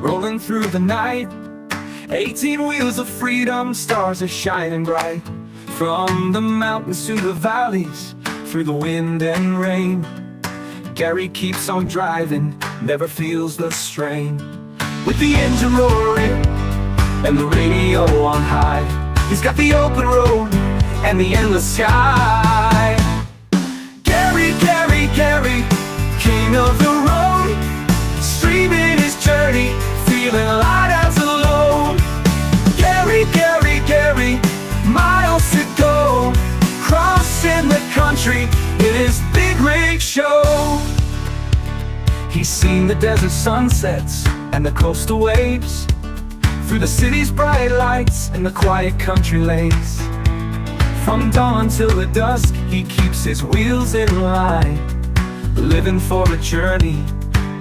rolling through the night. 18 wheels of freedom, stars are shining bright. From the mountains to the valleys, through the wind and rain, Gary keeps on driving, never feels the strain. With the engine roaring and the radio on high, he's got the open road and the endless sky. Gary, Gary, Gary, king of the road, streaming his journey, feeling light as a load. Gary, Gary, Gary, miles to go, crossing the country in his big rig show. He's seen the desert sunsets and the coastal waves, through the city's bright lights and the quiet country lanes. From dawn till the dusk, he keeps his wheels in line, living for a journey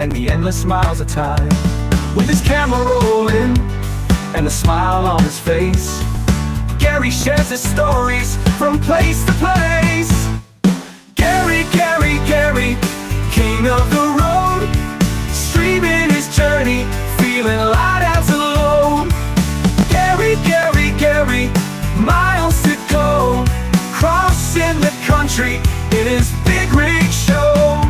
and the endless miles of time. With his camera rolling and a smile on his face, Gary shares his stories from place to place. Gary, Gary, Gary, king of the road, streaming his journey, feeling light as a load. Gary, Gary, Gary, miles to go, crossing the country in his big rig show.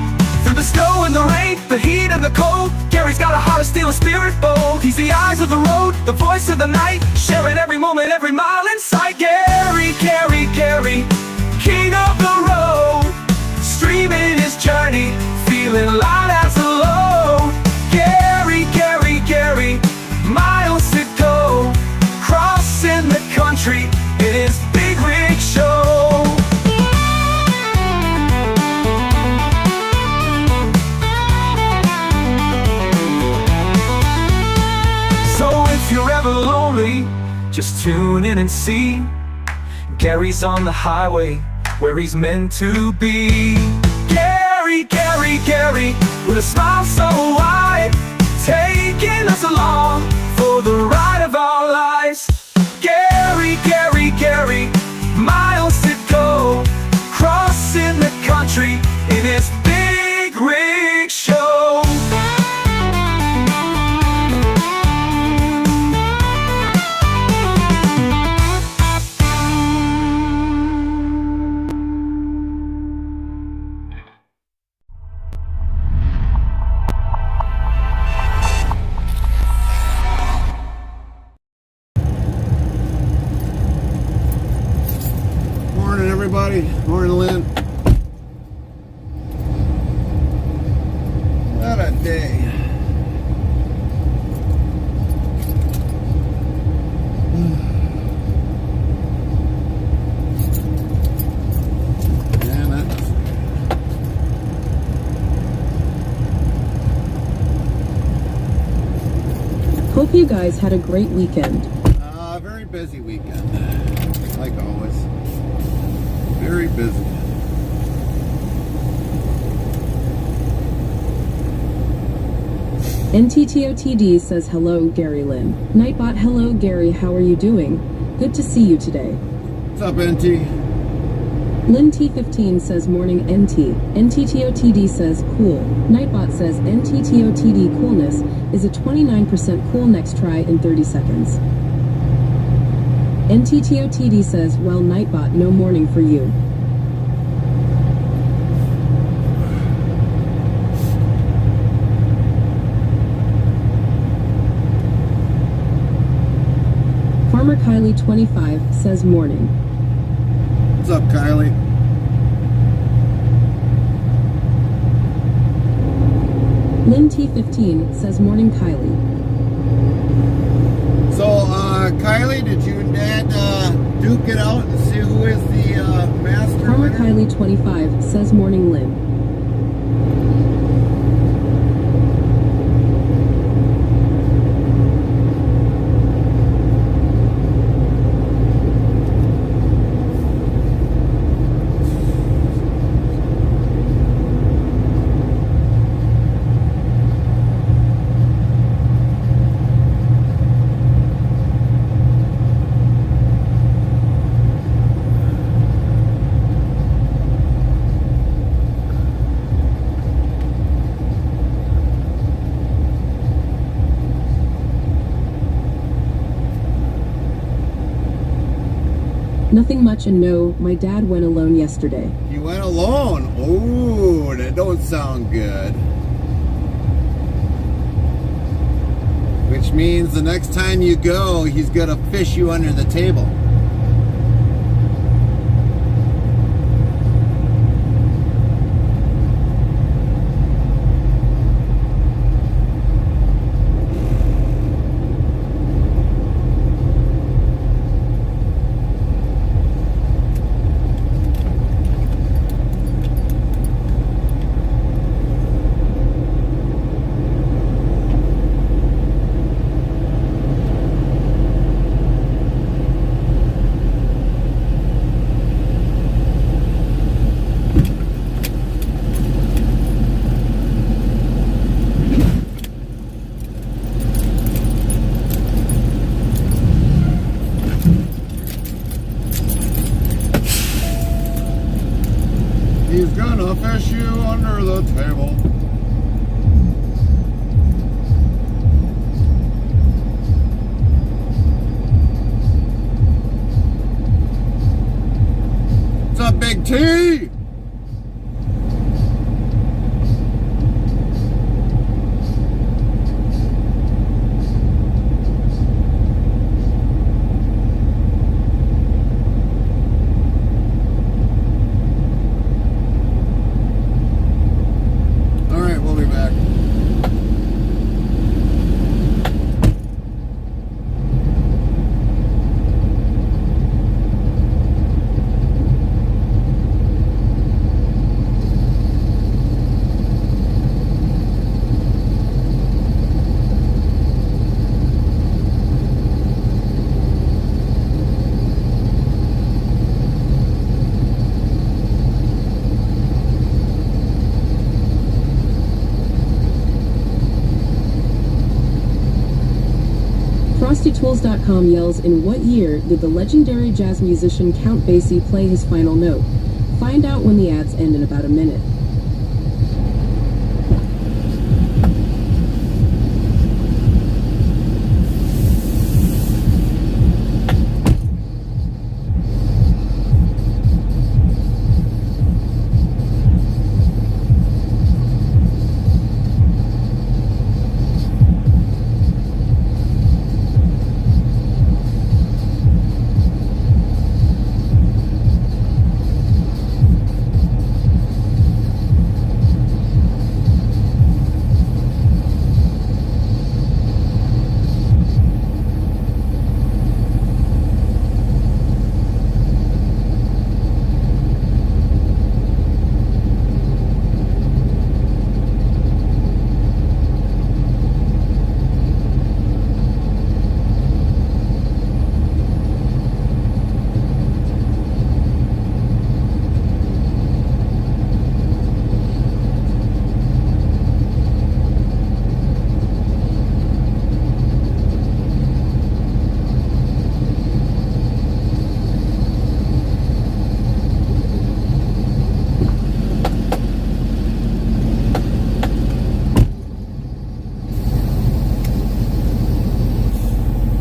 Through the snow and the rain, the heat and the cold, Gary's got a heart of steel and spirit bold. He's the eyes of the road, the voice of the night, sharing every moment, every mile in sight. Gary, Gary, Gary, king of the road, streaming his journey, feeling light as a load. Gary, Gary, Gary, miles to go, crossing the country in his big rig show. So if you're ever lonely, just tune in and see Gary's on the highway where he's meant to be. Gary, Gary, Gary, with a smile so wide, taking us along for the ride of our lives. Gary, Gary, Gary, miles to go, crossing the country in his big rig show. Morning, everybody. Morning, Lynn. What a day. Damn it. Hope you guys had a great weekend. Very busy weekend, like always. Very busy. NTTOTD says hello, Gary Lynn. Nightbot, hello, Gary, how are you doing? Good to see you today. What's up, NT? Lynn T15 says morning NT. NTTOTD says cool. Nightbot says NTTOTD coolness is a 29% cool next try in 30 seconds. NTTOTD says, well, Nightbot, no morning for you. Farmer Kylie 25 says morning. What's up, Kylie? Lynn T15 says morning, Kylie. So, Kylie, did you and Dad duke it out and see who is the master Farmer winner? Kylie 25 says morning, Lynn. Nothing much and no, my dad went alone yesterday. He went alone. Oh, that don't sound good. Which means the next time you go, he's gonna fish you under the table. He's gonna fish you under the table. What's up, Big T? FrostyTools.com yells, in what year did the legendary jazz musician Count Basie play his final note? Find out when the ads end in about a minute.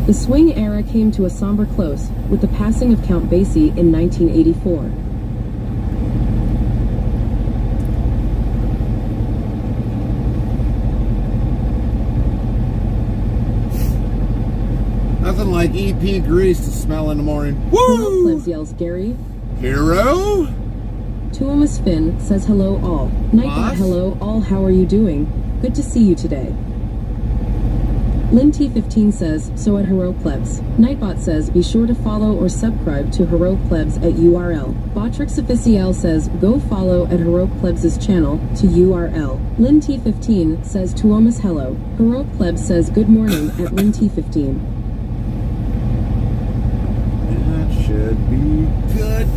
The swing era came to a somber close with the passing of Count Basie in 1984. Nothing like EP grease to smell in the morning. Hello, Woo! Plebs, yells Gary. Hero? Tuomas Finn says hello all. Nightbot, Boss? hello all, how are you doing? Good to see you today. Lynn T15 says, so at Hero Plebs. Nightbot says, be sure to follow or subscribe to Hero Plebs at URL. Botrix Official says, go follow at Hero Plebs' channel to URL. Lynn T15 says, Tuomas hello. Hero Plebs says, good morning at Lynn T15. That should be good.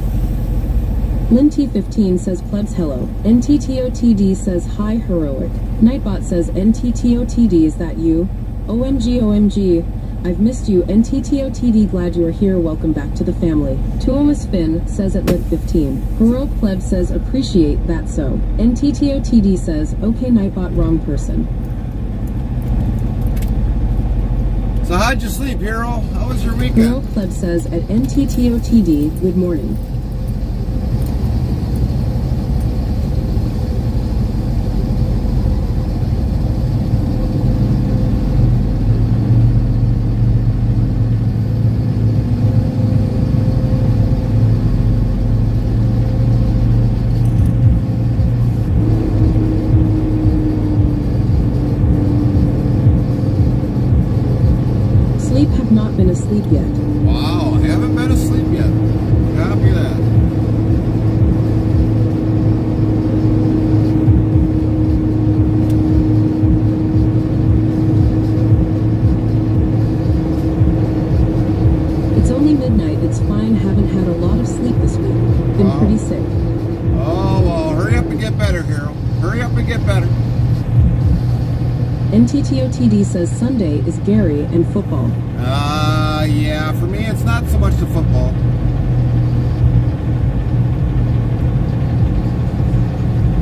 Lynn T15 says, plebs hello. NTTOTD says, hi heroic. Nightbot says, NTTOTD, is that you? OMG OMG, I've missed you. NTTOTD, glad you are here, welcome back to the family. Tuomas Finn says at lit 15. Heroic Pleb says, appreciate that so. NTTOTD says, okay Nightbot, wrong person. So how'd you sleep, Hero? How was your Hero weekend? Pleb says at NTTOTD, good morning. Sleep have not been asleep yet. Wow, haven't been asleep yet. Copy that. It's only midnight, it's fine, haven't had a lot of sleep this week. Been Wow. pretty sick. Oh, well, hurry up and get better, Hero. Hurry up and get better. NTTOTD says Sunday is Gary and football. Yeah, for me, it's not so much the football.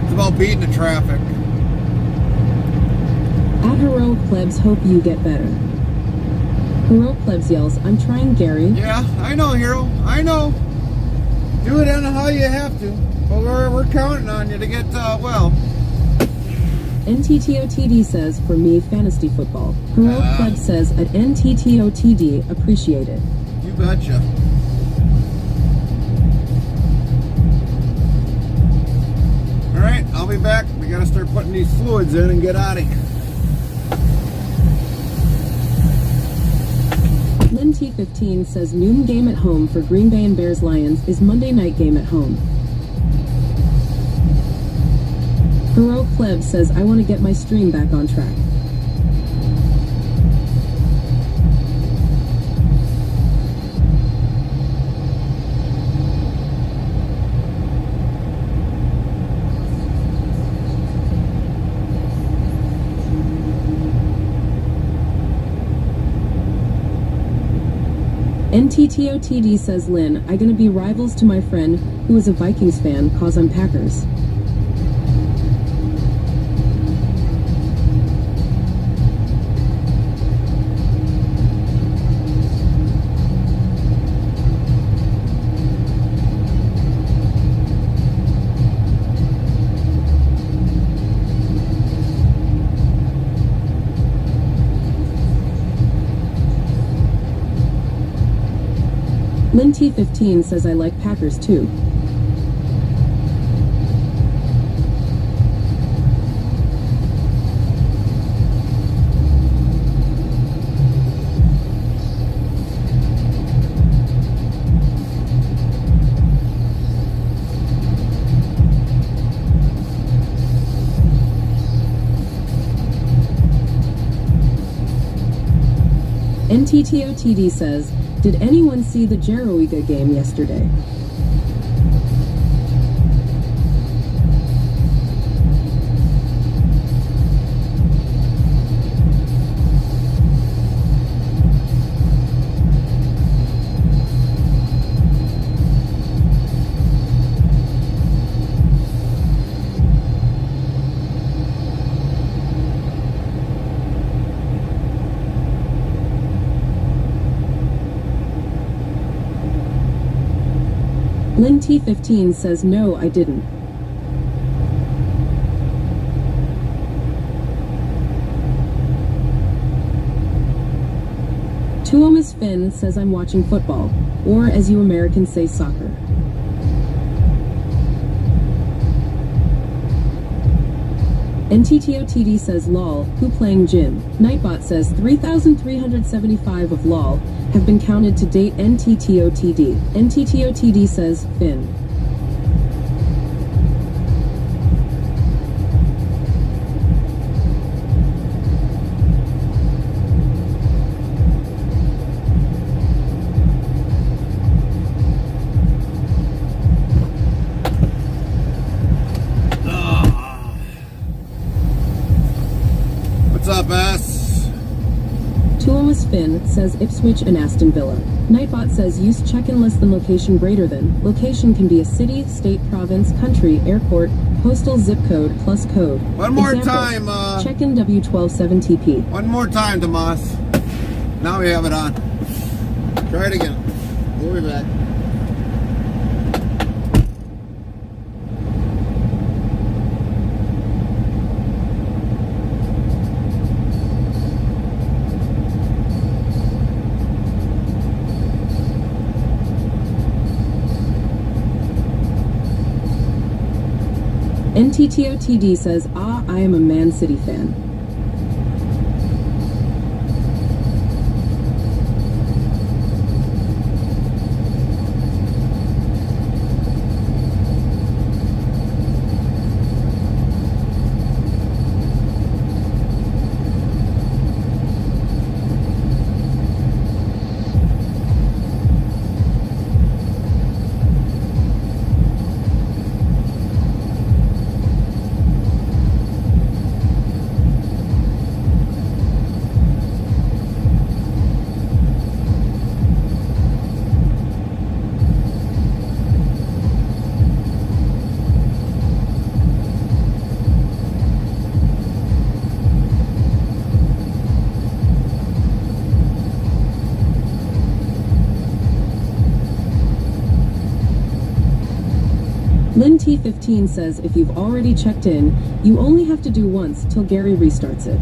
It's about beating the traffic. At Heroic Plebs, hope you get better. Heroic Plebs yells, I'm trying, Gary. Yeah, I know, Hero. I know. Do it on how you have to. But we're counting on you to get, well. NTTOTD says, for me, fantasy football. Heroic Ah. Plebs says at NTTOTD, appreciate it. You betcha. Alright, I'll be back. We gotta start putting these fluids in and get out of here. Lynn T15 says noon game at home for Green Bay and Bears Lions is Monday night game at home. Heroic Pleb says I want to get my stream back on track. NTTOTD says Lynn, I gonna be rivals to my friend who is a Vikings fan cause I'm Packers. Lynn T15 says I like Packers too. NTTOTD says, did anyone see the Jeroiga game yesterday? Lynn T15 says no, I didn't. Tuomas Finn says I'm watching football, or as you Americans say, soccer. NTTOTD says lol, who playing Jin? Nightbot says 3,375 of lol have been counted to date. NTTOTD. NTTOTD says Finn. What's up, ass? Tuomas Finn says Ipswich and Aston Villa. Nightbot says use check-in less than location greater than. Location can be a city, state, province, country, airport, postal zip code, plus code. One more Examples, time, check-in W127TP. One more time, Tomas. Now we have it on. Try it again. We'll be back. NTTOTD says, ah, I am a Man City fan. Lynn T15 says if you've already checked in, you only have to do once till Gary restarts it.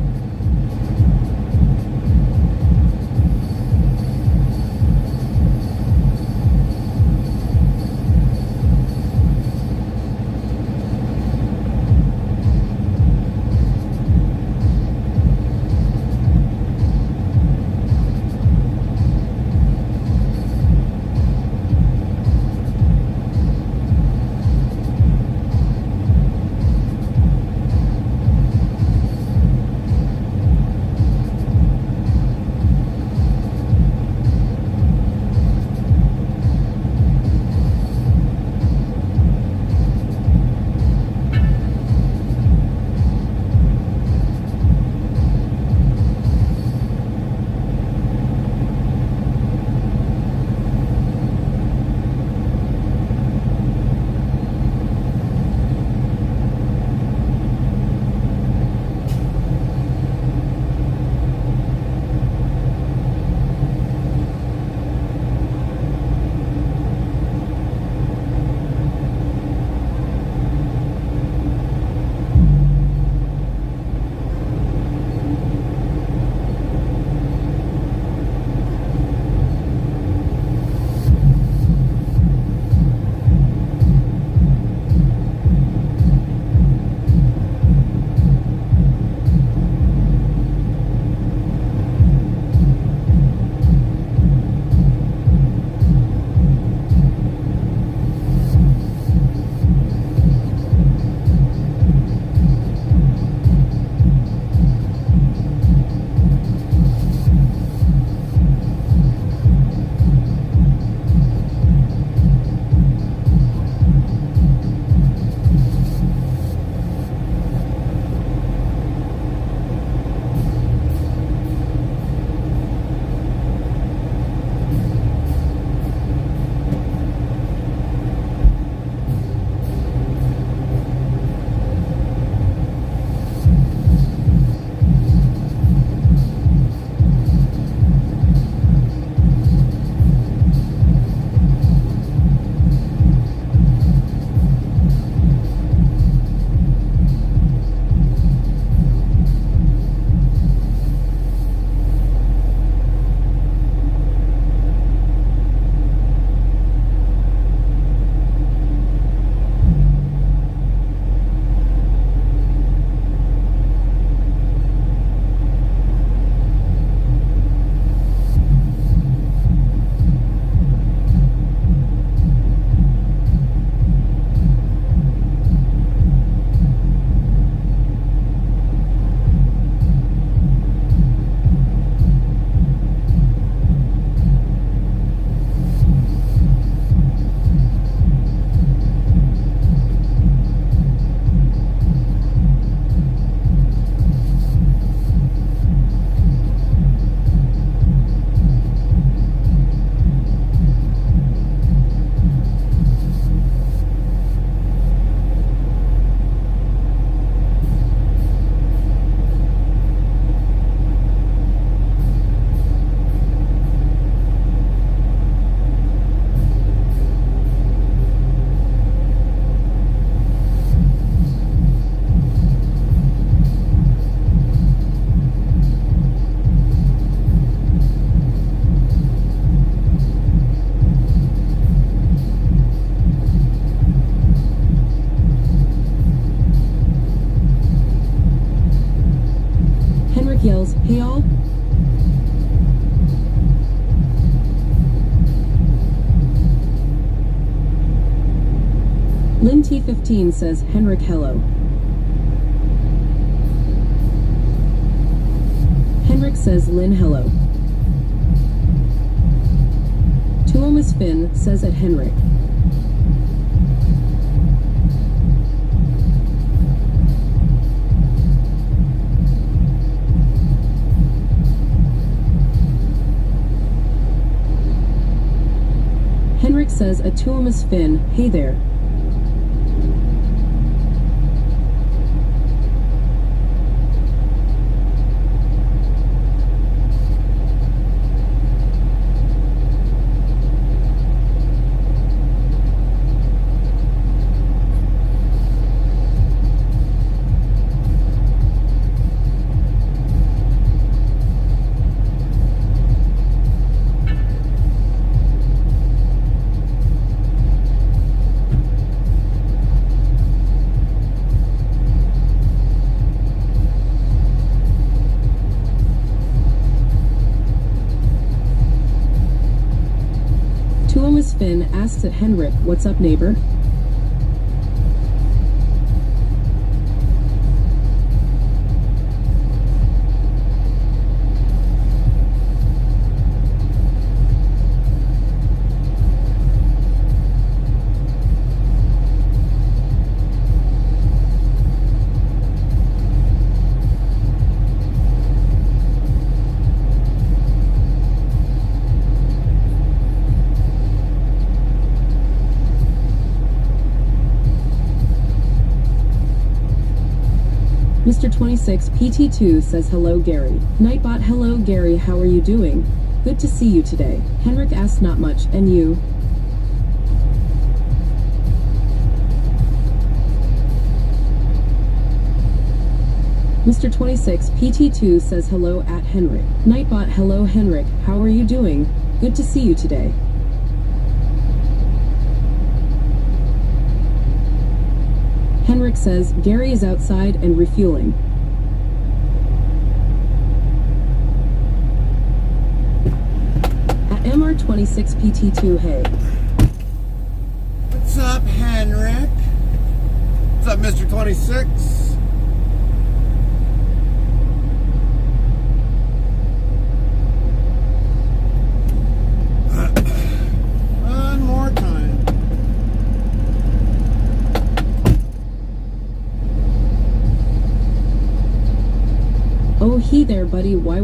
LynT15 says, Henrik, hello. Henrik says, Lynn, hello. Tuomas Finn says at Henrik. Henrik says at Tuomas Finn, hey there. Tuomas Finn asks at Henrik, what's up, neighbor? Mr. 26 PT2 says hello Gary. Nightbot, hello Gary, how are you doing? Good to see you today. Henrik asks not much, and you? Mr. 26 PT2 says hello at Henrik. Nightbot, hello Henrik, how are you doing? Good to see you today. Henrik says, Gary is outside and refueling. At MR26PT2, hey. What's up, Henrik? What's up, Mr. 26? One more time. Oh, he there, buddy. Why?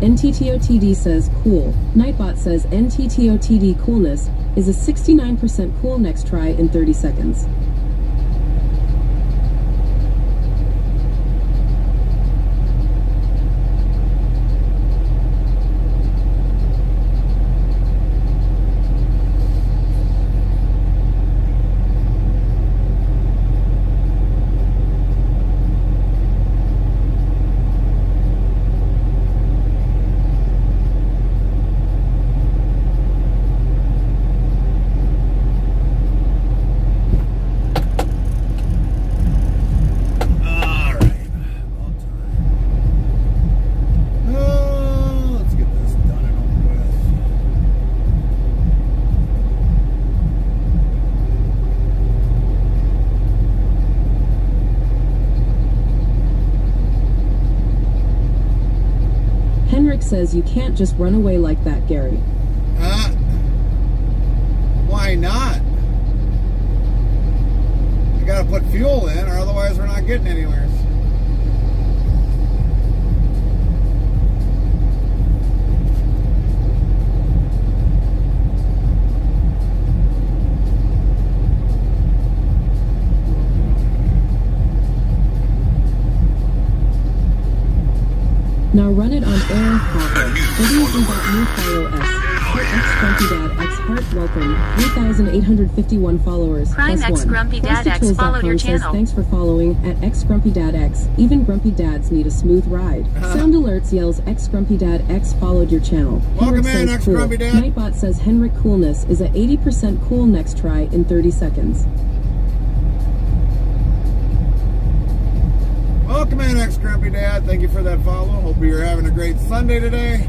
NTTOTD says cool. Nightbot says NTTOTD coolness is a 69% cool next try in 30 seconds. Eric says you can't just run away like that, Gary. Why not? You gotta put fuel in, or otherwise we're not getting anywhere. Now run it on air, Papa. www.new follow S. X Grumpy Dad X Heart welcome. 3,851 followers. Prime plus X one. Grumpy Dad X followed your says, channel. thanks for following at X Grumpy Dad X. Even Grumpy Dads need a smooth ride. Sound Alerts yells X Grumpy Dad X followed your channel. Welcome Henrik in, says X cool. Grumpy Dad. Nightbot says Henrik Coolness is a 80% cool next try in 30 seconds. Welcome in, Grumpy Dad. Thank you for that follow. Hope you're having a great Sunday today.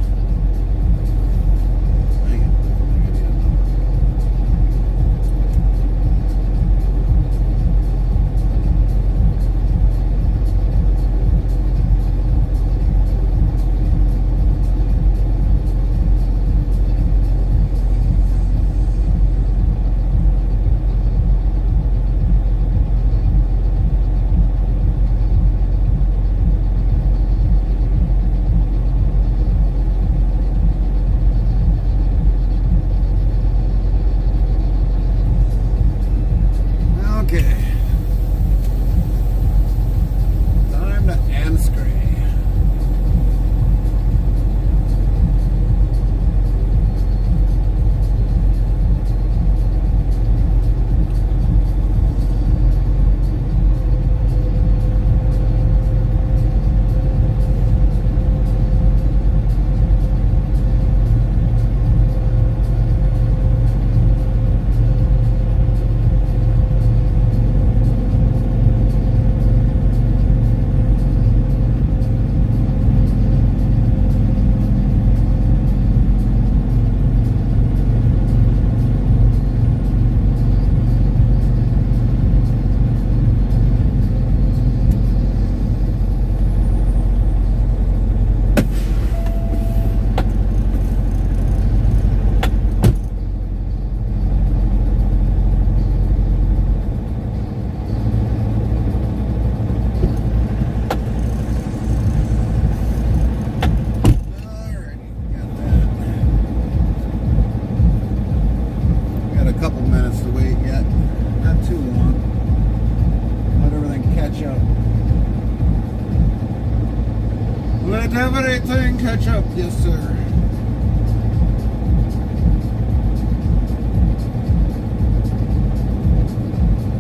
Let everything catch up, yes sir.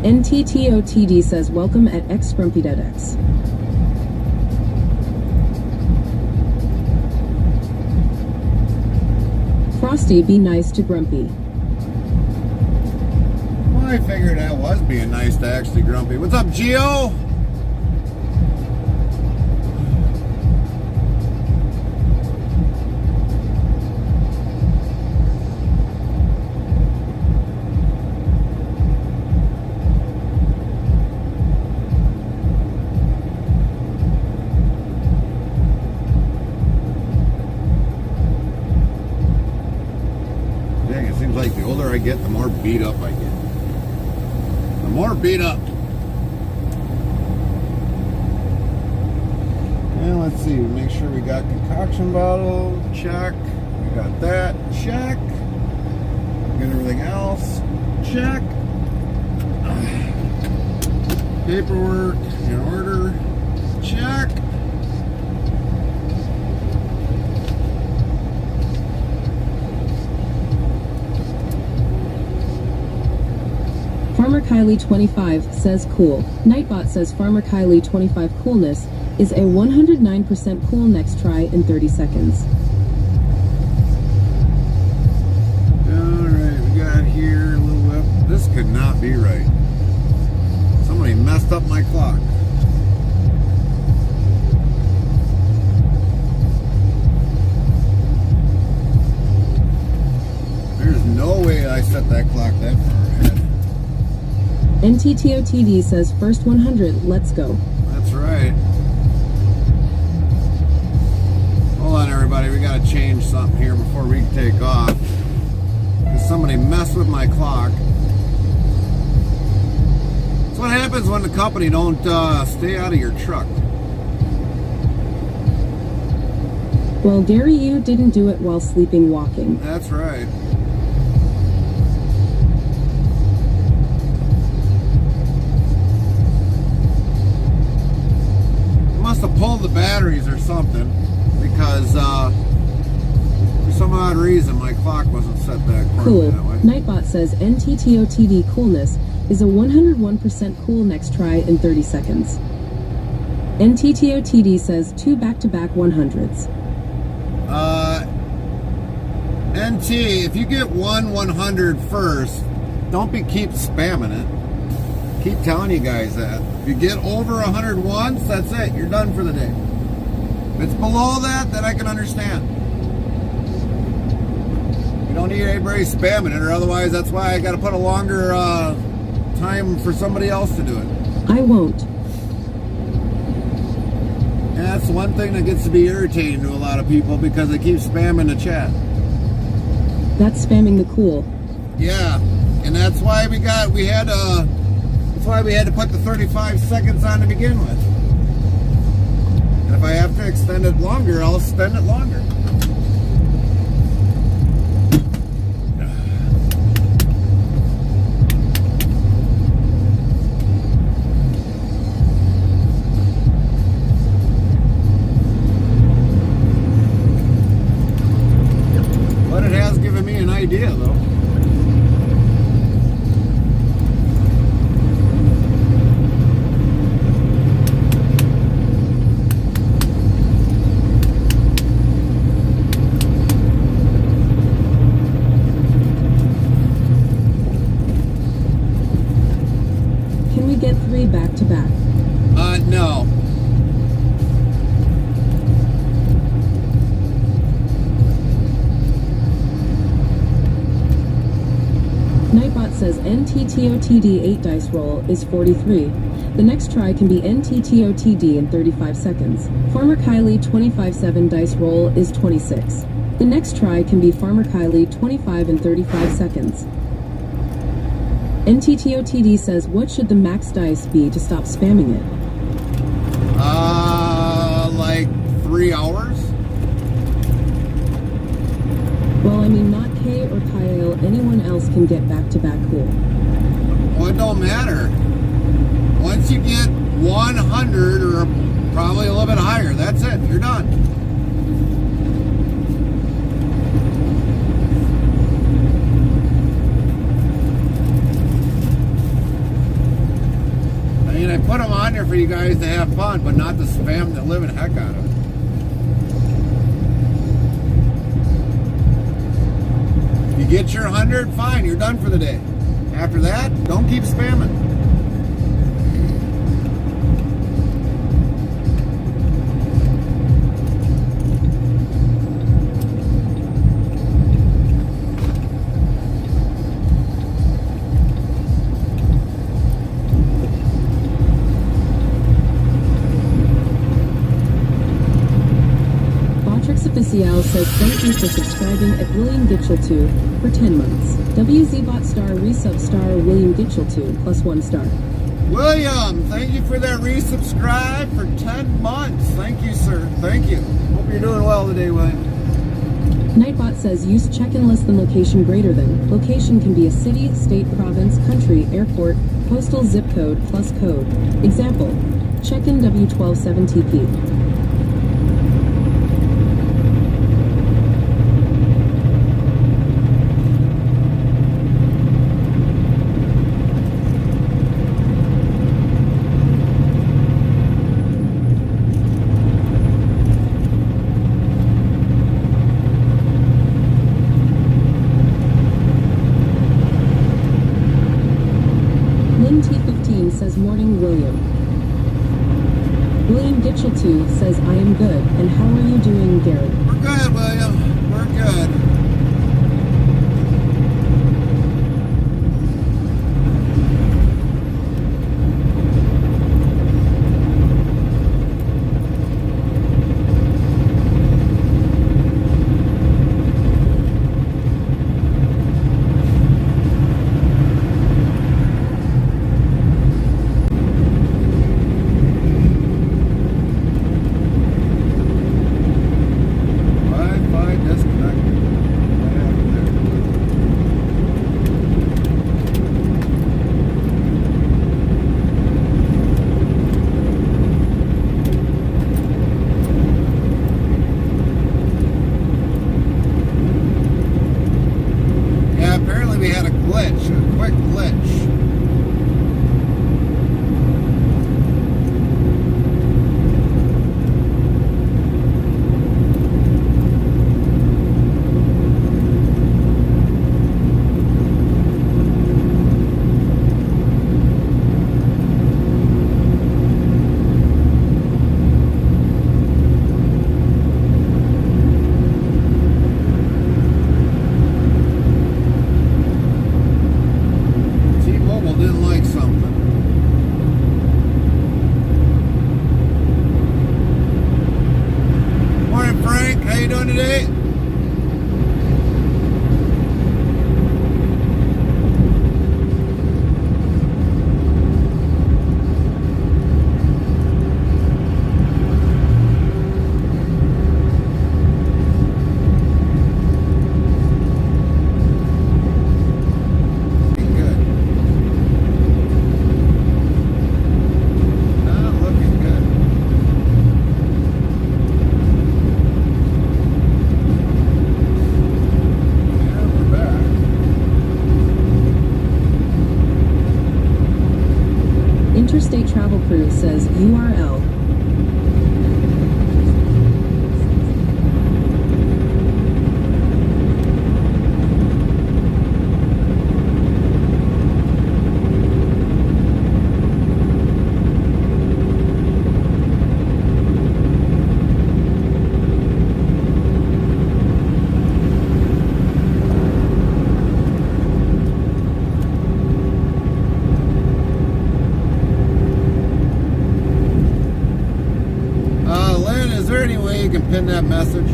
NTTOTD says welcome at X Grumpy Dad X. Frosty, be nice to Grumpy. Well, I figured that was being nice to actually Grumpy. What's up, Gio? Like the older I get, the more beat up I get. The more beat up. And let's see, make sure we got concoction bottle, check. We got that, check. Got everything else, check. Paperwork in order, check. Farmer Kylie 25 says cool. Nightbot says Farmer Kylie 25 coolness is a 109% cool next try in 30 seconds. Alright, we got here a little up. This could not be right. Somebody messed up my clock. There's no way I set that clock that far ahead. NTTOTD says first 100, let's go. That's right. Hold on, everybody. everybody, we gotta change something here before we take off. Because somebody messed with my clock. That's what happens when the company don't stay out of your truck. Well, Gary, you didn't do it while sleeping walking. That's right. Must have pulled the batteries or something, because for some odd reason my clock wasn't set that Cool. that way. Nightbot says NTTOTD coolness is a 101% cool next try in 30 seconds. NTTOTD says 2 back-to-back 100s. NT, if you get 100 first, don't keep spamming it. Keep telling you guys that. If you get over 100 once, that's it. You're done for the day. If it's below that, then I can understand. You don't need anybody spamming it, or otherwise that's why I got to put a longer time for somebody else to do it. I won't. And that's one thing that gets to be irritating to a lot of people, because they keep spamming the chat. That's spamming the cool. Yeah, and that's why we had to put the 35 seconds on to begin with. And if I have to extend it longer, I'll extend it longer. But it has given me an idea, though. Can we get 3 back-to-back? No. Nightbot says NTTOTD 8 dice roll is 43. The next try can be NTTOTD in 35 seconds. Farmer Kylie 25-7 dice roll is 26. The next try can be Farmer Kylie 25 in 35 seconds. NTTOTD says, what should the max dice be to stop spamming it? Like 3 hours? Well, I mean, not Kay or Kyle, anyone else can get back-to-back cool. Well, it don't matter. Once you get 100 or probably a little bit higher, that's it. You're done. I mean, I put them on there for you guys to have fun, but not to spam the living heck out of it. You get your 100, fine, you're done for the day. After that, don't keep spamming. Official says thank you for subscribing at William Gitchell 2 for 10 months. WZBot star resub star William Gitchell 2 plus 1 star. William, thank you for that resubscribe for 10 months. Thank you, sir. Thank you. Hope you're doing well today, William. Nightbot says use check-in less than location greater than. Location can be a city, state, province, country, airport, postal zip code plus code. Example, check-in W127TP. T15 says morning William. William Gitchell 2 says I am good, and how are you doing, Gary? We're good, William. We're good. Interstate Travel Crew says URL. Is there any way you can pin that message?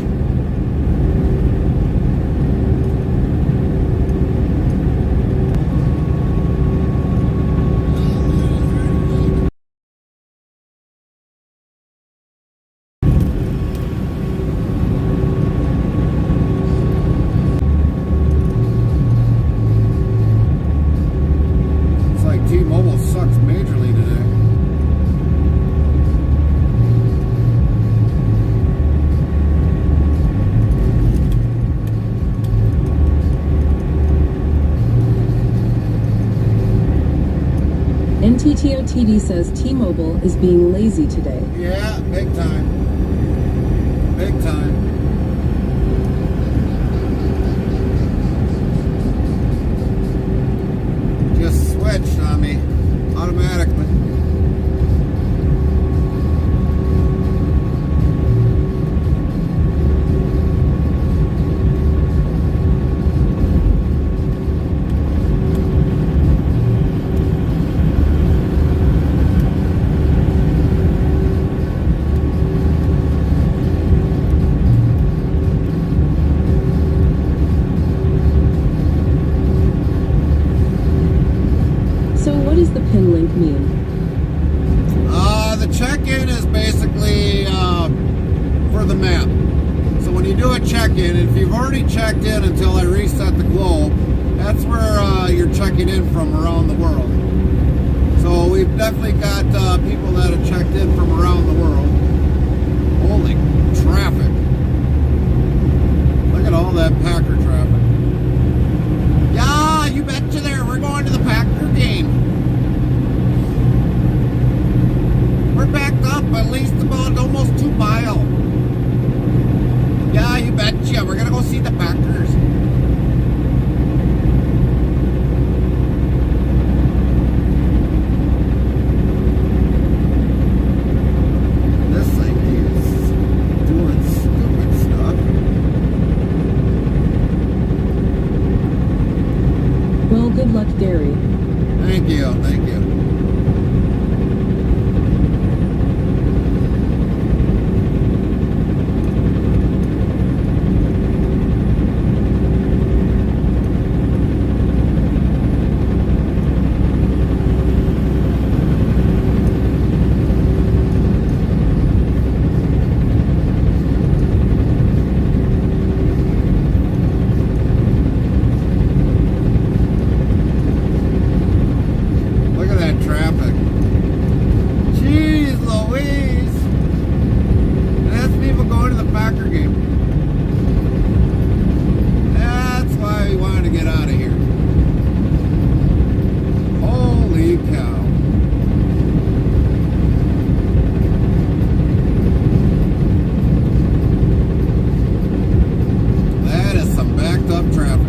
It's like T-Mobile sucks majorly today. NTTOTD says T-Mobile is being lazy today. Yeah, big time. Big time. Just switched on me automatically. So what does the pin link mean? The check-in is basically for the map. So when you do a check-in, if you've already checked in until I reset the globe, that's where you're checking in from around the world. So we've definitely got people that have checked in from around the world. Holy traffic. Look at all that Packer traffic. Yeah, you betcha there. We're going to the Packer game. We're backed up at least about almost 2 miles. Yeah, you betcha. We're gonna go see the Packers. This thing is doing stupid stuff. Well, good luck, Gary. Thank you, thank you. Look at that traffic. Jeez Louise. That's people going to the Packer game. That's why we wanted to get out of here. Holy cow. That is some backed up traffic.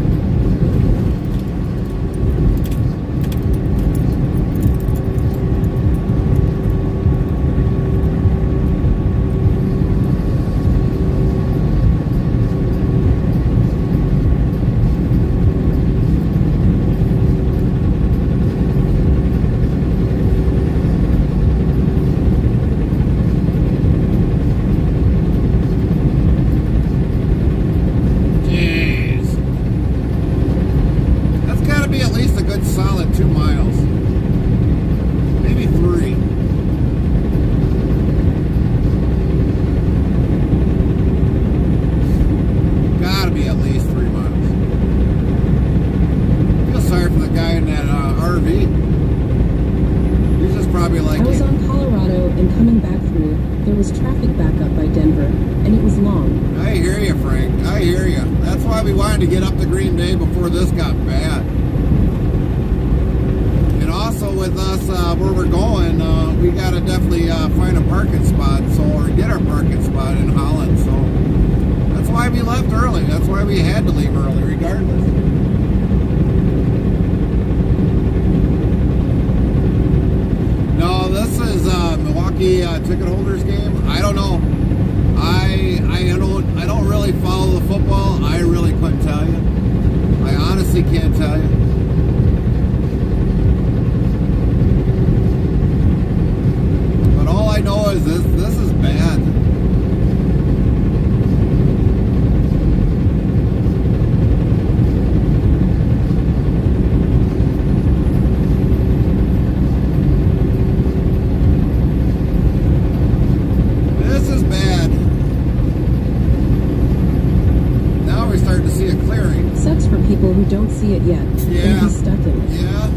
Jeez. That's got to be at least a good solid 2 miles. Maybe 3. Gotta be at least 3 miles. I feel sorry for the guy in that RV. He's just probably like, I was on Colorado and coming back through, there was traffic backup by Denver, and it was long. I hear you, Frank. I hear you. That's why we wanted to get up to Green Bay before this got bad. And also with us, where we're going, parking spot, or get our parking spot in Holland. So that's why we left early. That's why we had to leave early, regardless. No, this is Milwaukee ticket holders game. I don't know. I don't really follow the football. I really couldn't tell you. I honestly can't tell you. But all I know is this is bad. This is bad. Now we're starting to see a clearing. Sucks for people who don't see it yet. Yeah. And be stuck in it. Yeah.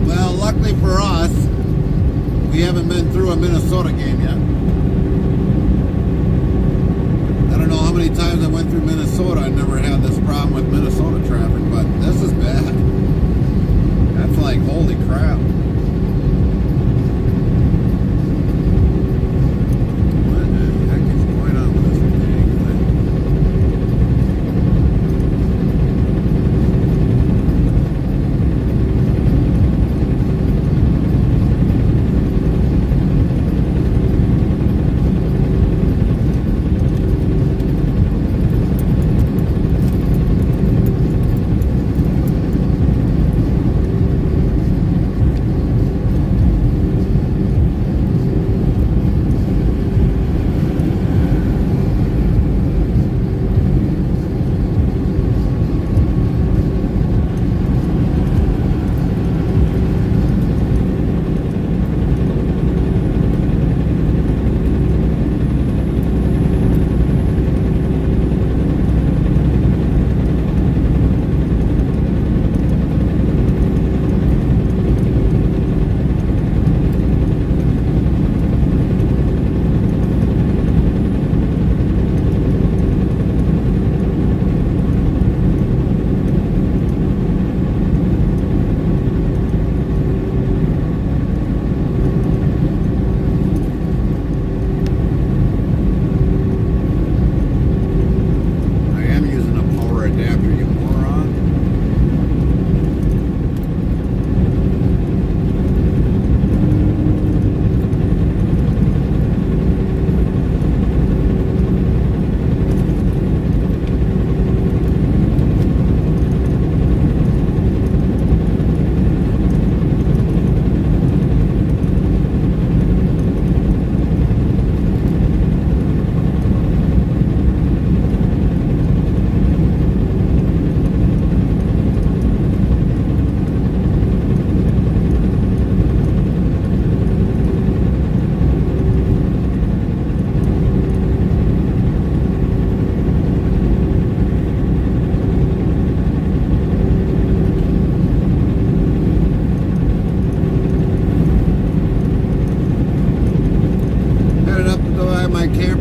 Well, luckily for us, we haven't been through a Minnesota game yet. I don't know how many times I went through Minnesota. I never had this problem with Minnesota traffic, but this is bad. That's like, holy crap. What the heck is going on with this dang thing?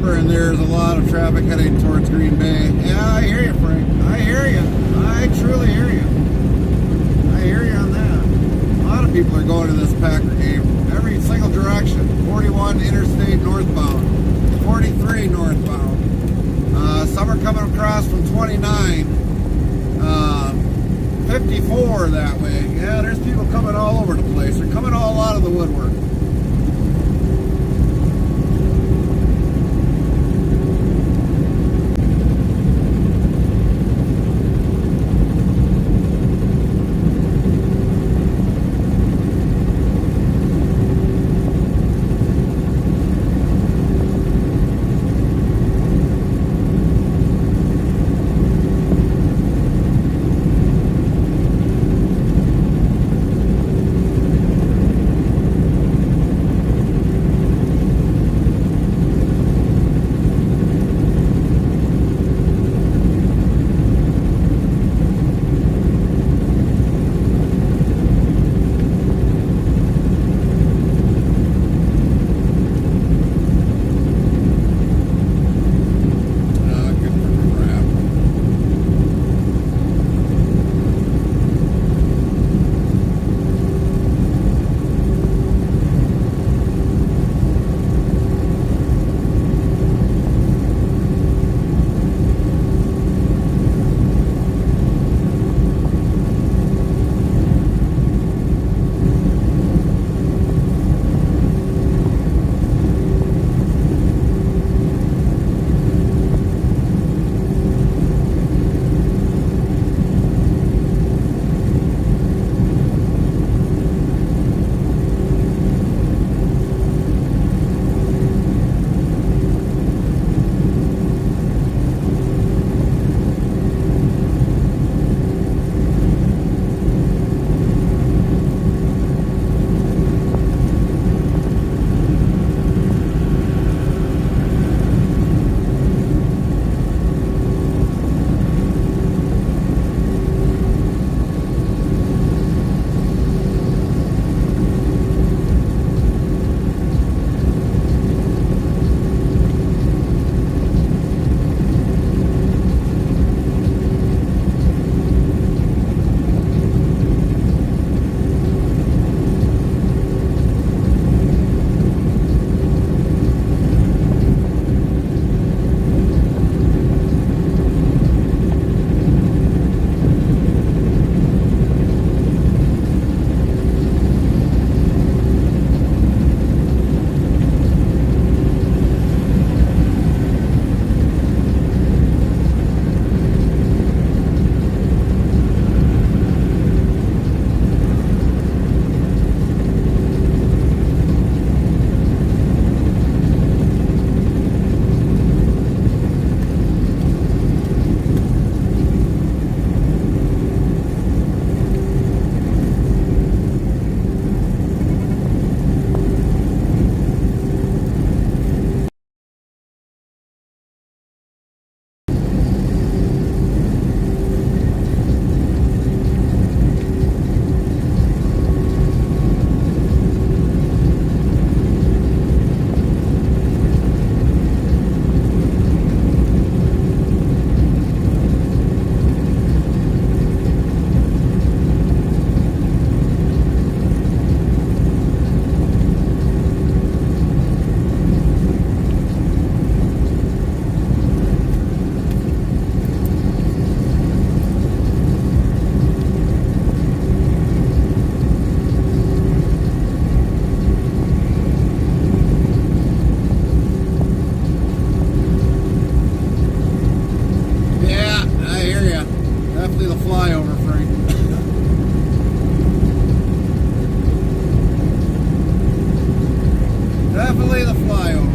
And there's a lot of traffic heading towards Green Bay. Yeah, I hear you, Frank. I hear you. I truly hear you. I hear you on that. A lot of people are going to this Packer game. Every single direction. 41 interstate northbound. 43 northbound. Some are coming across from 29. 54 that way. Yeah, there's people coming all over the place. They're coming all out of the woodwork. flyover, Frank. Definitely the flyover.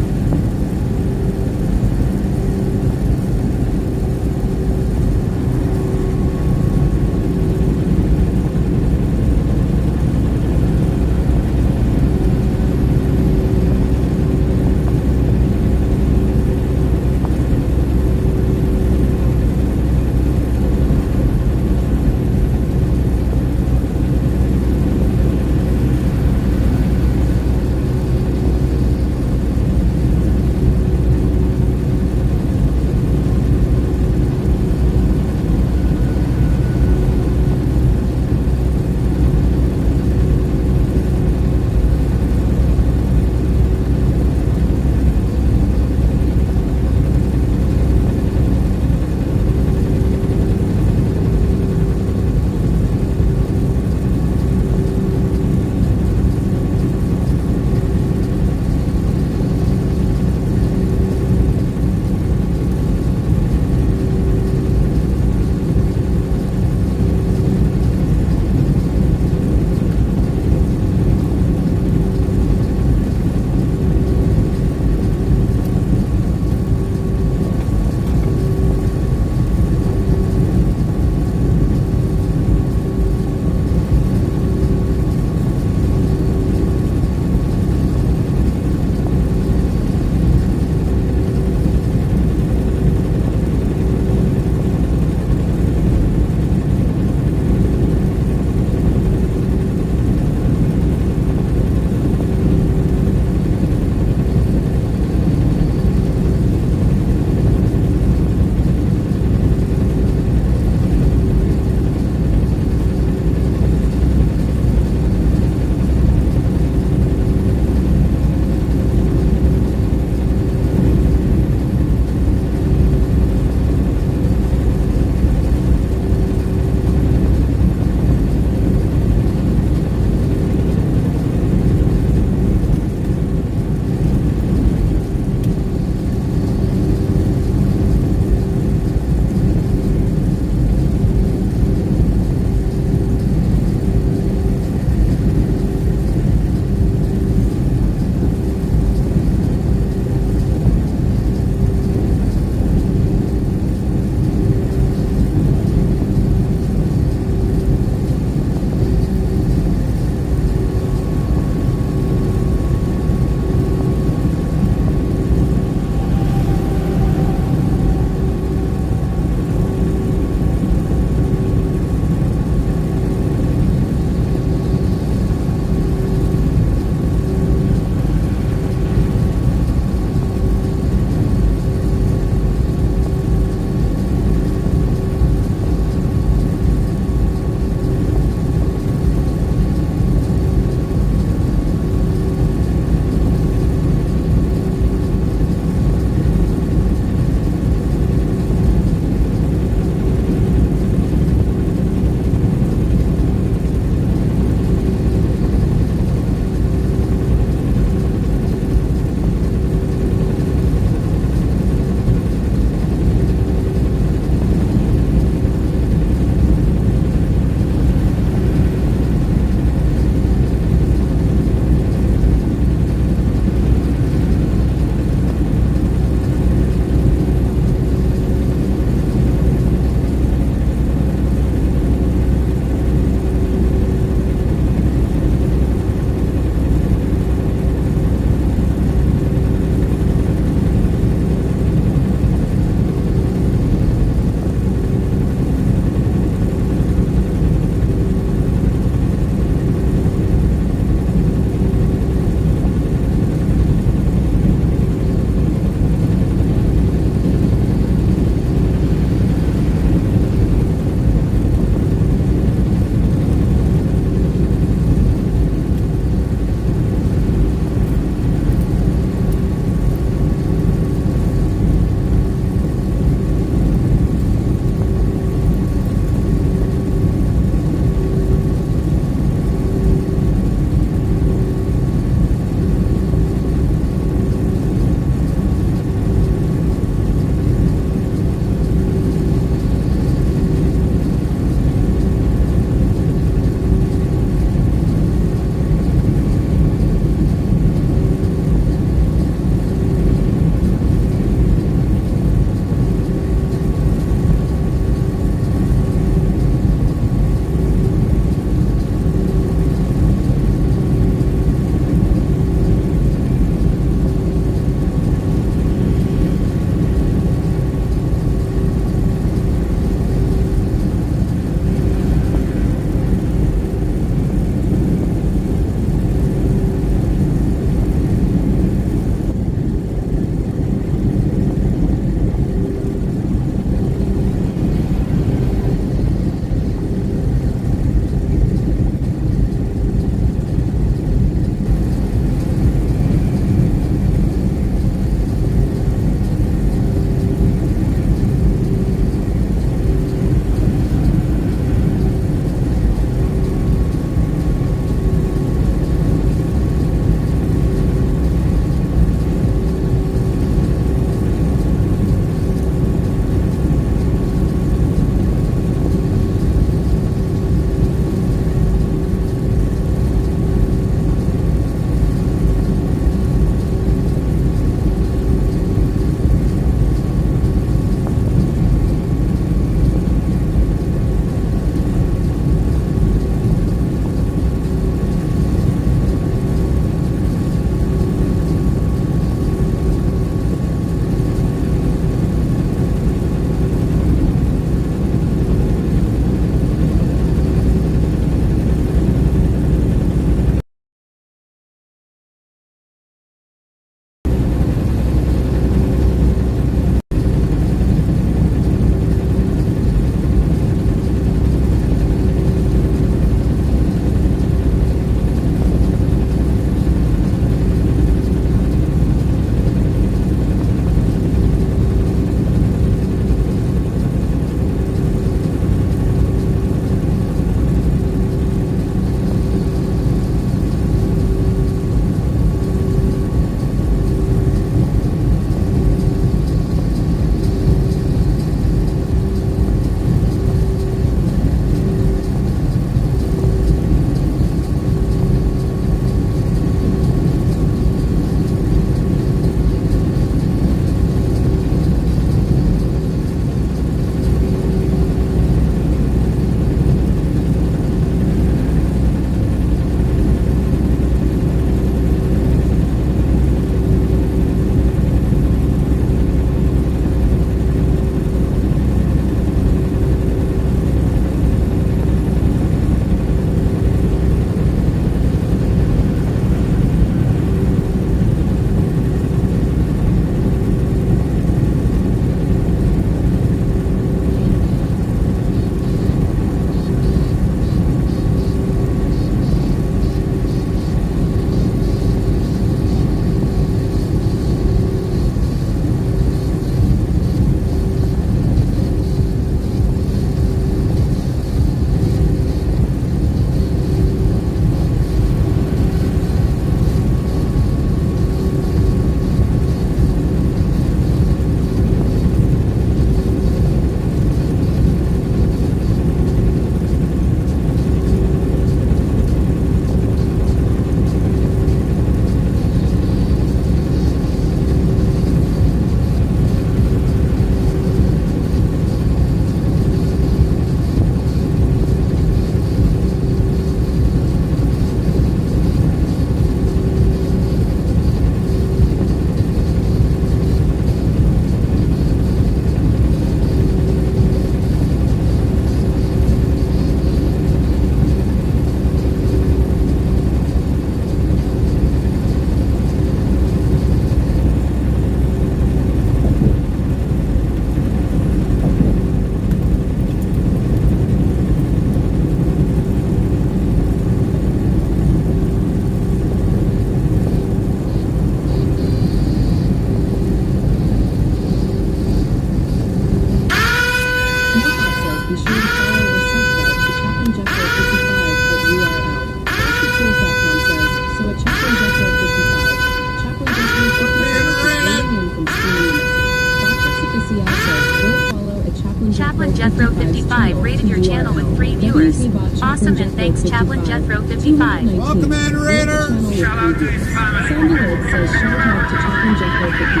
Jethro 55 rated your channel with 3 viewers. Awesome, and thanks Chaplain Jethro 55. Welcome in, Raiders. Shout out to his family. Sandy Lord says shout out to Chaplain Jethro 55.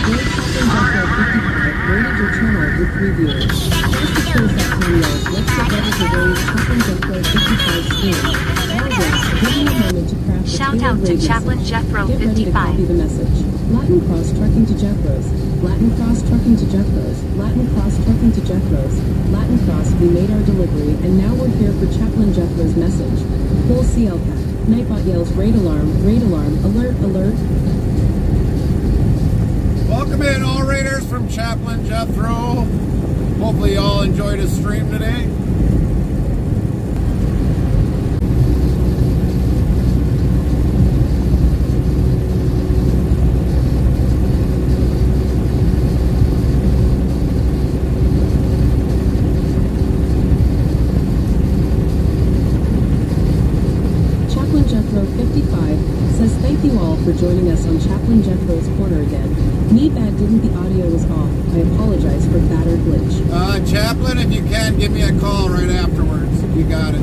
Great Chaplain Jethro 55 rated your channel with 3 viewers. Frosty yells, let's get ready to raise Chaplain Jethro 55 stream. Always, give me a moment to craft the Shout out to Chaplain Jethro Get ready to 55. copy the message. Latin Cross trucking to Jethro's. Latin Cross trucking to Jethro's. Latin Cross trucking to Jethro's. Latin Cross, we made our delivery, and now we're here for Chaplain Jethro's message. Full CL pack. Nightbot yells, raid alarm, alert, alert. Welcome in, all Raiders from Chaplain Jethro. Hopefully you all enjoyed his stream today. Chaplain Jethro 55 says thank you all for joining us on Chaplain Jethro's Corner again. Me bad didn't the audio was off. I apologize for battered glitch. Chaplain, if you can, give me a call right afterwards. You got it.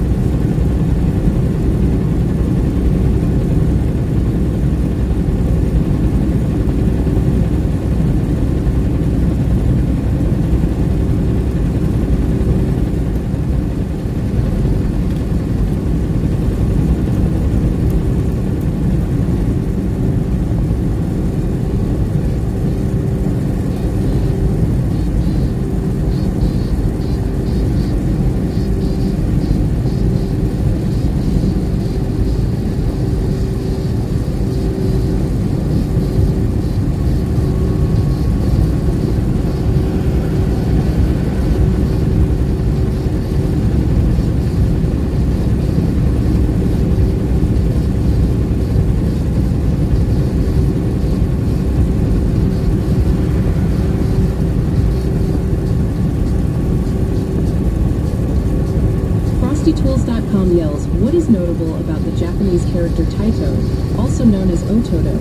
FrostyTools.com yells, what is notable about the Japanese character Taito, also known as Ototo?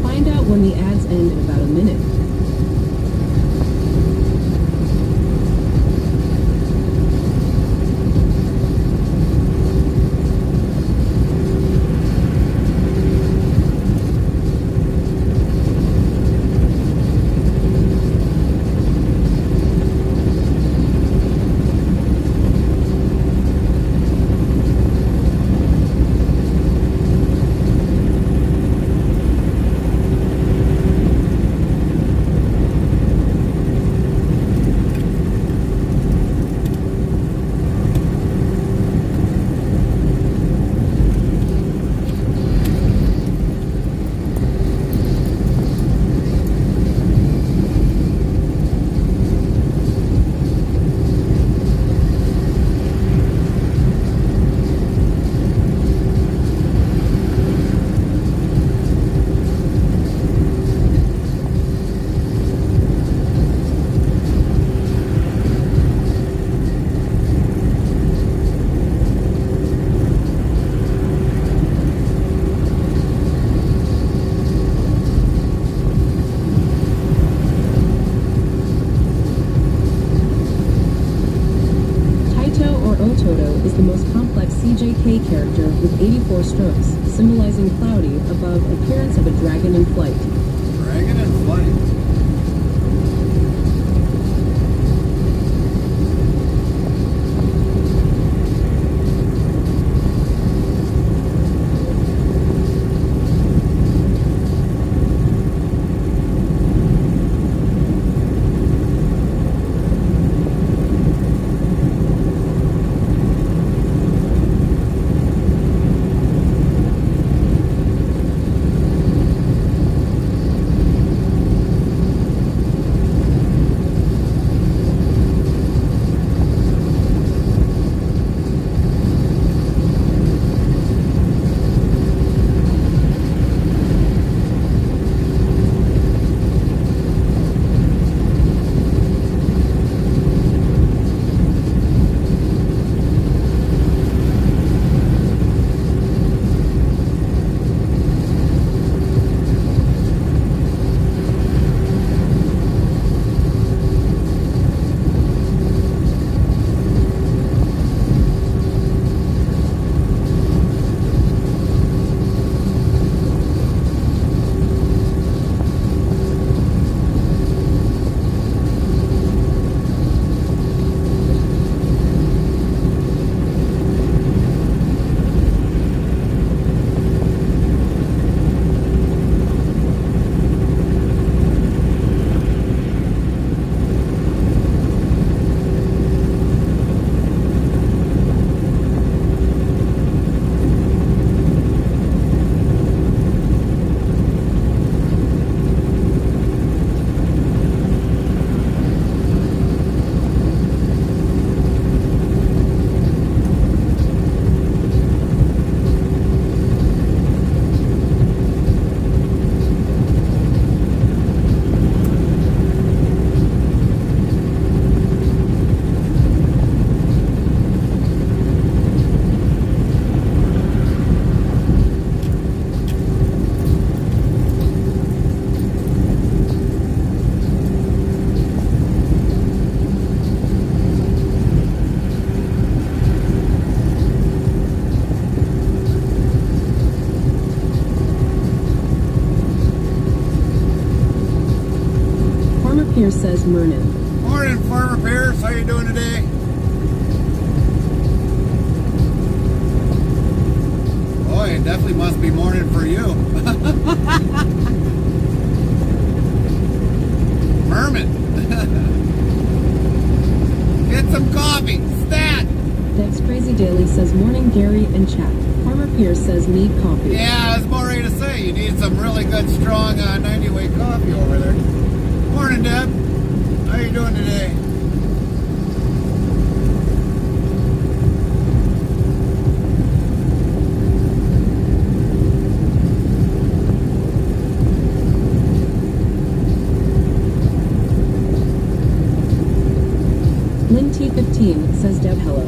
Find out when the ads end in about a minute. Ototo is the most complex CJK character with 84 strokes, symbolizing cloudy above appearance of a dragon in flight. Dragon in flight. Pierce says Mernin. Morning, Farmer Pierce. How you doing today? Boy, it definitely must be morning for you. Merman. Get some coffee. Stat. Dex Crazy Daily says morning Gary and chat. Farmer Pierce says need coffee. Yeah, I was more ready to say you need some really good, strong 90-weight coffee over there. Morning, Deb. How you doing today? Lynn T15 says Deb hello.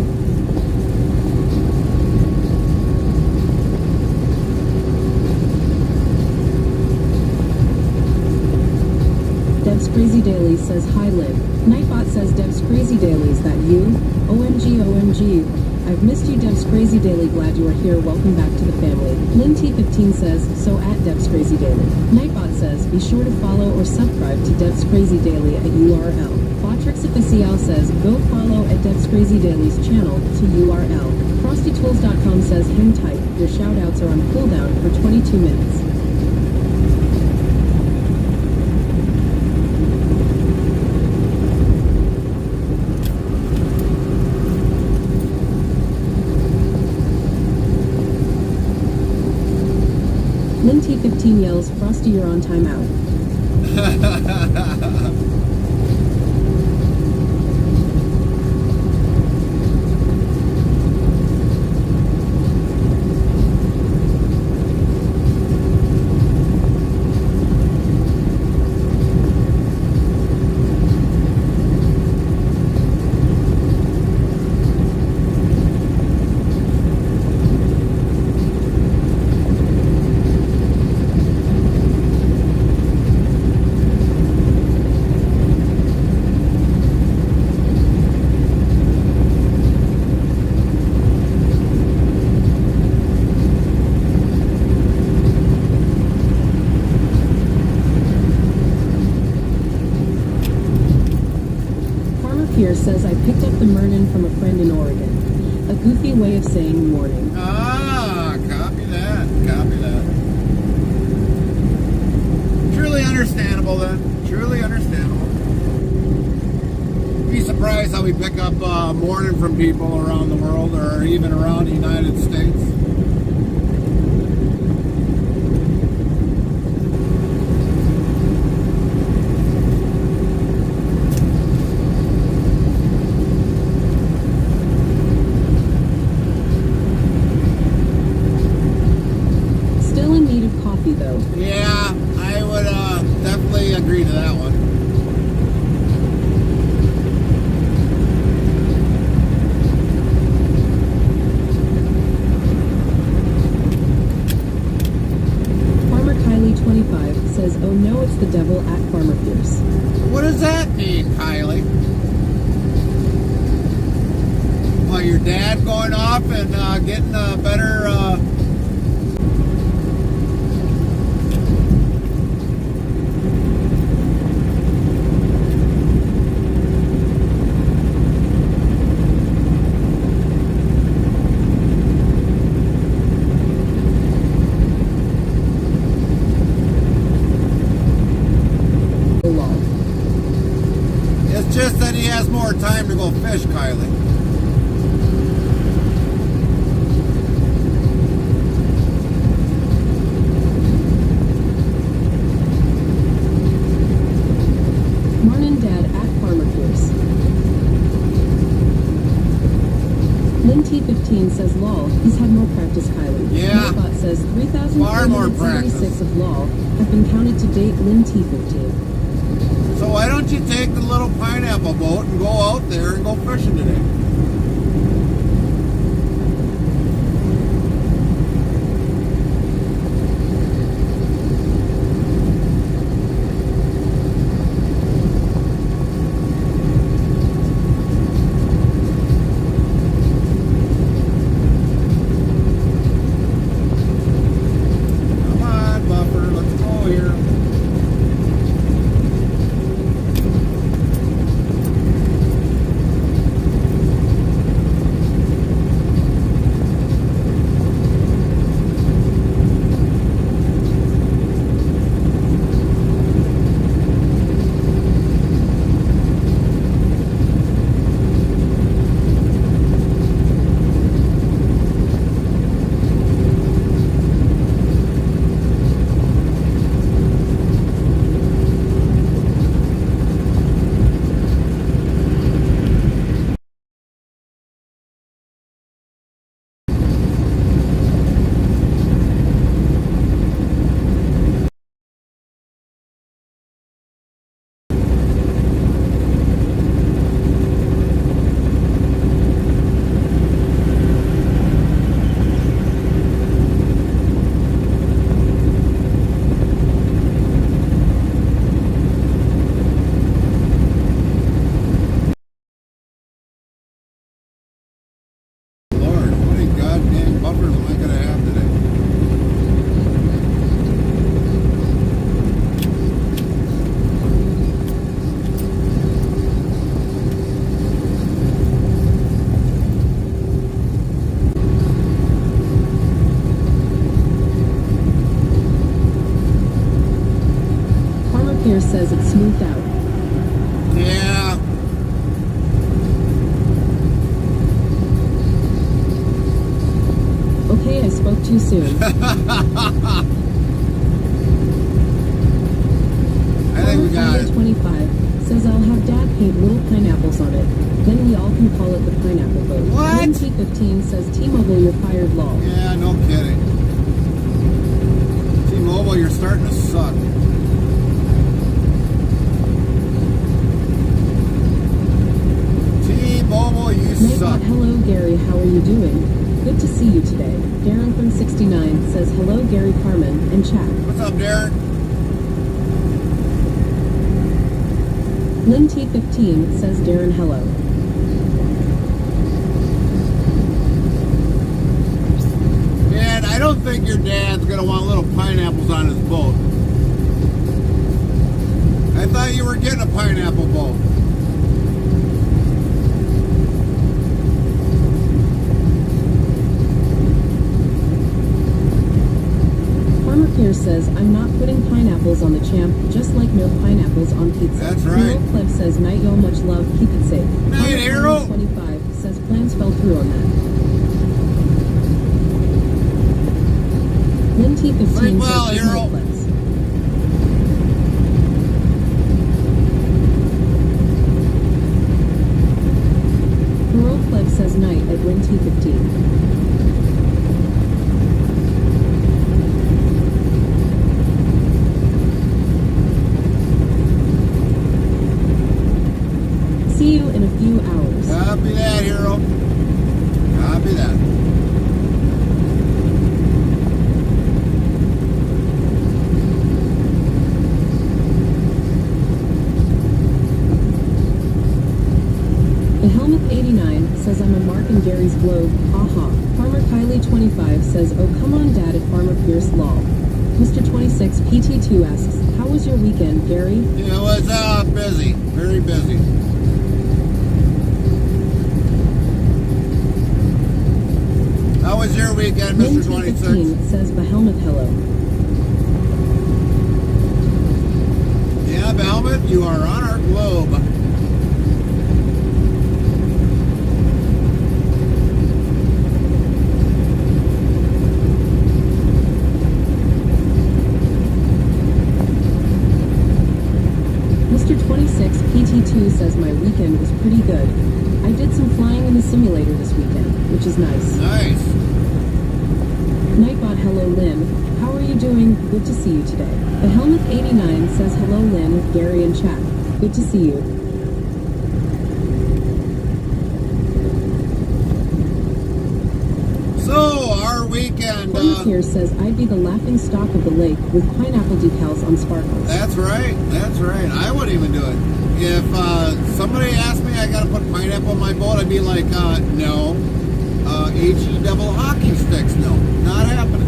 Deb's Crazy Daily says hi Lynn. Nightbot says Deb's Crazy Daily, is that you? OMG OMG. I've missed you Deb's Crazy Daily, glad you are here, welcome back to the family. Lynn T15 says, so at Deb's Crazy Daily. Nightbot says, be sure to follow or subscribe to Deb's Crazy Daily at URL. Botrix Official says, go follow at Deb's Crazy Daily's channel to URL. FrostyTools.com says, hang tight, your shoutouts are on cooldown for 22 minutes. Lynn T15 yells, Frosty, you're on timeout. Pierce says, I picked up the Mernin from a friend in Oregon. A goofy way of saying morning. Ah, copy that. Copy that. Truly understandable then. Truly understandable. Be surprised how we pick up morning from people around the world or even around the United States. Though. Yeah, I would definitely agree to that one. Farmer Kylie 25 says, oh no, it's the devil at Farmer Pierce. What does that mean, Kylie? Well, your dad going off and getting a better just that he has more time to go fish, Kylie. Morning, Dad at Farmer Pierce. Lynn T15 says, lol, he's had more practice, Kylie. Yeah. Nightbot says, Far more practice. 3,376 of lol have been counted to date, Lynn T15. So why don't you take the little pineapple boat and go out there and go fishing today? Come on, Buffer, let's go here. Pierce says it's smoothed out. Yeah. Okay, I spoke too soon. I think we got it. 25 says I'll have Dad paint little pineapples on it. Then we all can call it the pineapple boat. What? T15 says T-Mobile, you're fired, lol. Yeah, no kidding. T-Mobile, you're starting to suck. T-Mobile, you suck. Hello, Gary. How are you doing? Good to see you today. Darren from 69 says hello, Gary, Carmen, and chat. What's up, Darren? Lynn T15 says Darren, hello. Man, I don't think your dad's gonna want little pineapples on his boat. I thought you were getting a pineapple boat. Farmer Pierce says, I'm not putting pineapples on the champ, just like no pineapples on pizza. That's right. Hero Cliff says, night y'all, much love, keep it safe. Night, Hero. 25 says, plans fell through on that. Lynn T15 Sleep well, says, Hero. night, Cliffs. Hero Cliff says, night at Lynn T15. See you in a few hours. Copy that, Hero. Copy that. The Helmet 89 says I'm a Mark and Gary's globe. Aha. Farmer Kylie 25 says, oh come on Dad at Farmer Pierce lol. Mr. 26 PT2 asks, how was your weekend, Gary? It was busy. Very busy. How was your weekend, Mr. 26? 15 says Behelmet hello. Yeah, Behelmet, you are on our globe. Mr. 26 PT2 says my weekend was pretty good. I did some flying in the simulator this weekend, which is nice. Nice. Nightbot hello Lynn. How are you doing? Good to see you today. The Helmet 89 says hello Lynn, Gary, and chat. Good to see you. So, our weekend... Farmer Pierce says I'd be the laughing stock of the lake with pineapple decals on sparkles. That's right. That's right. I wouldn't even do it. If somebody asked me I gotta put pineapple on my boat, I'd be like, no. HE double hockey sticks, no. Not happening.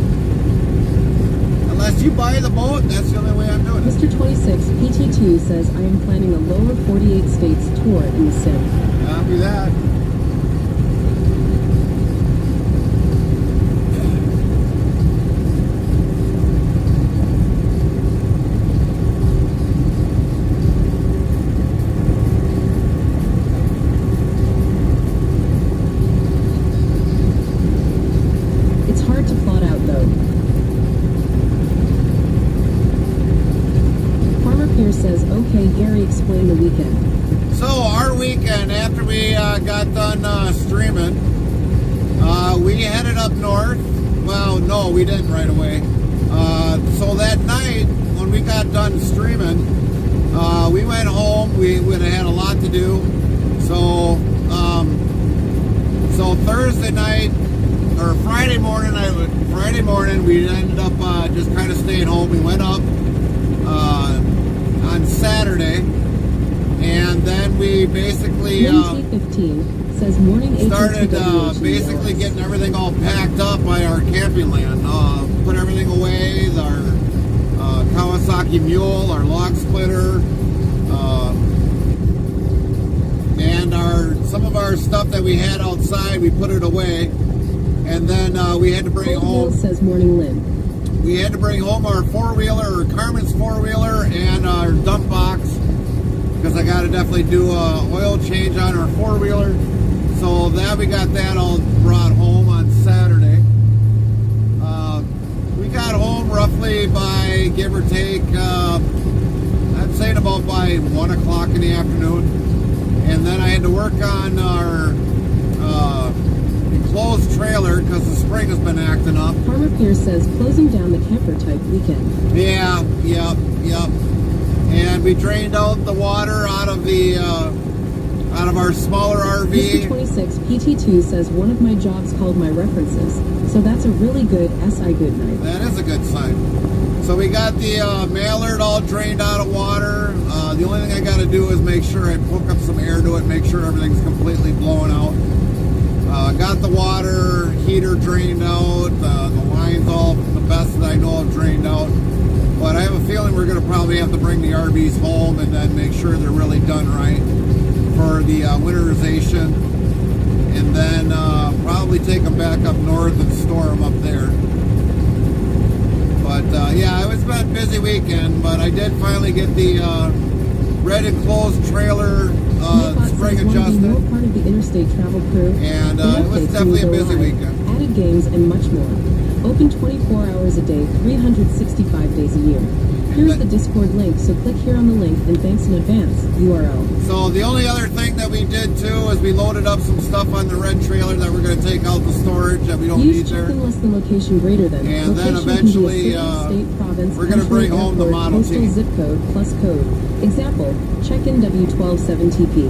Unless you buy the boat, that's the only way I'm doing it. Mr. 26 PT2 says I am planning a lower 48 states tour in the sim. Copy that. It's hard to plot out though. Farmer Pierce says, okay, Gary, explain the weekend. So our weekend, after we got done streaming, we headed up north. Well, no, we didn't right away. So that night, when we got done streaming, we went home. We would have had a lot to do. So, so Thursday night, or Friday morning, we ended up just kind of staying home. We went up on Saturday, and then we basically T15 says morning started basically getting everything all packed up by our camping land. Put everything away, our Kawasaki mule, our log splitter, and some of our stuff that we had outside, we put it away. And then we had to bring it home. Says morning Lynn. we had to bring home our four-wheeler, or Carmen's four-wheeler, and our dump box, because I got to definitely do a oil change on our four-wheeler. So that we got that all brought home on Saturday. We got home roughly by, give or take, I'd say about by 1 o'clock in the afternoon. And then I had to work on our enclosed trailer because the spring has been acting up. Farmer Pierce says closing down the camper type weekend. Yeah, yep. And we drained out the water out of the out of our smaller RV. Mr. 26 PT2 says one of my jobs called my references, so that's a really good SI good night. That is a good sign. So we got the Mallard all drained out of water. The only thing I got to do is make sure I hook up some air to it, make sure everything's completely blown out. Got the water heater drained out. The lines all the best that I know of drained out. But I have a feeling we're going to probably have to bring the RVs home and then make sure they're really done right for the winterization. And then probably take them back up north and store them up there. But yeah, it was been a busy weekend, but I did finally get the red enclosed trailer spring adjusted. Part of the interstate travel crew. And it was definitely a busy weekend. Added games and much more. Open 24 hours a day, 365 days a year. Here's the Discord link, so click here on the link, and thanks in advance, URL. So the only other thing that we did too is we loaded up some stuff on the red trailer that we're going to take out the storage that we don't need there. Use less than location greater than. And then location eventually state, province, we're going to bring home the Model T. Zip code plus code. Example, check-in W127TP.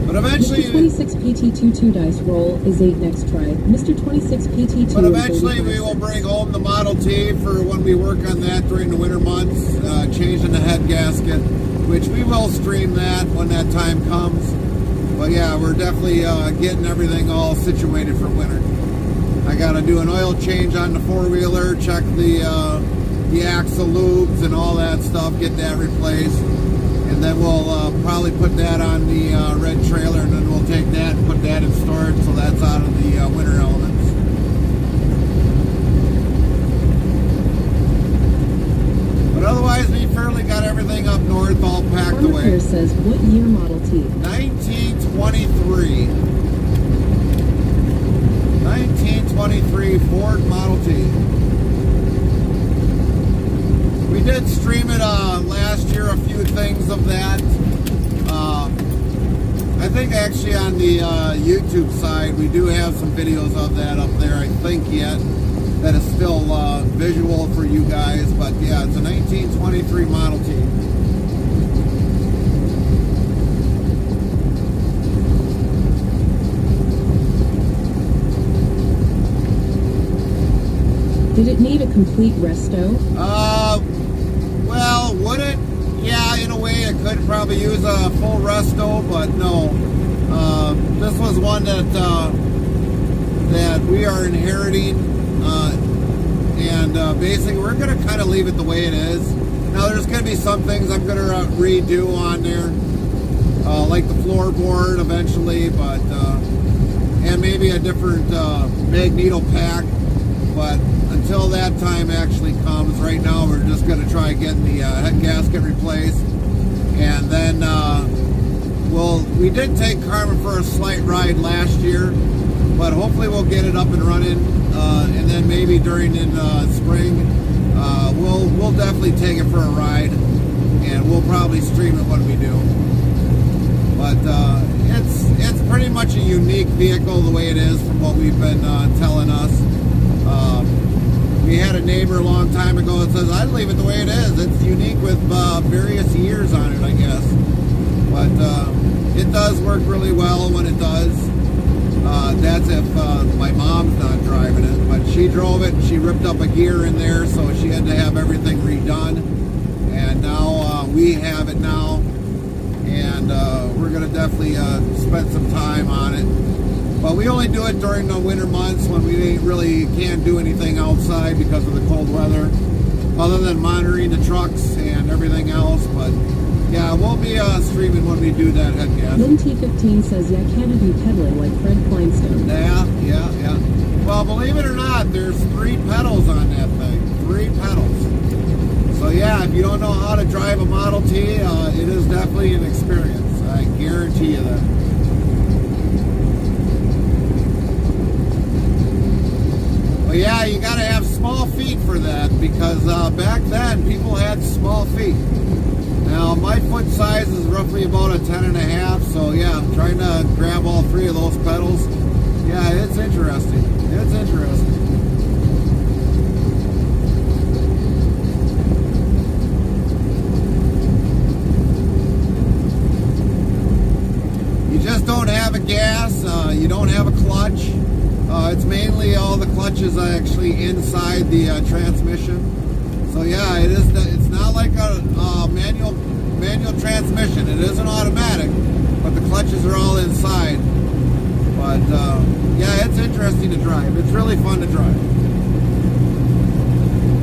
But eventually, Mr. 26 PT22 dice roll is 8 next try. Mr. 26 PT2. But eventually we will bring home the Model T for when we work on that during the winter months, changing the head gasket, which we will stream that when that time comes. But yeah, we're definitely getting everything all situated for winter. I got to do an oil change on the four-wheeler, check the axle loops and all that stuff, get that replaced. And then we'll probably put that on the red trailer, and then we'll take that and put that in storage, so that's out of the winter elements. But otherwise, we fairly got everything up north all packed Farmer away. Pierce says, what year Model T? 1923. 1923 Ford Model T. We did stream it last year, a few things of that. I think actually on the YouTube side, we do have some videos of that up there, I think yet, that is still visual for you guys. But yeah, it's a 1923 Model T. Did it need a complete resto? Well, would it? Yeah, in a way it could probably use a full resto, but no. This was one that that we are inheriting, and basically we're going to kind of leave it the way it is. Now there's going to be some things I'm going to redo on there, like the floorboard eventually, but and maybe a different magneto pack, but until that time actually comes, right now we're just going to try getting the head gasket replaced. And then we did take Carmen for a slight ride last year, but hopefully we'll get it up and running, and then maybe during spring we'll definitely take it for a ride, and we'll probably stream it when we do. But it's pretty much a unique vehicle the way it is from what we've been telling us. We had a neighbor a long time ago that says, I'd leave it the way it is. It's unique with various years on it, I guess. But it does work really well when it does. That's if my mom's not driving it. But she drove it, and she ripped up a gear in there, so she had to have everything redone. And now we have it now. And we're going to definitely spend some time on it. But we only do it during the winter months when we really can't do anything outside because of the cold weather, other than monitoring the trucks and everything else. But yeah, we'll be streaming when we do that head gas. Lynn T15 says, yeah, can't be pedaling like Fred Flintstone. Yeah. Well, believe it or not, there's 3 pedals on that thing. 3 pedals. So yeah, if you don't know how to drive a Model T, it is definitely an experience. I guarantee you that. But yeah, you gotta have small feet for that, because back then people had small feet. Now my foot size is roughly about a 10.5, so yeah, trying to grab all 3 of those pedals. Yeah, it's interesting. It's interesting. You just don't have a gas, you don't have a clutch. It's mainly all the clutches actually inside the transmission. So yeah, it's not like a manual transmission. It isn't automatic, but the clutches are all inside. But yeah, it's interesting to drive. It's really fun to drive.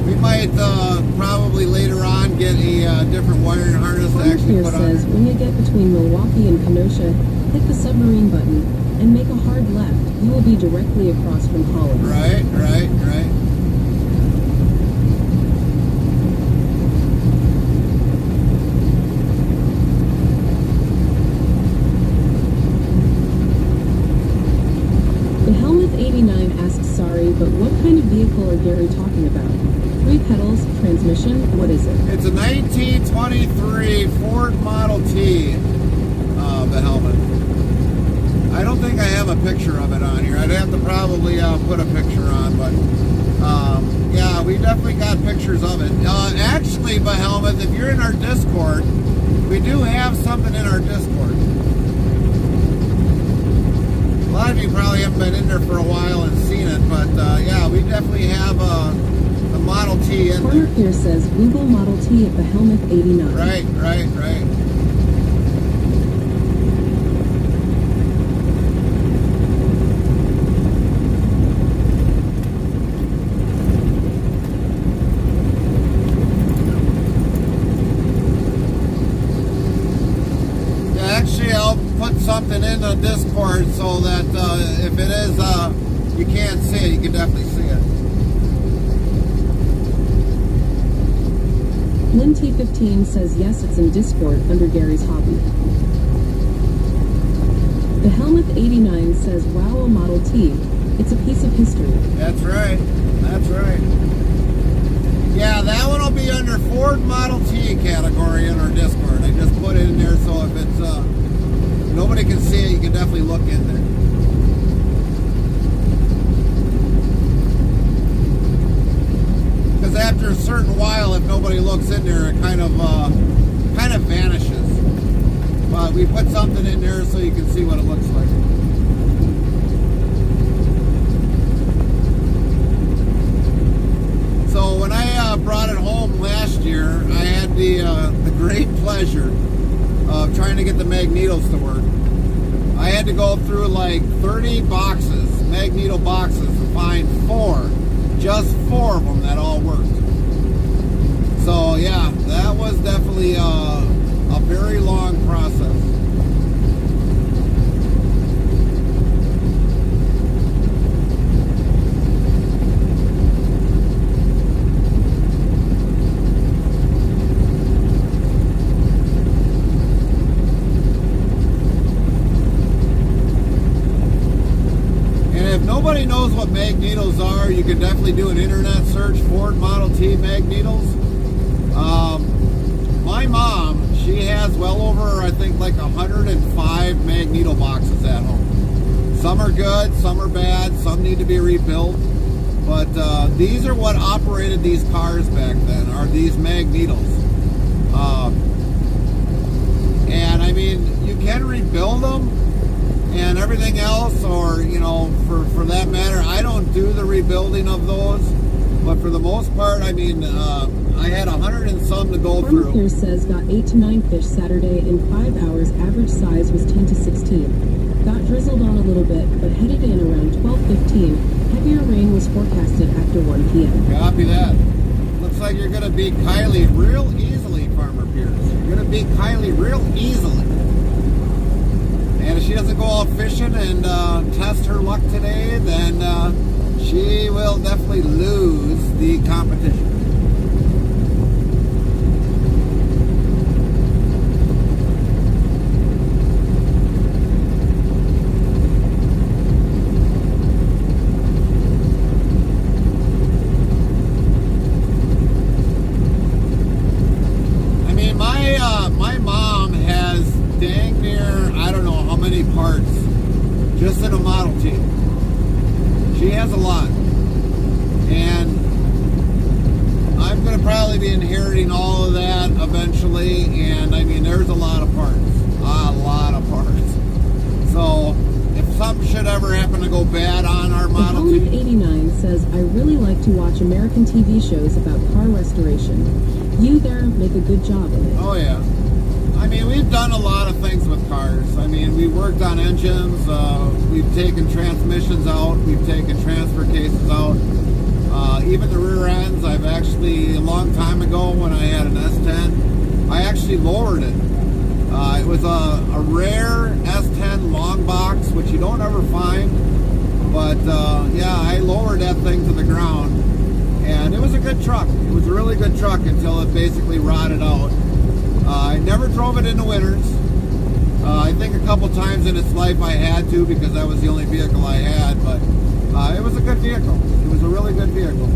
We might probably later on get a different wiring harness to actually put on. Says when you get between Milwaukee and Kenosha, hit the submarine button and make a hard left. You will be directly across from Holland. Right. The Helmuth 89 asks, sorry, but what kind of vehicle are Gary talking about? 3 pedals, transmission, what is it? It's a 1923 Ford Model T, the Helmuth. I don't think I have a picture of it on here. I'd have to probably put a picture on, but yeah, we definitely got pictures of it. Actually, by Helmuth, if you're in our Discord, we do have something in our Discord. A lot of you probably haven't been in there for a while and seen it, but yeah, we definitely have the Model T in there. Corner here says Google Model T at the Helmuth 89. Right. Actually, I'll put something in the Discord so that if it is, you can't see it, you can definitely see it. Lynn T15 says yes, it's in Discord under Gary's hobby. The Helmuth 89 says wow, a Model T. It's a piece of history. That's right. Yeah, that one will be under Ford Model T category in our Discord. I just put it in there so if it's nobody can see it, you can definitely look in there. Because after a certain while, if nobody looks in there, it kind of vanishes. But we put something in there so you can see what it looks like. So when I brought it home last year, I had the great pleasure of trying to get the magnetos to work. I had to go through like 30 boxes, magneto boxes, to find 4, just 4 of them that all worked. So yeah, that was definitely a very long process. Nobody knows what magnetos are. You can definitely do an internet search, Ford Model T magnetos. My mom, she has well over, I think, like 105 magneto boxes at home. Some are good, some are bad, some need to be rebuilt. But these are what operated these cars back then, are these magnetos. And I mean, you can rebuild them and everything else, or you know, for that matter, I don't do the rebuilding of those, but for the most part, I mean, I had 100 and some to go through. Here says got 8 to 9 fish Saturday in 5 hours. Average size was 10 to 16. Got drizzled on a little bit, but headed in around 12:15. Heavier rain was forecasted after 1 p.m. Copy that. Looks like you're gonna beat Kylie real easily, Farmer Pierce. You're gonna beat Kylie real easily. And if she doesn't go out fishing and test her luck today, then she will definitely lose the competition. My mom has dang near, I don't know how many parts just in a Model T. She has a lot. And I'm going to probably be inheriting all of that eventually. And I mean, there's a lot of parts. A lot of parts. So if something should ever happen to go bad on our Model T. Holland 89 says, I really like to watch American TV shows about car restoration. You there make a good job in it. Oh yeah. I mean, we've done a lot of things with cars. I mean, we worked on engines, we've taken transmissions out, we've taken transfer cases out, even the rear ends. I've actually, a long time ago when I had an S10, I actually lowered it. It was a rare S10 long box, which you don't ever find, but yeah, I lowered that thing to the ground, and it was a good truck. It was a really good truck until it basically rotted out. I never drove it in the winters. I think a couple times in its life I had to because that was the only vehicle I had, but it was a good vehicle. It was a really good vehicle.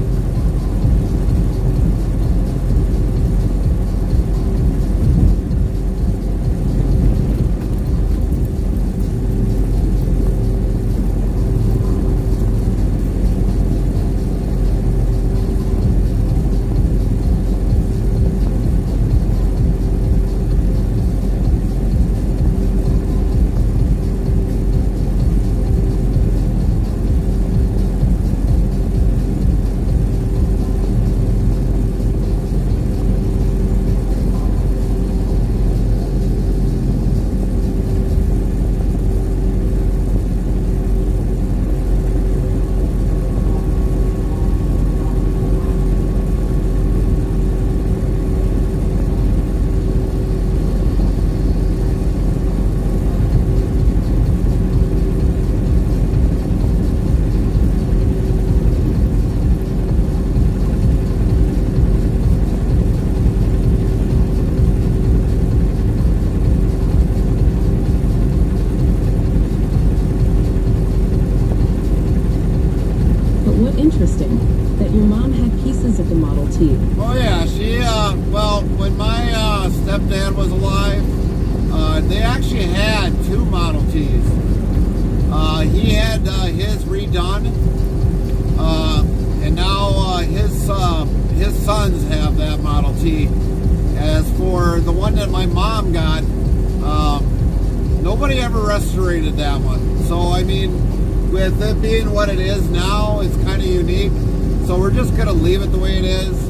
Interesting that your mom had pieces of the Model T. Oh yeah, she, well, when my stepdad was alive, they actually had two Model Ts. He had his redone, and now his sons have that Model T. As for the one that my mom got, nobody ever restorated that one. So I mean, with it being what it is now, it's kind of unique. So we're just going to leave it the way it is.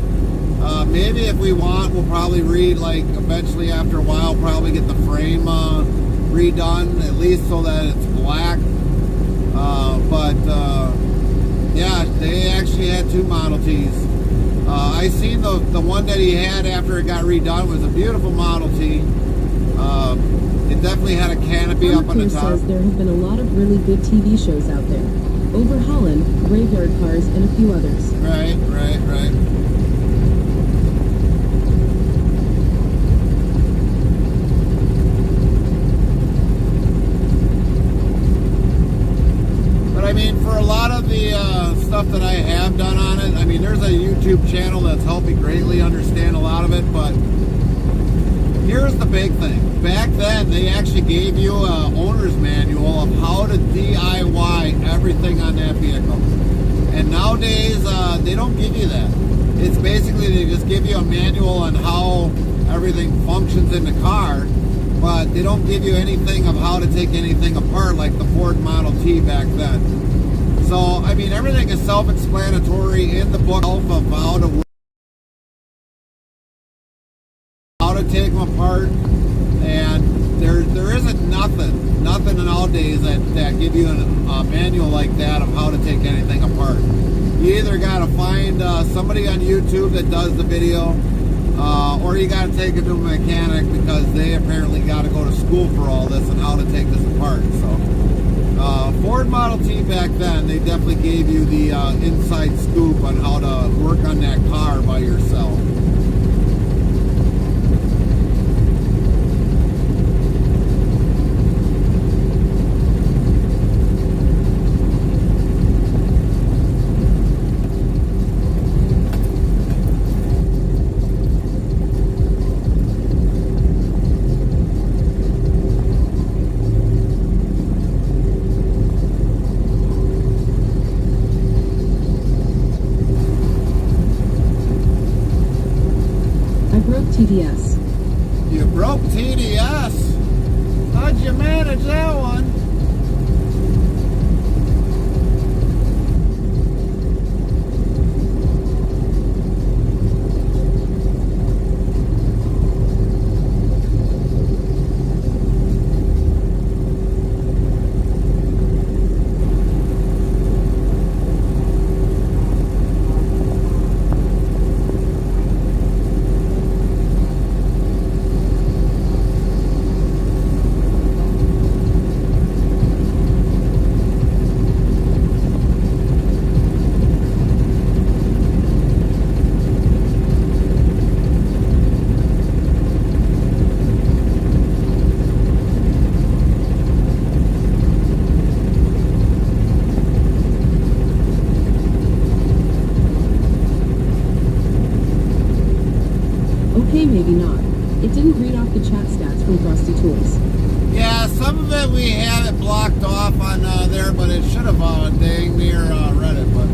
Maybe if we want, we'll probably eventually after a while, probably get the frame redone, at least so that it's black. Yeah, they actually had two Model Ts. I seen the one that he had after it got redone was a beautiful Model T. It definitely had a canopy up on the top. Says there have been a lot of really good TV shows out there. Over Holland, Graveyard Cars, and a few others. Right. But I mean, for a lot of the stuff that I have done on it, I mean, there's a YouTube channel that's helped me greatly understand a lot of it, but here's the big thing. Back then, they actually gave you an owner's manual of how to DIY everything on that vehicle. And nowadays, they don't give you that. It's basically, they just give you a manual on how everything functions in the car, but they don't give you anything of how to take anything apart like the Ford Model T back then. So, I mean, everything is self-explanatory in the book of how to work, how to take them apart, and there isn't nothing nowadays that give you a manual like that of how to take anything apart. You either got to find somebody on YouTube that does the video, or you got to take it to a mechanic because they apparently got to go to school for all this and how to take this apart. So Ford Model T back then, they definitely gave you the inside scoop on how to work on that car by yourself. TDS. You broke TDS? How'd you manage that one? Okay, maybe not. It didn't read off the chat stats from Frosty Tools. Yeah, some of it we have it blocked off on there, but it should have dang near read it, but...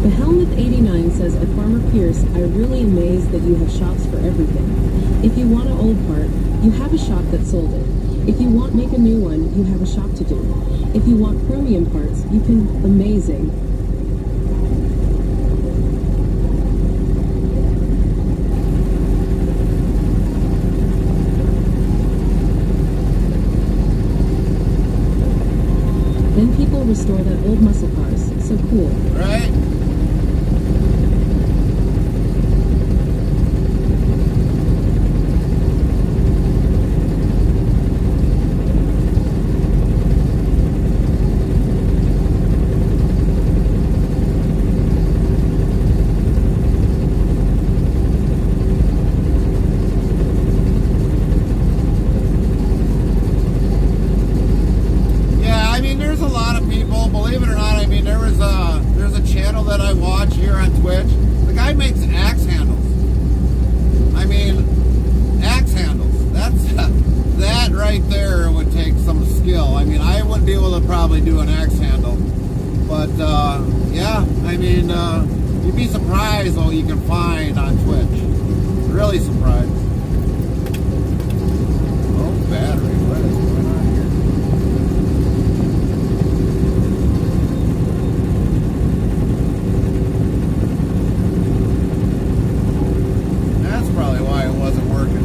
The Helmuth 89 says, at Farmer Pierce, I really amazed that you have shops for everything. If you want an old part, you have a shop that sold it. If you want make a new one, you have a shop to do. If you want chromium parts, you can... Amazing. Then people restore that old muscle cars. So cool. Right? There's a lot of people, believe it or not. I mean, there's a channel that I watch here on Twitch. The guy makes axe handles. I mean, axe handles. That's that right there would take some skill. I mean, I wouldn't be able to probably do an axe handle, but yeah, I mean, you'd be surprised what you can find on Twitch. Really surprised. Oh, battery. What is going on here? Probably why it wasn't working.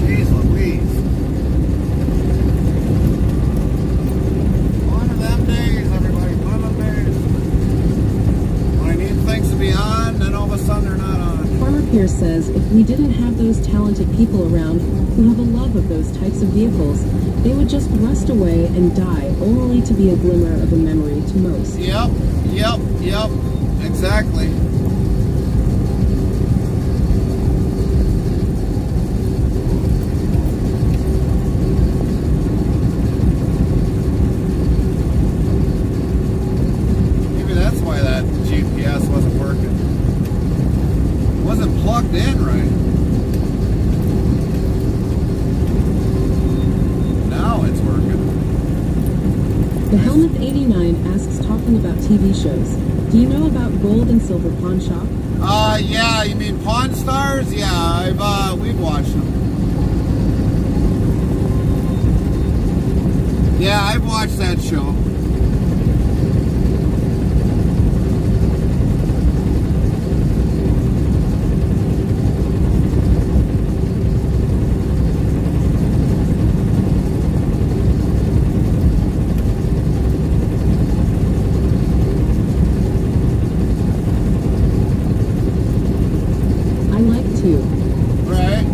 Jeez Louise. One of them days, everybody. One of them days. When I need things to be on, then all of a sudden they're not on. Farmer Pierce says, if we didn't have those talented people around who have a love of those types of vehicles, they would just rust away and die, only to be a glimmer of a memory to most. Yep, exactly. Maybe that's why that GPS wasn't working. It wasn't plugged in right. Now it's working. The Helmuth 89 asks, talking about TV shows, do you know about Gold and Silver Pawn Shop? Yeah, you mean Pawn Stars? Yeah, we've watched them. Yeah, I've watched that show. I like to. Right.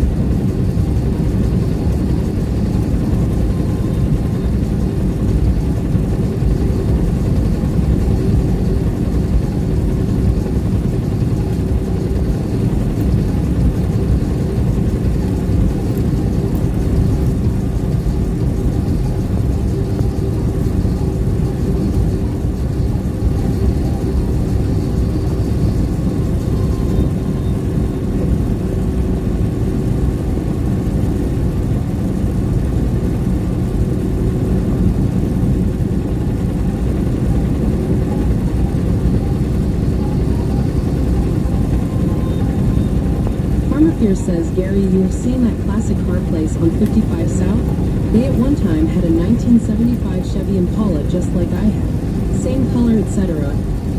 Farmer Fear says, Gary, you have seen that classic car place on 55 South? They at one time had a 1975 Chevy Impala just like I had. Same color, etc.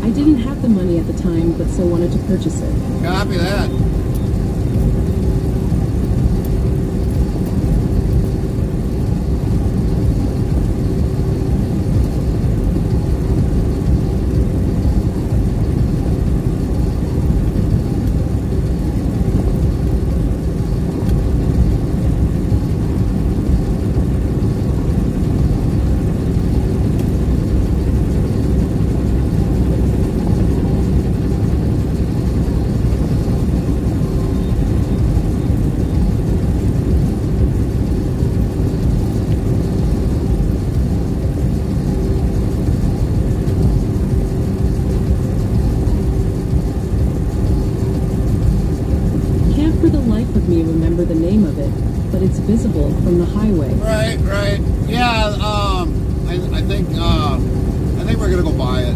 I didn't have the money at the time, but so wanted to purchase it. Copy that. Can't for the life of me remember the name of it, but it's visible from the highway. Right, right. Yeah, I think we're gonna go buy it.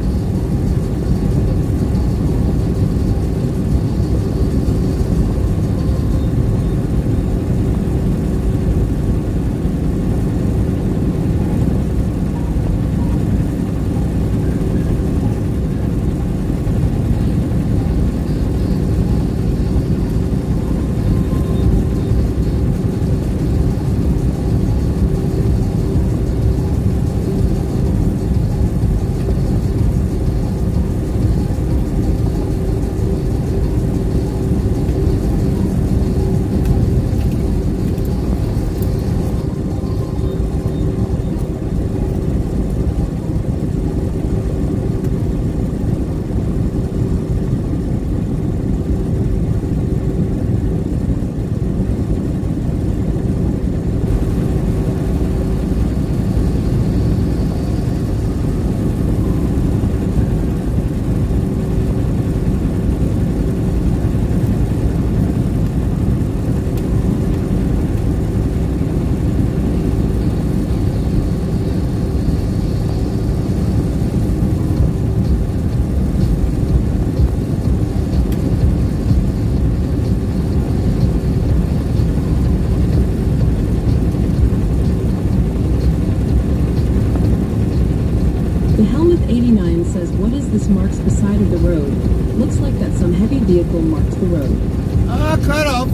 The Helmuth 89 says, what is this marks the side of the road? Looks like that some heavy vehicle marked the road. Cut off.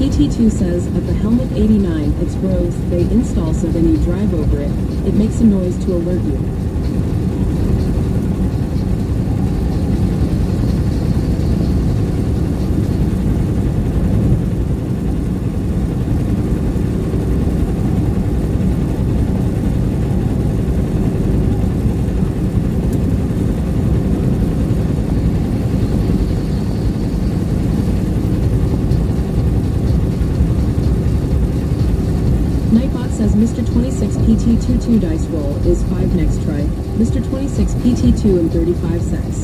PT2 says, at the helm of 89, it's gross, they install so then you drive over it. It makes a noise to alert you. Mr. 26 PT22 dice roll is 5 next try. Mr. 26 PT2 in 35 secs.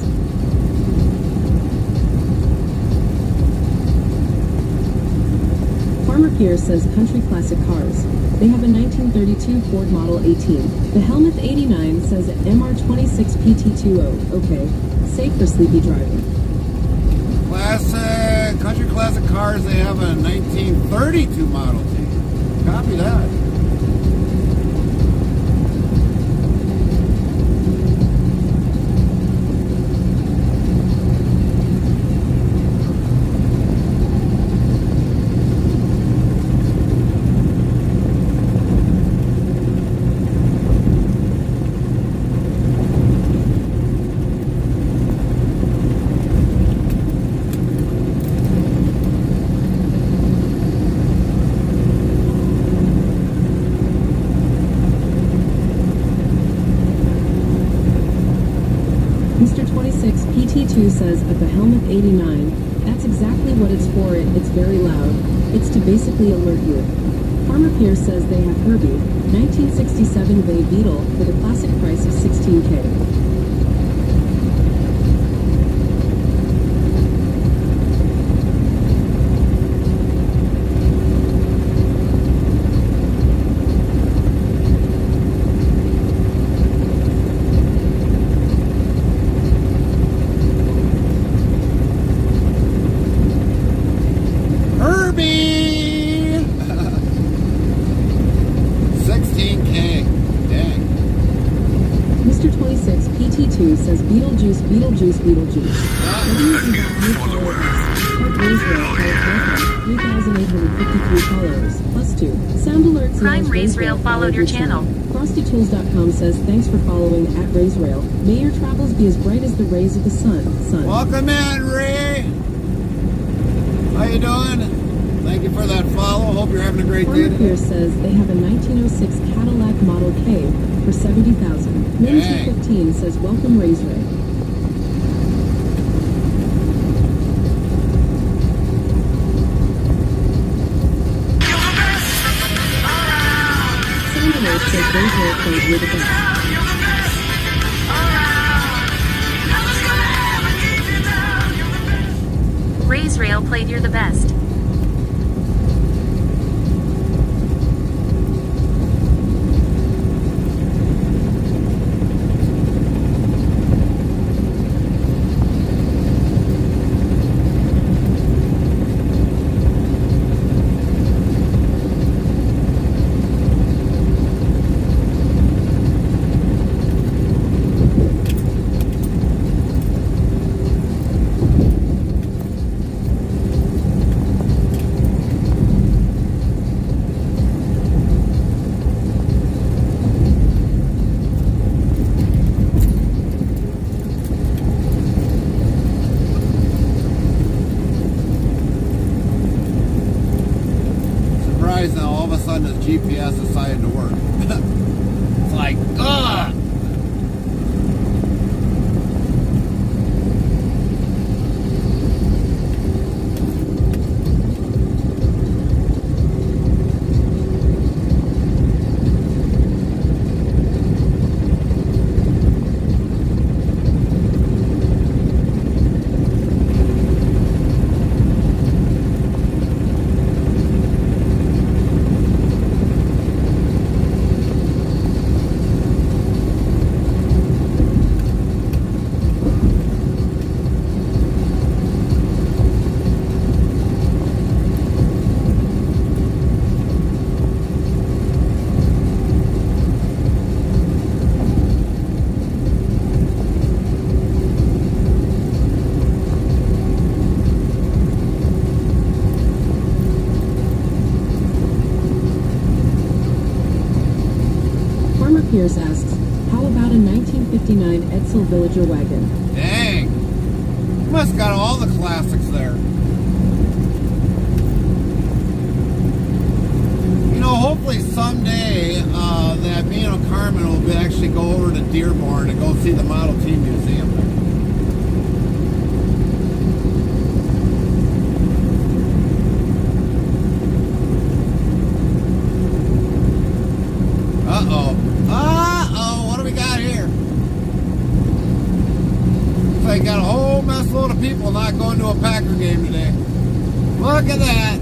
Farmer Pierce says country classic cars. They have a 1932 Ford Model 18. The Helmuth 89 says MR26 PT20. Okay. Safe for sleepy driving. Classic, country classic cars, they have a 1932 Model T. Copy that. Mr. 26 PT2 says at the Helmuth 89, that's exactly what it's for. It's very loud. It's to basically alert you. Farmer Pierce says they have Herbie, 1967 Bay Beetle for the classic price of $16K. Mr. 26 PT2 says Beetlejuice, Beetlejuice, Beetlejuice. $3,853 followers, plus 2. Sound alerts. Prime Raisrail followed your channel. FrostyTools.com says thanks for following at Raisrail. May your travels be as bright as the rays of the sun. Welcome in, Ray. How you doing? Thank you for that follow. Hope you're having a great day. Farmer Pierce says they have a 1906 Cadillac Model K for $70,000. Min215 says welcome Raisray. Sandalwood says Raisray played with the best. Raisrail played you're the best. Now all of a sudden his GPS decided to work. It's like, ugh! Homer Pierce asks, how about a 1959 Edsel Villager wagon? Dang. You must got all the classics there. You know, hopefully someday that me and Carmen will actually go over to Dearborn and go see the Model T Museum. Uh-oh. Uh-oh, what do we got here? Looks like got a whole mess load of people not going to a Packer game today. Look at that.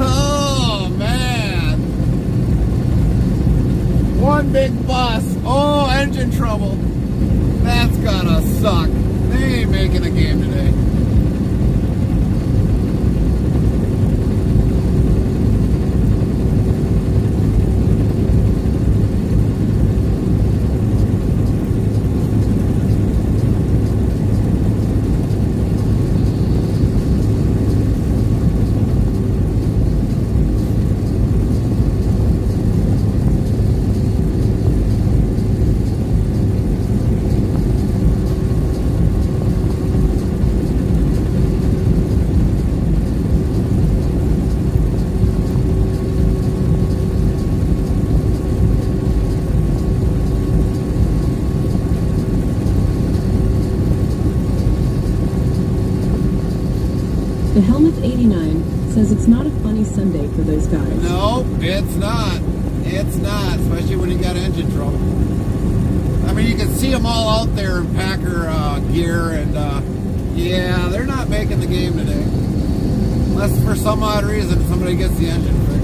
Oh, man. One big bus. Oh, engine trouble. That's gonna suck. They ain't making a game today. The Helmuth 89 says it's not a funny Sunday for those guys. No, it's not. It's not, especially when you got engine trouble. I mean, you can see them all out there in Packer gear, and yeah, they're not making the game today. Unless for some odd reason somebody gets the engine fixed.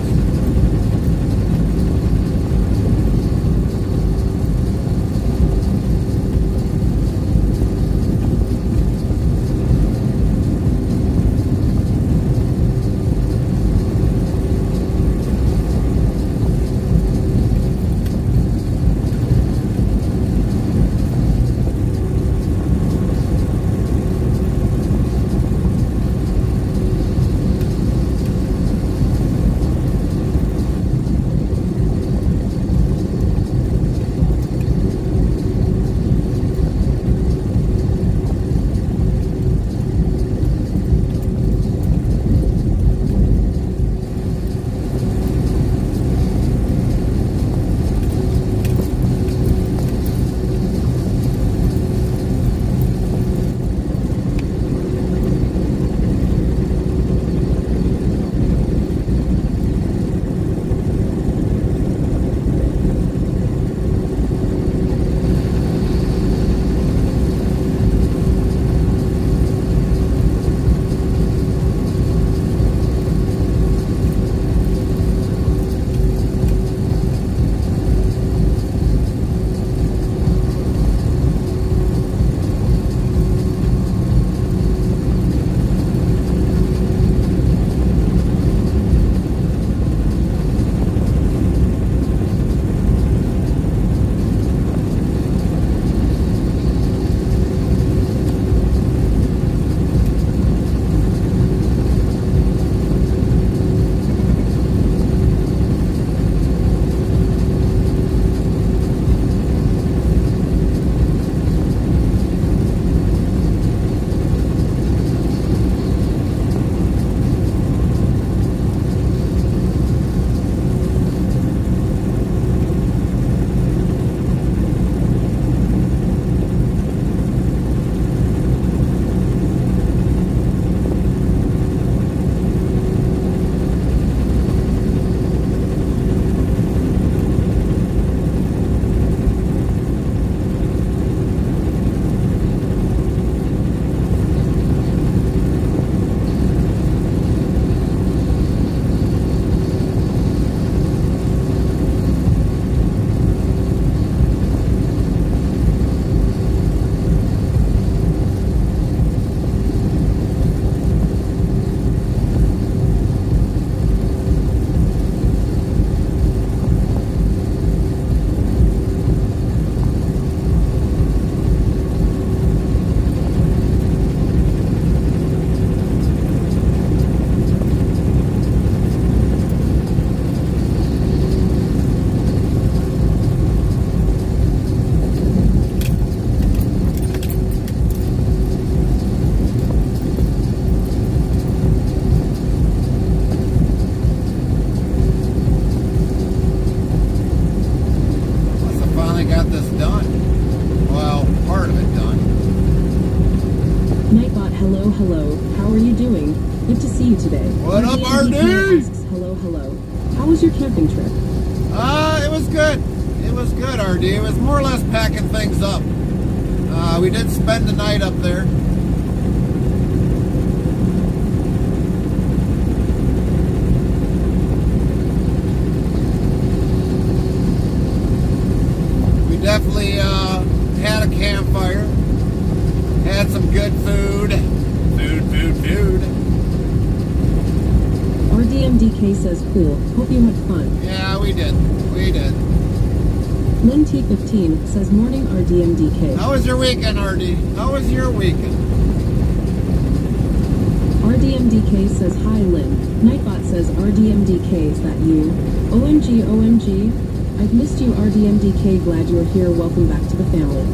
Hello, hello. How are you doing? Good to see you today. What up, RD? Asks, hello, hello. How was your camping trip? It was good. It was good, RD. It was more or less packing things up. We did spend the night up there. We definitely had a campfire. Had some good food. Food. RDMDK says cool. Hope you had fun. Yeah, we did. Lynn T15 says morning RDMDK. How was your weekend, RD? How was your weekend? RDMDK says hi Lynn. Nightbot says RDMDK, is that you? OMG. I've missed you RDMDK, glad you're here, welcome back to the family.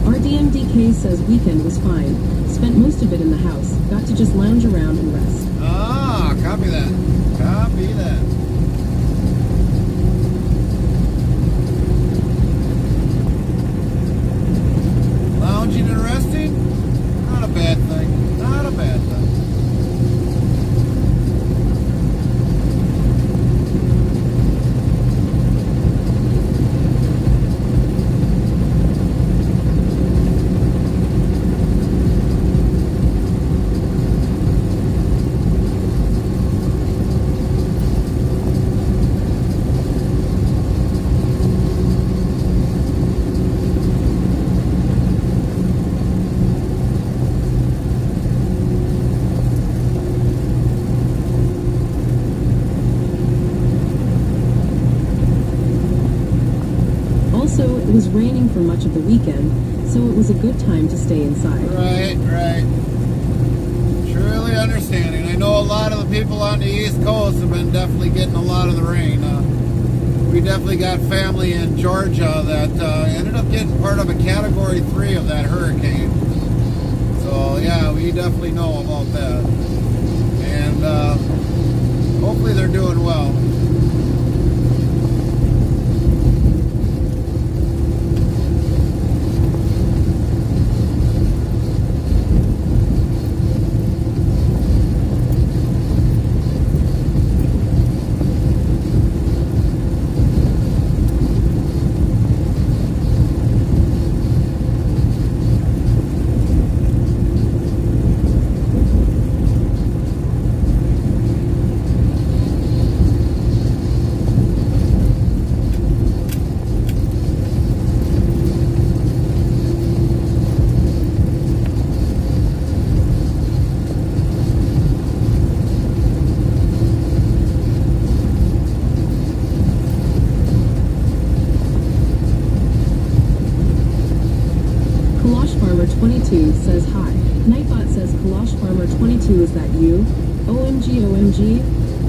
RDMDK says weekend was fine. Spent most of it in the house. Got to just lounge around and rest. Ah, copy that. Lounging and resting? Not a bad thing. Also, it was raining for much of the weekend, so it was a good time to stay inside. Right. Truly understanding. I know a lot of the people on the East Coast have been definitely getting a lot of the rain. We definitely got family in Georgia that ended up getting part of a Category 3 of that hurricane. So, yeah, we definitely know about that. And hopefully they're doing well. Says hi. Nightbot says Kalash Farmer 22, is that you? OMG.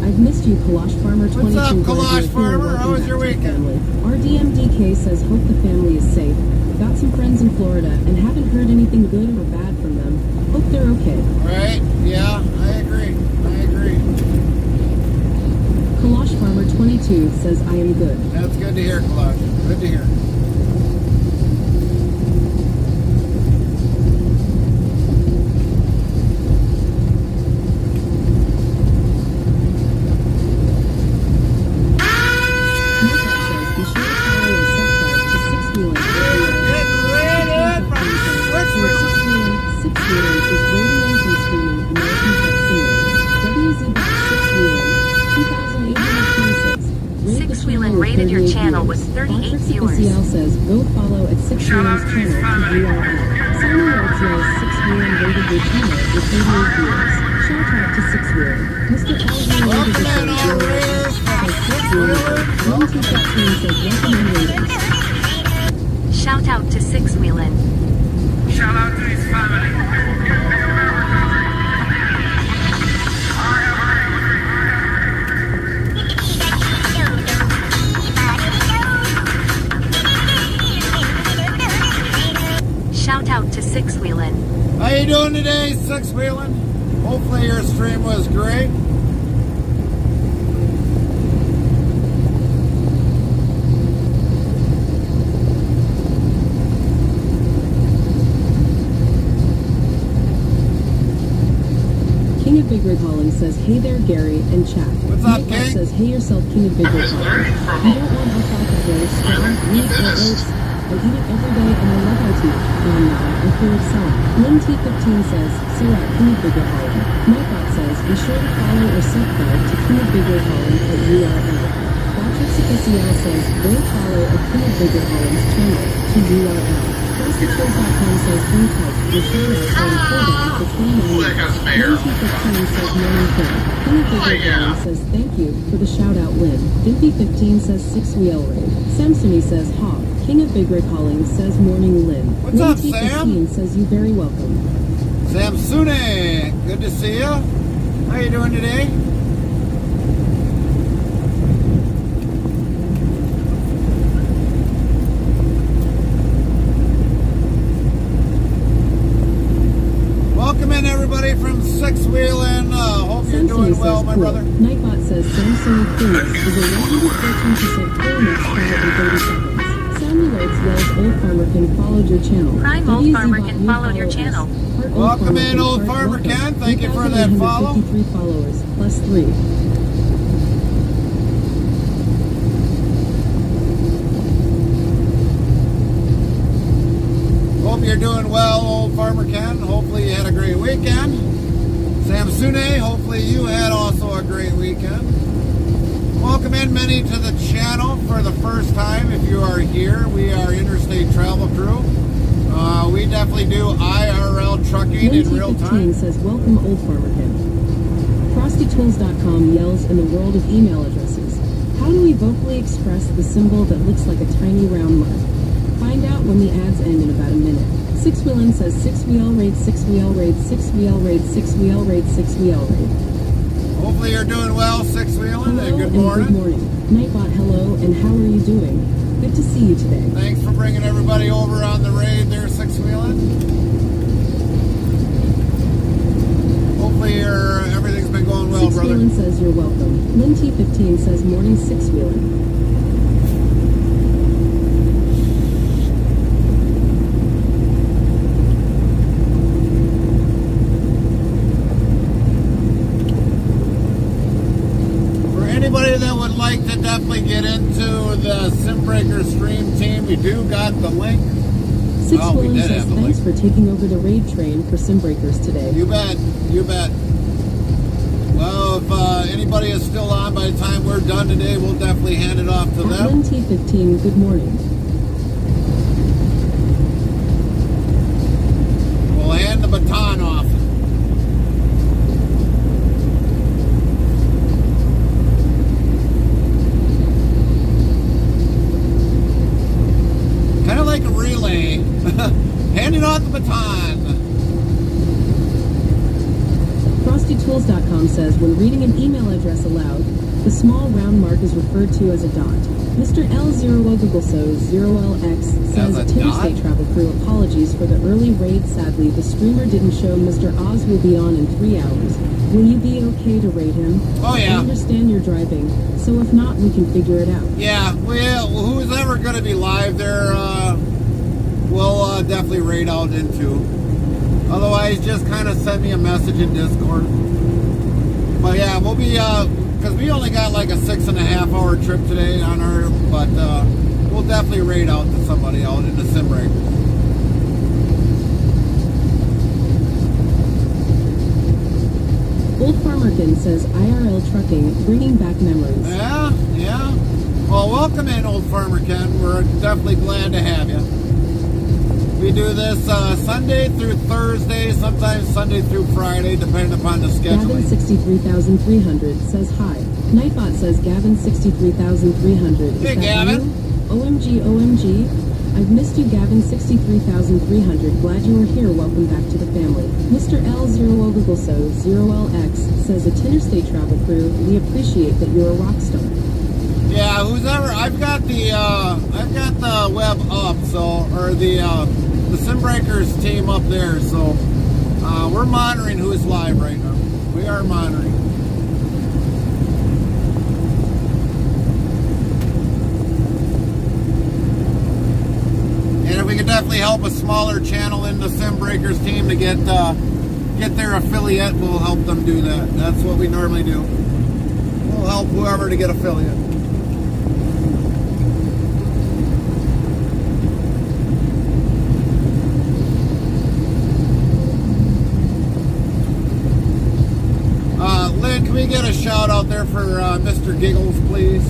I've missed you, Kalash Farmer 22. What's up, Kalash Farmer? How was your weekend? RDMDK says hope the family is safe. Got some friends in Florida and haven't heard anything good or bad from them. Hope they're okay. Right? Yeah, I agree. Kalash Farmer 22 says I am good. That's good to hear, Kalash. Good to hear. Rated your channel with 38 viewers. CL says go follow at 6 channel to view our app. Simon Wright says 6 Wheelan rated your channel with 38 viewers. Shout out to Six Wheelan. Mr. L. Welcome in, all raiders from Six Wheelan. Welcome in. says recommend ratings. Shout out to Six Wheelan. Shout out to his family. Shout out to Six Wheelan. How you doing today, Six Wheelan? Hopefully your stream was great. King of Big Red Holland says, hey there, Gary, and chat. What's up, Nightbot King? says, hey yourself, King of Big Red Holland. You don't want alfalfa very strong, wheat or oats. I eat it every day and I love how to eat. And now I'm here with some. Lynn T15 says, Sarah, King of Big Red Holland. Nightbot says, be sure to follow or subscribe to King of Big Red Holland at URL. Patrick CL says, go follow a King of Big Red Holland's channel to URL. CrossTheTrails.com says, bring type, your channel is on cooldown for 29 minutes. Lynn T15 says, morning King. King of Big Red Holland says, thank you for the shout out, Lynn. Dimpy15 says, 6 wheel raid. Samsoni says, hawk. King of Big Red Holland says, morning Lynn. What's Lynn up, Sam? T15 says, you very welcome. Samsune, good to see you. How you doing today? Welcome in everybody from Six Wheelan. Hope you're doing well, my brother. Nightbot says Samsung Phoenix is a 114% full next try in 30 seconds. Sound alerts yells Old Farmer Ken followed your channel. Prime Old Farmer Ken followed your channel. Welcome in, Old Farmer Ken. Thank you for that follow. 53 followers, plus 3. Hope you're doing well, Old Farmer Ken. Hopefully you had a great weekend. Samsune, hopefully you had also a great weekend. Welcome in many to the channel for the first time. If you are here, we are Interstate Travel Crew. We definitely do IRL trucking in real time. says, welcome Old Farmer Ken. FrostyTools.com yells in the world of email addresses. How do we vocally express the symbol that looks like a tiny round mark? Find out when the ads end in about a minute. Six Wheelan says 6 wheel raid, 6 wheel raid, 6 wheel raid, 6 wheel raid, 6 wheel raid. Hopefully you're doing well, Six Wheelan, Hello and good and morning. good morning. Nightbot, hello, and how are you doing? Good to see you today. Thanks for bringing everybody over on the raid there, Six Wheelan. Hopefully everything's been going well, Six brother. Wheelan says you're welcome. Lynn T15 says morning Six Wheelan. Anybody that would like to definitely get into the SimBreaker stream team, we do got the link. Six Oh, we Wheelan did says have the thanks link. for taking over the raid train for SimBreakers today. You bet, you bet. Well, if anybody is still on by the time we're done today, we'll definitely hand it off to At them. Lynn T15, good morning. We'll hand the baton off. Kind of like a relay. Handing off the baton. FrostyTools.com says when reading an email address aloud, the small round mark is referred to as a dot. Mr. L0LX As says a to dot? Interstate Travel Crew apologies for the early raid. Sadly, the streamer didn't show Mr. Oz will be on in 3 hours. Will you be okay to raid him? Oh, yeah. I understand you're driving, so if not, we can figure it out. Yeah, well, who's ever going to be live there, we'll definitely raid out into. Otherwise, just kind of send me a message in Discord. But yeah, we'll be, because we only got like a 6.5 hour trip today on our, but we'll definitely raid out to somebody out in the SimBreaker. Old Farmerkin says IRL trucking, bringing back memories. Yeah, yeah. Well, welcome in, Old Farmer Ken. We're definitely glad to have you. We do this Sunday through Thursday, sometimes Sunday through Friday, depending upon the scheduling. Gavin63300 says hi. Nightbot says Gavin63300. Hey, Gavin. OMG, OMG. I've missed you, Gavin63300. Glad you are here. Welcome back to the family. Mr. L0OGLSO 0LX says a interstate travel crew. We appreciate that you're a rock star. Yeah, who's ever, I've got the web up, so, or the Sim Breakers team up there, so we're monitoring who's live right now. We are monitoring. And if we can definitely help a smaller channel in the Sim Breakers team to get their affiliate, we'll help them do that. That's what we normally do. We'll help whoever to get affiliate. Lynn, can we get a shout out there for Mr. Giggles, please?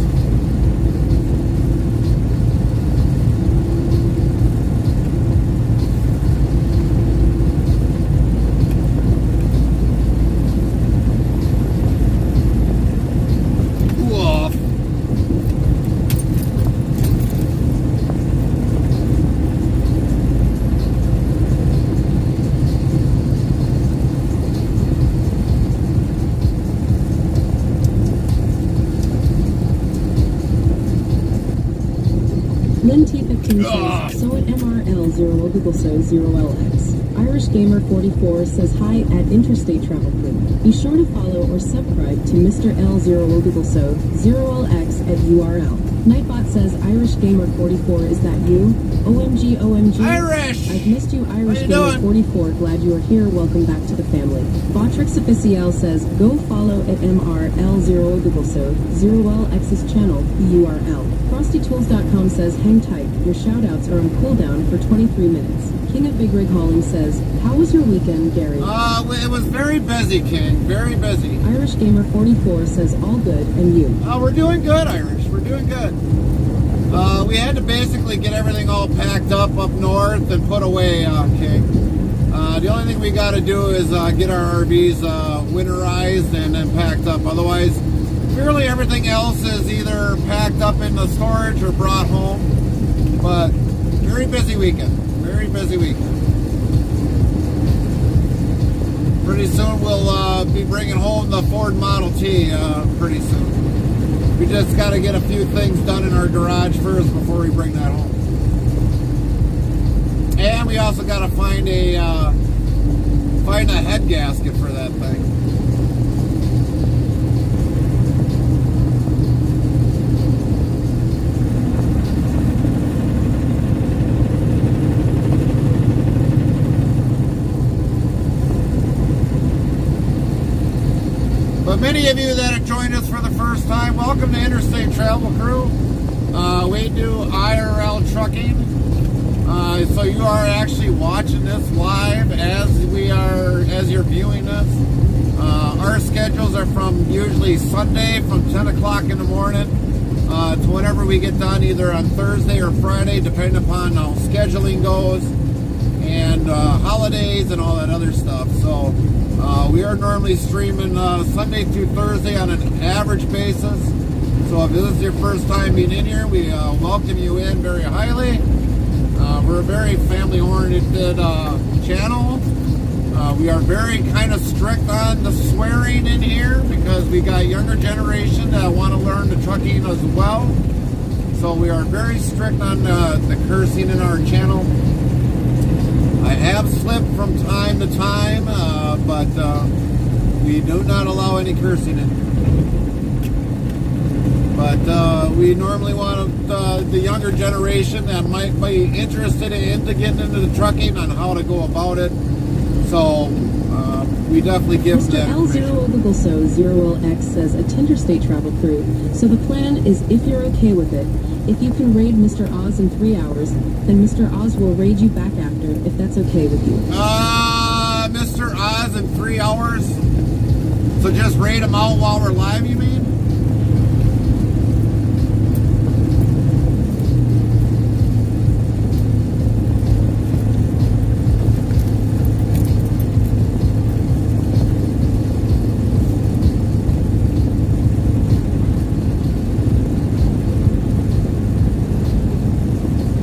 Lynn T15 says, so at MRL0 Google so 0LX. Irish Gamer 44 says hi at Interstate Travel Crew. Be sure to follow or subscribe to Mr. L0 Google so 0LX at URL. Nightbot says Irish Gamer 44, is that you? OMG, OMG. Irish! I've missed you, Irish How you Gamer 44. Glad you are here. Welcome back to the family. Botrix Official says, go follow at MRL0 Google so 0LX's channel, URL. FrostyTools.com says, hang tight. Your shoutouts are on cooldown for 23 minutes. King of Big Rig Hauling says, how was your weekend, Gary? It was very busy, King. Very busy. Irish Gamer 44 says, all good, and you? We're doing good, Irish. We're doing good. We had to basically get everything all packed up north and put away, King. The only thing we got to do is get our RVs winterized and then packed up. Otherwise, really everything else is either packed up in the storage or brought home. But very busy weekend. Very busy weekend. Pretty soon we'll be bringing home the Ford Model T pretty soon. We just got to get a few things done in our garage first before we bring that home. And we also got to find a head gasket for that thing. But many of you that have joined us for the first time, welcome to Interstate Travel Crew. We do IRL trucking. So you are actually watching this live as you're viewing this. Our schedules are from usually Sunday from 10 o'clock in the morning to whenever we get done, either on Thursday or Friday, depending upon how scheduling goes and holidays and all that other stuff. So we are normally streaming Sunday through Thursday on an average basis. So if this is your first time being in here, we welcome you in very highly. We're a very family-oriented channel. We are very kind of strict on the swearing in here because we got younger generation that want to learn the trucking as well. So we are very strict on the cursing in our channel. I have slipped from time to time, but we do not allow any cursing in. But we normally want the younger generation that might be interested in getting into the trucking on how to go about it. So we definitely give Mr. that. L0 0LX says a Interstate Travel Crew. So the plan is, if you're okay with it, if you can raid Mr. Oz in 3 hours, then Mr. Oz will raid you back after, if that's okay with you. Mr. Oz in 3 hours? So just raid him out while we're live, you mean?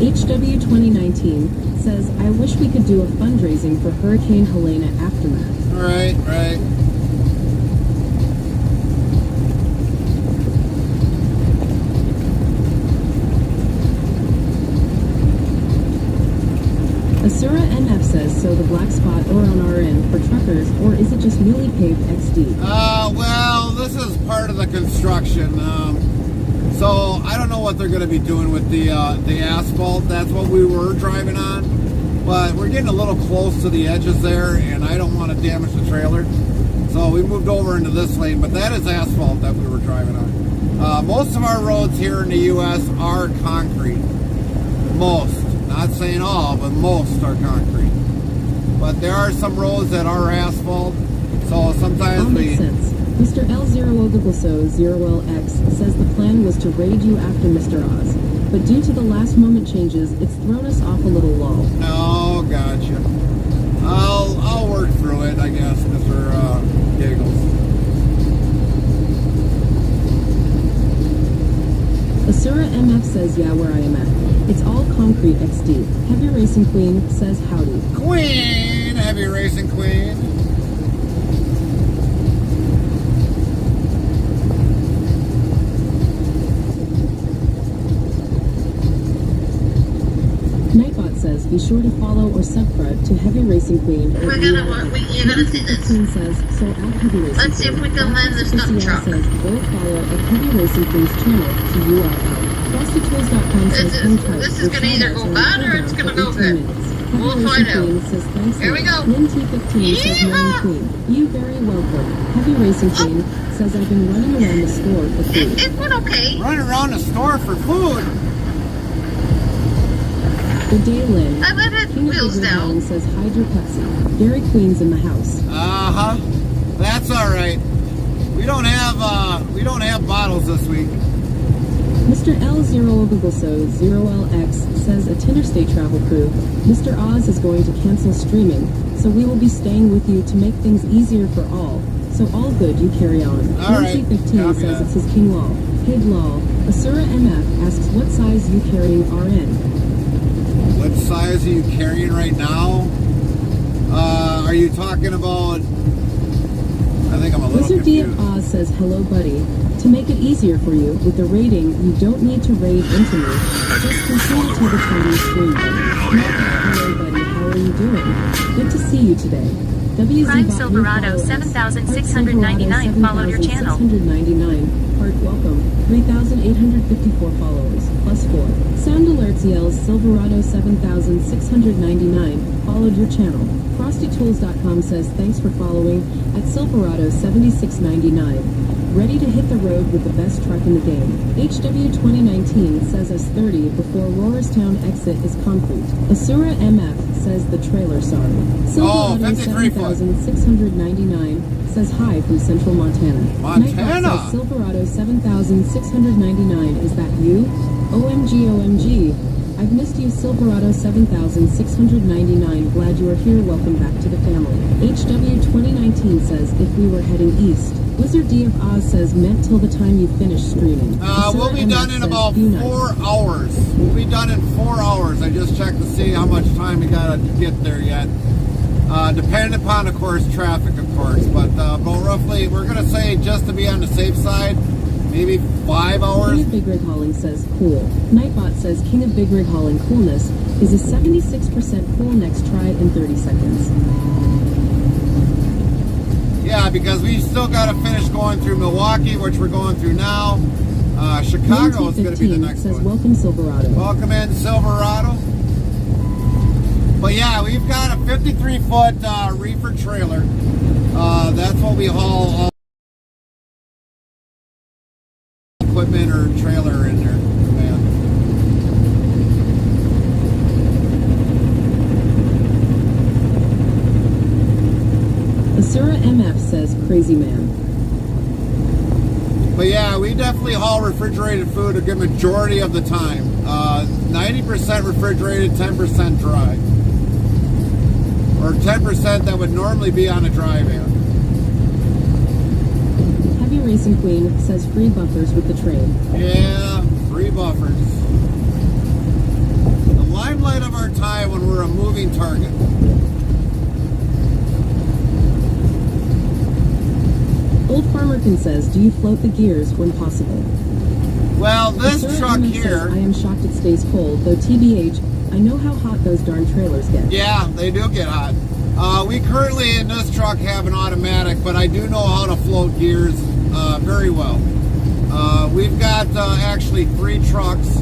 HW 2019 says, I wish we could do a fundraising for Hurricane Helena aftermath. Right, right. Asura NF says, so the black spot or on our end for truckers, or is it just newly paved XD? Well, this is part of the construction. So I don't know what they're going to be doing with the asphalt. That's what we were driving on. But we're getting a little close to the edges there, and I don't want to damage the trailer. So we moved over into this lane, but that is asphalt that we were driving on. Most of our roads here in the U.S. are concrete. Most. Not saying all, but most are concrete. But there are some roads that are asphalt, so sometimes All makes sense. Mr. L0Ogleso0LX says the plan was to raid you after Mr. Oz, but due to the last moment changes, it's thrown us off a little lull. Oh, gotcha. I'll work through it, I guess, Mr. Giggles. Asura MF says, yeah, where I am at. It's all concrete XD. Heavy Racing Queen says howdy. Queen! Heavy Racing Queen. Nightbot says, be sure to follow or subscribe to Heavy Racing Queen. You're gonna see this. Says, so at Heavy Racing Let's see if we can land this dump truck. Says, go follow at Heavy Racing Queen's channel to URL. FrostyToys.com says, This is gonna either go bad or it's gonna go good. We'll find out. Here we go. Lynn T15 says, Morning Queen. You very welcome. Heavy Racing Queen says, I've been running around the store for food. It went okay. Running around the store for food. Good day, Lynn. I let it King of wheels Bigger down. Howling says, hide your Pepsi. Dairy Queen's in the house. Uh-huh. That's all right. We don't have bottles this week. Mr. L0Ogleso0LX says, a Interstate travel crew. Mr. Oz is going to cancel streaming, so we will be staying with you to make things easier for all. So all good, you carry on. All right. Nancy15 Copy says that. it's his King Law. Pig Law. Asura MF asks, what size you carrying RN? What size are you carrying right now? Are you talking about... I think I'm a little Wizard D of confused. Oz says, hello buddy. To make it easier for you, with the rating, you don't need to raid into me. Just continue to the Chinese stream buddy. Hello buddy, how are you doing? Good to see you today. WZ Prime Silverado 7,699 followed your channel. 699. Heart welcome. 3,854 followers. Plus 4. Sound alerts yells Silverado 7,699 followed your channel. FrostyTools.com says thanks for following at Silverado 7699. Ready to hit the road with the best truck in the game. HW 2019 says S30 before Roarstown exit is concrete. Asura MF says the trailer sorry. Silverado 53 foot. 7,699 says hi from Central Montana. Montana! Nightbot says Silverado 7,699 is that you? OMG OMG. I've missed you, Silverado 7,699. Glad you are here. Welcome back to the family. HW 2019 says if we were heading east. Wizard D of Oz says meant till the time you finish streaming. We'll be done in about 4 hours. We'll be done in 4 hours. I just checked to see how much time we gotta get there yet. Depending upon, of course, traffic, of course. But roughly, we're gonna say just to be on the safe side, maybe 5 hours. King of Big Rig Hauling says cool. Nightbot says King of Big Rig Hauling coolness is a 76% cool next try in 30 seconds. Yeah, because we still got to finish going through Milwaukee, which we're going through now. Chicago is going to be the next says one. welcome Silverado. Welcome in, Silverado. But yeah, we've got a 53-foot reefer trailer. That's what we haul all equipment or trailer in there. Man. Asura MF says crazy man. But yeah, we definitely haul refrigerated food a good majority of the time. 90% refrigerated, 10% dry. Or 10% that would normally be on a dry van. Heavy Racing Queen says free buffers with the train. Yeah, free buffers. The limelight of our time when we're a moving target. Old Farmerkin says, do you float the gears when possible? Well, this Sarah truck Emmett here, says, I am shocked it stays cold, though TBH, I know how hot those darn trailers get. yeah, they do get hot. We currently in this truck have an automatic, but I do know how to float gears very well. We've got actually 3 trucks.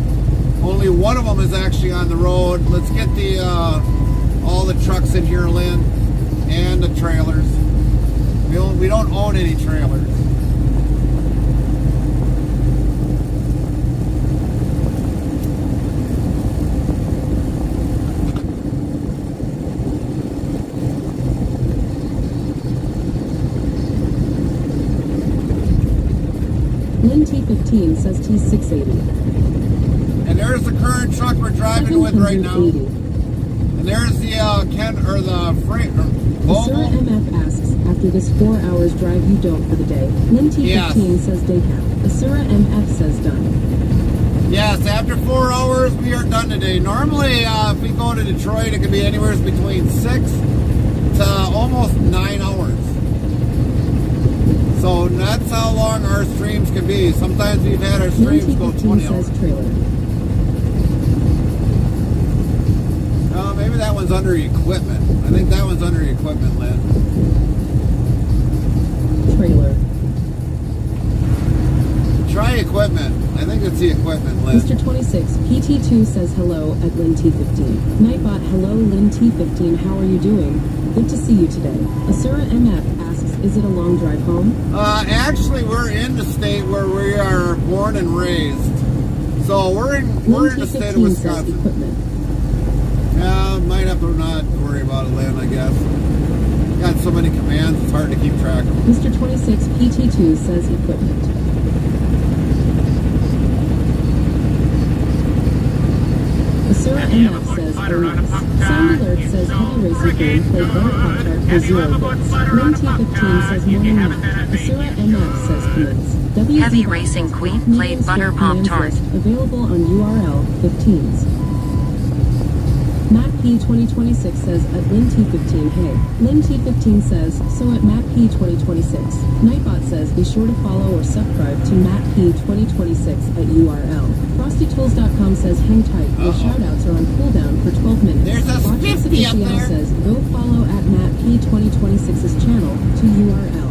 Only one of them is actually on the road. Let's get the all the trucks in here, Lynn, and the trailers. We don't own any trailers. Lynn T15 says T680. And there's the current truck we're driving with right now. 780. And there's the freight Sarah Volvo. MF asks, after this 4 hours drive you don't for the day. Lynn T15 Yes. says day cap. Sarah MF says done. Yes, after 4 hours we are done today. Normally, if we go to Detroit, it could be anywhere between 6 to almost 9 hours. So that's how long our streams can be. Sometimes we've had our Lynn streams go T15 20 hours. says trailer. Maybe that one's under equipment. I think that one's under equipment, Lynn. Trailer. Try equipment. I think it's the equipment, Lynn. Mr. 26, PT2 says hello at Lynn T15. Nightbot, hello Lynn T15, how are you doing? Good to see you today. Asura MF asks, is it a long drive home? Actually, we're in the state where we are born and raised. So we're in the state of Lynn T15 says Wisconsin. equipment. Yeah, might have to not worry about it, Lynn, I guess. Got so many commands, it's hard to keep track of them. Mr. 26, PT2 says equipment. Asura MF says OS. Sound Alert says Heavy Racing Game played Butter Pop Tart for 0 bits. Lynn T15 says morning nap. Asura MF says commence. WZ Heavy Racing Queen Medium played Butter Store Pop commands Tart. list Available on URL 15s. Matt P 2026 says at Lynn T15 hey. Lynn T15 says, so at Matt P 2026. Nightbot says be sure to follow or subscribe to Matt P 2026 at URL. FrostyTools.com says hang tight, your shoutouts are on cooldown for 12 minutes. There's a Watch 50 up CL there. says go follow at Matt P 2026's channel to URL.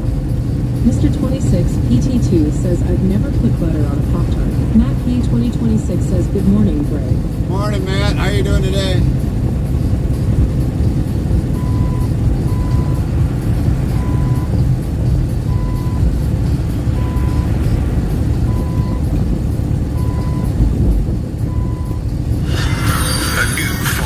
Mr. 26 PT2 says I've never put butter on a Pop-Tart. Matt P 2026 says good morning, Greg. Morning, Matt. How you doing today?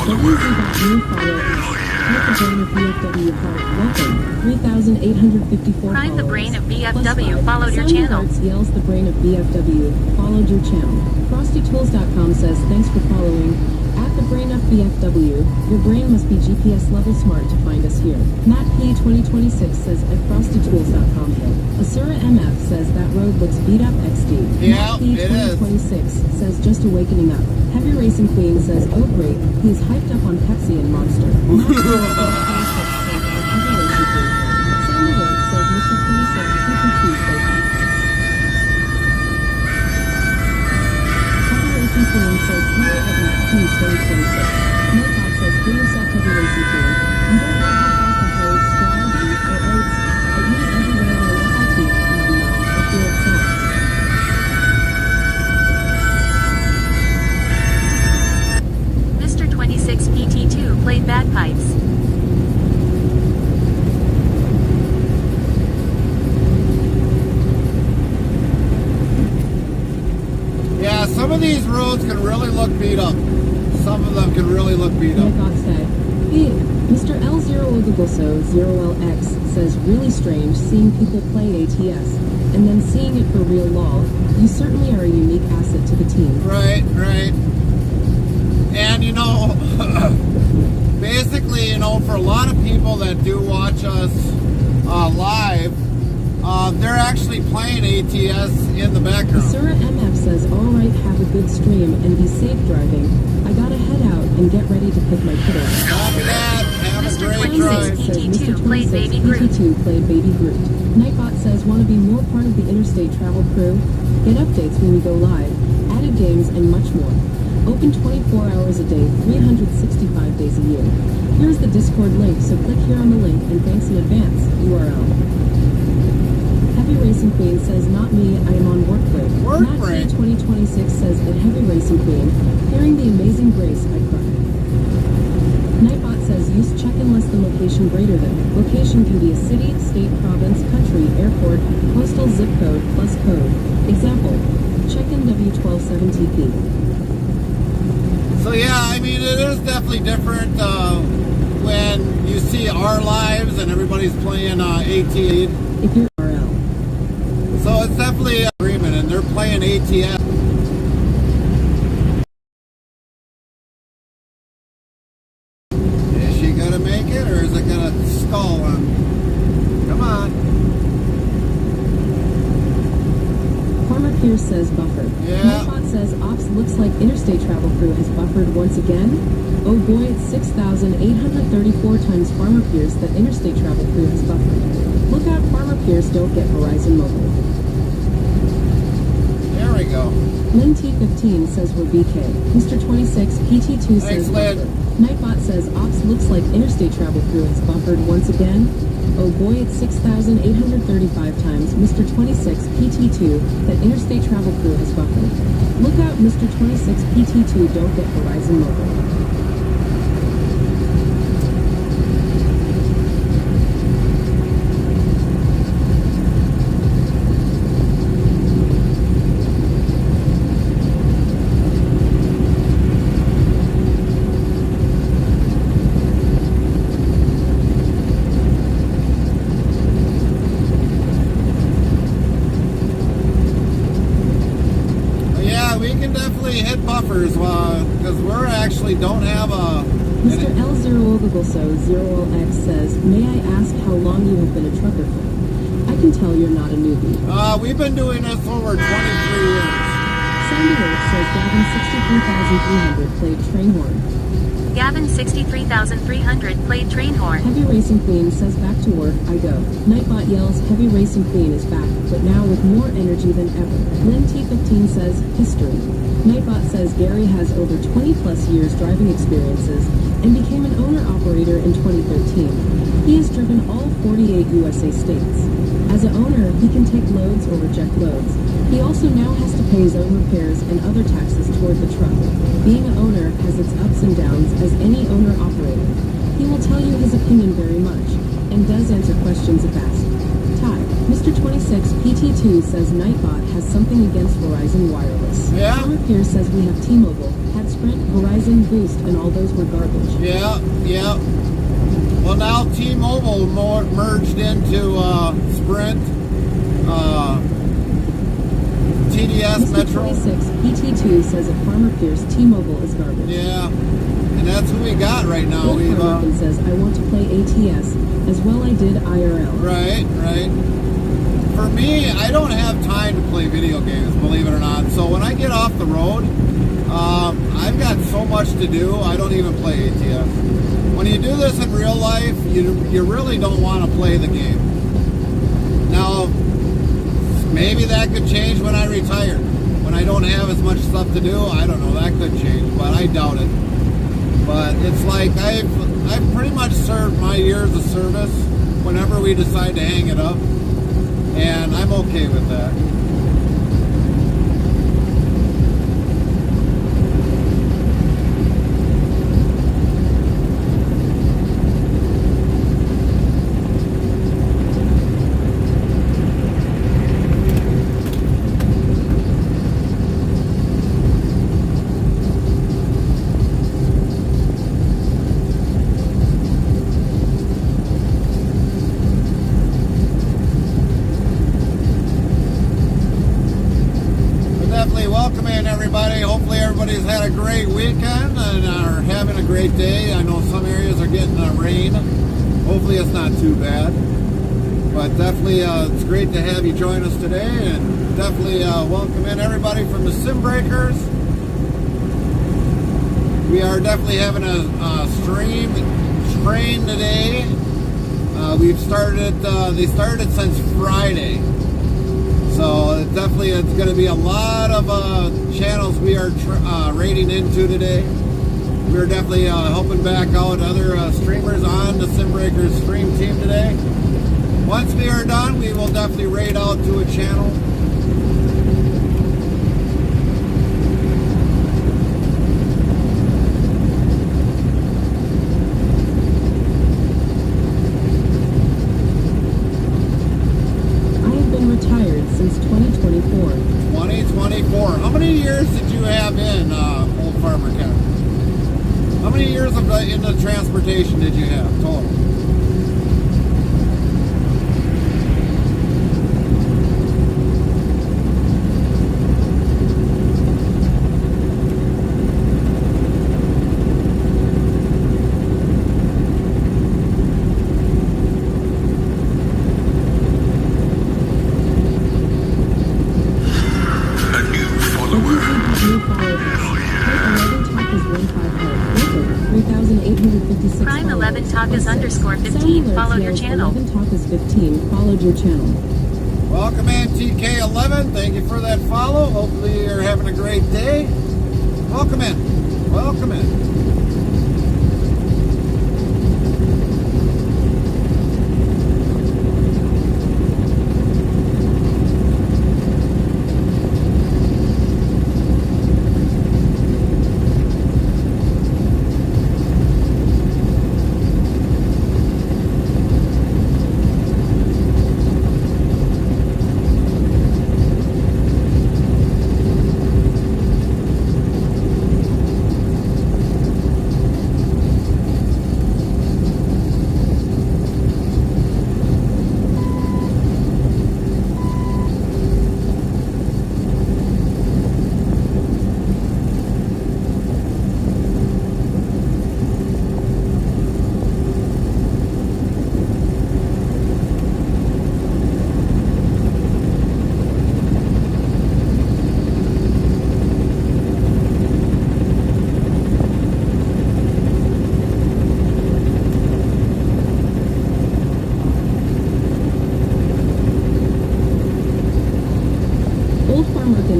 New follow asks, the brain of BFW heart welcome 3,854 Find the followers. brain of Plus BFW 5. followed your Sound channel. Hearts yells the brain of BFW followed your channel. FrostyTools.com says thanks for following. At the brain of BFW, your brain must be GPS level smart to find us here. Matt P 2026 says at FrostyTools.com hey. Asura MF says that road looks beat up XD. Yeah, Matt P it is. 2026 says just awakening up. Heavy Racing Queen says oh great, he's hyped up on Pepsi and Monster. Matt P 2026 says at Heavy Racing Queen. Sound Alert says Mr. 26 PT2 says Heavy Racing Queen says hello at Matt P 2026. Nightbot says give yourself Heavy Racing Queen. You don't know how fast I hold straw, beef, or oats. I eat it every day and I love my teeth. I feel it so much. Mr. 26 PT2 played bagpipes. Yeah, some of these roads can really look beat up. Some of them can really look beat up. Nightbot said, hey, Mr. L0 Ogaboso 0LX says really strange seeing people play ATS and then seeing it for real lol. You certainly are a unique asset to the team. Right, right. And you know, basically, you know, for a lot of people that do watch us live, they're actually playing ATS in the background. Asura MF says, alright, have a good stream and be safe driving. I gotta head out and and get ready to pick my kiddos. Copy that. Have a Mr. great 26 drive. Says PT2 Mr. played 26 Baby Groot. PT2 played Baby Groot. Nightbot says, want to be more part of the interstate travel crew? Get updates when we go live, added games, and much more. Open 24 hours a day, 365 days a year. Here's the Discord link, so click here on the link, and thanks in advance. URL. Heavy Racing Queen says, not me, I am on work break. Work Not break? 2026 says, at Heavy Racing Queen, hearing the amazing Grace, I cried. Nightbot says, use check-in less than location greater than. Location can be a city, state, province, country, airport, postal zip code, plus code. Example, check-in W127TP. So yeah, I mean, it is definitely different when you see our lives and everybody's playing AT. If you're RL. So it's definitely an agreement, and they're playing ATS. Is she gonna make it, or is it gonna stall on? Come on. Farmer Pierce says buffered. Yeah. Nightbot says ops looks like interstate travel crew has buffered once again. Oh boy, it's 6,834 times Farmer Pierce that interstate travel crew has buffered. Look out, Farmer Pierce, don't get Verizon Mobile. There we go. Lynn T15 says we're BK. Mr. 26 PT2 Thanks, says Lynn. buffered. Nightbot says ops looks like interstate travel crew has buffered once again. Oh boy, it's 6,835 times Mr. 26 PT2 that interstate travel crew has buffered. Look out, Mr. 26 PT2, don't get Verizon Mobile. We can definitely hit buffers because we're actually don't have a. Mr. L0OGLSO0LX says, may I ask how long you have been a trucker for? I can tell you're not a newbie. We've been doing this over 23 years. Sandy Earth says Gavin 63,300 played train horn. Gavin 63,300 played train horn. Heavy Racing Queen says back to work, I go. Nightbot yells, Heavy Racing Queen is back, but now with more energy than ever. Lynn T15 says, history. Nightbot says Gary has over 20 plus years driving experiences and became an owner-operator in 2013. He has driven all 48 USA states. As an owner, he can take loads or reject loads. He also now has to pay his own repairs and other taxes toward the truck. Being an owner has its ups and downs as any owner-operator. He will tell you his opinion very much, and does answer questions if asked. Ty, Mr. 26 PT2 says Nightbot has something against Verizon Wireless. Yeah. Farmer Pierce says we have T-Mobile, had Sprint, Verizon, Boost, and all those were garbage. Yeah. Well, now T-Mobile merged into Sprint, TDS Mr. Metro. 26 PT2 says at Farmer Pierce T-Mobile is garbage. Yeah, and that's who we got right now. Bill We've Harlequin says I want to play ATS as well. I did IRL. right. For me, I don't have time to play video games, believe it or not. So when I get off the road, I've got so much to do. I don't even play ATS. When you do this in real life, you really don't want to play the game. Now, maybe that could change when I retire. When I don't have as much stuff to do, I don't know, that could change, but I doubt it. But it's like I've pretty much served my years of service whenever we decide to hang it up, and I'm okay with that. Welcome in, everybody. Hopefully everybody's had a great weekend and are having a great day. I know some areas are getting rain. Hopefully it's not too bad. But definitely it's great to have you join us today, and definitely welcome in everybody from the Sim Breakers. We are definitely having a stream train today. We've started, they started since Friday. So definitely it's going to be a lot of channels we are raiding into today. We're definitely helping back out other streamers on the SimBreakers stream team today. Once we are done, we will definitely raid out to a channel. Since 2024. 2024. How many years did you have in Old Farmer Ken? How many years of in the transportation did you have total? Prime 11 Takas _15 followed your channel. 11 Takas 15 followed your channel. Welcome in TK11. Thank you for that follow. Hopefully you're having a great day. Welcome in. Welcome in.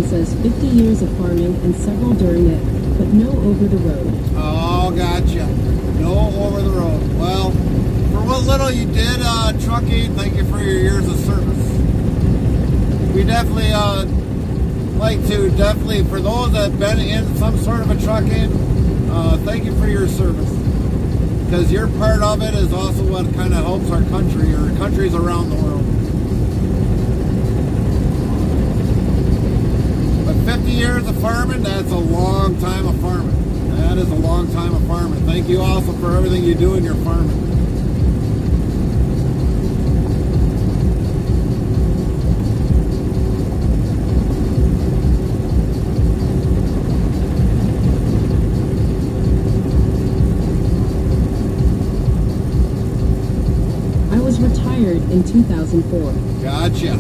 Says 50 years of farming and several during it, but no over the road. Oh, gotcha. No over the road. Well, for what little you did trucking, thank you for your years of service. We definitely like to, for those that have been in some sort of a trucking, thank you for your service. Because your part of it is also what kind of helps our country or countries around the world. 50 years of farming, that's a long time of farming. That is a long time of farming. Thank you also for everything you do in your farming. I was retired in 2004. Gotcha.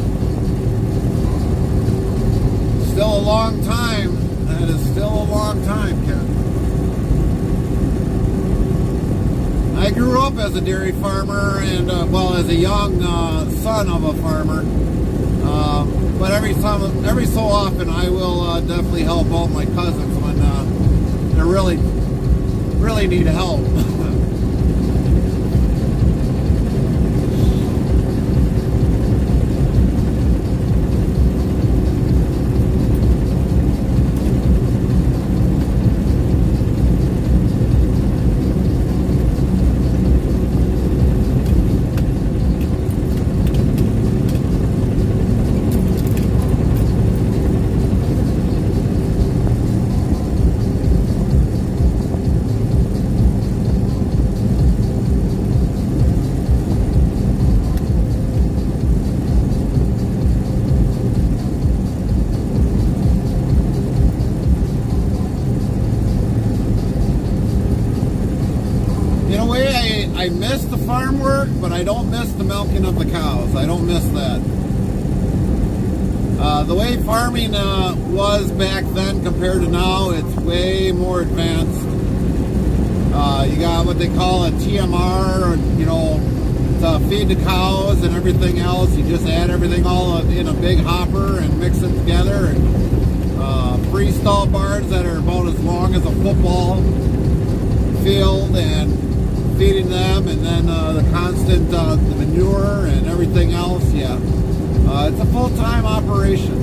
Still a long time. That is still a long time, Ken. I grew up as a dairy farmer and, well, as a young son of a farmer. But every so often I will definitely help out my cousins when they really need help. I miss the farm work, but I don't miss the milking of the cows. I don't miss that. The way farming was back then compared to now, it's way more advanced. You got what they call a TMR, you know, to feed the cows and everything else. You just add everything all in a big hopper and mix it together. And freestall bars that are about as long as a football field, and feeding them, and then the constant the manure and everything else. Yeah, it's a full-time operation.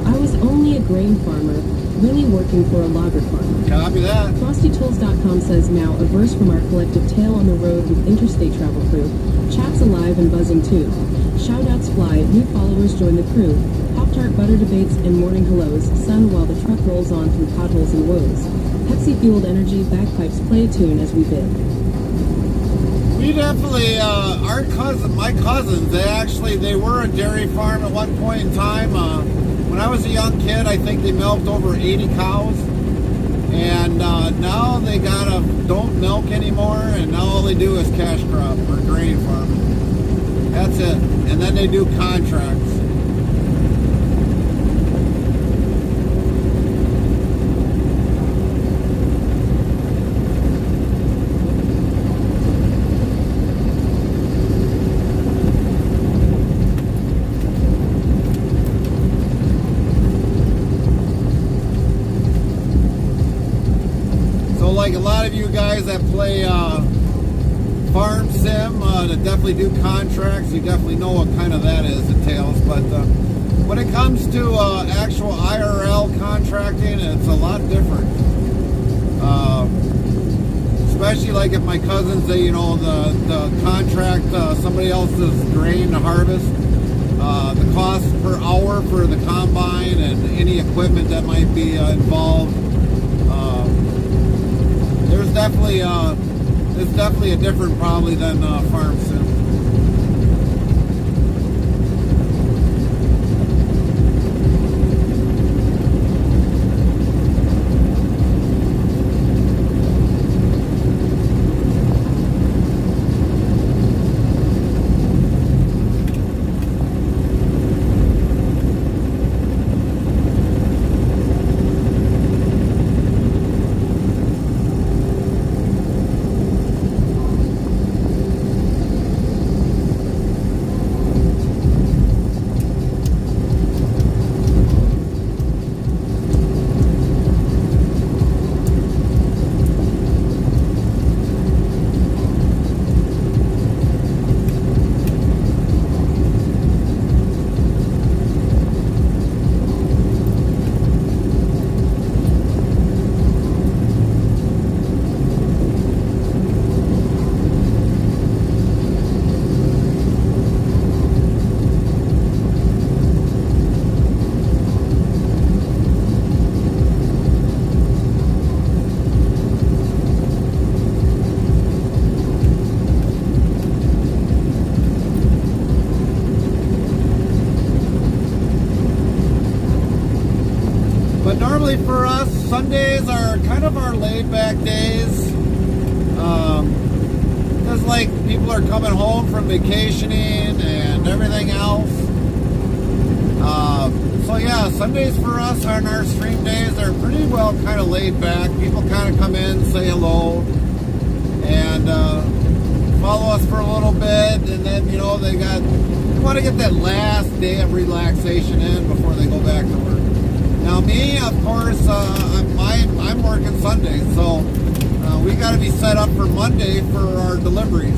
I was only a grain farmer, really working for a lager farmer. Copy that. FrostyTools.com says now a verse from our collective tale on the road with interstate travel crew. Chat's alive and buzzing too. Shoutouts fly, new followers join the crew. Pop-Tart butter debates and morning hellos, sun while the truck rolls on through potholes and woes. Pepsi-fueled energy, bagpipes play a tune as we bid. We definitely, my cousins, they were a dairy farm at one point in time. When I was a young kid, I think they milked over 80 cows. And now they don't milk anymore, and now all they do is cash crop or grain farming. That's it. And then they do contracts. Like a lot of you guys that play farm sim, that definitely do contracts, you definitely know what kind of that entails. But when it comes to actual IRL contracting, it's a lot different. Especially like if my cousins, the contract somebody else's grain to harvest, the cost per hour for the combine and any equipment that might be involved. It's definitely a different probably than farm sim. Normally for us, Sundays are kind of our laid-back days. Because like people are coming home from vacationing and everything else. So yeah, Sundays for us on our stream days are pretty well kind of laid back. People kind of come in, say hello, and follow us for a little bit, and then they want to get that last day of relaxation in before they go back to work. Now me, of course, I'm working Sundays, so we got to be set up for Monday for our deliveries.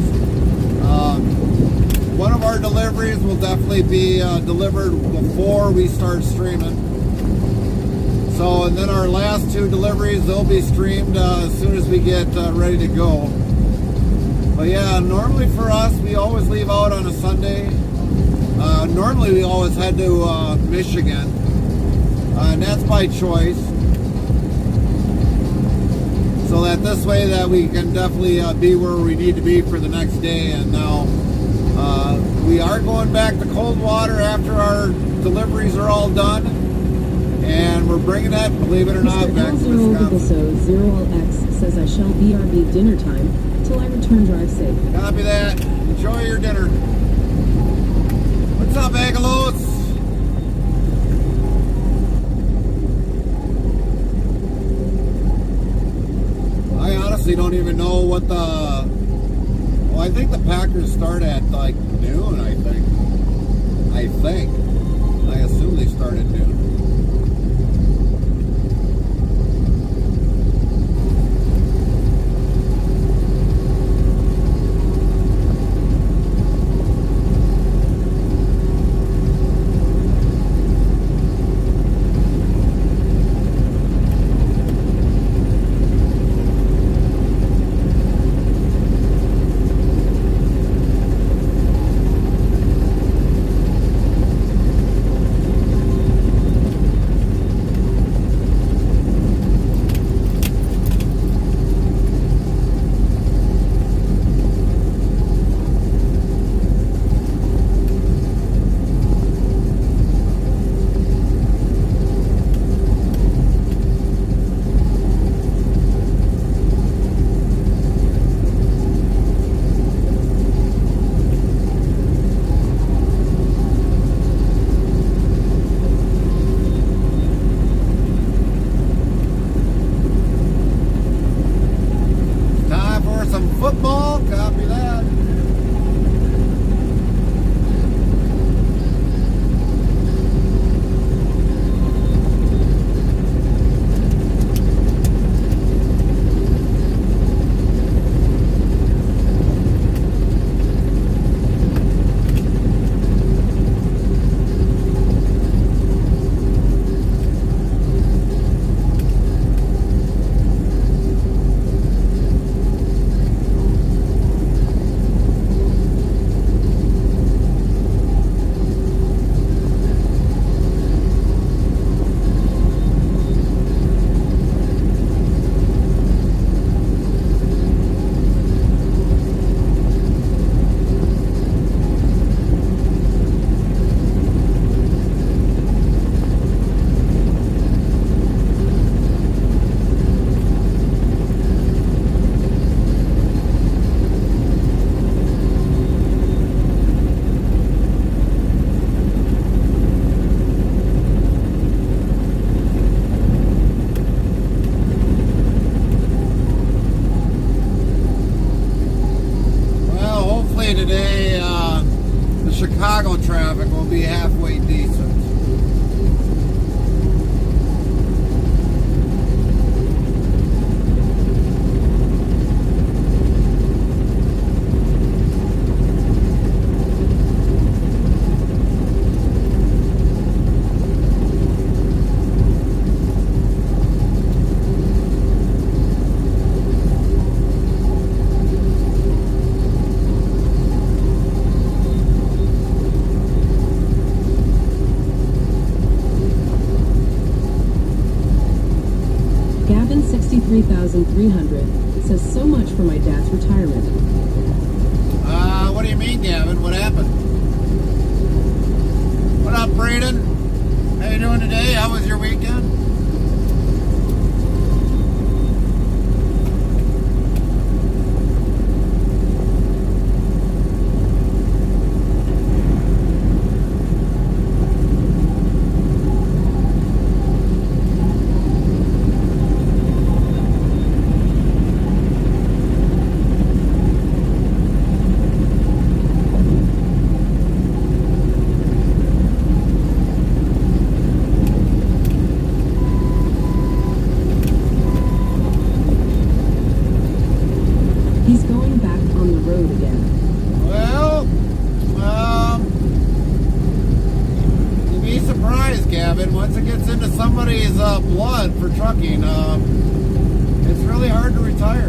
One of our deliveries will definitely be delivered before we start streaming. So, and then our last two deliveries, they'll be streamed as soon as we get ready to go. But yeah, normally for us, we always leave out on a Sunday. Normally we always head to Michigan. And that's by choice, so that this way that we can definitely be where we need to be for the next day. And now we are going back to Coldwater after our deliveries are all done, and we're bringing that, believe it or not, back to Wisconsin. 0X says I shall BRB dinner time till I return drive safe. Copy that. Enjoy your dinner. What's up, Agalots? honestly don't even know what the... Well, I think the Packers start at like noon, I think. I assume they start at noon. Football, copy that. Today, the Chicago traffic will be halfway decent. Gavin 63,300 says so much for my dad's retirement. What do you mean, Gavin? What happened? What up, Braden? How you doing today? How was your weekend? He's going back on the road again. Well, you'd be surprised, Gavin. Once it gets into somebody's blood for trucking, it's really hard to retire.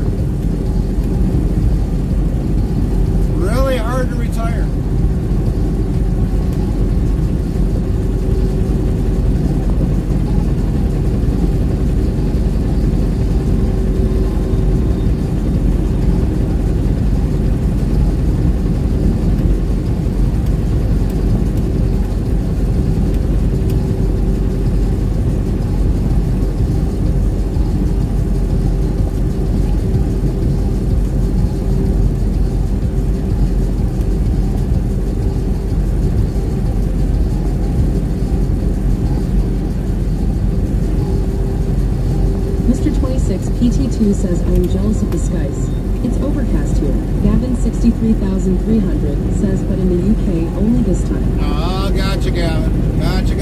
Really hard to retire. PT2 says, I am jealous of the skies. It's overcast here. Gavin 63,300 says, but in the UK, only this time. Oh, gotcha, Gavin. Gotcha.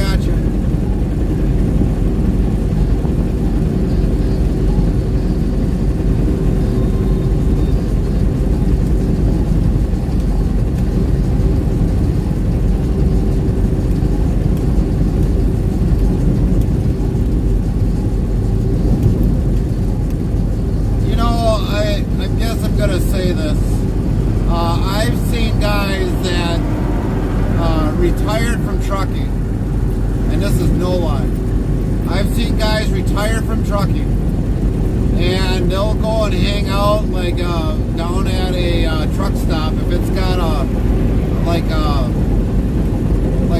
Say this. I've seen guys that retired from trucking, and this is no lie. I've seen guys retire from trucking, and they'll go and hang out like down at a truck stop if it's got a like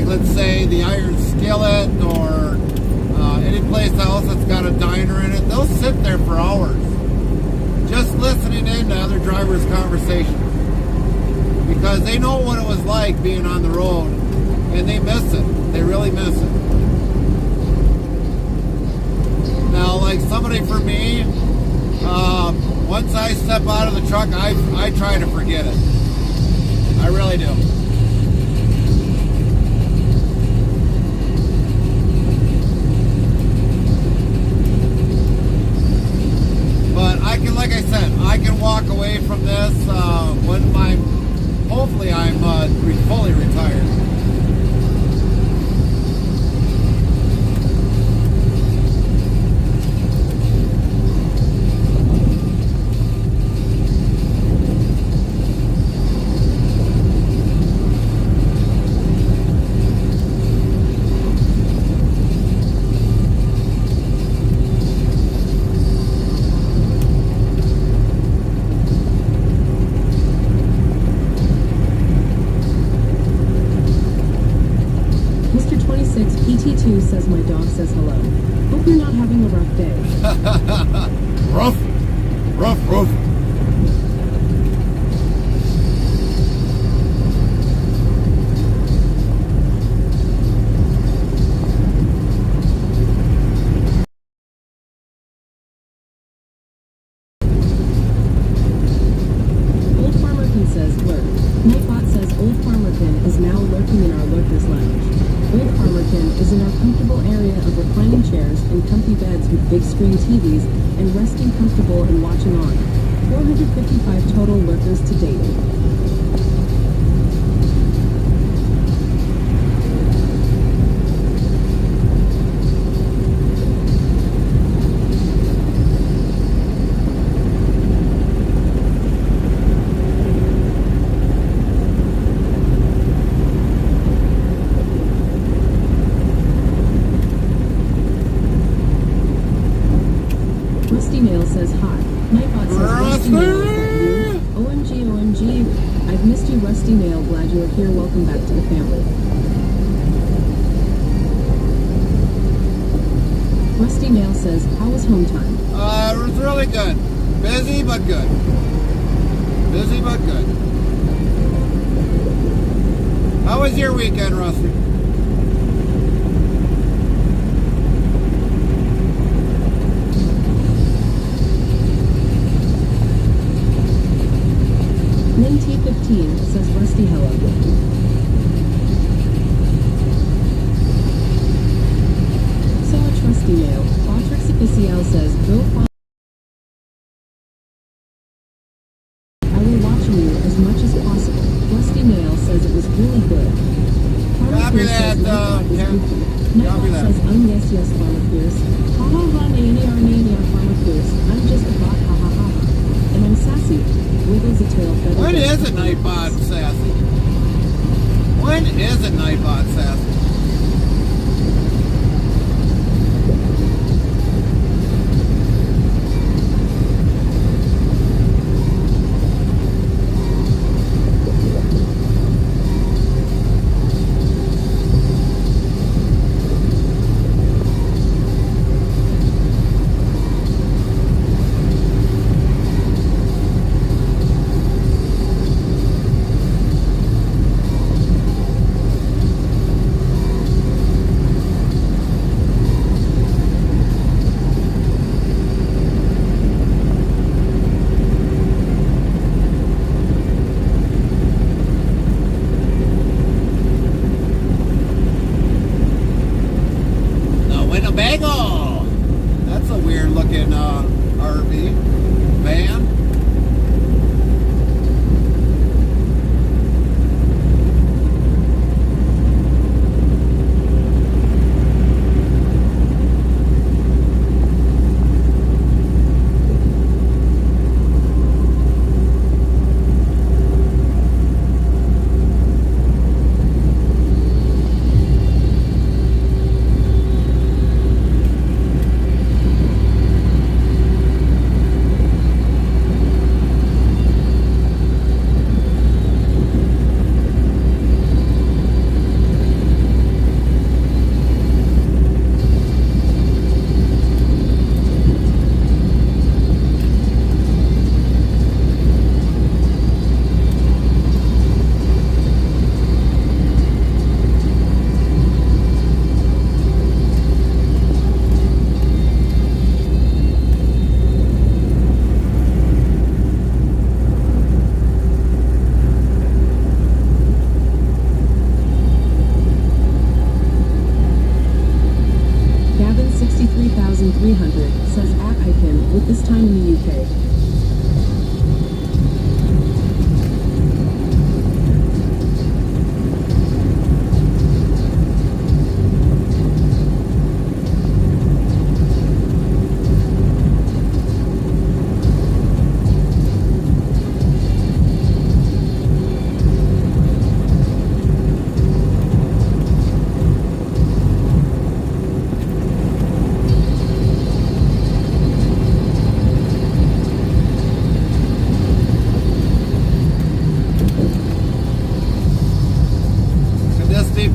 let's say the Iron Skillet or any place else that's got a diner in it. They'll sit there for hours, just listening in to other drivers' conversations, because they know what it was like being on the road, and they miss it. They really miss it. Now, like somebody for me, once I step out of the truck, I try to forget it. I really do. Like I said, I can walk away from this when hopefully I'm fully retired. PT2 says my dog says hello. Hope you're not having a rough day. Rough. Old Farmerkin says lurk. Nightbot says Old Farmerkin is now lurking in our lurkers lounge. Old Farmerkin is in our comfortable area of reclining chairs and comfy beds with big screen TVs and resting comfortable and watching on. 455 total lurkers to date. Rusty Nail says hi. Nightbot says Rusty Nail, is that you? OMG. I've missed you, Rusty Nail. Glad you are here. Welcome back to the family. Rusty Nail says, how was home time? It was really good. Busy but good. How was your weekend, Rusty? Lynn T15 says Rusty hello. So much Rusty Nail. Botrix Official says, go follow. I will watch you as much as possible. Rusty Nail says it was really good. Copy that, Nightbot says, yes, Farmer Pierce. Ha ha ha, nay, Farmer Pierce. I'm just a bot, ha ha ha ha. And I'm sassy. Wiggles a tail feather. When is a Nightbot sassy? When is a Nightbot sassy?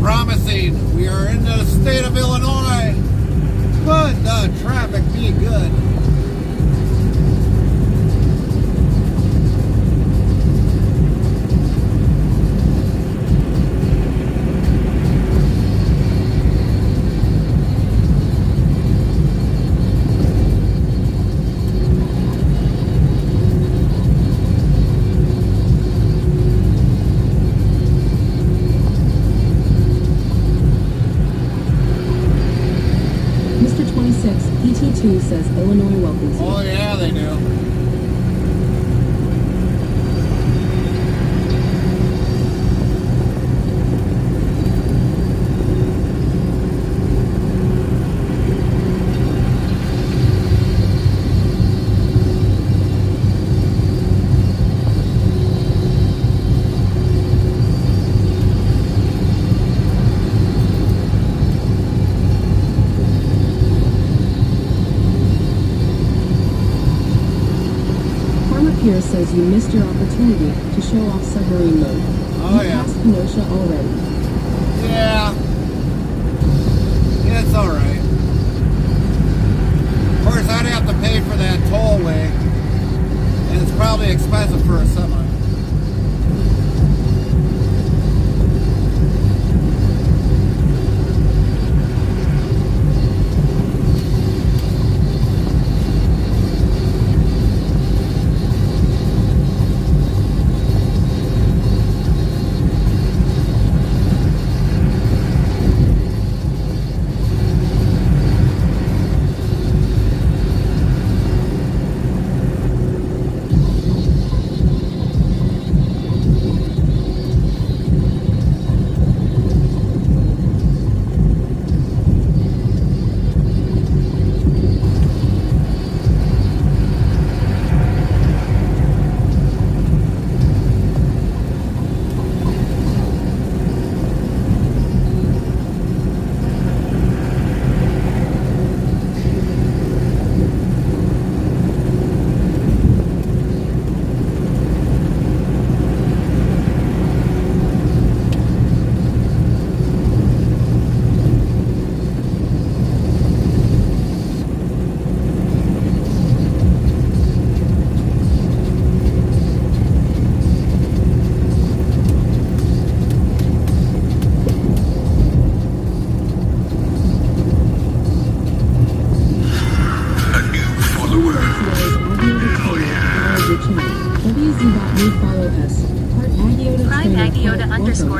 promising. We are in the state of Illinois. Could the traffic be good? Mr. 26, PT2 says Illinois welcomes you. Oh yeah, they do. Pierre says you missed your opportunity to show off submarine mode. Oh, You yeah. passed Kenosha already. Yeah. It's alright. Of course, I'd have to pay for that tollway. And it's probably expensive for a semi.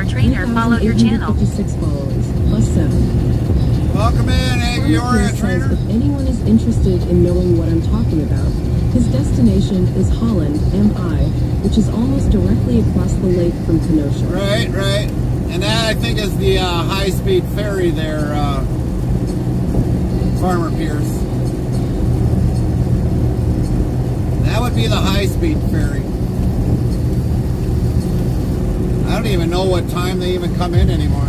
Trainer followed your channel. 56 followers, +7. Welcome in, Agioria Says Trainer. if anyone is interested in knowing what I'm talking about, his destination is Holland, MI, which is almost directly across the lake from Kenosha. Right, right. And that, I think, is the high-speed ferry there, Farmer Pierce. That would be the high-speed ferry. I don't even know what time they even come in anymore.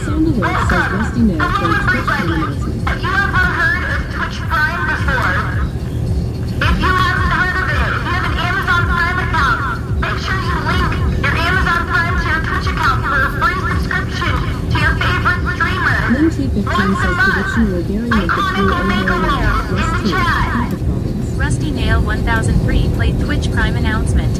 Sound alert says Rusty Nail for a Twitch Prime announcement. Have you ever heard of Twitch Prime before? If you haven't heard of it, if you have an Amazon Prime account, make sure you link your Amazon Prime to your Twitch account for a free subscription to your favorite streamer. LinT15 says prediction will Gary make it through Illinois. West 2, traffic problems. Rusty Nail 1003 played Twitch Prime announcement.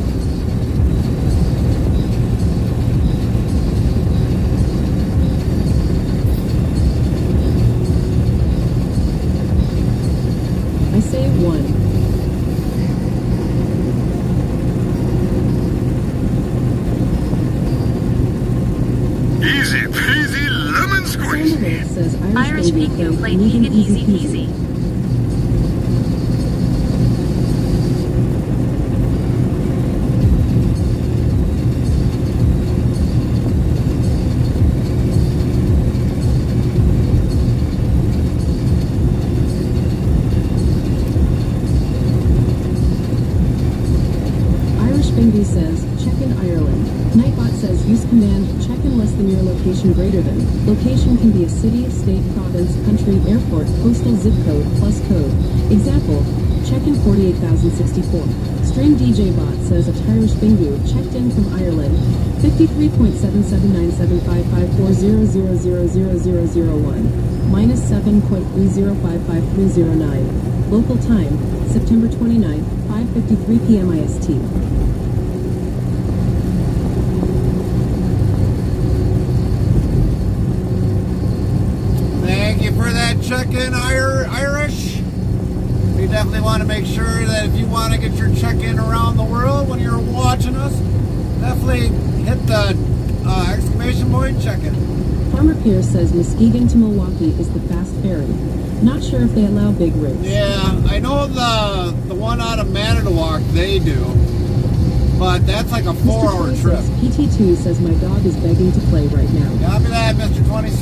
I say 1. Easy peasy lemon squeeze. Sound alert says Irish Baby Pingu played Vegan Vegan Easy Peasy. Peasy. Irish Bingy says check in Ireland. Nightbot says use command check in less the near location greater than. Location can be a city, state, province, country, airport, postal zip code, plus code. Example, check-in 48,064. Stream DJ bot says a Irish Bingu checked in from Ireland. 53.77975540000001. Minus 7.30555309. Local time, September 29th, 5:53 p.m. IST. Thank you for that check-in, Irish. We definitely want to make sure that if you want to get your check-in around the world when you're watching us, definitely hit the exclamation point check-in. Farmer Pierce says Muskegon to Milwaukee is the fast ferry. Not sure if they allow big rigs. Yeah, I know the one out of Manitowoc, they do. But that's like a 4-hour trip. PT2 says my dog is begging to play right now. Copy that, Mr. 26.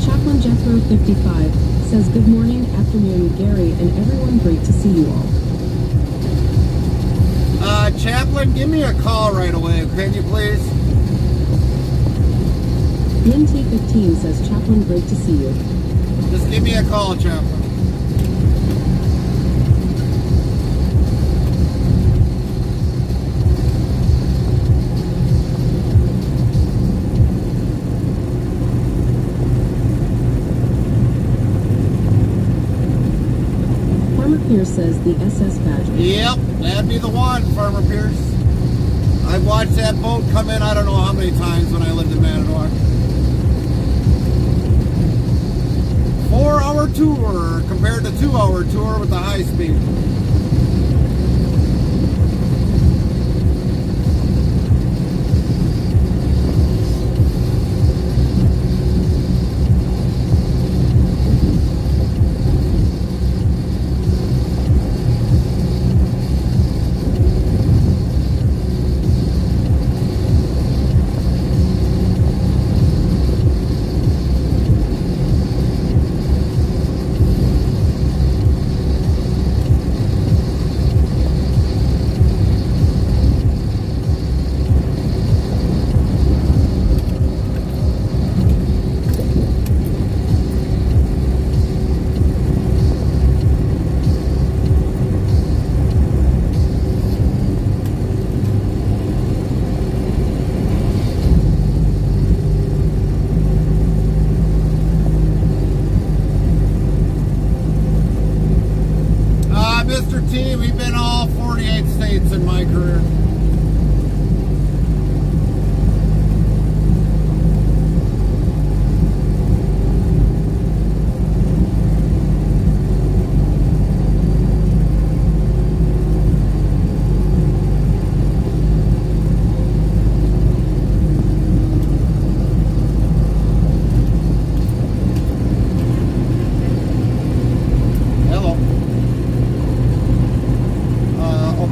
Chaplain Jethro 55 says good morning, afternoon, Gary, and everyone. Great to see you all. Chaplain, give me a call right away, can you please? Lynn T15 says Chaplain, great to see you. Just give me a call, Chaplain. Farmer Pierce says the SS Badger. Yep, that'd be the one, Farmer Pierce. I've watched that boat come in I don't know how many times when I lived in Manitowoc. 4-hour tour compared to 2-hour tour with the high speed. Mr. T, we've been all 48 states in my career.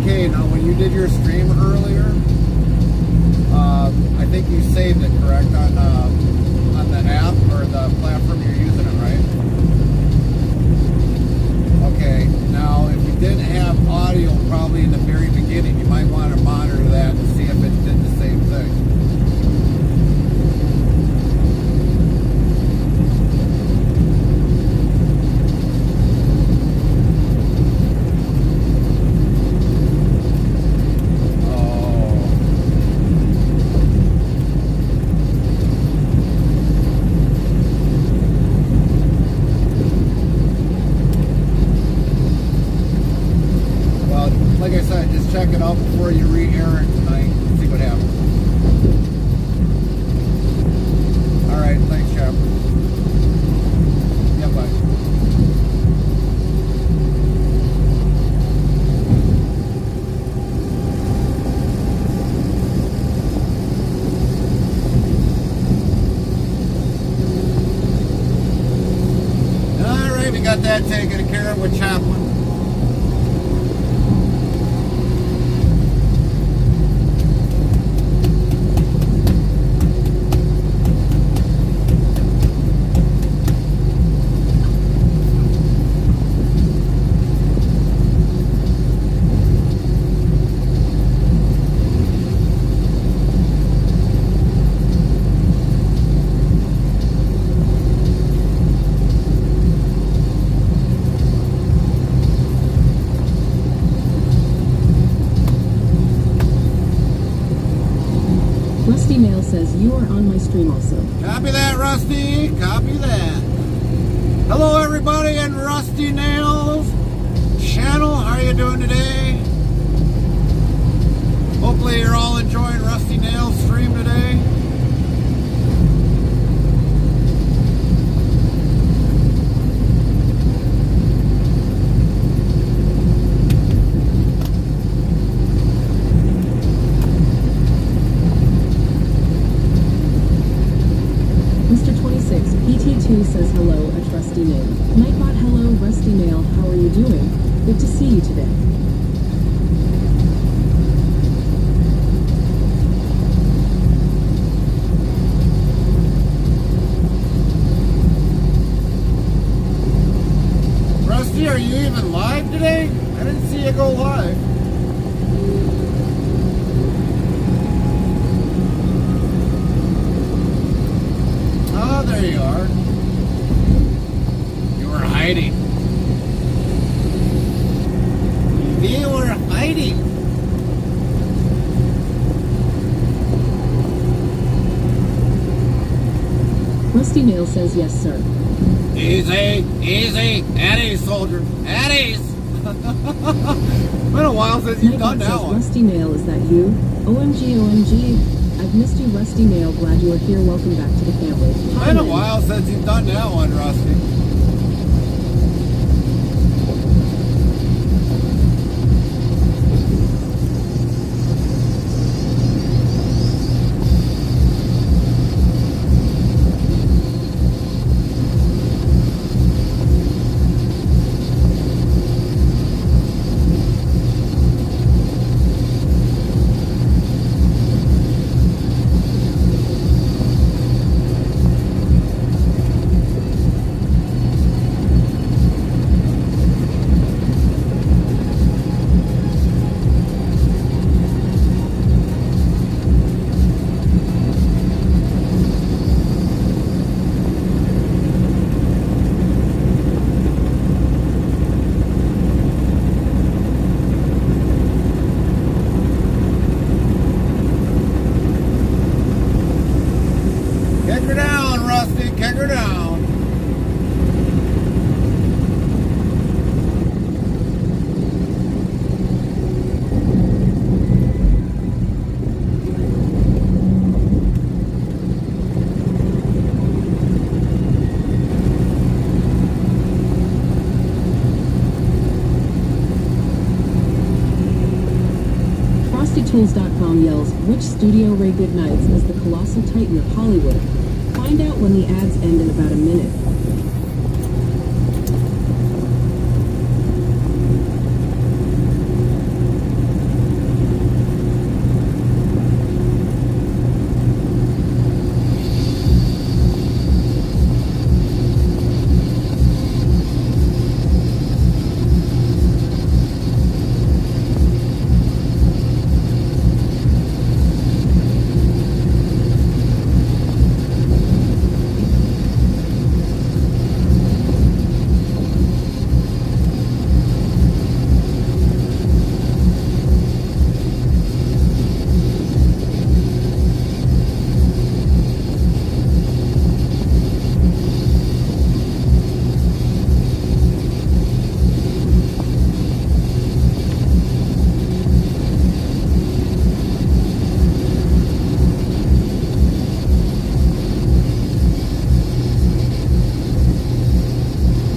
Okay, now when you did your stream earlier, I think you saved it, correct, on the app or the platform you're using it, right? Okay, now if you didn't have audio probably in the very beginning, you might want to monitor that to see if it did the same thing. Like I said, just check it out before you re-air it tonight and see what happens. Alright, thanks, Chaplain. Yeah, bye. Alright, we got that taken care of with Chaplain. Rusty Nail says you are on my stream also. Copy that, Rusty. Copy that. Hello, everybody, in Rusty Nails channel. How are you doing today? Hopefully, you're all enjoying Rusty Nails stream today. Mr. 26, PT2 says hello, a trusty nail. Nightbot, hello, Rusty Nail, how are you doing? Good to see you today. Rusty, are you even live today? I didn't see you go live. Oh, there you are. You were hiding. You were hiding. Rusty Nail says yes, sir. Easy, easy, at ease, soldier, at ease. Been a while since you've done Nightbot that says one. Rusty Nail, is that you? OMG, OMG. I've missed you, Rusty Nail. Glad you are here. Welcome back to the family. Been a while since you've done that one, Rusty. Kick her down, Rusty, kick her down. FrostyTools.com yells, which studio Ray Goodnights is the colossal titan of Hollywood? Find out when the ads end in about a minute.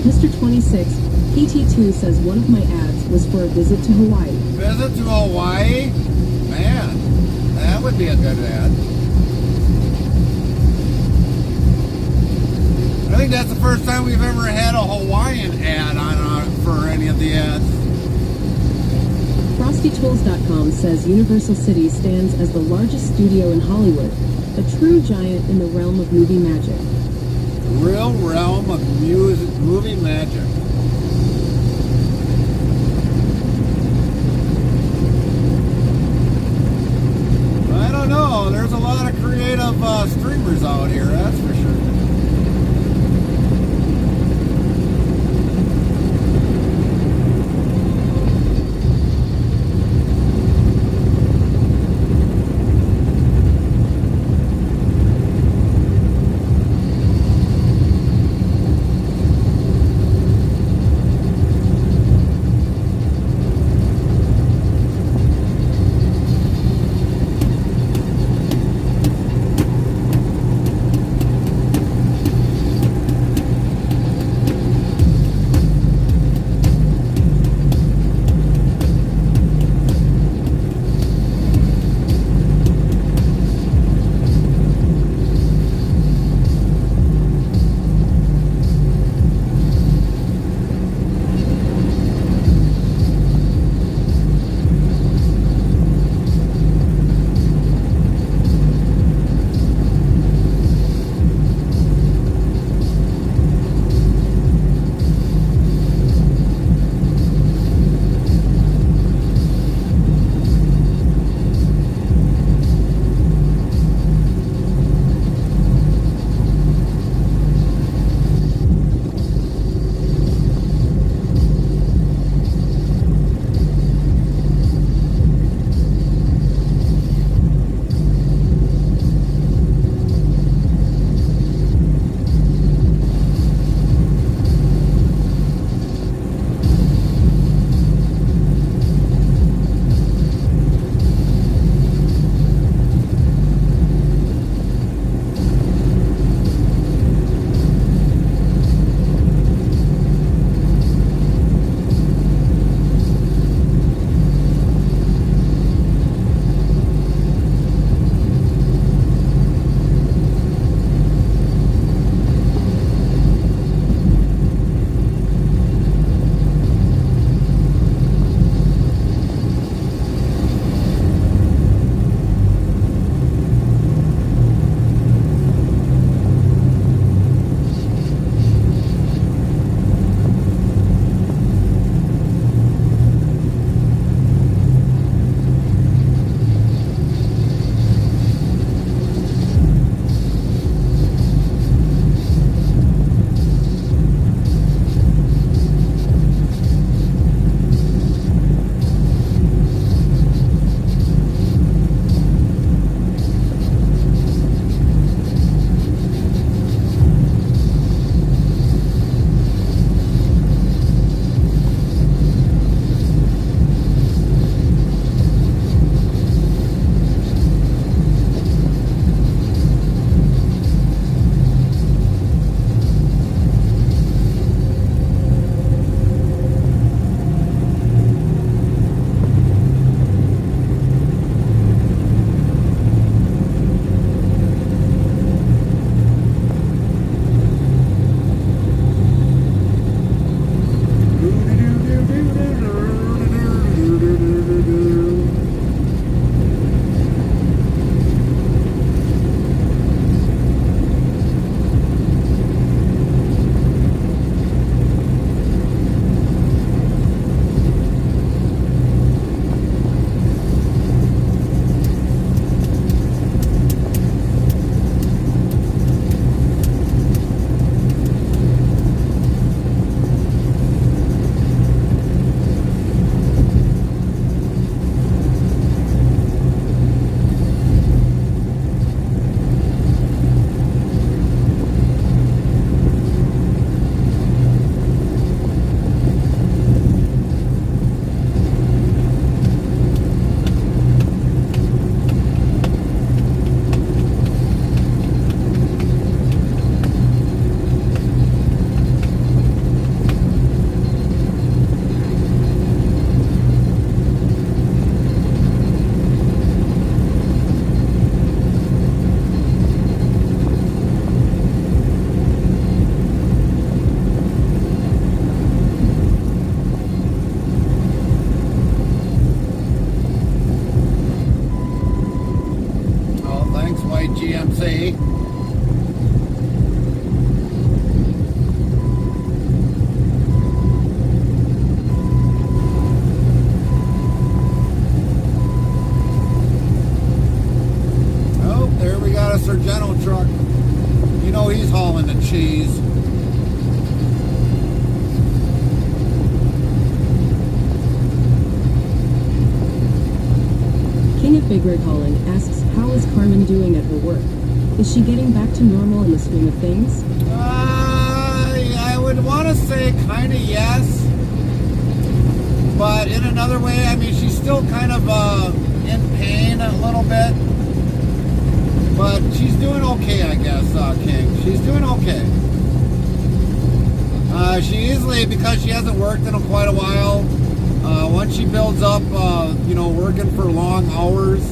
Mr. 26, PT2 says one of my ads was for a visit to Hawaii. Visit to Hawaii? Man, that would be a good ad. I think that's the first time we've ever had a Hawaiian ad on for any of the ads. FrostyTools.com says Universal City stands as the largest studio in Hollywood, a true giant in the realm of movie magic. Real realm of music, movie magic. I don't know. There's a lot of creative streamers out here, that's for sure. White GMC. Oh, there we got a Sargento truck. You know he's hauling the cheese. King of Big Rig Holland asks, how is Carmen doing at her work? Is she getting back to normal in the swing of things? I would want to say kind of yes. But in another way, I mean, she's still kind of in pain a little bit. But she's doing okay, I guess, King. She's doing okay. She easily, because she hasn't worked in quite a while, once she builds up, you know, working for long hours,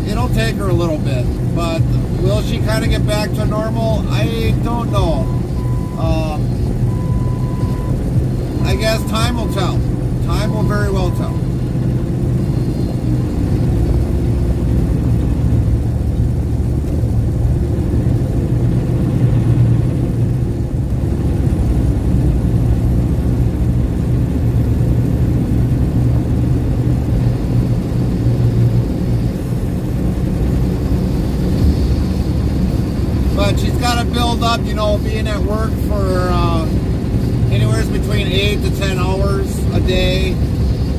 it'll take her a little bit. But will she kind of get back to normal? I don't know. I guess time will tell. Time will very well tell. She's got to build up, you know, being at work for anywhere between 8 to 10 hours a day,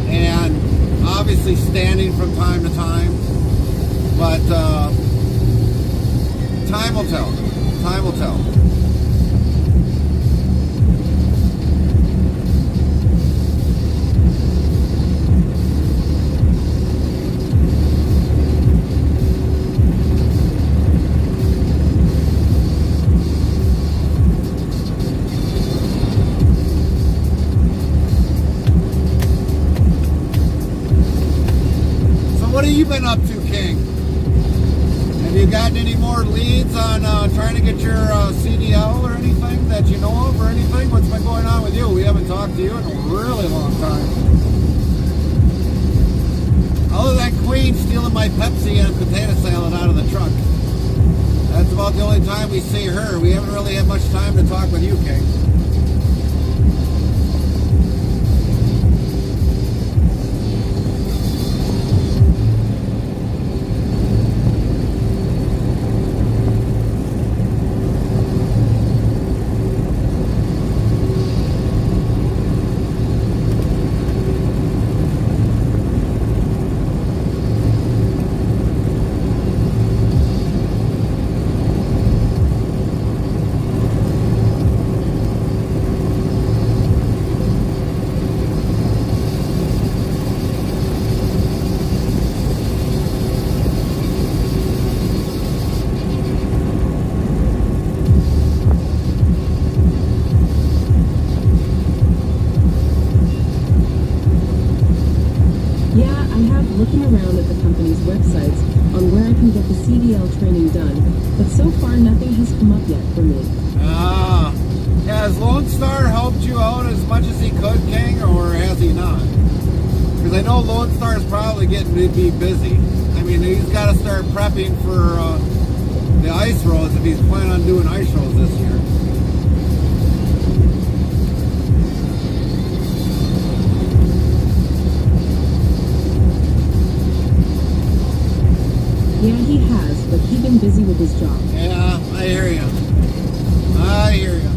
and obviously standing from time to time. But time will tell. Time will tell. What have you been up to, King? Have you gotten any more leads on trying to get your CDL or anything that you know of or anything? What's been going on with you? We haven't talked to you in a really long time. Other than Queen stealing my Pepsi and potato salad out of the truck. That's about the only time we see her. We haven't really had much time to talk with you, King. Looking around at the company's websites on where I can get the CDL training done, but so far nothing has come up yet for me. Yeah, has Lone Star helped you out as much as he could, King, or has he not? Because I know Lone Star is probably getting to be busy. I mean, he's got to start prepping for the ice roads if he's planning on doing ice roads this year. Yeah, he has, but he's been busy with his job. Yeah, I hear you. I hear you.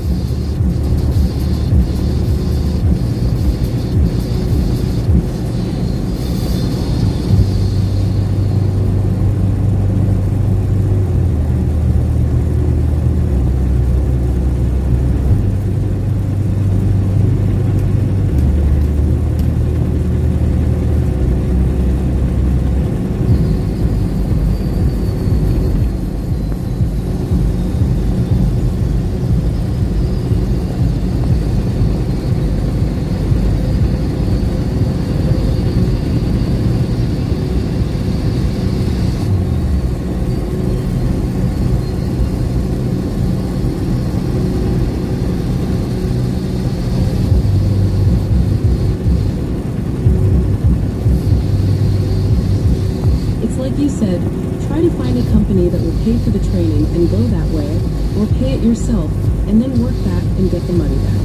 Try to find a company that will pay for the training and go that way, or pay it yourself and then work back and get the money back.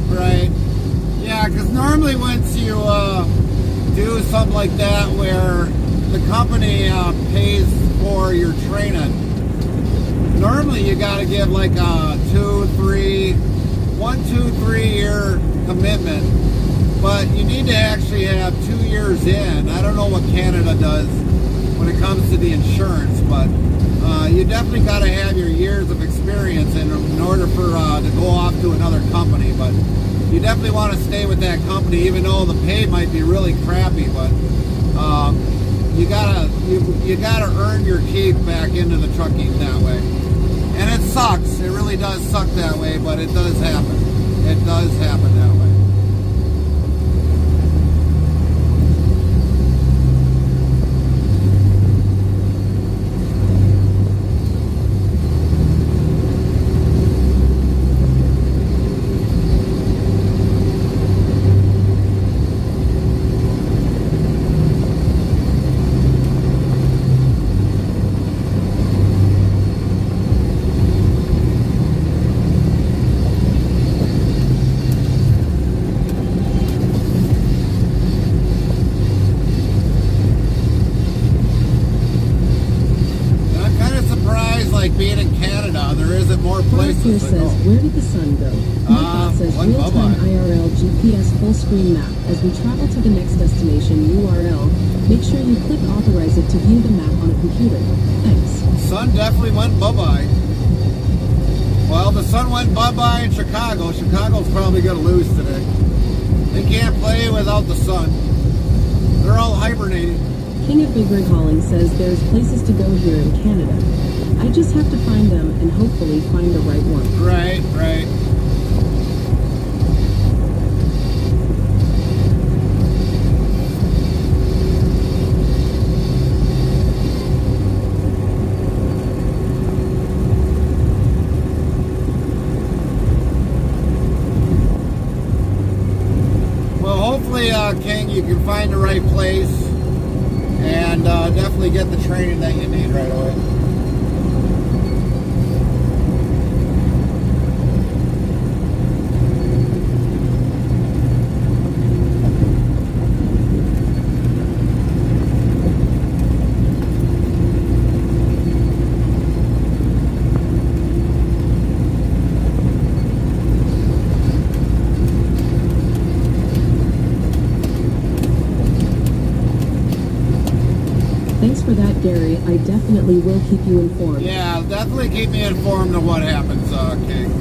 Right. Yeah, because normally once you do something like that where the company pays for your training, normally you got to give like a 1, 2, 3 year commitment, but you need to actually have 2 years in. I don't know what Canada does when it comes to the insurance, but you definitely got to have your years of experience in order for to go off to another company. But you definitely want to stay with that company, even though the pay might be really crappy. But you gotta earn your keep back into the trucking that way. And it sucks. It really does suck that way, but it does happen. It does happen that way. Being in Canada, there isn't more places Here to says, go. where did the sun go? Midbot says, went real-time bye-bye. IRL GPS full screen map. As we travel to the next destination URL, make sure you click authorize it to view the map on a computer. Thanks. Sun definitely went bye-bye. Well, the sun went bye-bye in Chicago. Chicago's probably going to lose today. They can't play without the sun. They're all hibernating. King of Big Rig Hauling says there's places to go here in Canada. I just have to find them and hopefully find the right one. Right. Well, hopefully, King, you can find the right place and definitely get the training that you need right away. Thanks for that, Gary. I definitely will keep you informed. Yeah, definitely keep me informed of what happens, King.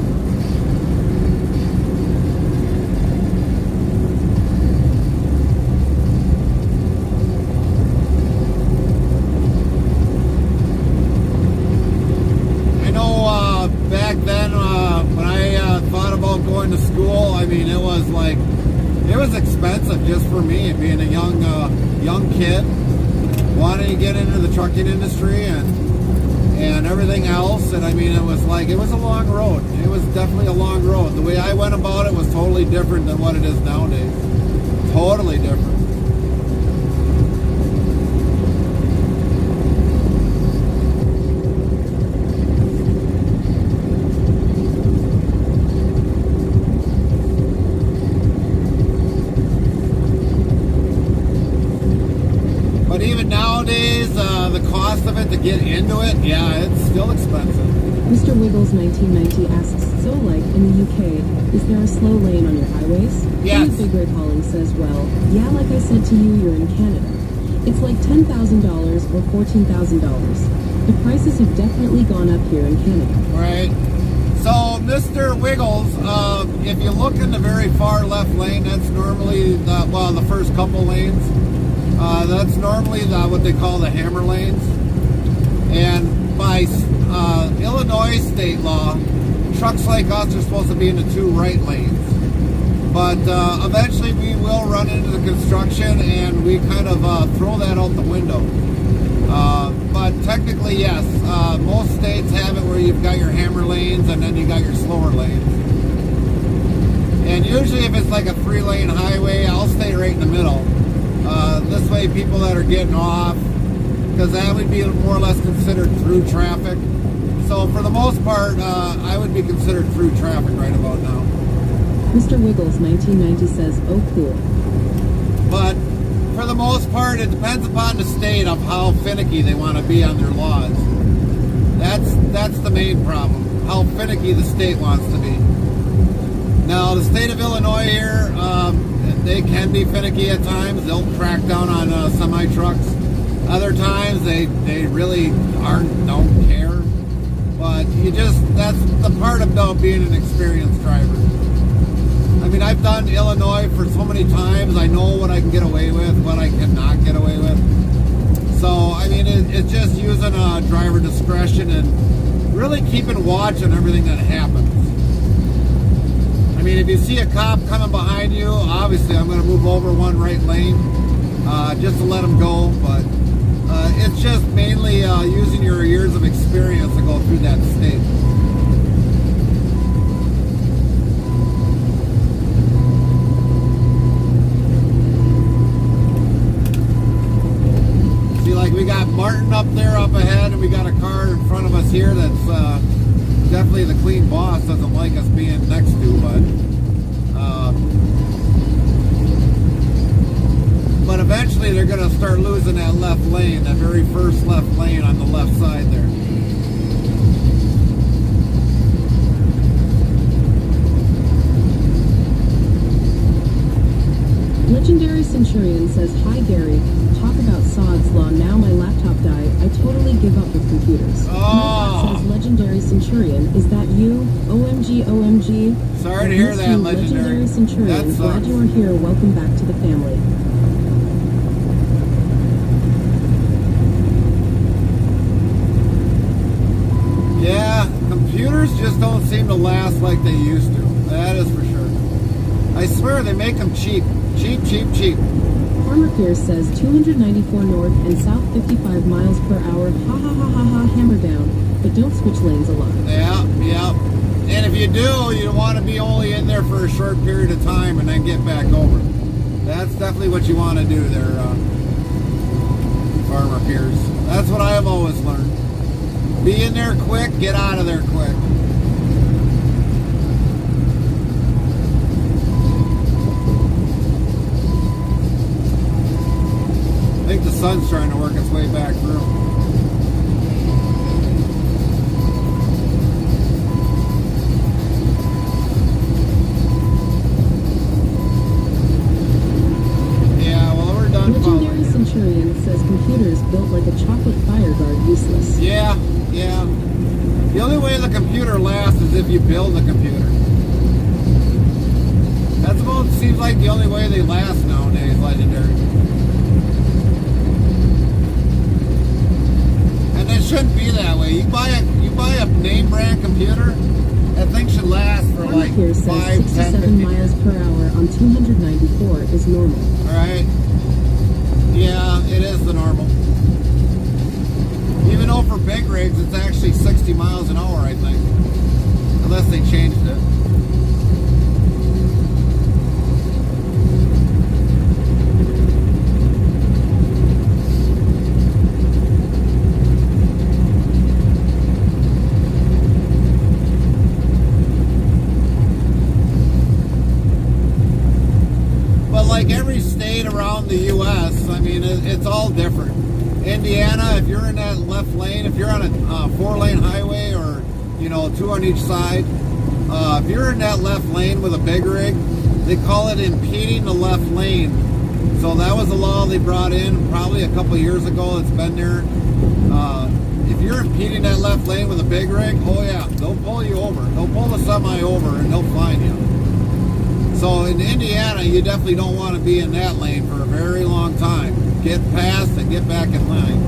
I know back then when I thought about going to school, I mean, it was expensive just for me, being a young kid, wanting to get into the trucking industry and everything else. And I mean, it was a long road. It was definitely a long road. The way I went about it was totally different than what it is nowadays. Totally different. But even nowadays, the cost of it to get into it, yeah, it's still expensive. Mr. Wiggles 1990 asks, so like in the UK, is there a slow lane on your highways? Yes. King of Big Rig Hauling says, well, yeah, like I said to you, you're in Canada. It's like $10,000 or $14,000. The prices have definitely gone up here in Canada. Right. So, Mr. Wiggles, if you look in the very far left lane, that's normally the first couple lanes. That's normally what they call the hammer lanes. And by Illinois state law, trucks like us are supposed to be in the 2 right lanes. But eventually we will run into the construction and we kind of throw that out the window. But technically, yes, most states have it where you've got your hammer lanes and then you got your slower lanes. And usually if it's like a 3-lane highway, I'll stay right in the middle. This way people that are getting off because that would be more or less considered through traffic. So for the most part, I would be considered through traffic right about now. Mr. Wiggles 1990 says, oh cool. But for the most part, it depends upon the state of how finicky they want to be on their laws. That's the main problem, how finicky the state wants to be. Now, the state of Illinois here, they can be finicky at times. They'll crack down on semi-trucks. Other times, they really don't care. But that's the part about being an experienced driver. I mean, I've done Illinois for so many times. I know what I can get away with, what I cannot get away with. So, I mean, it's just using driver discretion and really keeping watch on everything that happens. I mean, if you see a cop coming behind you, obviously I'm going to move over one right lane just to let them go. But it's just mainly using your years of experience to go through that state. We got Martin up there up ahead, and we got a car in front of us here that's definitely the clean boss. Doesn't like us being next to, but eventually they're going to start losing that left lane, that very first left lane on the left side there. Legendary Centurion says, hi Gary, talk about Sod's Law, now my laptop died, I totally give up with computers. Oh. Says Legendary Centurion, is that you? OMG, OMG. Sorry to hear that, Legendary. Centurion, glad you are here, welcome back to the family. Yeah, computers just don't seem to last like they used to. That is for sure. I swear they make them cheap. Cheap, cheap, cheap. Farmer Pierce says 294 north and south 55 miles per hour. Ha ha ha ha ha, hammer down. But don't switch lanes a lot. Yeah, yeah. And if you do, you want to be only in there for a short period of time and then get back over. That's definitely what you want to do there, Farmer Pierce. That's what I have always learned. Be in there quick, get out of there quick. I think the sun's trying to work its way back through. Yeah, well, we're done. Legendary Centurion says computers built like a chocolate fire guard useless. Yeah, yeah. The only way the computer lasts is if you build the computer. That's about, seems like the only way they last nowadays, Legendary. It shouldn't be that way. You buy a name brand computer, that thing should last for like 5, 10, 67 miles per hour on 294 is normal. Alright. Yeah, it is the normal. Even though for big rigs it's actually 60 miles an hour, I think. Unless they changed it. Like every state around the U.S., I mean, it's all different. Indiana, if you're in that left lane, if you're on a 4-lane highway or, you know, 2 on each side, if you're in that left lane with a big rig, they call it impeding the left lane. So that was a law they brought in probably a couple of years ago. It's been there. If you're impeding that left lane with a big rig, oh yeah, they'll pull you over. They'll pull the semi over and they'll fine you. So in Indiana, you definitely don't want to be in that lane for a very long time. Get past and get back in line.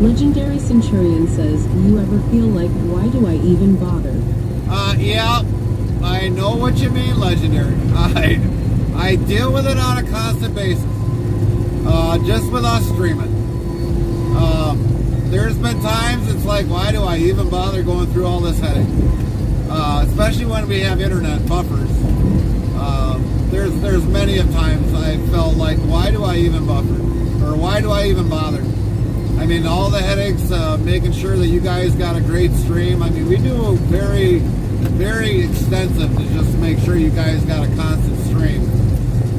Legendary Centurion says, you ever feel like, why do I even bother? Yeah, I know what you mean, Legendary. I deal with it on a constant basis. Just with us streaming. There's been times it's like, why do I even bother going through all this headache? Especially when we have internet buffers. There's many of times I felt mean, all the headaches, making sure that you guys got a great stream. I mean, we do very, very extensive to just make sure you guys got a constant stream.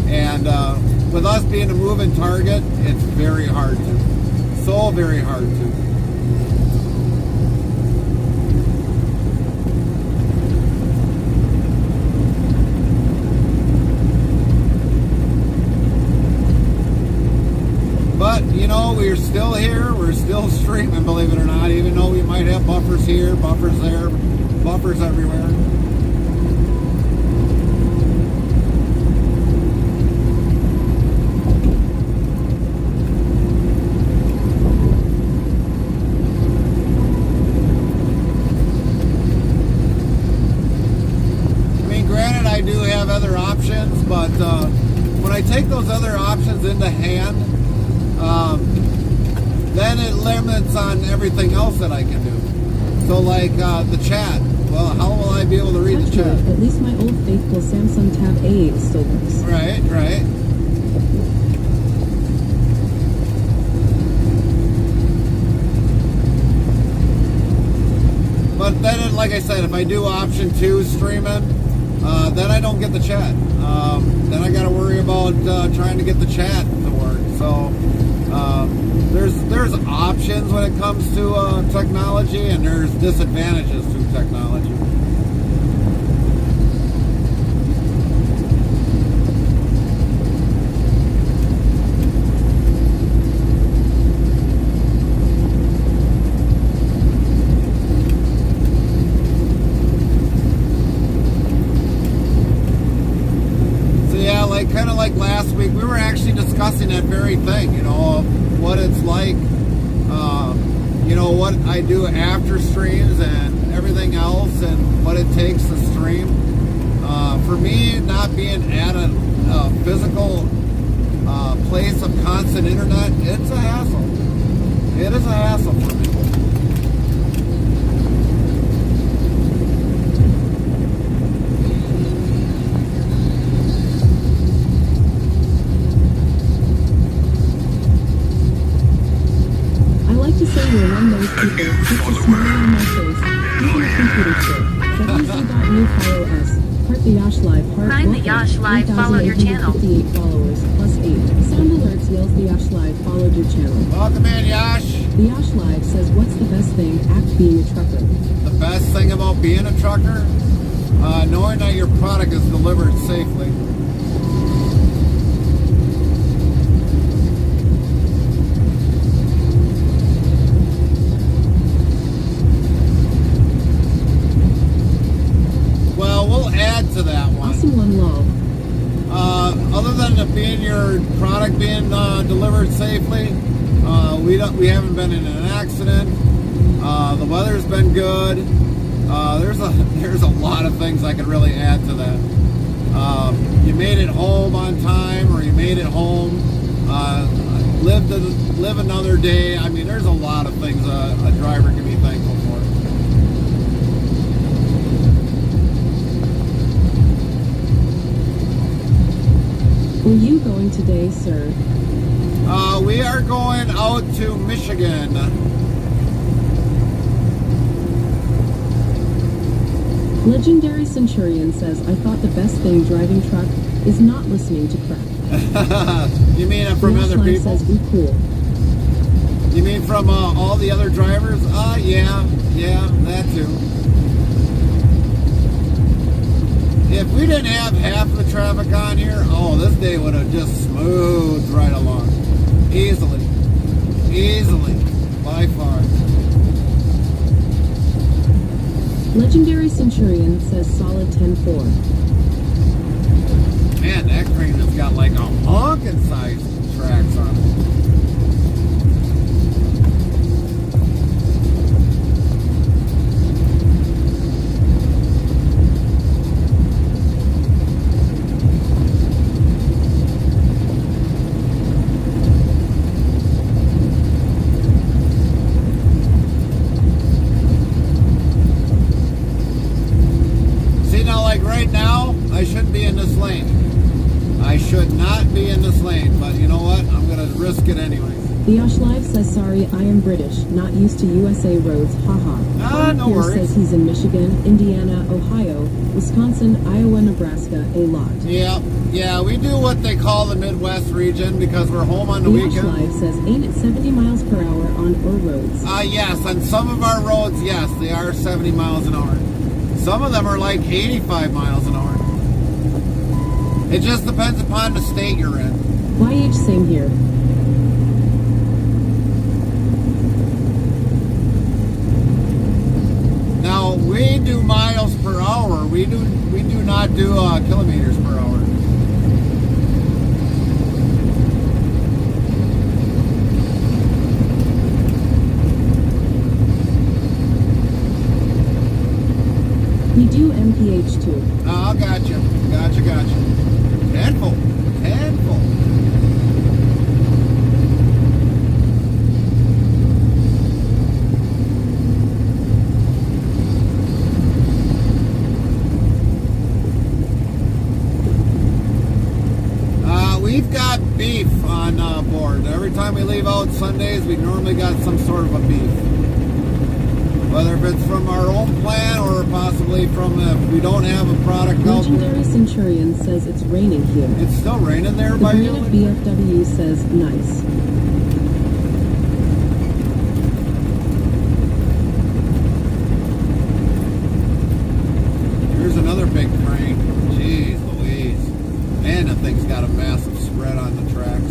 And with us being a moving target, it's very hard to. So very hard to. But, you know, we're still here. We're still streaming, believe it or not, even though we might have buffers here, buffers there, buffers everywhere. I mean, granted, I do have other options, but when I take those other options into hand, then it limits on everything else that I can do. So like the chat. Well, how will I be able to read the chat? At least my old faithful Samsung Tab A8 still works. Right, right. But then, like I said, if I do option 2 streaming, then I don't get the chat. Then I got to worry about trying to get the chat to work. So there's options when it comes to technology, and there's disadvantages to technology. Kind of like last week, we were actually discussing that very thing, you know, what it's like, you know, what I do after streams and everything else and what it takes to stream. For me, not being at a physical place of constant internet, it's a hassle. It is a hassle for me. You're one of those people who keeps a smile on my face, even at computer shit. WZ.U5OS, Heart the Yash Live, Heart Find the Yash Live, follow your channel. 3,858 followers, plus 8. Sound alerts yells the Yash Live, followed your channel. Welcome in, Yash. The Yash Live says, what's the best thing act being a trucker? The best thing about being a trucker? Knowing that your product is delivered safely. To that one. Awesome one, love. Other than it being your product being delivered safely, we haven't been in an accident. The weather's been good. There's a lot of things I could really add to that. You made it home on time, or you made it home. Live another day. I mean, there's a lot of things a driver can be thankful for. Where are you going today, sir? We are going out to Michigan. Legendary Centurion says, I thought the best thing driving truck is not listening to crap. You mean from other people? Says, be cool. You mean from all the other drivers? Yeah, that too. If we didn't have half the traffic on here, oh, this day would have just smoothed right along. Easily, by far. Legendary Centurion says solid 10-4. Man, that crane has got like a honking size tracks on it. I shouldn't be in this lane. I should not be in this lane, but you know risk it anyways. The Osh Live says, sorry, I am British, not used to USA roads, haha. No Pierce worries. says he's in Michigan, Indiana, Ohio, Wisconsin, Iowa, Nebraska, a lot. Yeah, we do what they call the Midwest region because we're home on the The Osh weekend. Live says, ain't it 70 miles per hour on our roads? Yes, on some of our roads, yes, they are 70 miles an hour. Some of them are like 85 miles an hour. It just depends upon the state you're in. YH, same here. Now, we do miles per hour. We do not do kilometers per hour. We do MPH too. Oh, gotcha. Handful. We've got beef on board. Every time we leave out Sundays, we normally got some sort of a beef. Whether if it's from our own plant or possibly from if we don't have a product out there. Legendary Centurion says it's raining here. It's still raining there The by Green you? of BFW says nice. Here's another big crane. Jeez Louise. Man, that thing's got a massive spread on the tracks.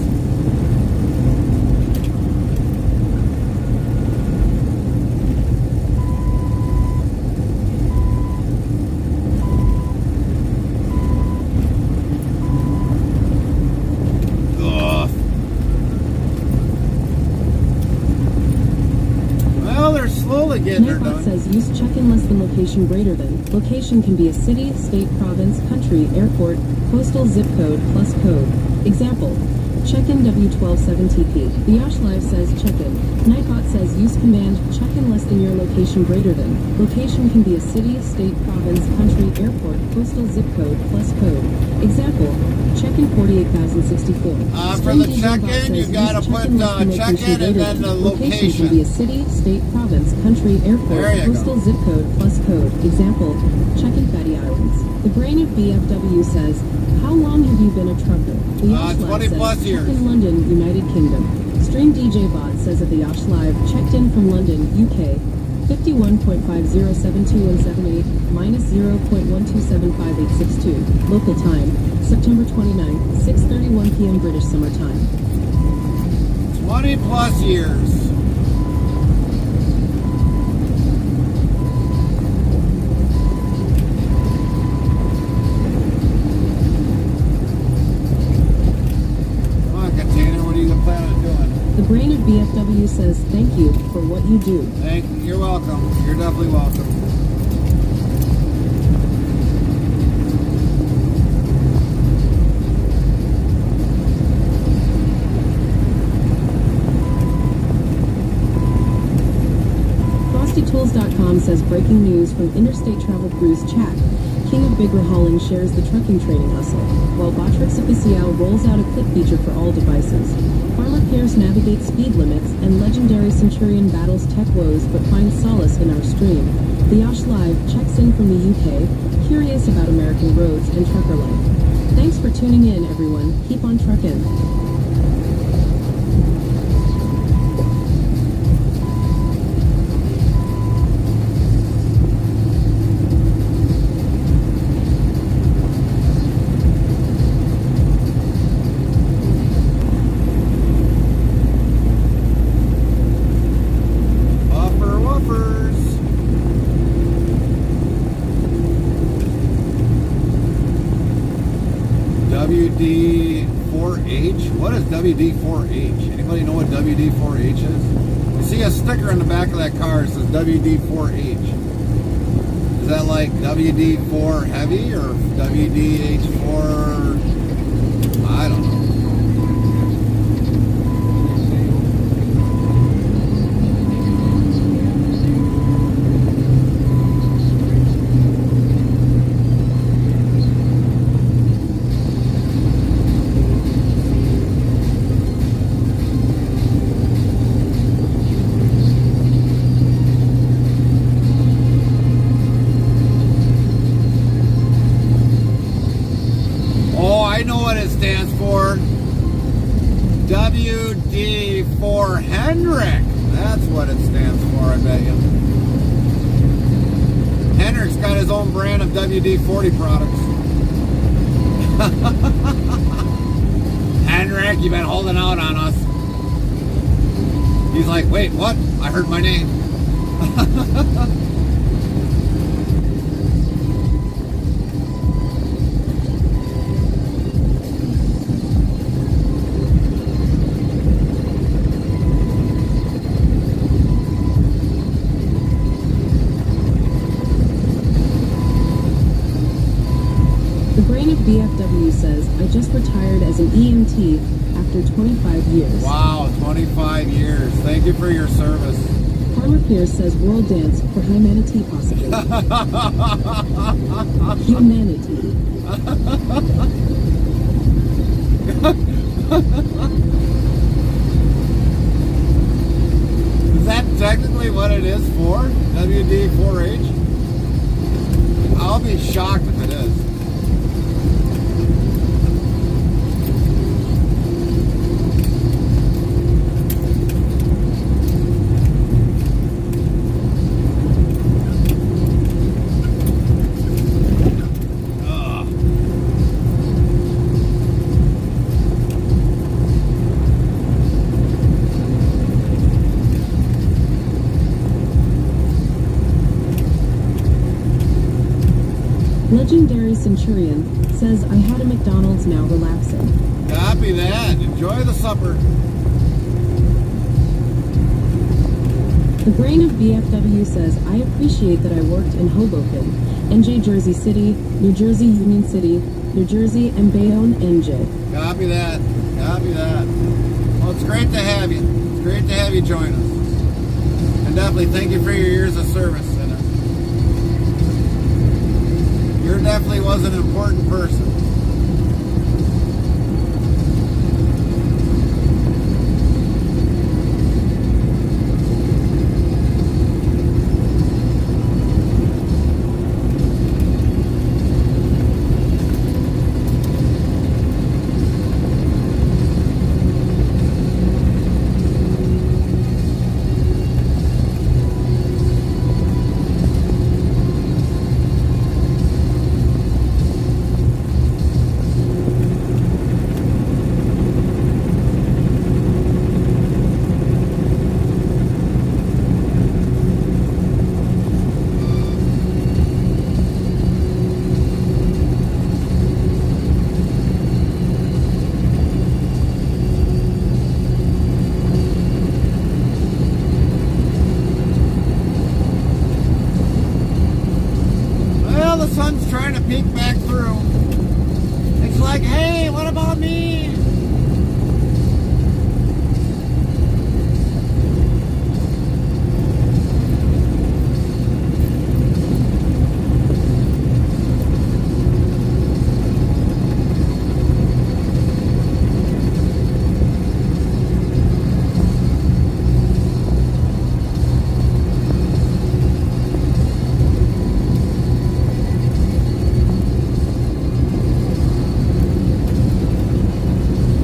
Ugh. Well, they're slowly getting her Nightbot done. says use check-in less than location greater than. Location can be a city, state, province, country, airport, postal, zip code, plus code. Example, check-in W127TP. The Osh Live says check-in. Nightbot says use command check-in less than your location greater than. Location can be a city, state, province, country, airport, postal, zip code, plus code. Example, check-in 48,064. For the check-in, you gotta put check-in and then the Location can be a location. city, state, province, country, airport, There you go. postal, zip code, plus code. Example, check-in Fatty Islands. The Brain of BFW says, how long have you been a trucker? The Osh Live 20 plus says, years. check-in London, United Kingdom. Stream DJ Bot says at the Osh Live, checked in from London, UK. 51.507278 minus 0.1275862. Local time, September 29, 6:31 p.m. British Summer Time. 20 plus years. Come on, Container, what are you planning on doing? The Brain of BFW says, thank you for what you do. Thank you. You're welcome. You're definitely welcome. FrostyTools.com says breaking news from Interstate Travel Cruise Chat. King of Bigger Hauling shares the trucking training hustle, while Botrix Official rolls out a clip feature for all devices. Farmer Pierce navigates speed limits, and Legendary Centurion battles tech woes but finds solace in our stream. The Osh Live checks in from the UK, curious about American roads and trucker life. Thanks for tuning in, everyone. Keep on truckin'. Wuffer wuffers. WD4H? What is WD4H? Anybody know what WD4H is? You see a sticker on the back of that car that says WD4H. Is that like WD4 heavy or WDH4? I don't know. WD for Hendrick. That's what it stands for, I bet you. Hendrick's got his own brand of WD-40 products. Hendrick, you've been holding out on us. He's like, wait, what? I heard my name. The brain of BFW says, I just retired as an EMT after 25 years. Wow, 25 years. Thank you for your service. Farmer Pierce says, world dance for humanity possibly. Humanity. Is that technically what it is for? WD-4H? I'll be shocked if it is. Legendary Centurion says, I had a McDonald's, now relaxing. Copy that. Enjoy the supper. The brain of BFW says, I appreciate that I worked in Hoboken, NJ Jersey City, New Jersey Union City, New Jersey, and Bayonne, NJ. Copy that. Copy that. Well, it's great to have you. It's great to have you join us. And definitely thank you for your years of service. You definitely was an important person. Trying to peek back through. It's like, hey, what about me?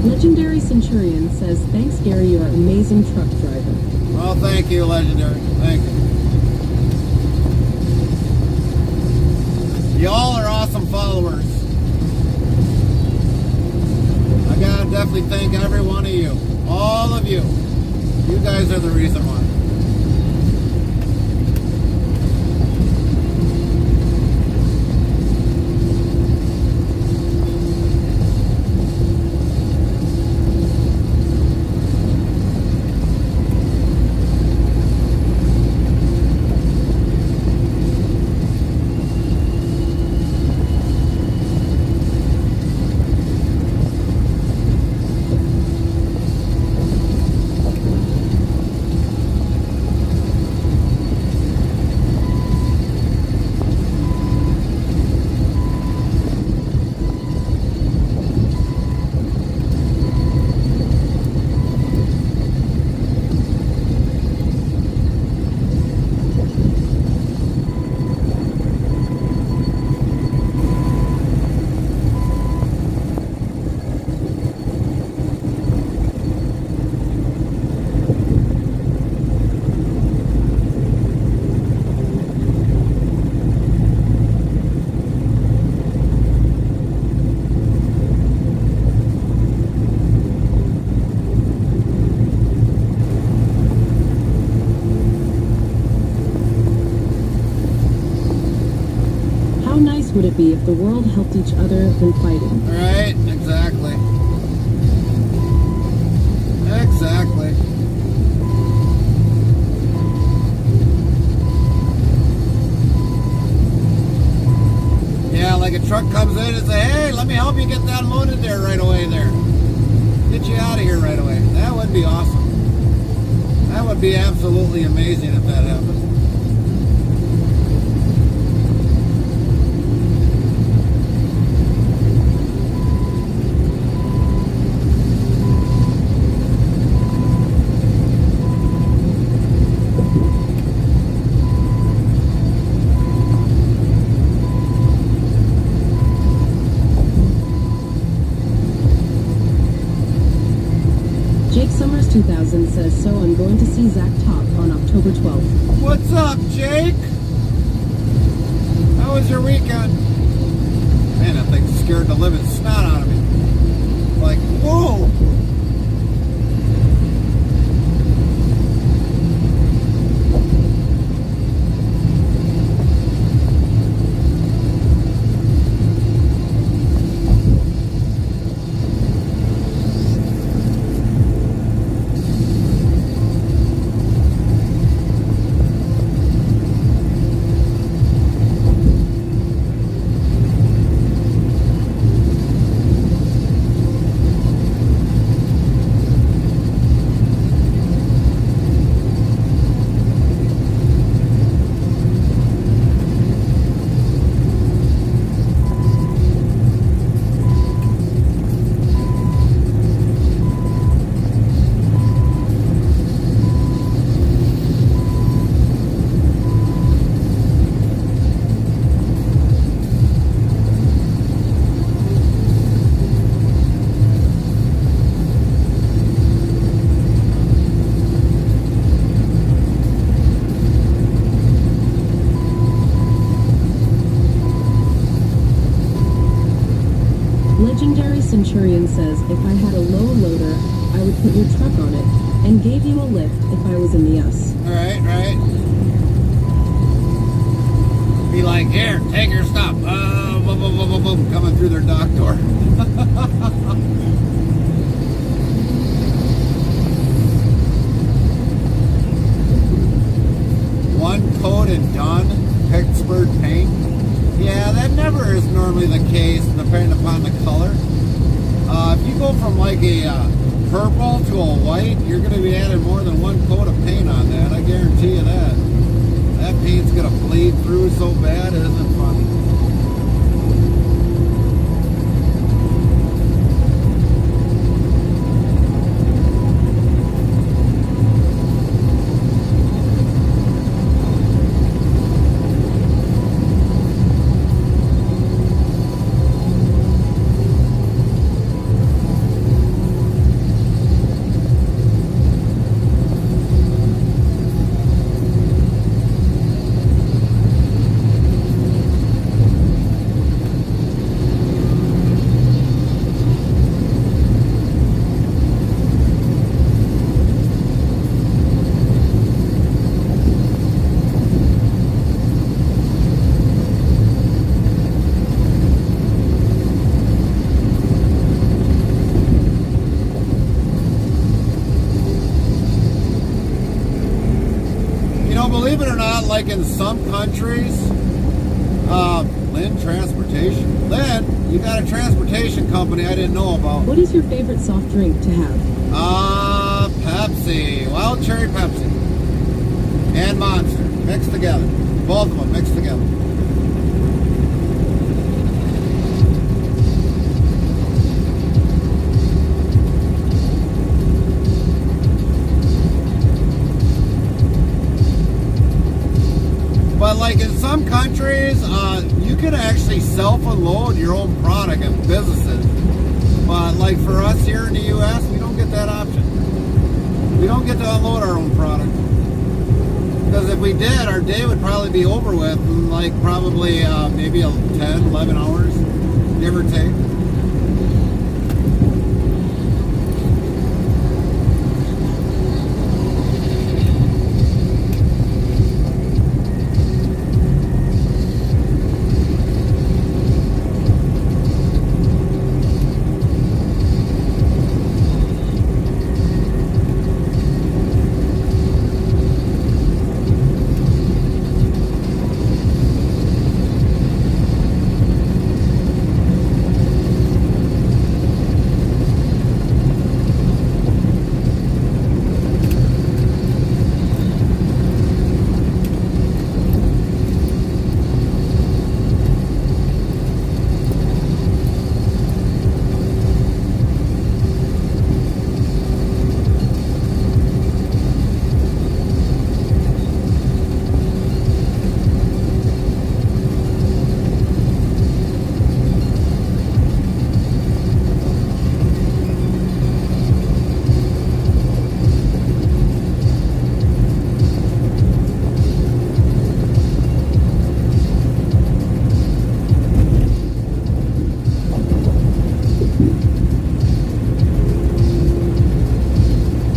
Legendary Centurion says, thanks Gary, you're an amazing truck driver. Well, thank you, Legendary. Thank you. Y'all are awesome followers. I gotta definitely thank every one of you. All of you. You guys are the reason why. be if the world helped each other than fighting. Right, exactly. Exactly. Yeah, like a truck comes in and say, hey, let me help you get that loaded there right away there. Get you out of here right away. That would be awesome. That would be absolutely amazing if that happened. Jake Summers 2000 says, so I'm going to see Zach talk on October 12th. What's up, Jake? How was your weekend? Man, that thing scared the living snot out of me. Like, whoa! Legendary Centurion says, if I had a low loader, I would put your truck on it and gave you a lift if I was in the US. Right, right. Be like, here, take your stuff. Boom, boom, boom, boom, boom, coming through their dock door. One coat and done, Pittsburgh paint. Yeah, that never is normally the case, depending upon the color. If you go from like a purple to a white, you're going to be adding more than one coat of paint on that. I guarantee you that. That paint's going to bleed through so bad, it isn't funny. Believe it or not, like in some countries, Lynn Transportation. Lynn, you got a transportation company I didn't know about. What is your favorite soft drink to have? Pepsi. Wild cherry Pepsi. And Monster. Mixed together. Both of them mixed together. But like in some countries, you can actually self-unload your own product in businesses. But like for us here in the U.S., we don't get that option. We don't get to unload our own product. Because if we did, our day would probably be over with in like probably maybe 10, 11 hours, give or take.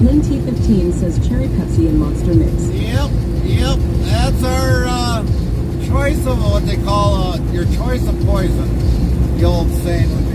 Lynn T15 says cherry Pepsi and Monster Mix. Yep. That's our choice of what they call your choice of poison. The old saying would be.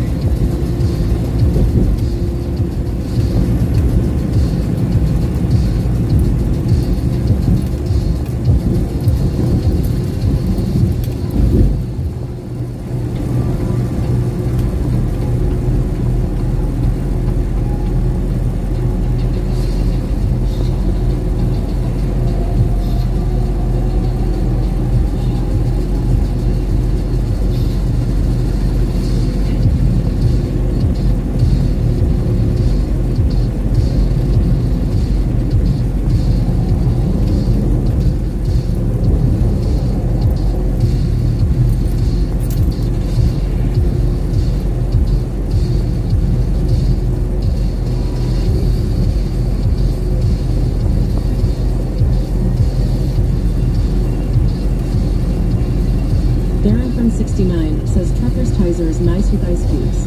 Darren from 69 says Trucker's Tizer is nice with ice cubes.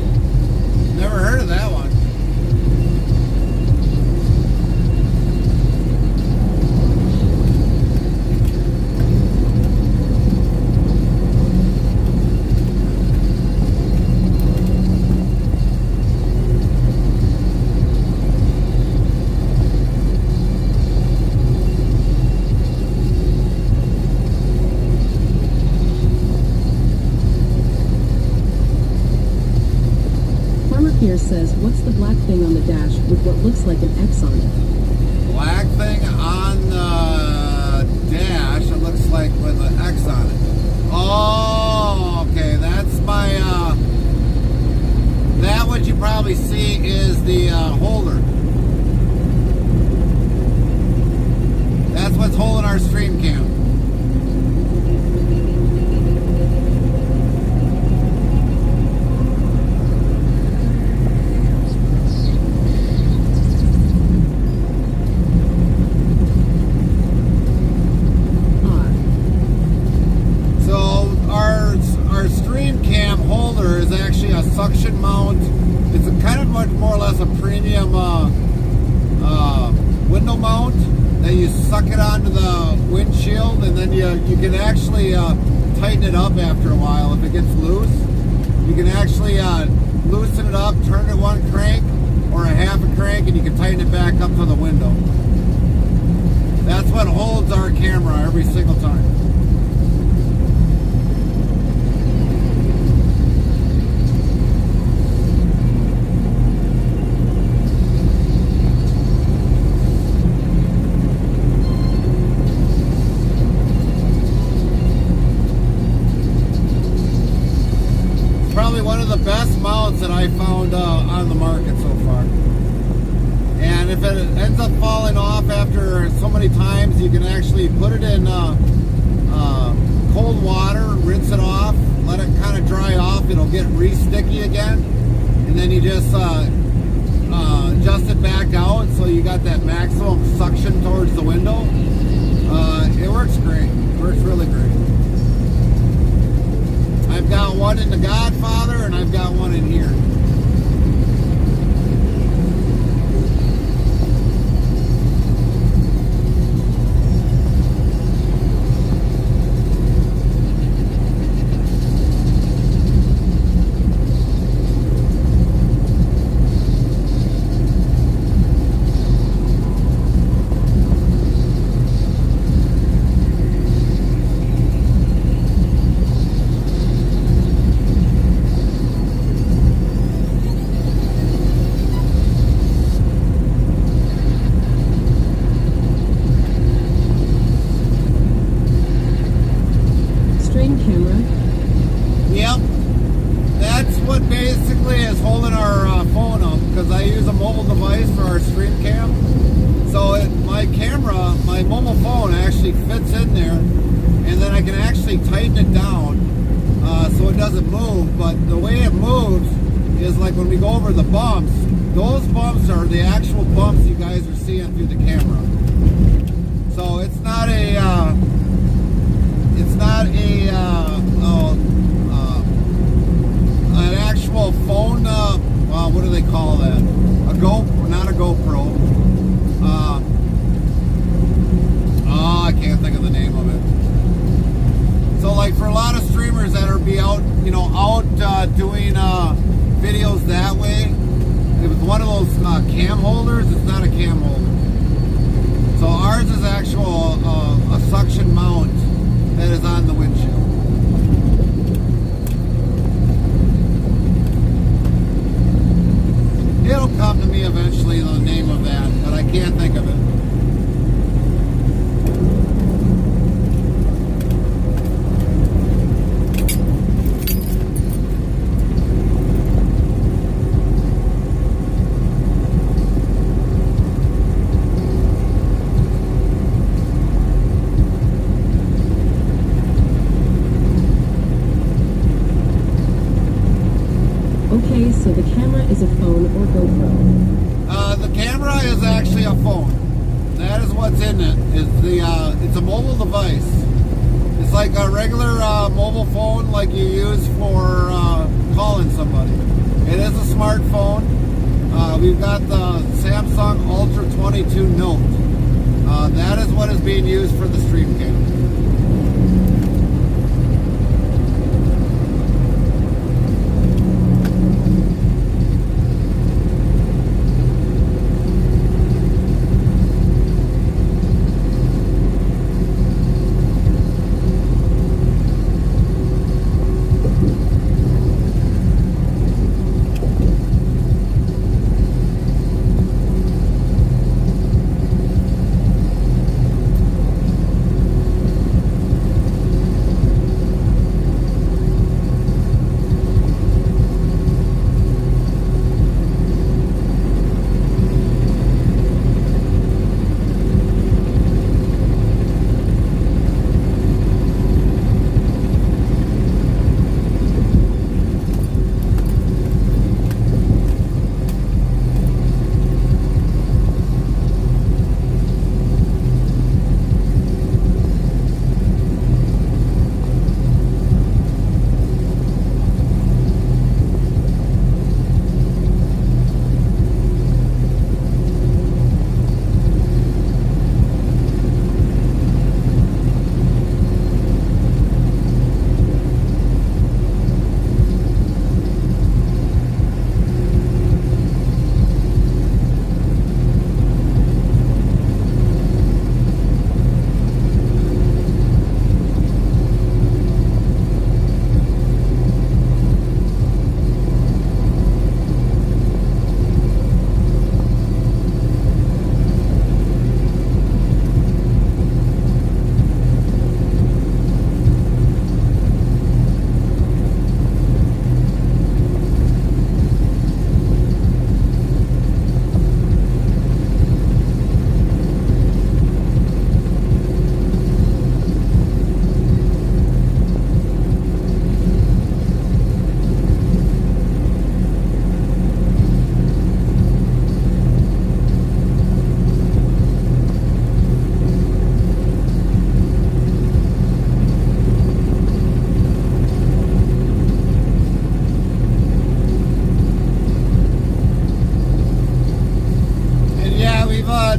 Never heard of that one. Pierce says, what's the black thing on the dash with what looks like an X on it? Black thing on the dash, it looks like with an X on it. Oh, okay, that's my, that what you probably see is the holder. That's what's holding our stream cam. Suction mount. It's a kind of much more or less a premium window mount that you suck it onto the windshield, and then you can actually tighten it up after a while if it gets loose. You can actually loosen it up, turn it one crank or a half a crank, and you can tighten it back up to the window. That's what holds our camera every single time. One of the best mounts that I found on the market so far. And if it ends up falling off after so many times, you can actually put it in cold water, rinse it off, let it kind of dry off. It'll get re-sticky again. And then you just adjust it back out so you got that maximum suction towards the window. It works great. It works really great. I've got one in the Godfather, and I've got one in here. Those bumps are the actual bumps you guys are seeing through the camera. So it's not an actual phone. What do they call that? Not a GoPro. doing videos that way. It was one of those cam holders. It's not a cam holder. So ours is actual a suction mount that is on the windshield. It'll come to me eventually, the name of that, but I can't think of it. Okay, so the camera is a phone or GoPro. The camera is actually a phone. That is what's in it. It's a mobile device. It's like a regular mobile phone like you use for calling somebody. It is a smartphone. We've got the Samsung Ultra 22 Note. That is what is being used for the stream cam.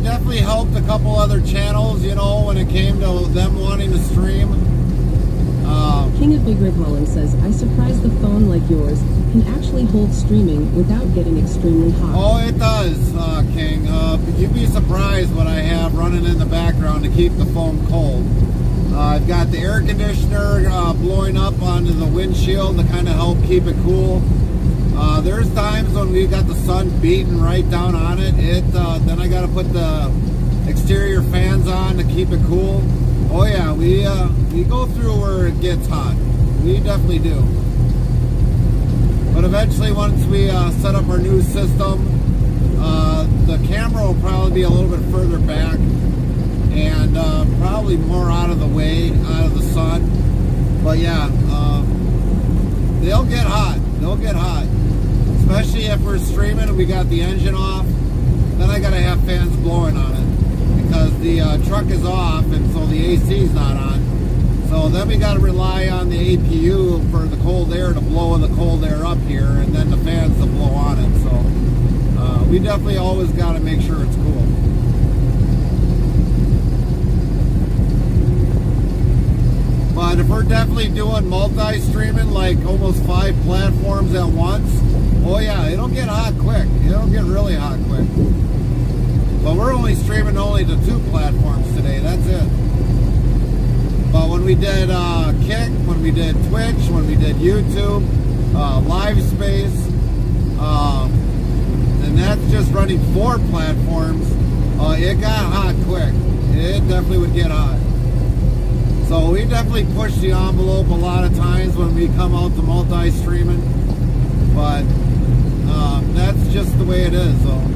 Definitely helped a couple other channels, you know, when it came to them wanting to stream. King of Big Rig Holland says, I surprised the phone like yours can actually hold streaming without getting extremely hot. Oh, it does, King. You'd be surprised what I have running in the background to keep the phone cold. I've got the air conditioner blowing up onto the windshield to kind of help keep it cool. There's times when we've got the sun beating right down on it. Then I got to put the exterior fans on to keep it cool. Oh yeah, we go through where it gets hot. We definitely do. But eventually, once we set up our new system, the camera will probably be a little bit further back and probably more out of the way, out of the sun. But yeah, they'll get hot. They'll get hot. Especially if we're streaming and we got the engine off, then I gotta have fans blowing on it because the truck is off and so the AC is not on. So then we gotta rely on the APU for the cold air to blow the cold air up here and then the fans to blow on it. So we definitely always gotta make sure it's cool. But if we're definitely doing multi-streaming, like almost 5 platforms at once, oh yeah, it'll get hot quick. It'll get really hot quick. But we're only streaming to 2 platforms today. That's it. But when we did Kick, when we did Twitch, when we did YouTube, LiveSpace, and that's just running 4 platforms, it got hot quick. It definitely would get hot. So we definitely push the envelope a lot of times when we come out to multi-streaming. But that's just the way it is, though.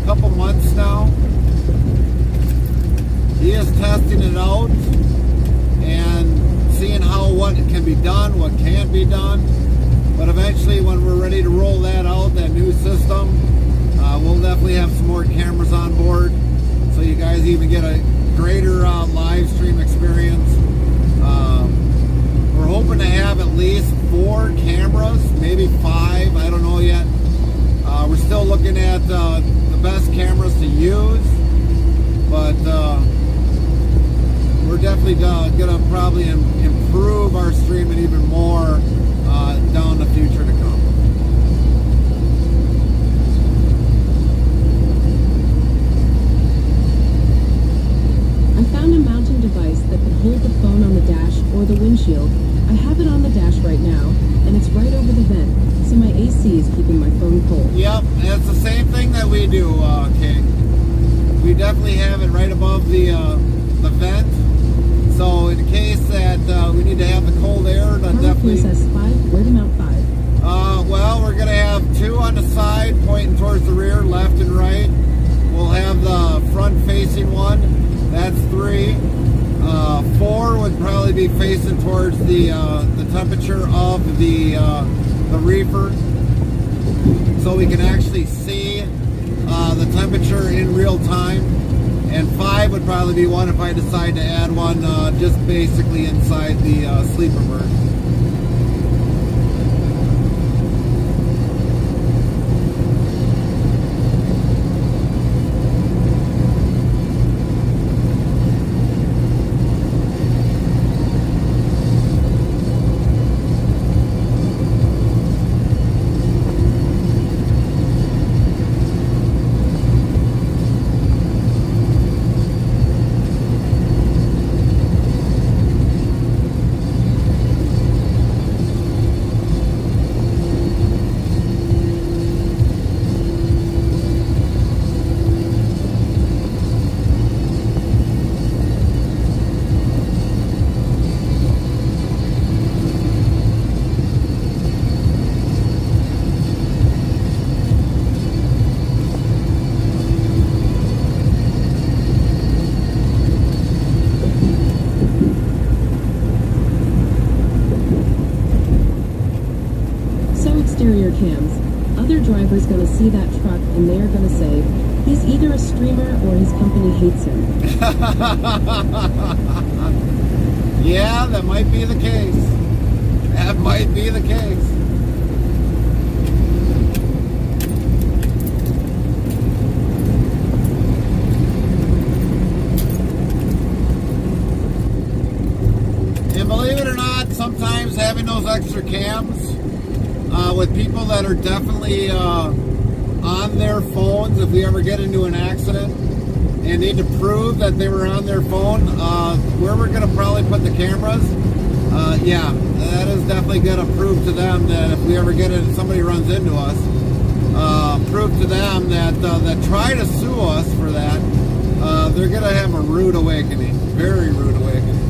Couple months now. He is testing it out and seeing what can be done, what can't be done. But eventually, when we're ready to roll that out, that new system, we'll definitely have some more cameras on board, so you guys even get a greater live stream experience. We're hoping to have at least 4 cameras, maybe 5. I don't know yet. We're still looking at the best cameras to use, but we're definitely gonna probably improve our streaming even more down the future to come. I found a mounting device that could hold the phone on the dash or the windshield. I have it on the dash right now, and it's right over the vent, so my AC is keeping my phone cold. Yep, it's the same thing that we do, King. We definitely have it right above the vent, so in case that we need to have the cold air, then definitely... says 5, where to mount 5? Well, we're going to have 2 on the side pointing towards the rear, left and right. We'll have the front-facing one, that's 3. 4 would probably be facing towards the temperature of the reefer, so we can actually see the temperature in real time. And 5 would probably be one if I decide to add one just basically inside the sleeper berth. Exterior cams. Other drivers gonna see that truck and they are gonna say, he's either a streamer or his company hates him. Yeah, that might be the case. That might be the case. And believe it or not, sometimes having those extra cams with people that are definitely on their phones, if we ever get into an accident and need to prove that they were on their phone, where we're going to probably put the cameras Yeah, that is definitely going to prove to them that if we ever get it, somebody runs into us, prove to them that that try to sue us for that, they're going to have a rude awakening, very rude awakening.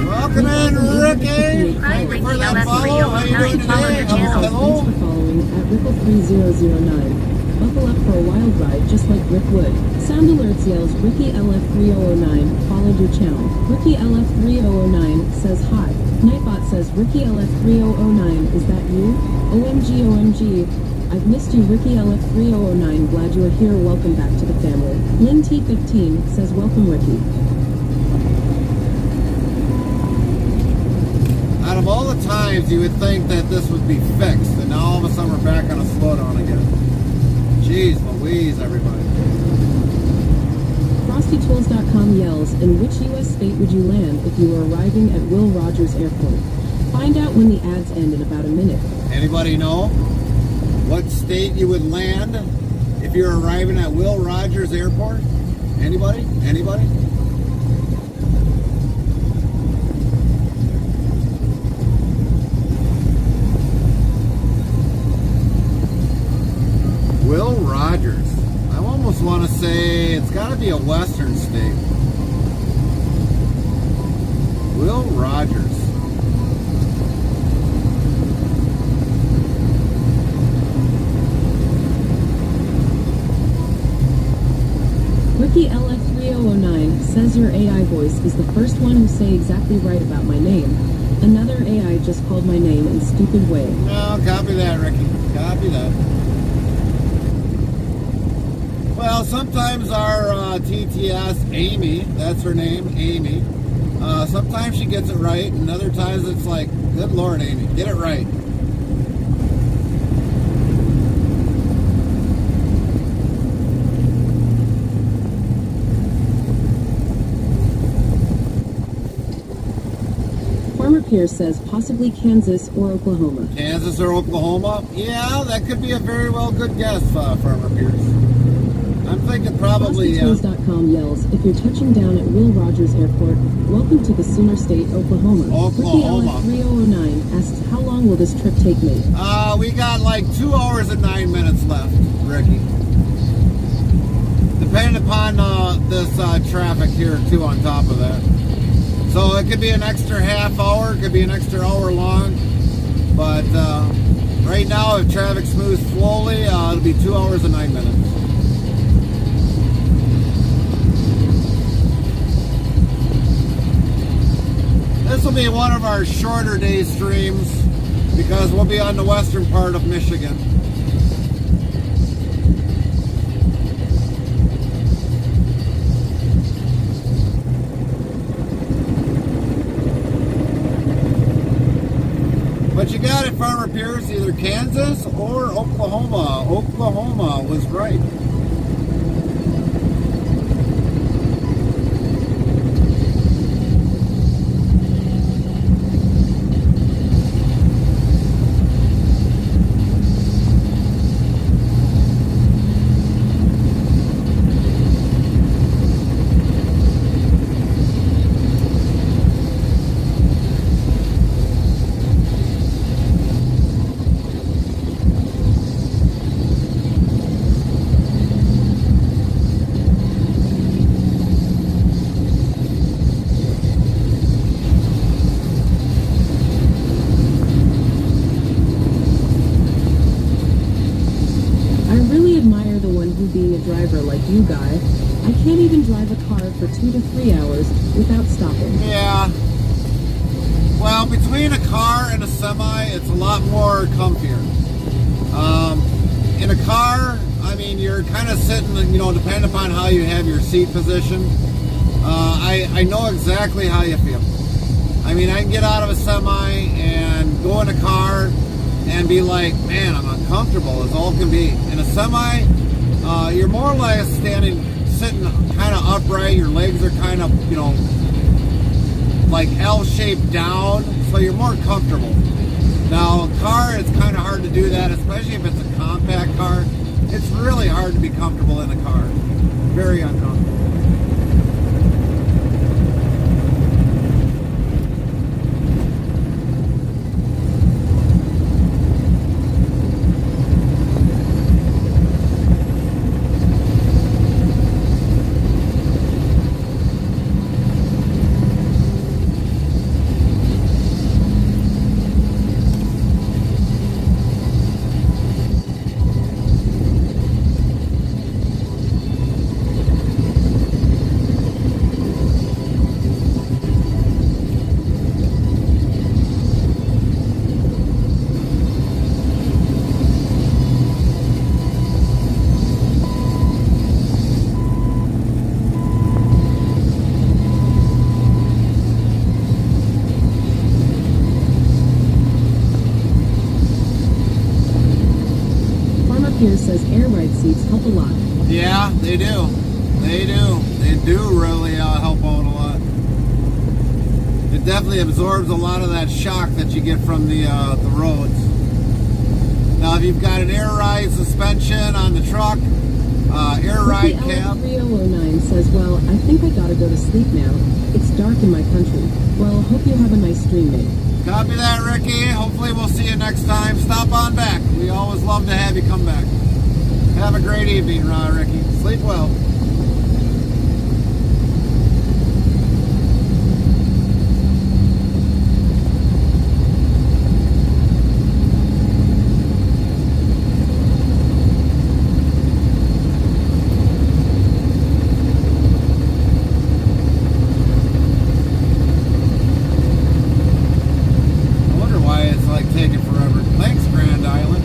Welcome in, Ricky. Hi, Ricky For that follow, how you doing LF309. Follow today? the channel. Hello. Thanks for following at Rickle3009. Buckle up for a wild ride just like Rick would. Sound alerts yells Ricky LF3009 followed your channel. Ricky LF3009 says hi. Nightbot says Ricky LF3009 is that you? OMG OMG. I've missed you Ricky LF3009 glad you are here welcome back to the family. Lynn T15 says welcome Ricky. Out of all the times you would think that this would be fixed, and now all of a sudden we're back on a slowdown again. Jeez Louise, everybody. FrostyTools.com yells, in which U.S. state would you land if you were arriving at Will Rogers Airport? Find out when the ads end in about a minute. Anybody know what state you would land if you're arriving at Will Rogers Airport? Anybody? Anybody? Will Rogers. I almost want to say it's got to be a western state. Will Rogers. Ricky LF3009 says your AI voice is the first one who say exactly right about my name. Another AI just called my name in stupid way. No, copy that, Ricky. Copy that. Well, sometimes our TTS, Amy, that's her name, Amy, sometimes she gets it right, and other times it's like, good Lord, Amy, get it right. Farmer Pierce says possibly Kansas or Oklahoma. Kansas or Oklahoma? Yeah, that could be a very well good guess, Farmer Pierce. I'm thinking probably, FrostyTools.com yells, if you're touching down at Will Rogers Airport, welcome to the Sooner State, Oklahoma. Oklahoma. Ricky LF3009 asks, how long will this trip take me? We got like 2 hours and 9 minutes left, Ricky. Depending upon this traffic here, too, on top of that. So it could be an extra half hour, it could be an extra hour long. But right now, if traffic moves slowly, it'll be 2 hours and 9 minutes. This will be one of our shorter day streams because we'll be on the western part of Michigan. But you got it, Farmer Pierce, either Kansas or Oklahoma. Oklahoma was right. Driver like you guy. I can't even drive a car for 2 to 3 hours without stopping. Yeah. Well, Well, between a car and a semi, it's a lot more comfier. In a car, I mean, you're kind of sitting, you know, depending upon how you have your seat position. I know exactly how you feel. I mean, I can get out of a semi and go in a car and be like, man, I'm uncomfortable as all can be. In a semi, you're more or less sitting kind of upright. Your legs are kind of, you know, like L-shaped down, so you're more comfortable. Now, a car, it's kind of hard to do that, especially if it's a compact car. It's really hard to be comfortable in a car. Very uncomfortable. Here says air ride seats help a lot. Yeah, they do. They do. They do really help out a lot. It definitely absorbs a lot of that shock that you get from the roads. Now, if you've got an air ride suspension on the truck, air ride cab. 3009 says, well, I think I gotta go to sleep now. It's dark in my country. Well, hope you have a nice stream, mate. Copy that, Ricky. Hopefully we'll see you next time. Stop on back. We always love to have you come back. Have a great evening, Ricky. Sleep well. Taking forever. Thanks, Grand Island.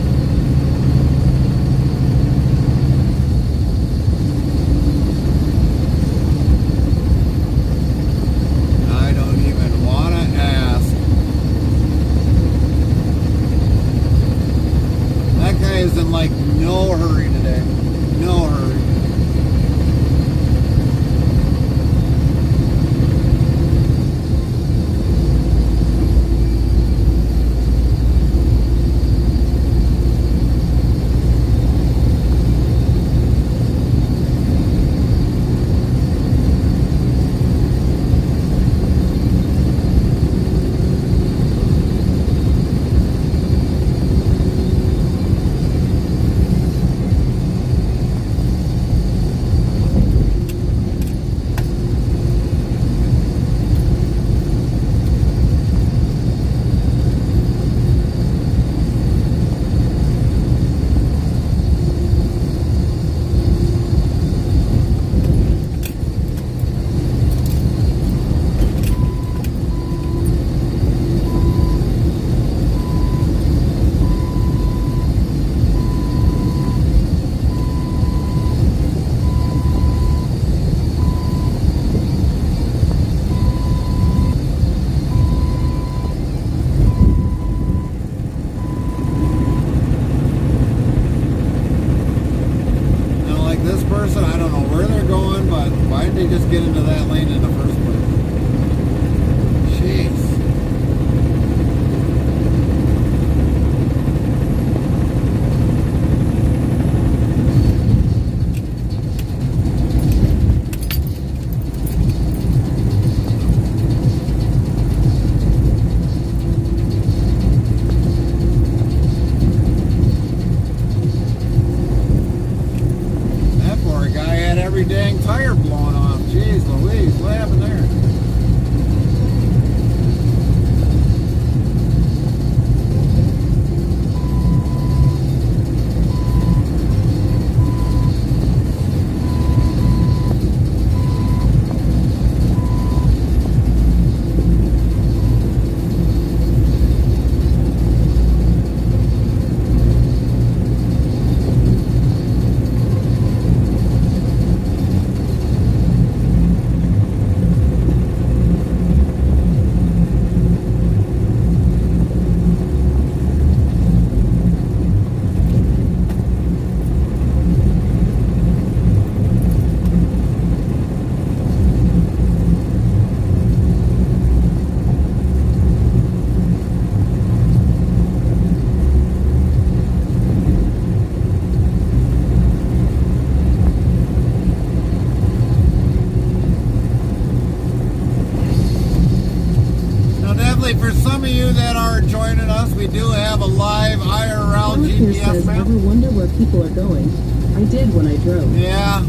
definitely, for some of you that are joining us, we do have a live IRL Alex here GPS says, map. ever wonder where people are going? I did when I drove. Yeah,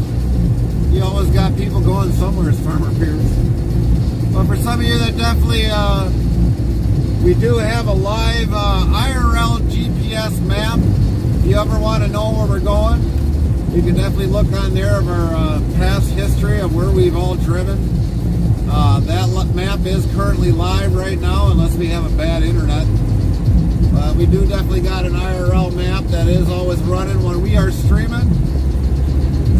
you always got people going somewhere, as Farmer Pierce. But for some of you that definitely, we do have a live IRL GPS map. If you ever want to know where we're going, you can definitely look on there of our past history of where we've all driven. That map is currently live right now, unless we have a bad internet. But we do definitely got an IRL map that is always running when we are streaming.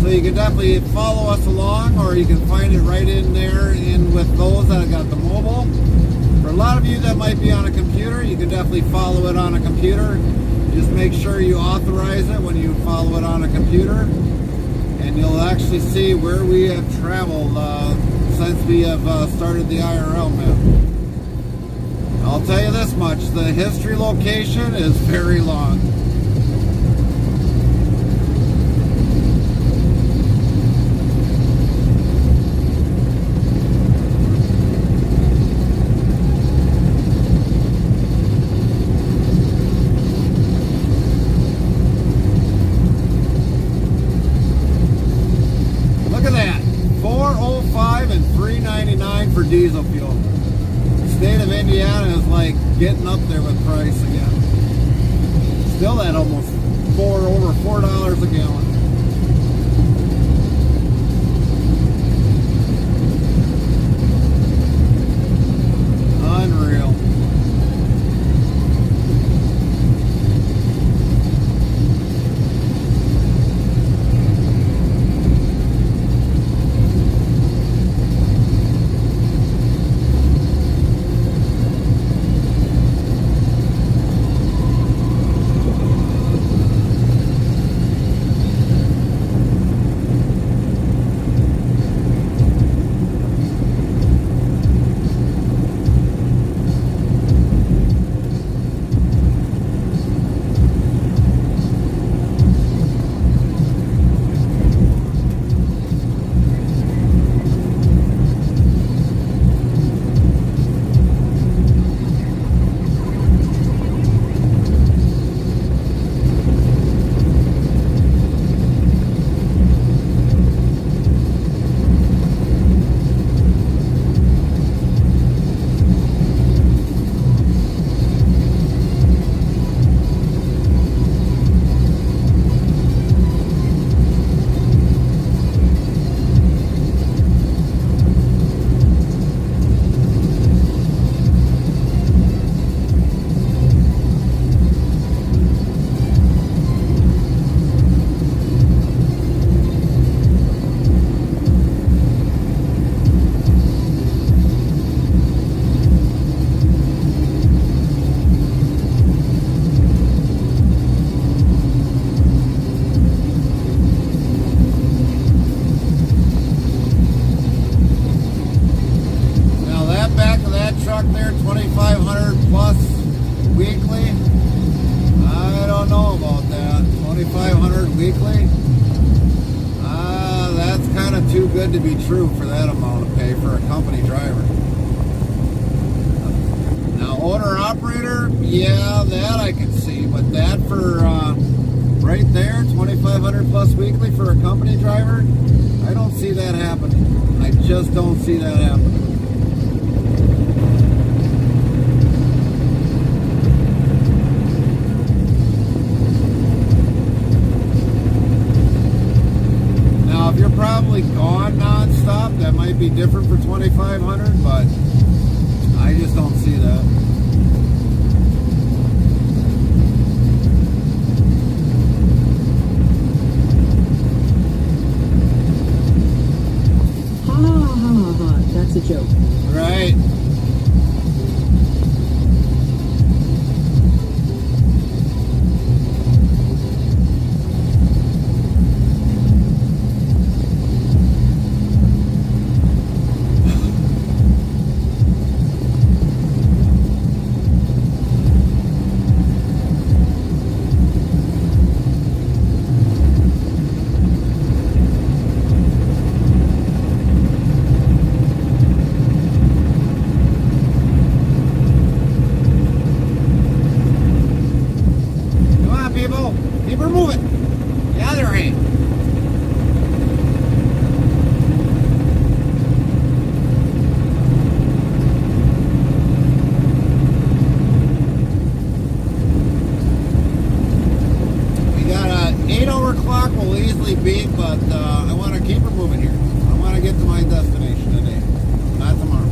So you can definitely follow us along, or you can find it right in there with those that have got the mobile. For a lot of you that might be on a computer, you can definitely follow it on a computer. Just make sure you authorize it when you follow it on a computer, and you'll actually see where we have traveled since we have started the IRL map. I'll tell you this much, the history location is very long. For diesel fuel. The state of Indiana is like getting up there with price again. Still at almost over $4 a gallon. Unreal. To be true for that amount of pay for a company driver. Now, owner operator, yeah, that I can see, but that for right there, $2,500 plus weekly for a company driver, I don't see that happening. I just don't see that happening. Probably gone non-stop. That might be different for $2,500, but I just don't see that. Ha ha ha ha ha. That's a joke. Right. Keep her moving. The other hand. We got an 8-hour clock we'll easily beat, but I want to keep her moving here. I want to get to my destination today, not tomorrow.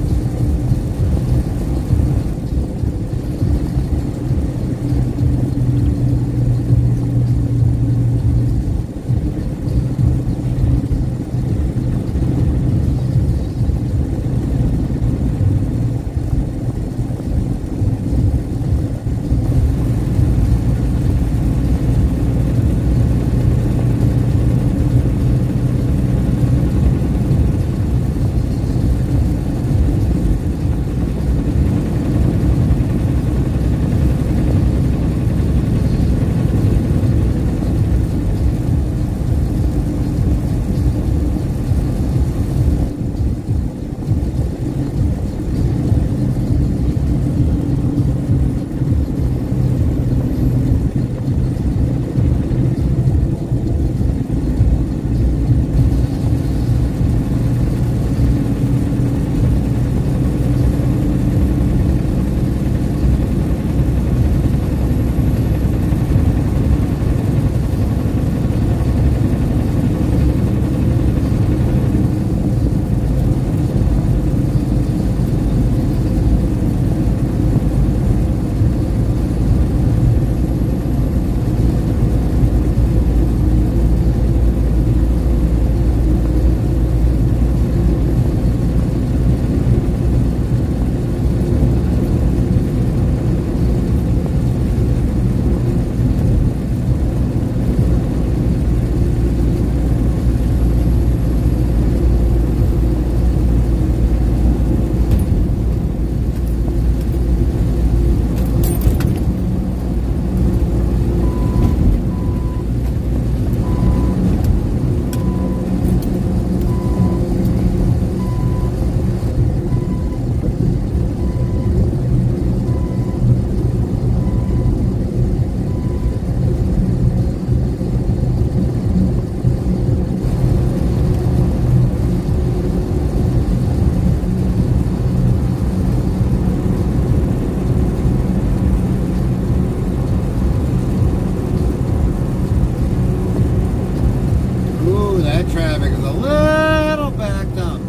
Traffic is a little backed up.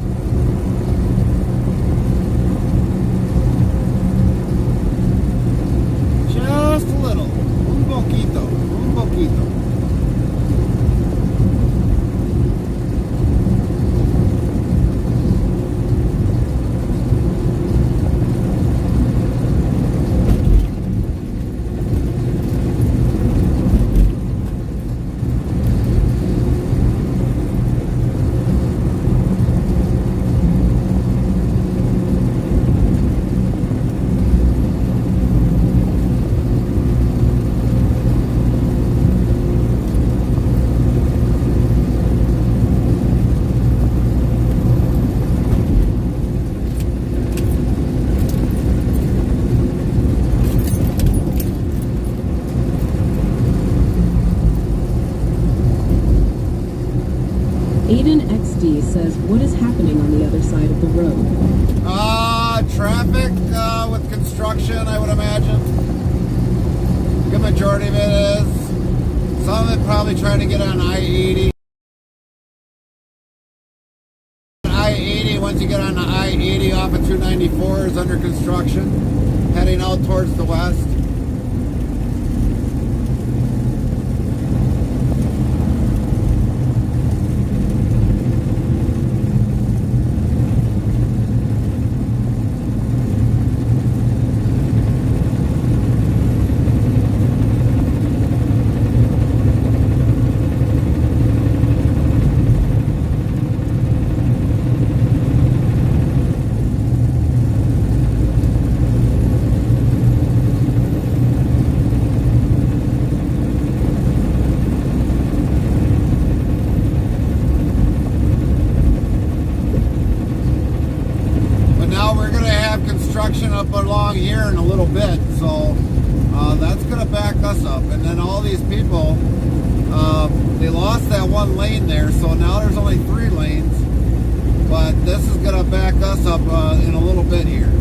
Just a little. Un poquito. Un poquito. Aiden XD says, what is happening on the other side of the road? Traffic with construction, I would imagine. Good majority of it is. Some of it probably trying to get on I-80. I-80, once you get on the I-80 off of 294 is under construction, heading out towards the west. Up along here in a little bit, so That's going to back us up. And then all these people, they lost that one lane there, so now there's only 3 lanes. But this is going to back us up in a little bit here.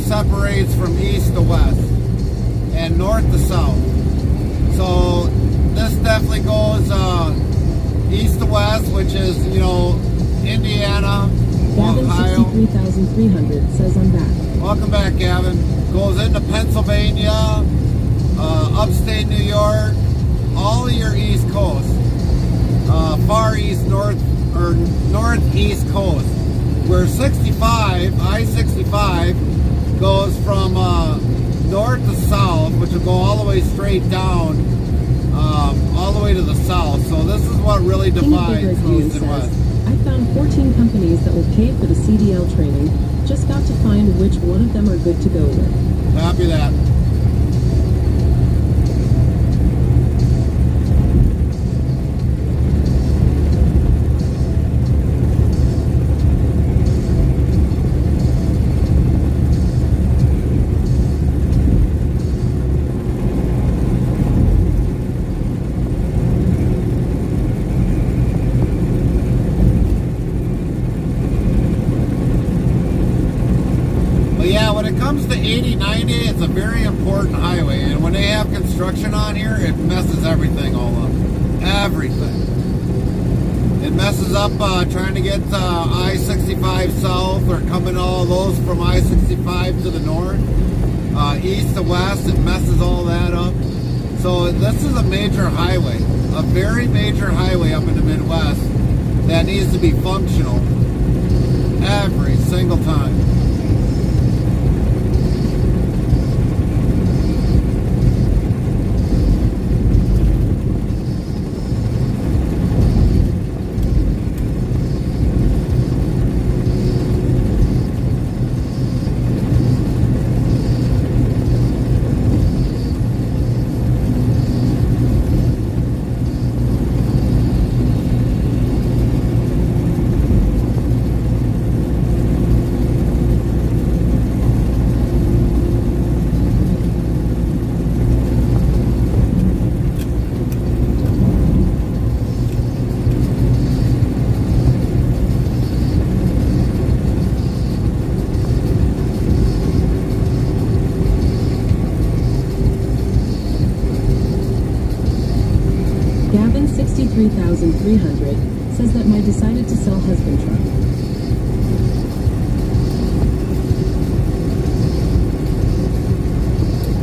Separates from east to west and north to south. So this definitely goes east to west, which is, you know, Indiana, Gavin Ohio. 63,300 says I'm back. Welcome back, Gavin. Goes into Pennsylvania, upstate New York, all of your east coast, far east, north, or northeast coast. Where 65, I-65, goes from north to south, which will go all the way straight down, all the way to the south. So this is what really divides east and west. I found 14 companies that will pay for the CDL training. Just got to find which one of them are good to go with. Copy that. When it comes to 80-90, it's a very important highway, and when they have construction on here, it messes everything all up. Everything. It messes up trying to get I-65 south, or coming all those from I-65 to the north, east to west. It messes all that up. So this is a major highway, a very major highway up in the Midwest that needs to be functional every single time. Gavin 63,300 says that my decided to sell husband truck.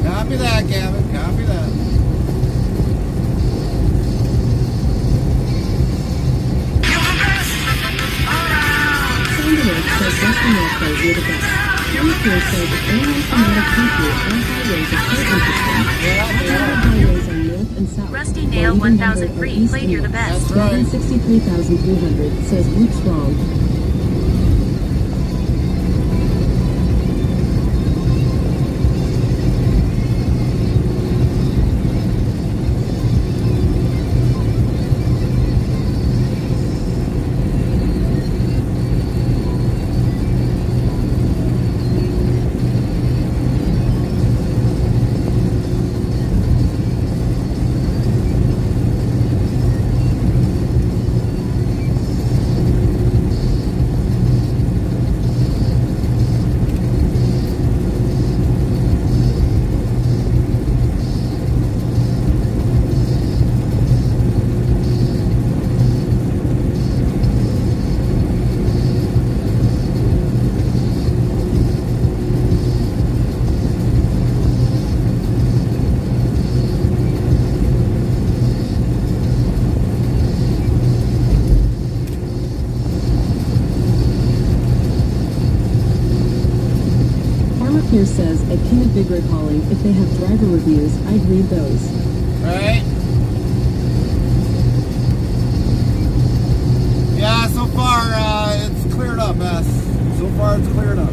Copy that, Gavin. Copy that. Sandalwood says Western Railway, you're the best. Chemical says if anyone from out of country on highways is so interesting. Automated highways on north and south. Rusty or Nail even numbered 1003 on east played and You're the west. Best. That's Gavin right. 63,300 says whoops wrong. Here says at King of Big Rig Hauling, if they have driver reviews, I'd read those. Right? Yeah, so far it's cleared up, S. So far it's cleared up.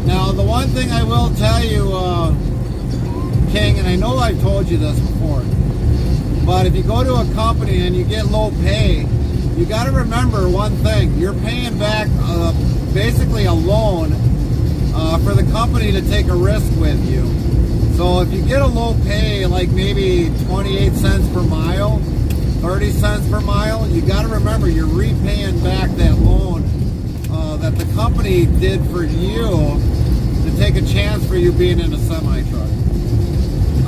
Now, the one thing I will tell you, King, and I know I've told you this before, but if you go to a company and you get low pay, you got to remember one thing. You're paying back basically a loan for the company to take a risk with you. So if you get a low pay, like maybe 28 cents per mile, 30 cents per mile, you got to remember you're repaying back that loan that the company did for you to take a chance for you being in a semi-truck.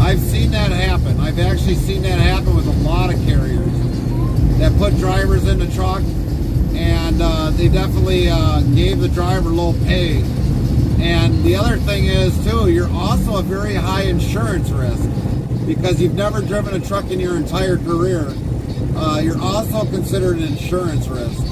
I've seen that happen. I've actually seen that happen with a lot of carriers that put drivers in the truck, and they definitely gave the driver low pay. And the other thing is, too, you're also a very high insurance risk because you've never driven a truck in your entire career. You're also considered an insurance risk.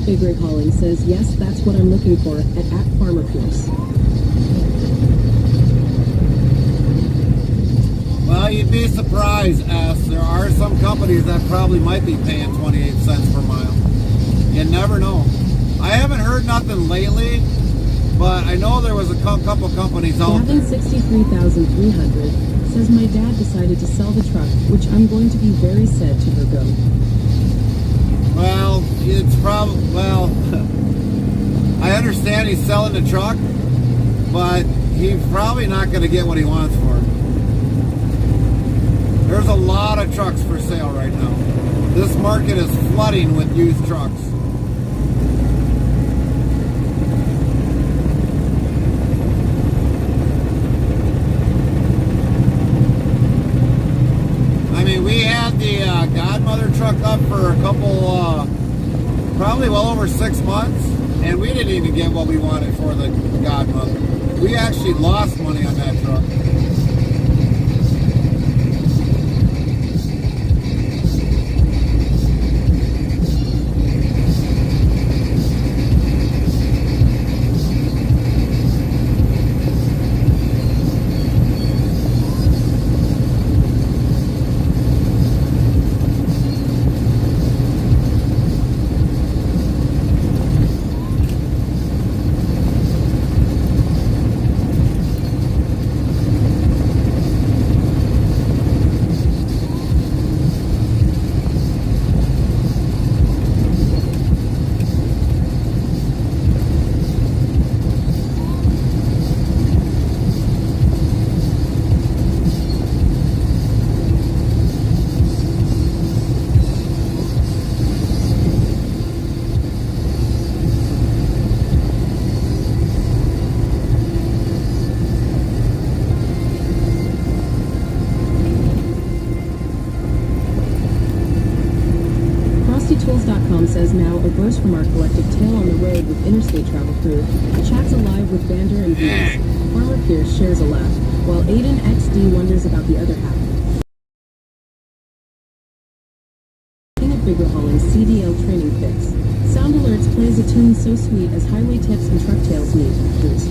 Big Rig Hauling says, yes, that's what I'm looking for at Farmer Pierce. Well, you'd be surprised, S. There are some companies that probably might be paying 28 cents per mile. You never know. I haven't heard nothing lately, but I know there was a couple companies out there. Gavin 63,300 says my dad decided to sell the truck, which I'm going to be very sad to forgo. Well, it's probably, well, I understand he's selling the truck, but he's probably not going to get what he wants for it. There's a lot of trucks for sale right now. This market is flooding with used trucks. I mean, we had the Godmother truck up for a couple, probably well over 6 months, and we didn't even get what we wanted for the Godmother. We actually lost money on that truck. Tools.com says now a verse from our collective tale on the road with interstate travel crew. Chats alive with Vander and Pierce. Farmer Pierce shares a laugh, while Aiden XD wonders about the other half. King of Bigger Holland's CDL training fix. Sound Alerts plays a tune so sweet as highway tips and truck tales meet. Boost.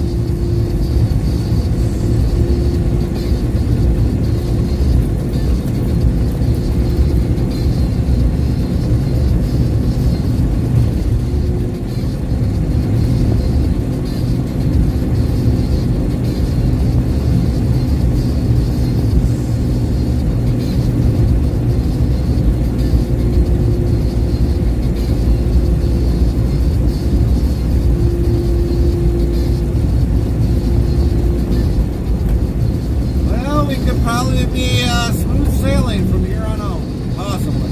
Probably be smooth sailing from here on out, possibly.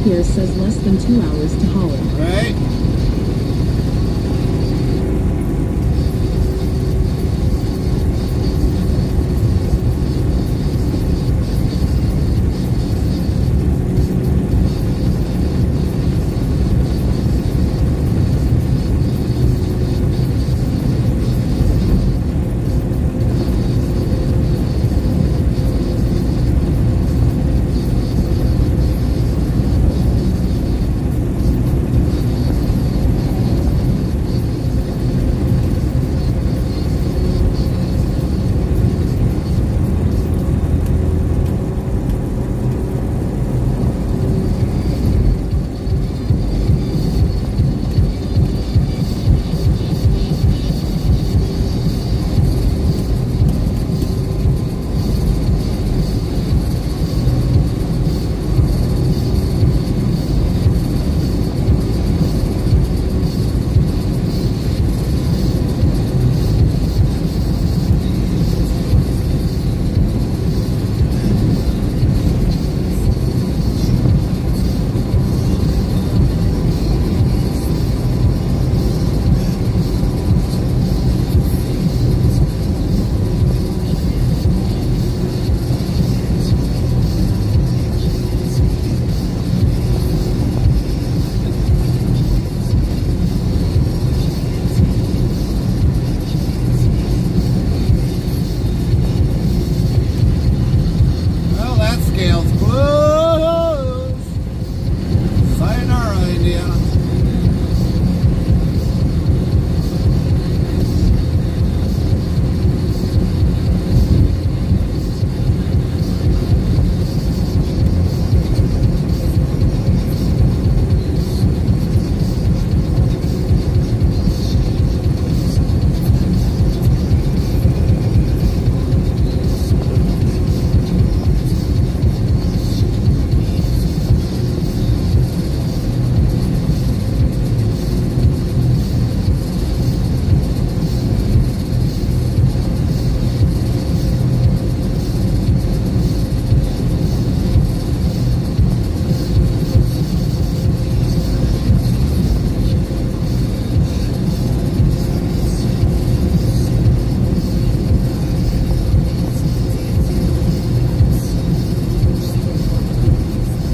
Pierce says less than 2 hours to Holland. Right?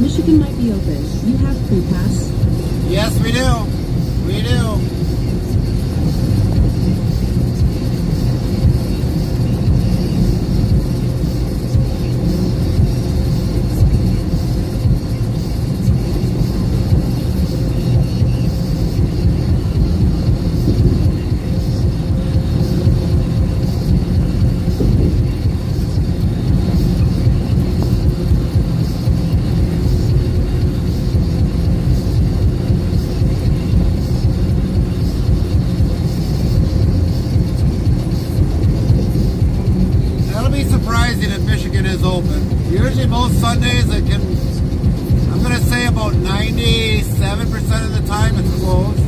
Michigan might be open. You have free pass? Yes, we do. We do. Surprising if Michigan is open. Usually most Sundays it can, I'm going to say about 97% of the time it's closed.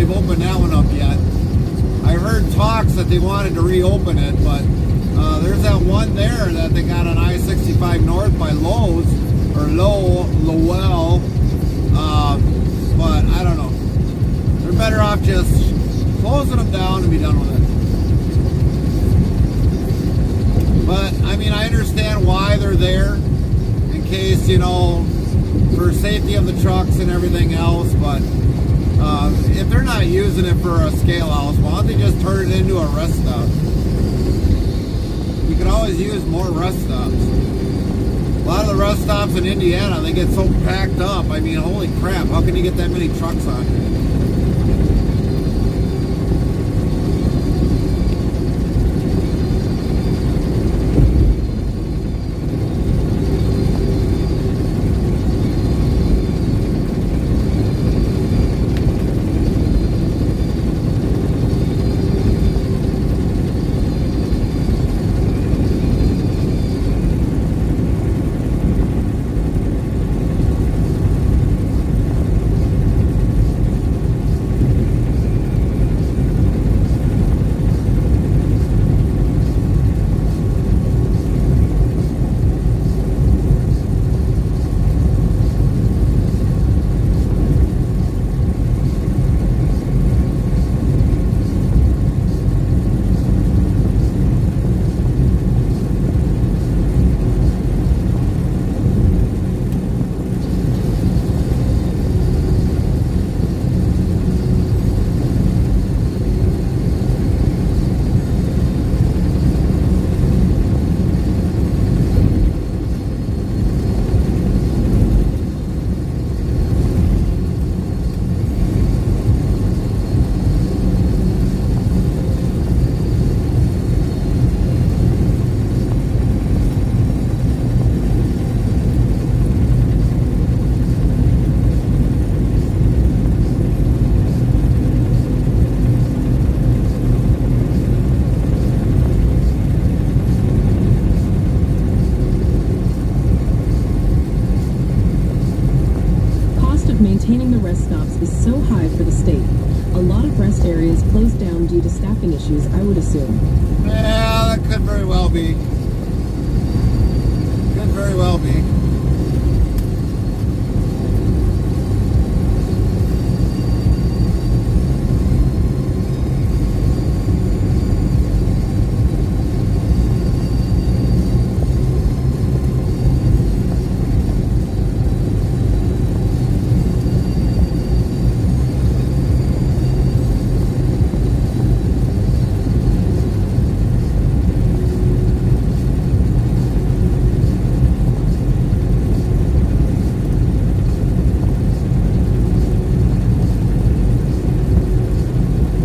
they've opened that one up yet. I heard talks that they wanted to reopen it, but there's that one there that they got on I-65 North by Lowe's, or Lowell, but I don't know. They're better off just closing them down and be done with it. But, I mean, I understand why they're there, in case, you know, for safety of the trucks and everything else, but if they're not using it for a scale house, why don't they just turn it into a rest stop? You could always use more rest stops. A lot of the rest stops in Indiana, they get so packed up. I mean, holy crap, how can you get that many trucks on here? Maintaining the rest stops is so high for the state. A lot of rest areas closed down due to staffing issues, I would assume. Yeah, that could very well be. Could very well be.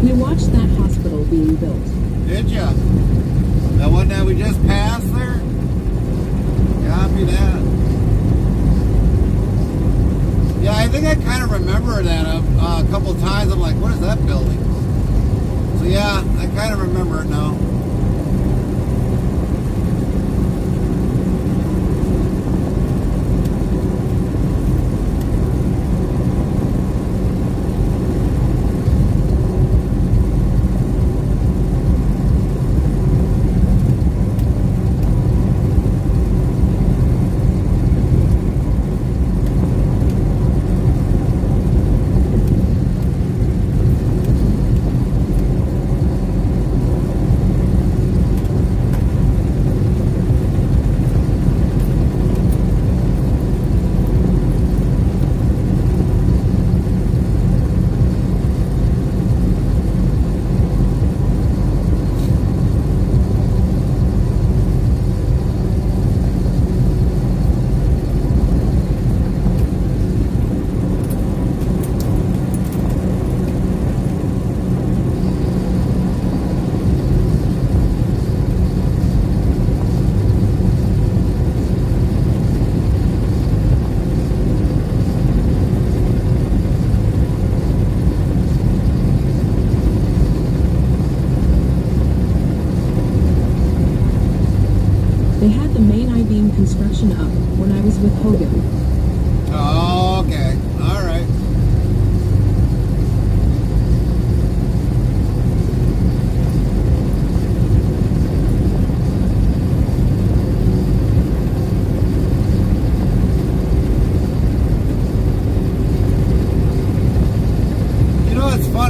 We watched that hospital being built. Did ya? That one that we just passed there? Copy that. Yeah, I think I kind of remember that a couple times. I'm like, what is that building? So yeah, I kind of remember it now. They had the main I-beam construction up when I was with Hogan. Oh, okay. All right.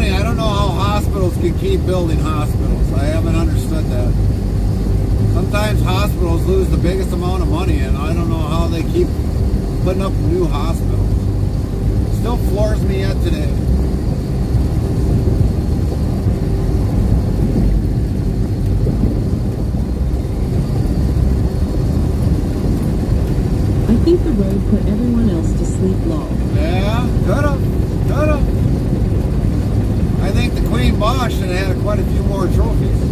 funny. I don't know how hospitals can keep building hospitals. I haven't understood that. Sometimes hospitals lose the biggest amount of money, and I don't know how they keep putting up new hospitals. Still floors me yet today. I think the road put everyone else to sleep lol. Yeah, could've. I think the Queen Boss should have had quite a few more trophies.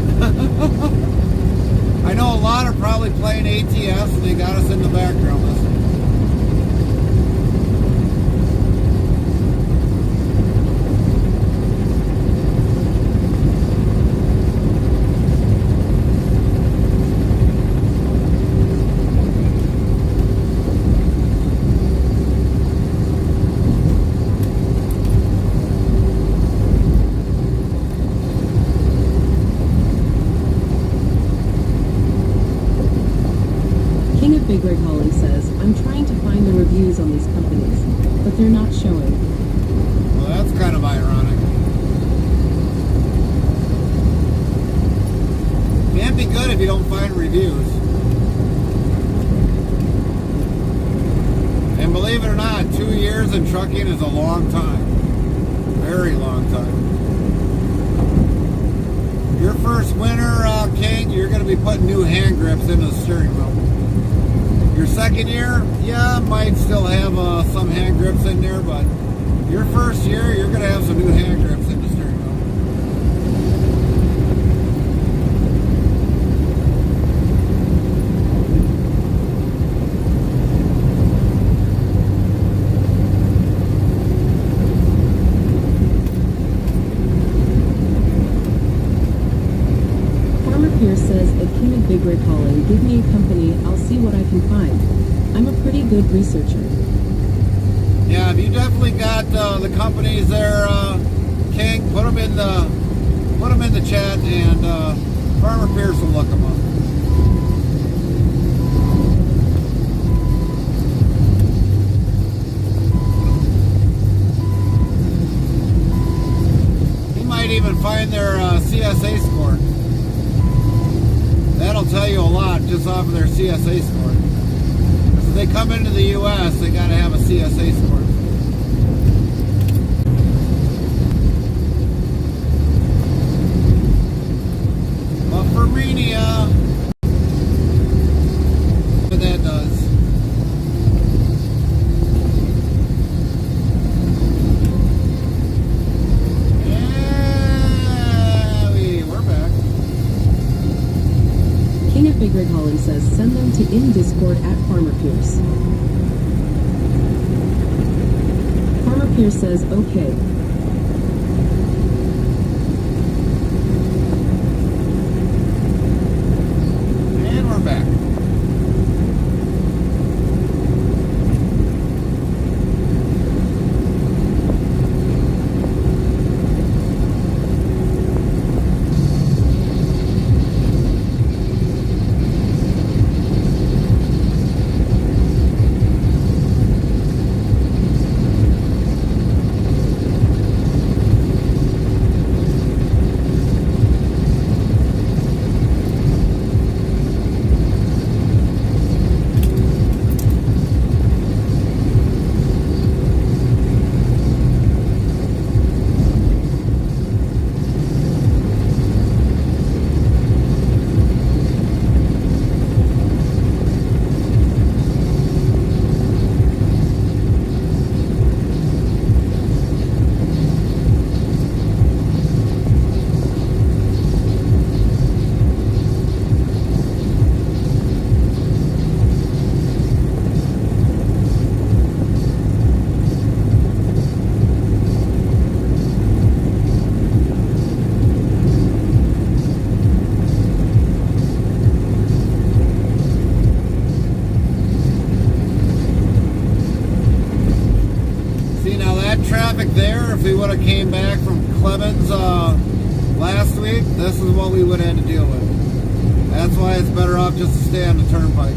I know a lot are probably playing ATS and they got us in the background listening. Big Rig Holland says, I'm trying to find the reviews on these companies, but they're not showing. Well, that's kind of ironic. Can't be good if you don't find reviews. And believe it or not, 2 years in trucking is a long time. Very long time. Your first winter, King, you're going to be putting new hand grips into the steering wheel. Your second year, yeah, might still have some hand grips in there, but your first year, you're going to have some new hand grips in the steering wheel. Farmer Pierce says, at King of Big Rig Holland, give me a company, I'll see what I can find. I'm a pretty good researcher. Yeah, if you definitely got the companies there, King, put them in the chat, and Farmer Pierce will look them up. He might even find their CSA score. That'll tell you a lot just off of their CSA score. If they come into the U.S., they got to have a CSA score. But for Renia, what that does. Yeah, we're back. King of Big Rig Holland says, send them to in Discord at Farmer Pierce. Farmer Pierce says, okay. And we're back. Traffic there, if we would have came back from Clemens last week, this is what we would have had to deal with. That's why it's better off just to stay on the turnpike.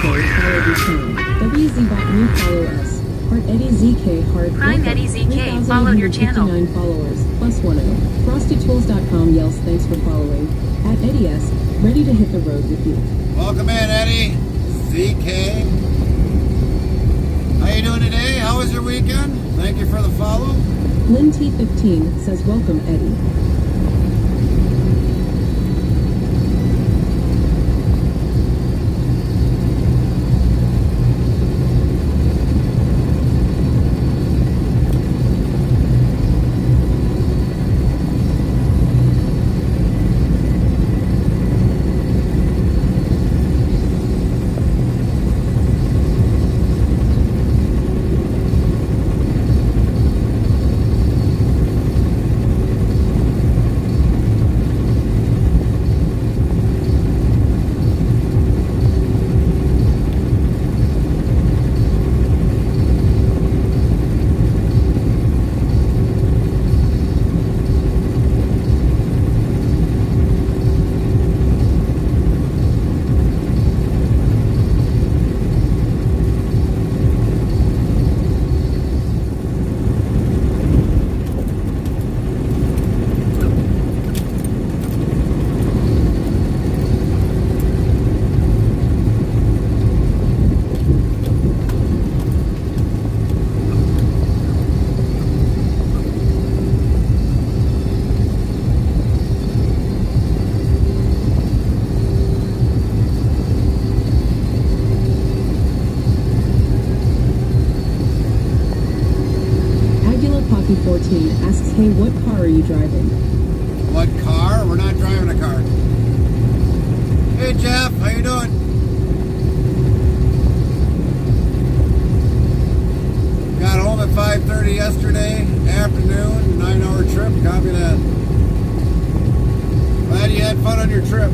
followed return. WZBot new follow us. Heart Eddie ZK Heart. Prime Eddie ZK followed your channel. 3,859 followers, plus 10. FrostyTools.com yells thanks for following. At Eddie S, ready to hit the road with you. Welcome in, Eddie. ZK. How you doing today? How was your weekend? Thank you for the follow. Lynn T15 says welcome Eddie. Asks, hey, what car are you driving? What car? We're not driving a car. Hey, Jeff, how you doing? Got home at 5:30 yesterday afternoon, 9-hour trip. Copy that. Glad you had fun on your trip.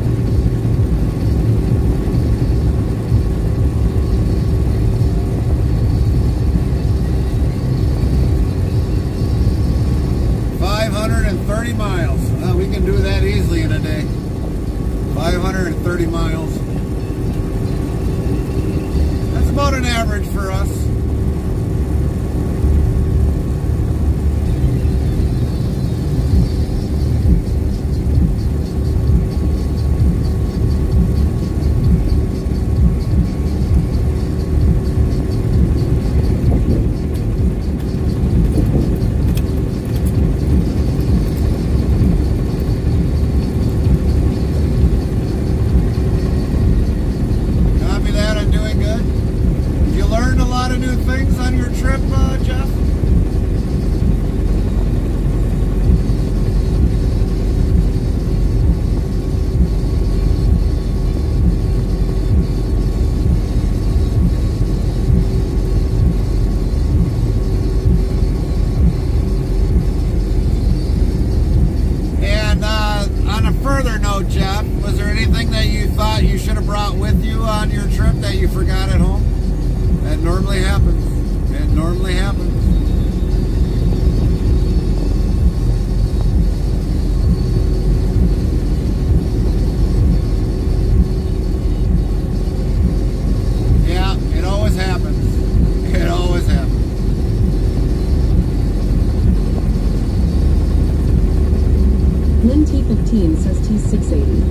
Miles. Well, we can do that easily in a day. 530 miles. That's about an average for us. Lynn T15 says T680.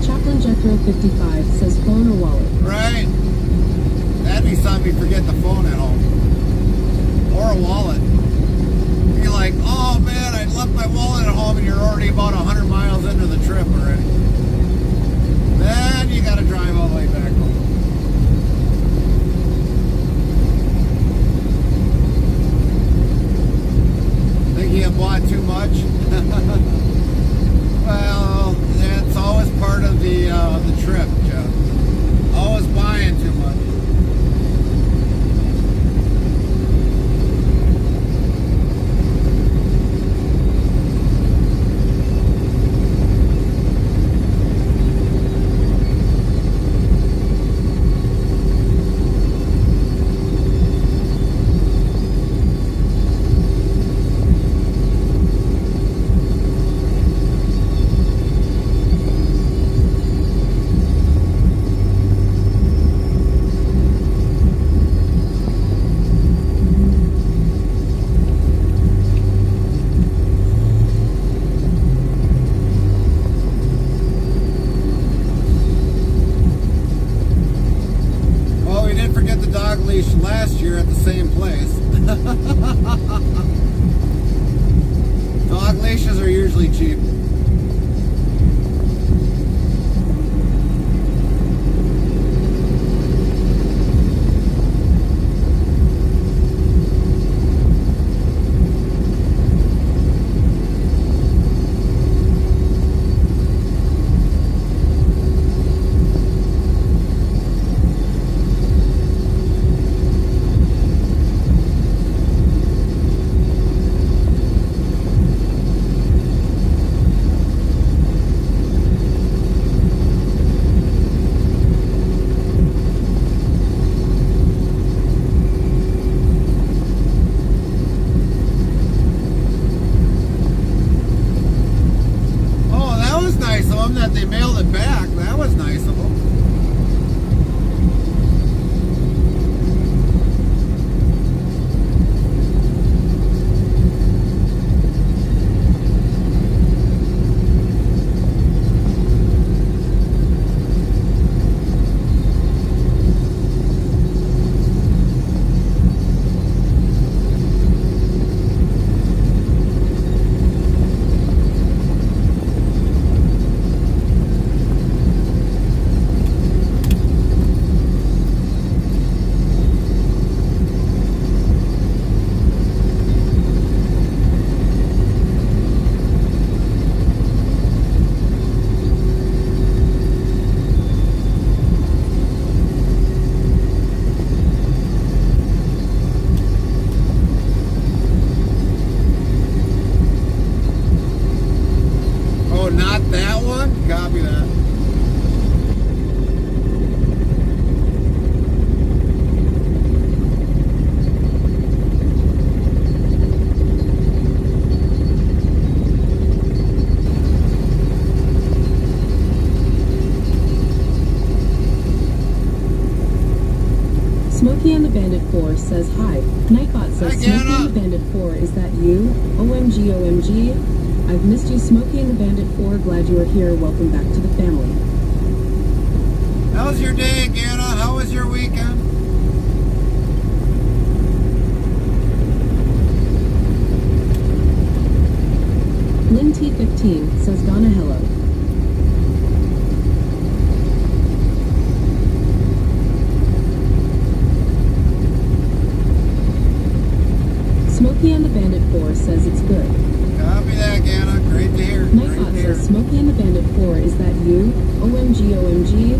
Chaplain Jethro 55 says phone or wallet. Right. That'd be something you forget the phone at home. Or a wallet. Be like, oh man, I left my wallet at home and you're already about 100 miles into the trip already. Then you gotta drive all the way back home. Think you bought too much? Well, that's always part of the trip, Jeff. Always buying too much. get the dog leash last year at the same place. Dog leashes are usually cheap. That they mailed it back. That was nice of them. Not that one? Copy that. Smokey and the Bandit 4 says hi. Nightbot says, Smokey and the Bandit 4, is that you? OMG, OMG. I've missed you, Smokey and the Bandit 4. Glad you are here. Welcome back to the family. How's your day, Ganna? How was your weekend? Lynn T15 says, Donna, hello. Smokey and the Bandit 4 says it's good. Copy that, Ganna. Great to hear. Nightbot says, Smokey and the Bandit 4, is that you? OMG, OMG.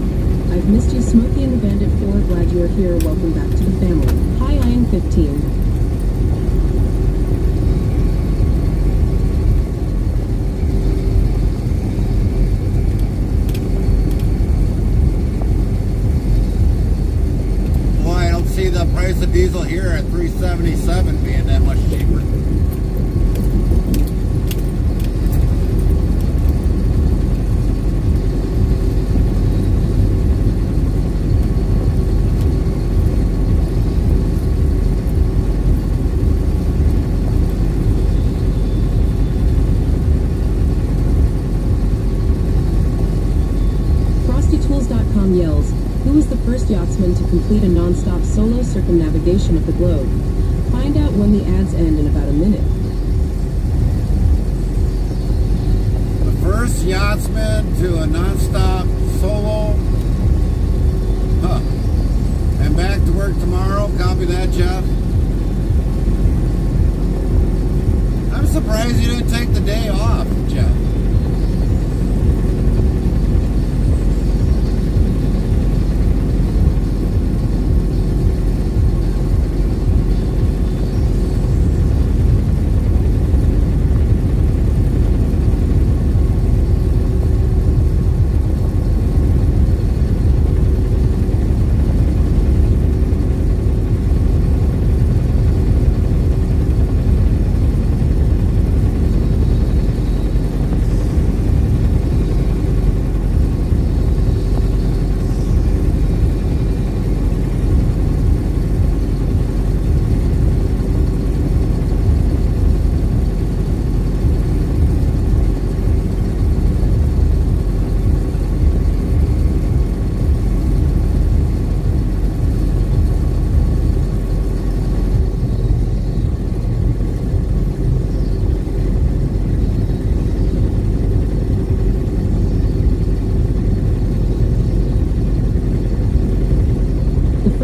I've missed you, Smokey and the Bandit 4. Glad you are here. Welcome back to the family. Hi, Iron 15. Boy, I don't see the price of diesel here at $3.77 being that much cheaper. FrostyTools.com yells, who was the first yachtsman to complete a non-stop solo circumnavigation of the globe? Find out when the ads end in about a minute. The first yachtsman to a non-stop solo. Huh. And back to work tomorrow. Copy that, Jeff. I'm surprised you didn't take the day off, Jeff.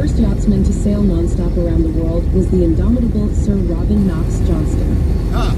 first yachtsman to sail nonstop around the world was the indomitable Sir Robin Knox Johnston. Huh.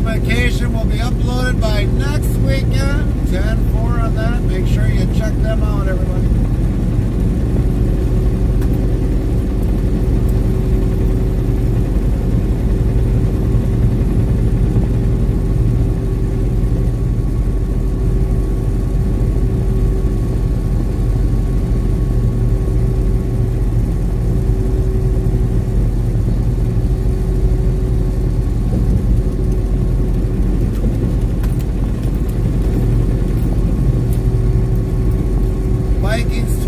Vacation will be uploaded by next weekend. 10-4 on that. Make sure you check them out, everybody. Vikings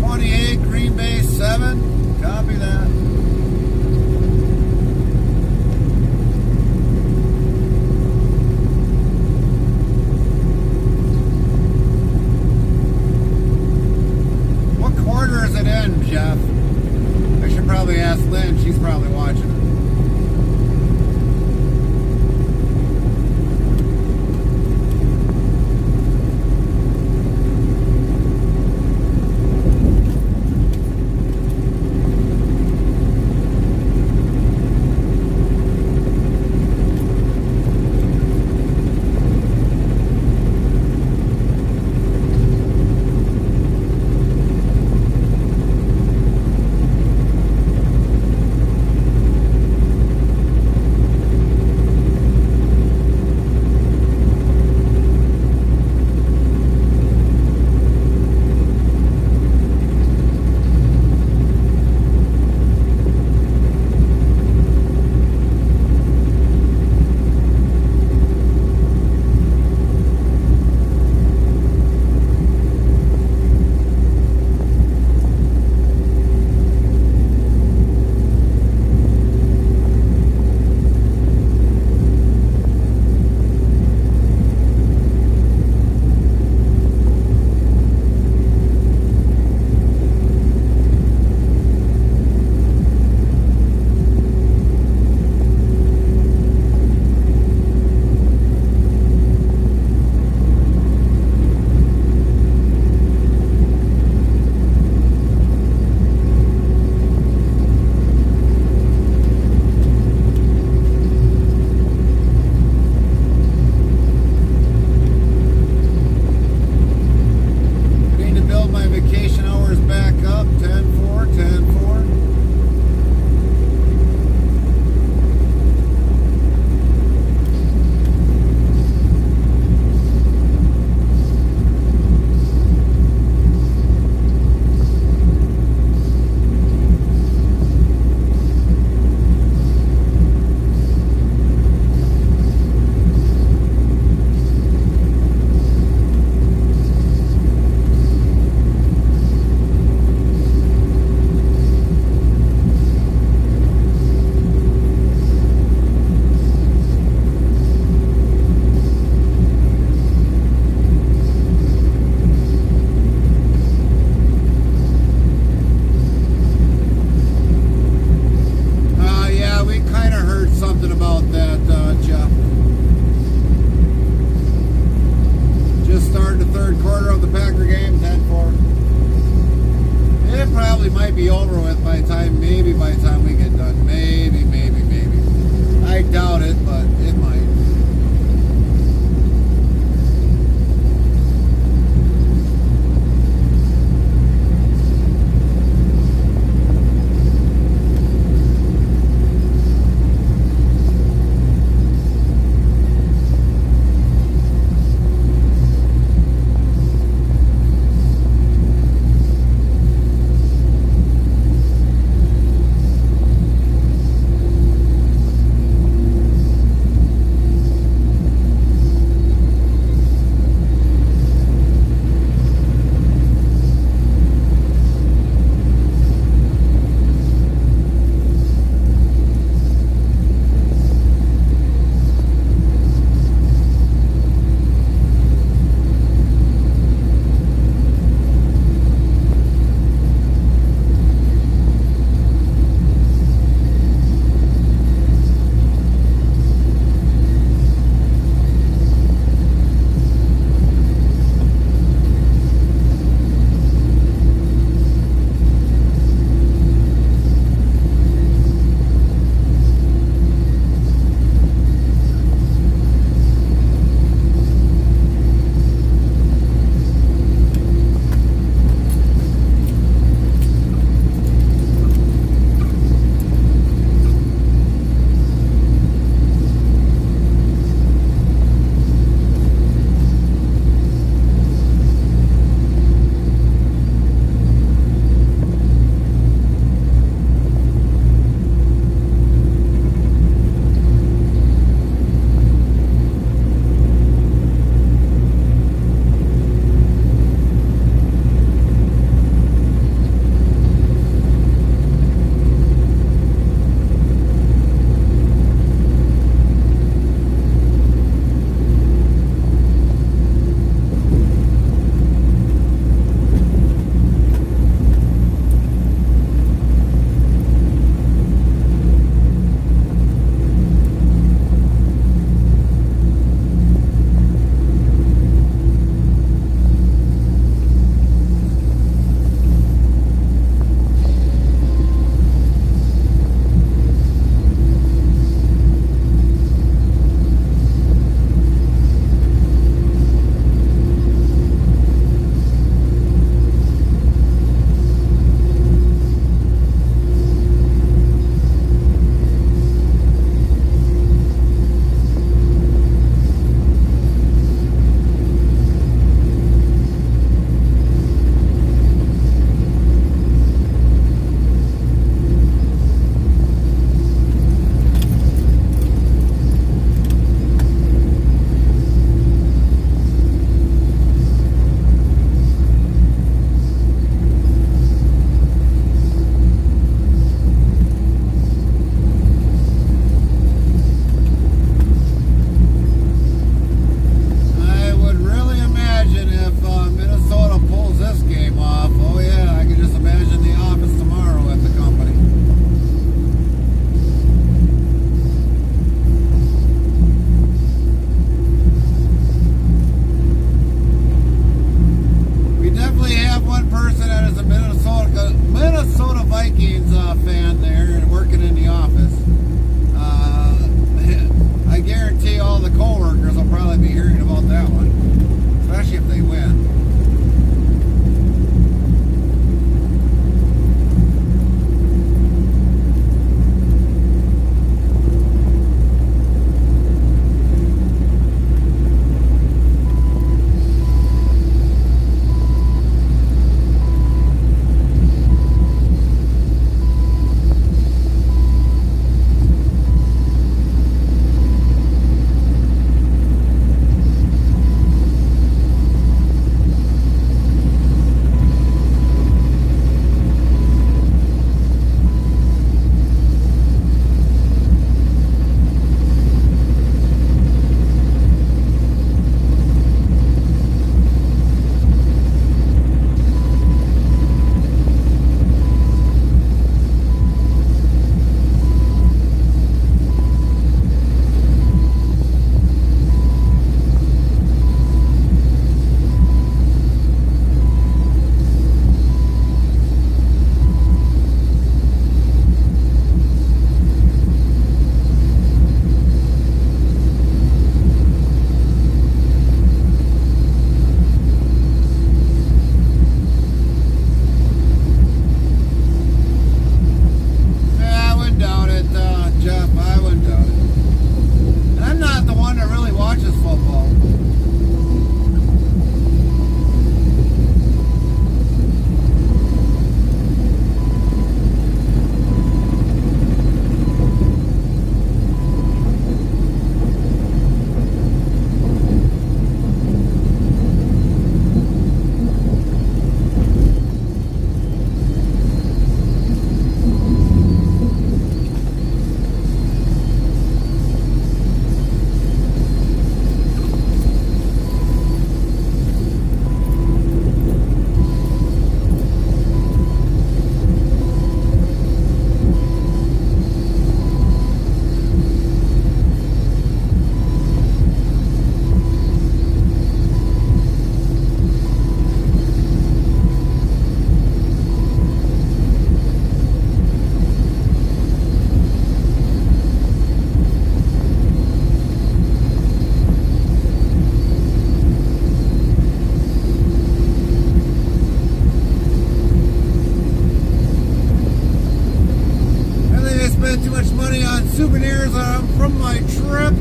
trip.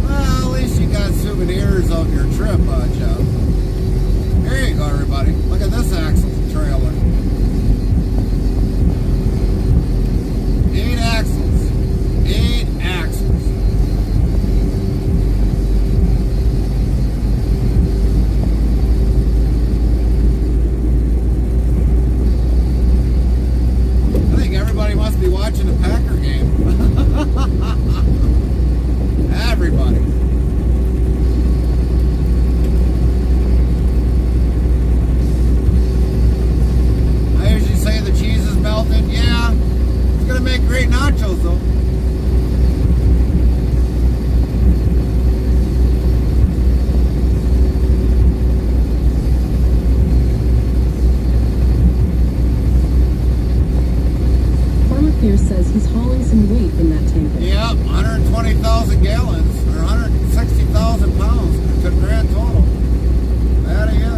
Well, at least you got souvenirs of your trip, Jeff. Here you go, everybody. Look at this axle trailer. 8 axles. 8 axles. I think everybody must be watching the Packer game. Everybody. I usually say the cheese is melted. Yeah, it's gonna make great nachos though. Farmer Pierce says he's hauling some weight in that tanker. Yep, 120,000 gallons or 160,000 pounds to grand total. That he is.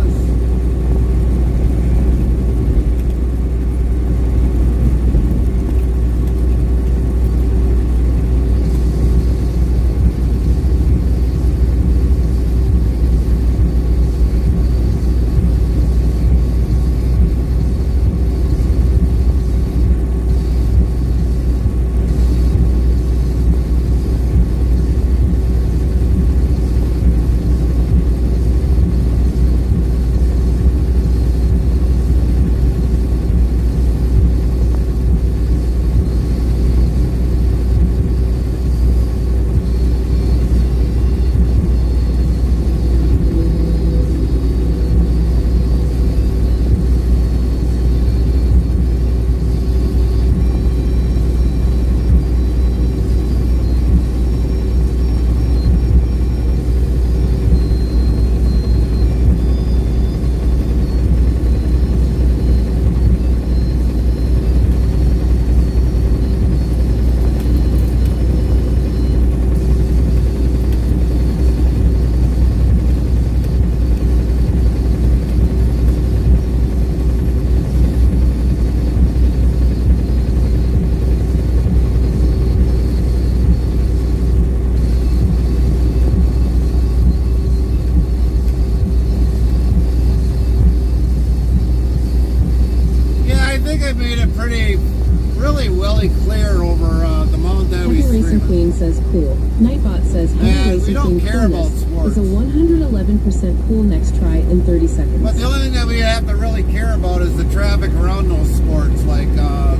Really clear over the Mount Debbie Heavy Racing Stream. Queen says cool. Nightbot says Heavy Man, we Racing don't Queen care about coolness sports. is a 111% cool next try in 30 seconds. But the only thing that we have to really care about is the traffic around those sports, like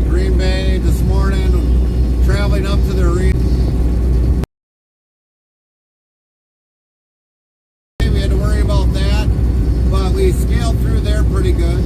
Green Bay this morning, traveling up to the arena. We had to worry about that, but we scaled through there pretty good.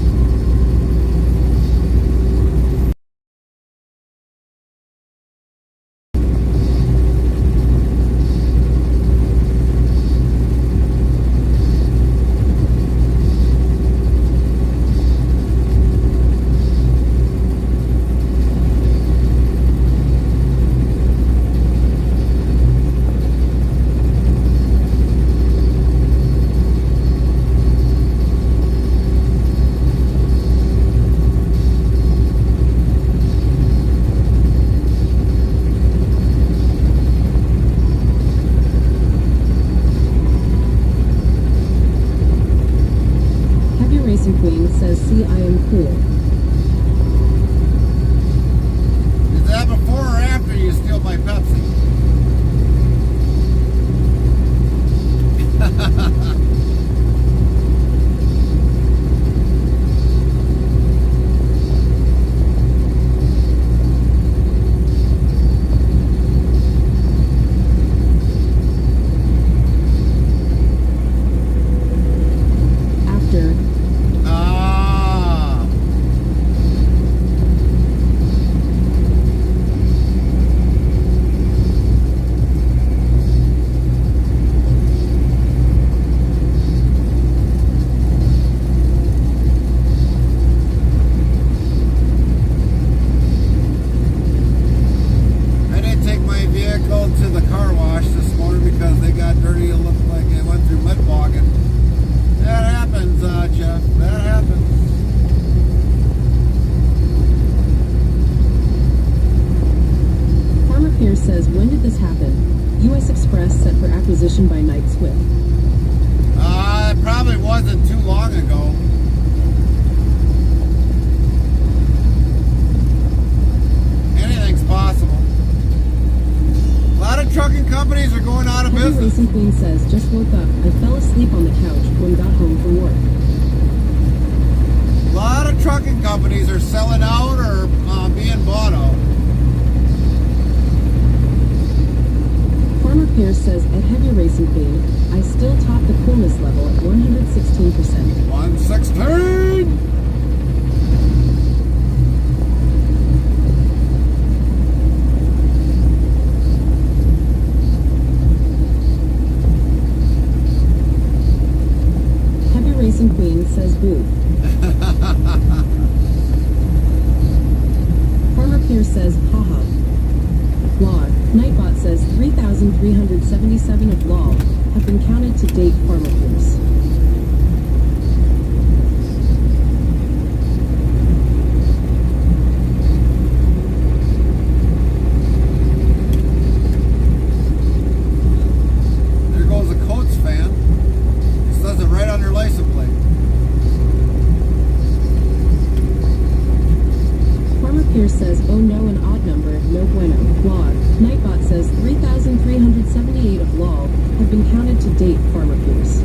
acquisition by Knight Swift? It probably wasn't too long ago. Anything's possible. A lot of trucking companies are going out of Heavy business. Racing Queen says, just woke up. I fell asleep on the couch when got home from work. A lot of trucking companies are selling out or being bought out. Farmer Pierce says, at Heavy Racing Queen, I still top the coolness level at 116%. 116! Heavy Racing Queen says, boo. Farmer Pierce says, haha. Log. Nightbot says 3,377 of lol have been counted to date. Farmer Pierce. There goes a Coates fan. It says it right on their license plate. Farmer Pierce says, oh no, an odd number, no bueno. Log. Nightbot says 3,378 of lol have been counted to date. Farmer Pierce.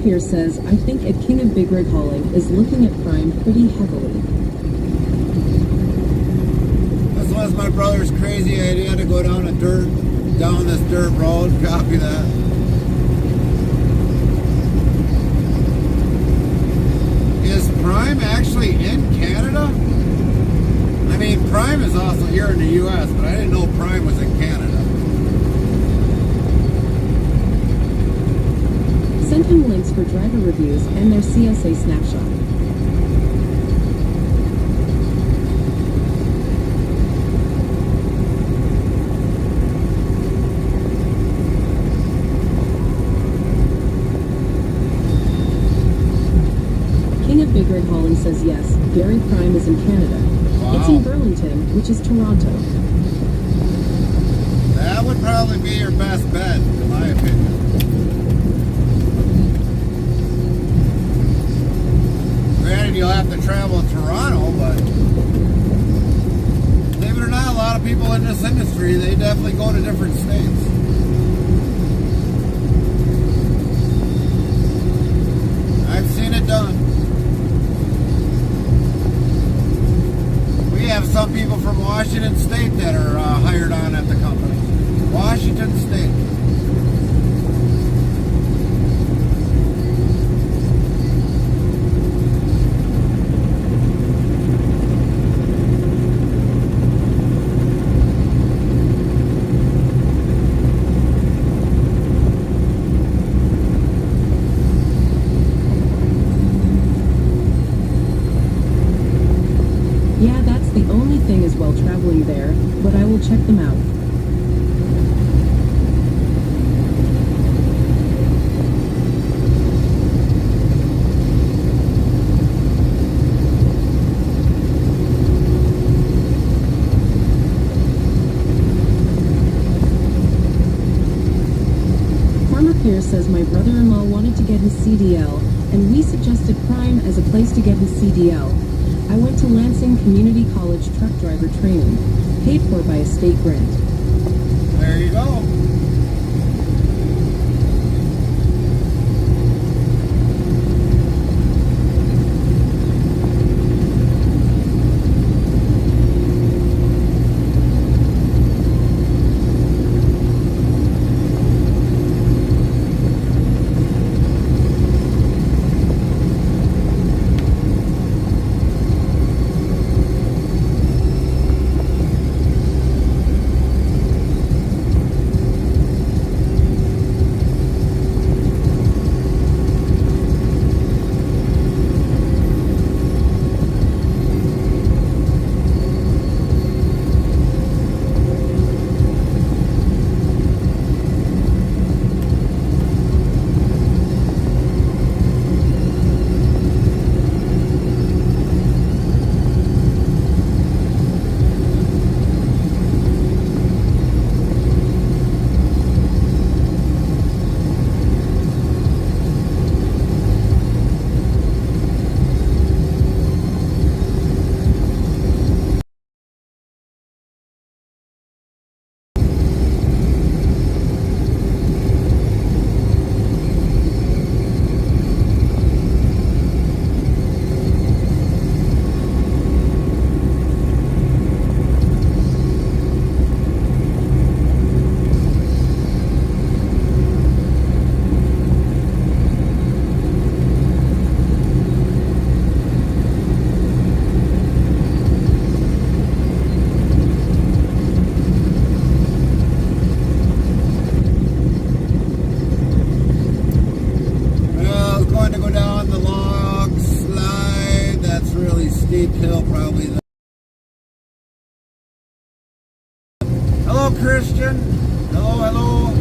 Pierce says, I think a King of Big Rig Hauling is looking at Prime pretty heavily. This was my brother's crazy idea to go down this dirt road. Copy that. Is Prime actually in Canada? I mean, Prime is also here in the U.S., but I didn't know Prime was in Canada. Send him links for driver reviews and their CSA snapshot. King of Big Rig Hauling says yes, Gary Prime is in Canada. Wow. It's in Burlington, which is Toronto. That would probably be your best bet, in my opinion. Granted, you'll have to travel to Toronto, but believe it or not, a lot of people in this industry, they definitely go to different states. I've seen it done. We have some people from Washington State that are hired on at the company. Washington State. Yeah, that's the only thing as well traveling there, but I will check them out. here says my brother-in-law wanted to get his CDL, and we suggested Prime as a place to get his CDL. I went to Lansing Community College truck driver training, paid for by a state grant. There you go. Steep hill, probably. Hello, Christian. Hello, hello.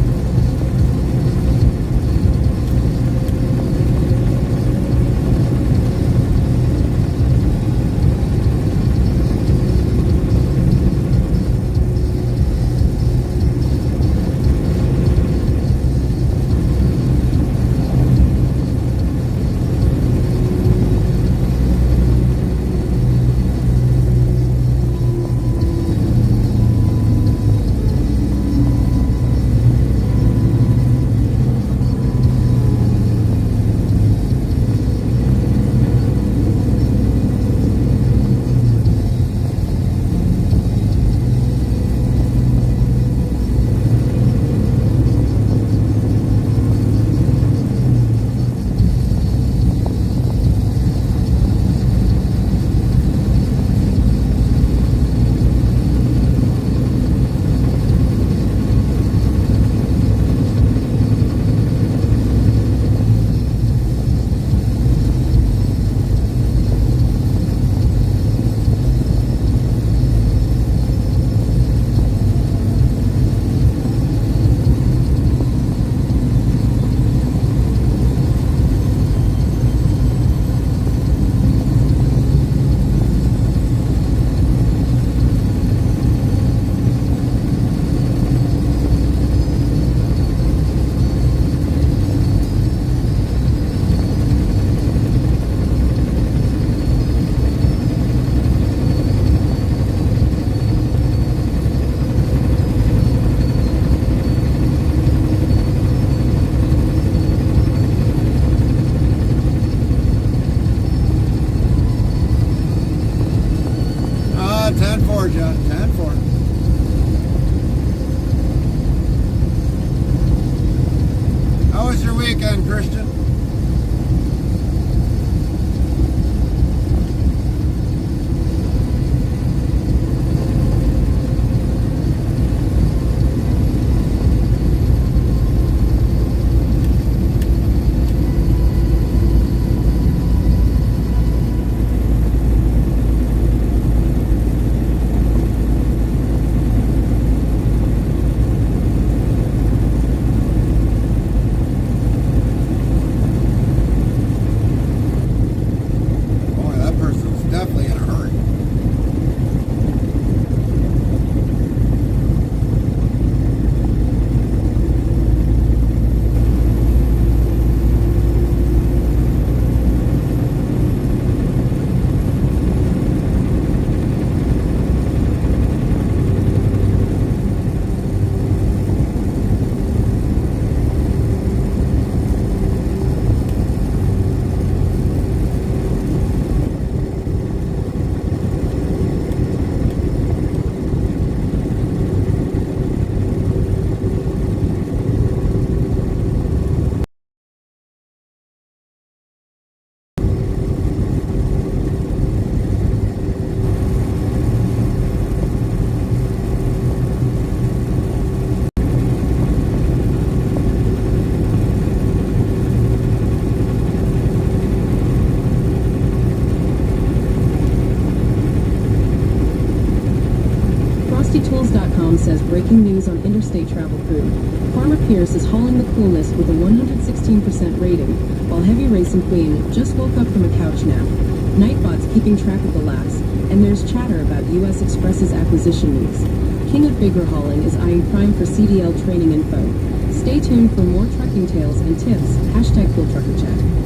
Georgia, 10-4. How was your weekend, Christian? Breaking news on interstate travel crew. Farmer Pierce is hauling the coolness with a 116% rating, while Heavy Racing Queen just woke up from a couch nap. Nightbot's keeping track of the laps, and there's chatter about U.S. Express's acquisition news. King of Bigger Hauling is eyeing Prime for CDL training info. Stay tuned for more trucking tales and tips. Hashtag Cool Trucker Chat.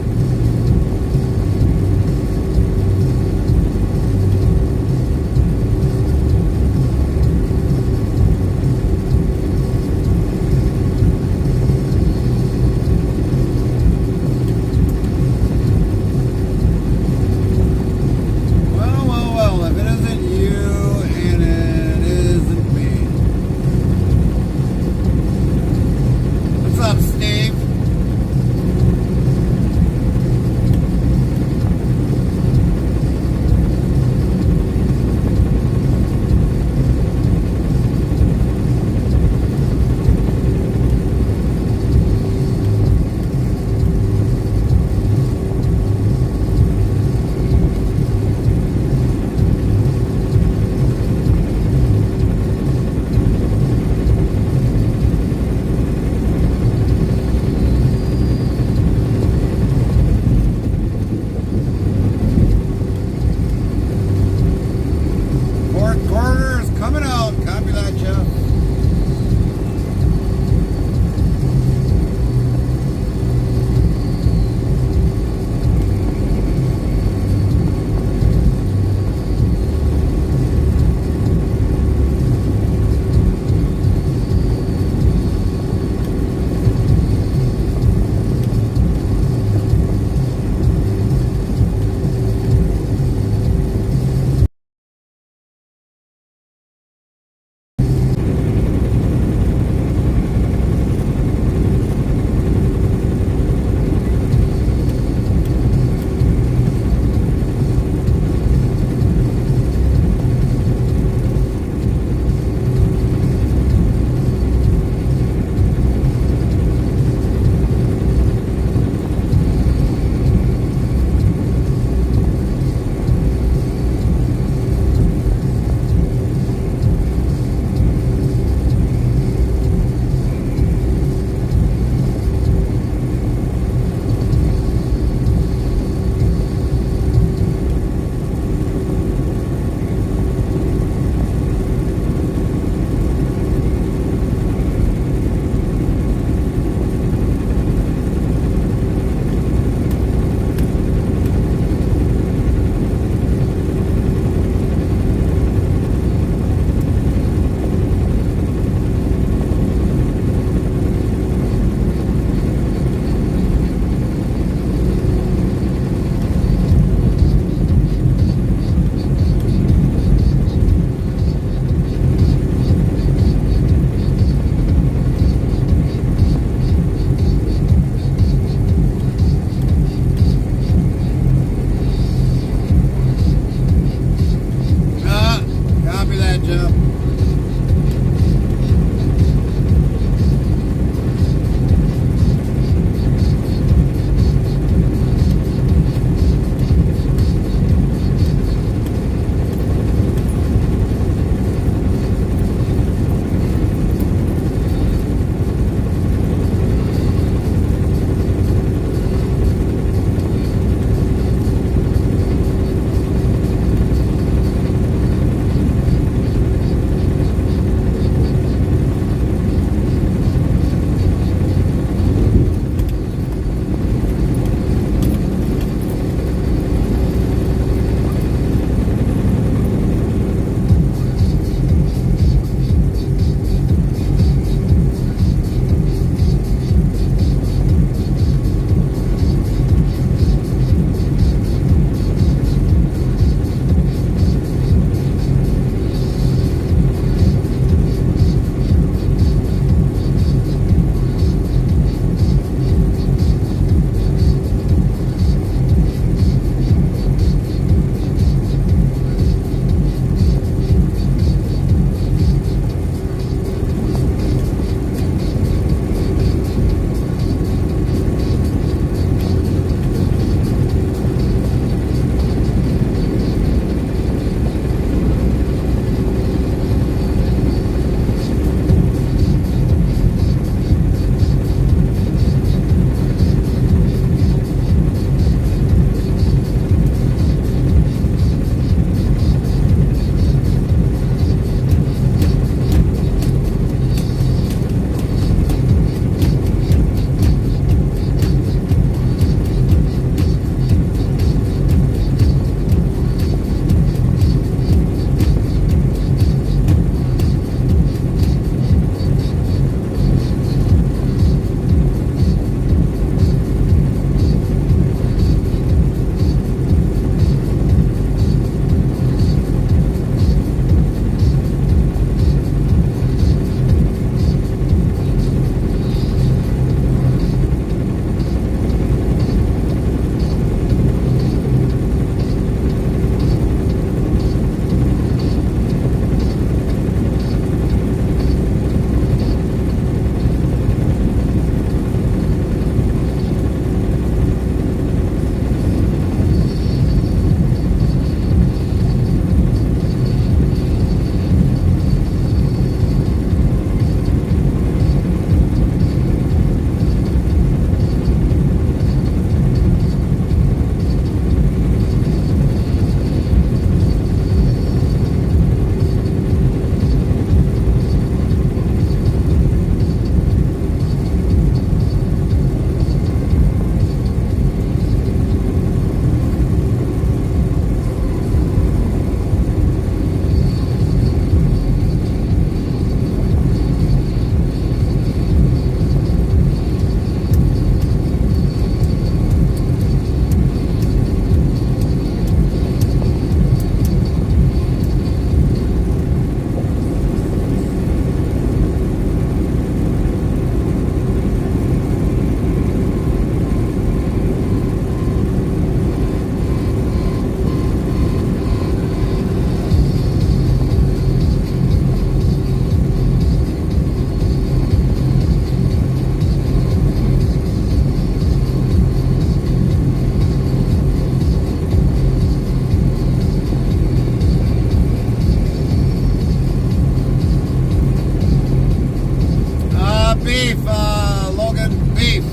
Logan, beef.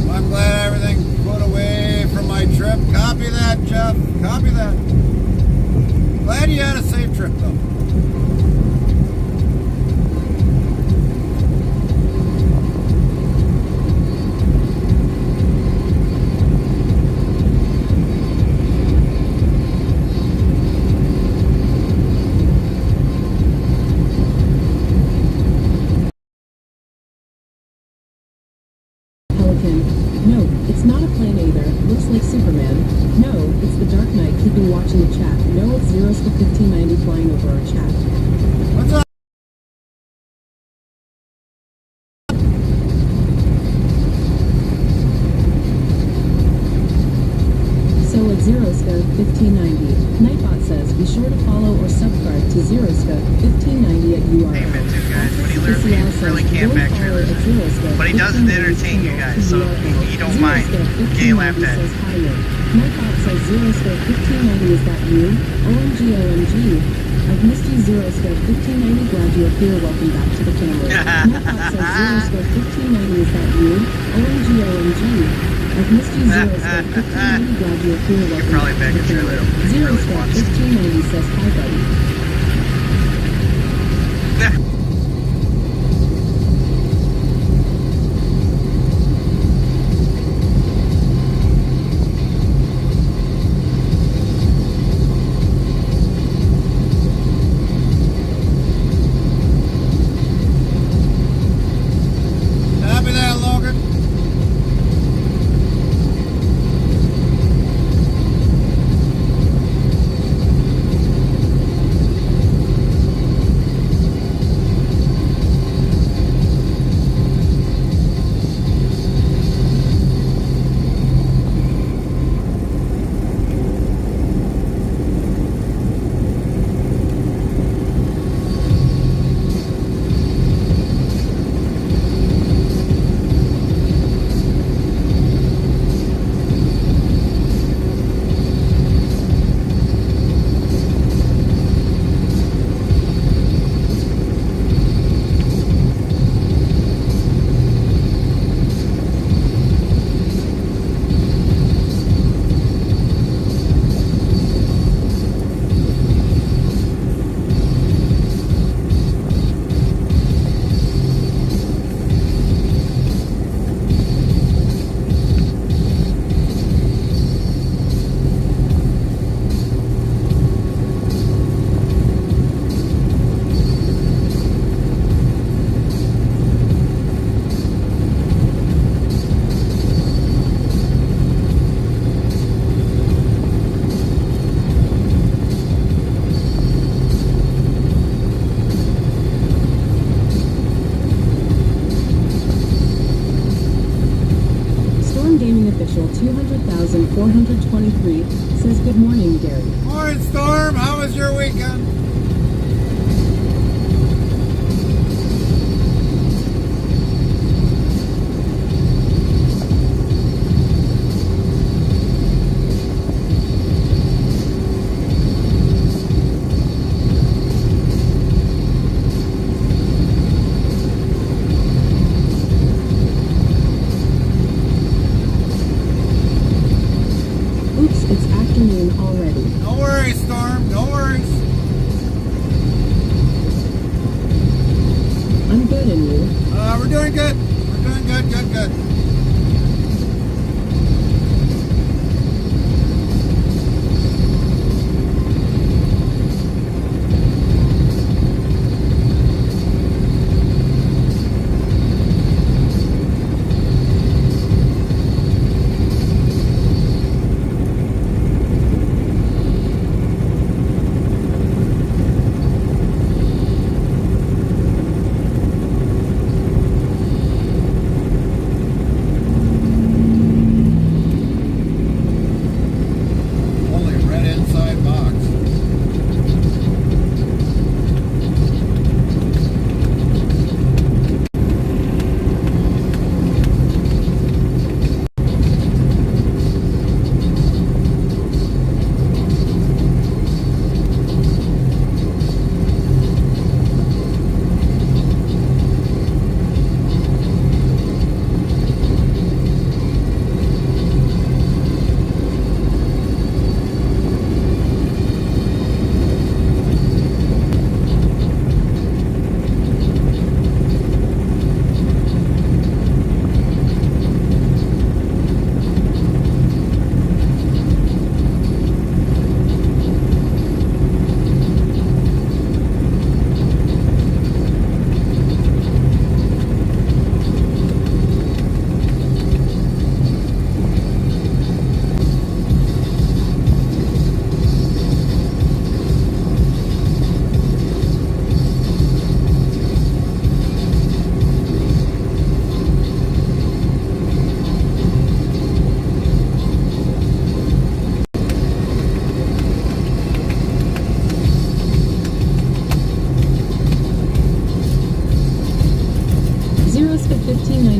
I'm glad everything put away from my trip. Copy that, Jeff. Copy that. Glad you had a safe trip, though. Pelican. No, it's not a plane either. Looks like Superman. No, it's the Dark Knight keeping watch in the chat. No, it's Zeros for 1590 flying over our chat. What's up? So at Zeroska 1590, Nightbot says be sure to follow or subscribe to Zeroska 1590 at URL. Amen to guys, but he really can't back cheer this. But he doesn't entertain you guys, so you don't mind getting laughed at. Nightbot says Zeroska 1590, is that you? OMG OMG. I've missed you Zeroska 1590, glad you're here, welcome back to the family. Nightbot says Zeroska 1590, is that you? OMG OMG. I've missed you Zeroska 1590, glad you're here, welcome You're probably back to back the at your family. little Zeroska 1590 says hi buddy. Copy that, Logan. Official 200,423 says good morning, Gary. Morning, Storm. How was your weekend? Oops, it's afternoon already. No worries, Storm. No worries. I'm good, and you? We're doing good. We're doing good.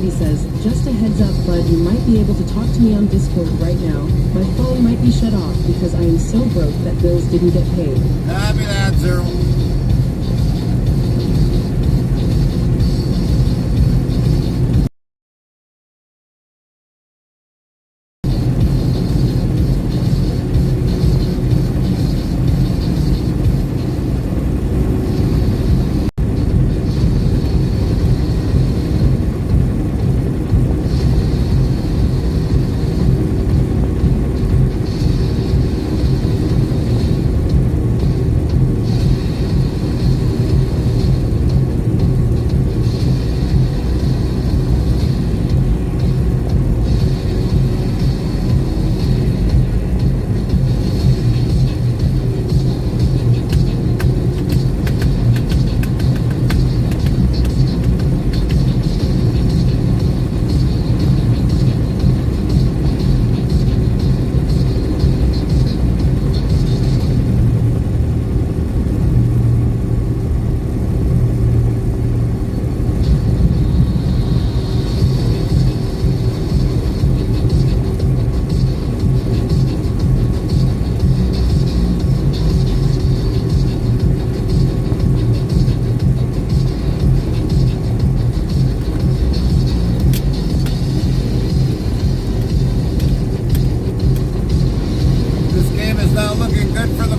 Casey says, just a heads up, bud, you might be able to talk to me on Discord right now. My phone might be shut off because I am so broke that bills didn't get paid. Copy that, Zero.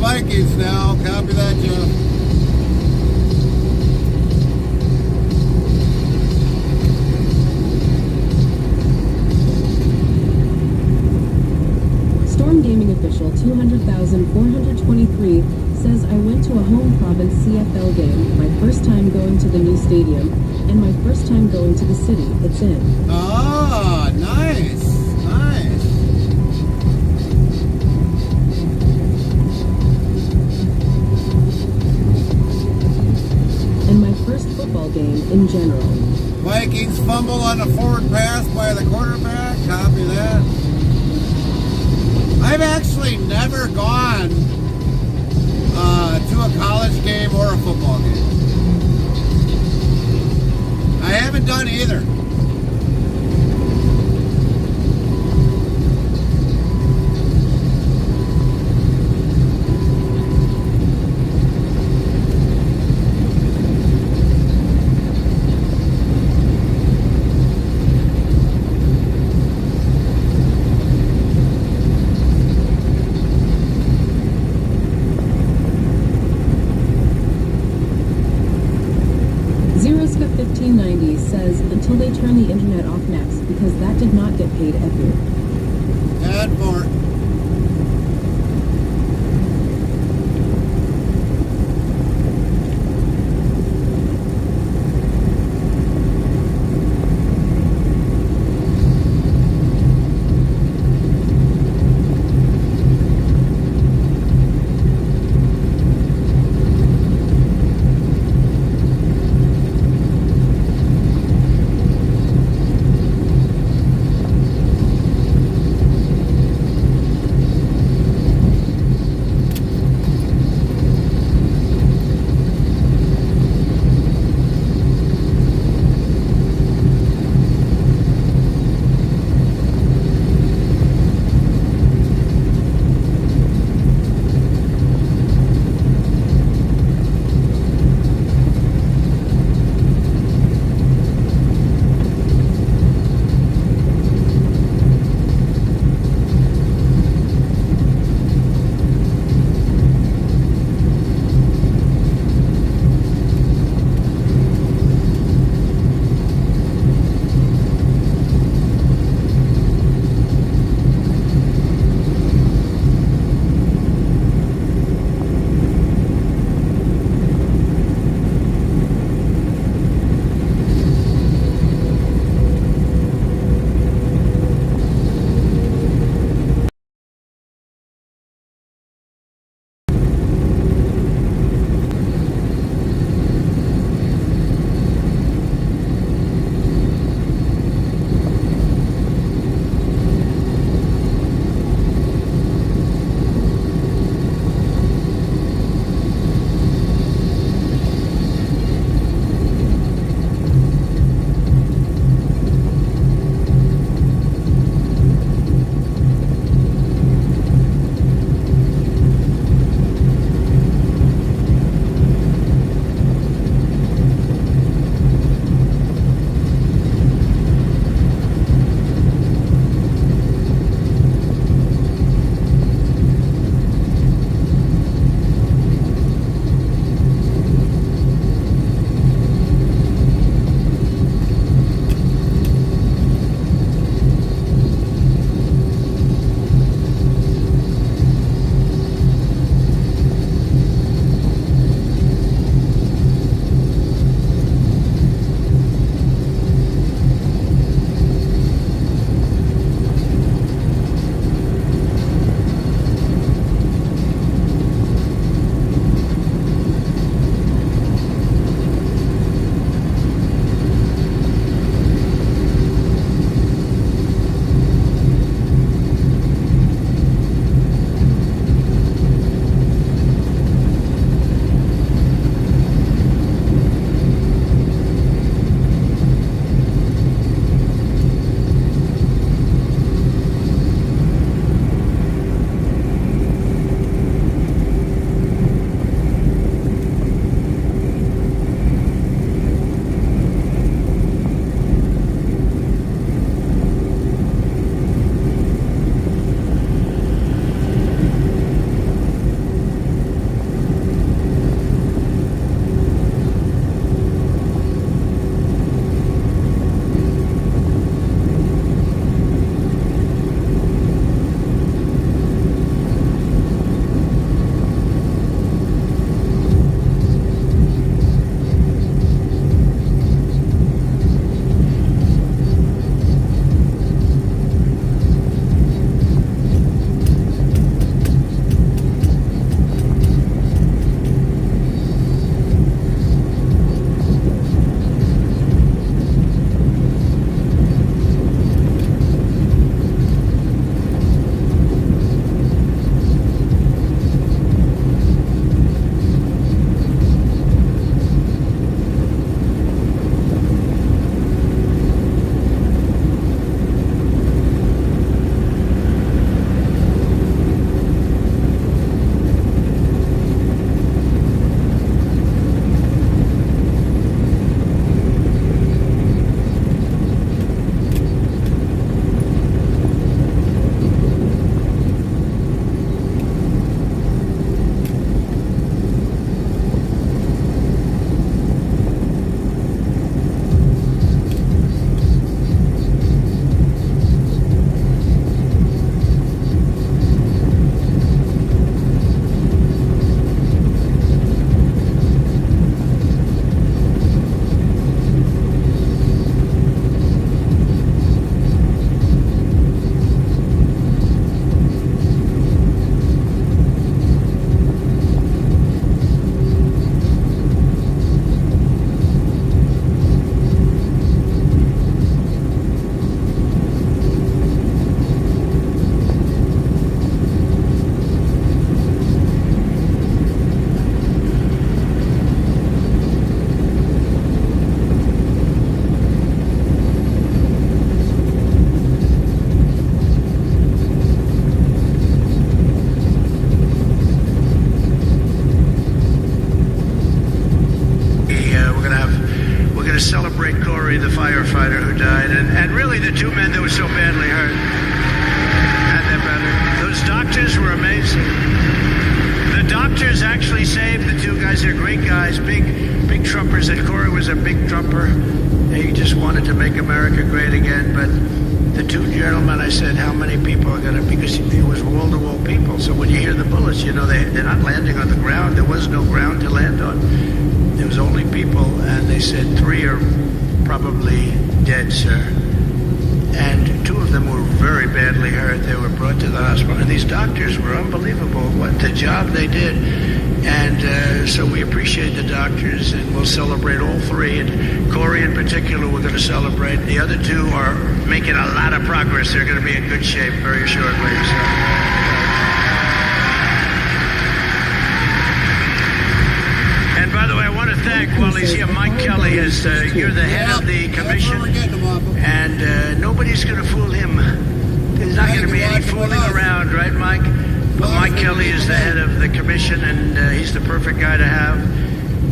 Vikings now. Copy that, Jeff. Storm Gaming Official 200,423 says, I went to a home province CFL game, my first time going to the new stadium, and my first time going to the city it's in. Ah, nice. Nice. And my first football game in general. Vikings fumble on a forward pass by the quarterback. Copy that. I've actually never gone to a college game or a football game. I haven't done either. Says until they turn the internet off next because that did not get paid ever. Add more. the two men that were so badly hurt. And they're better. Those doctors were amazing. The doctors actually saved the two guys. They're great guys, big Trumpers, and Corey was a big Trumper. He just wanted to make America great again. But the two gentlemen, I said, how many people are going to, because it was wall-to-wall people. So when you hear the bullets, you know, they're not landing on the ground. There was no ground to land on. There was only people, and they said 3 are probably dead, sir. And 2 of them were very badly hurt. They were brought to the hospital. And these doctors were unbelievable, what the job they did. And so we appreciate the doctors, and we'll celebrate all 3. And Corey in particular, we're going to celebrate. The other 2 are making a lot of progress. They're going to be in good shape very shortly. So. And by the way, I want to thank, while he's here, Mike Kelly. You're the head of the commission, and nobody's going to fool him. There's not going to be any fooling around, right, Mike? But Mike Kelly is the head of the commission, and he's the perfect guy to have.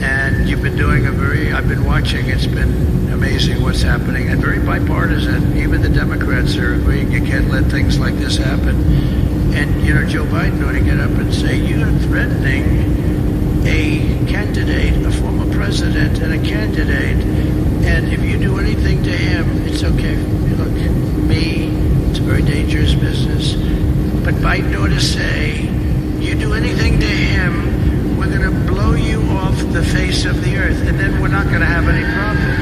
And you've been doing I've been watching, it's been amazing what's happening, and very bipartisan. Even the Democrats are agreeing you can't let things like this happen. And, you know, Joe Biden ought to get up and say, you're threatening a candidate, a former president and a candidate, and if you do anything to him, it's okay. Look, it's a very dangerous business. But Biden ought to say, you do anything to him, we're going to blow you off the face of the earth, and then we're not going to have any problems.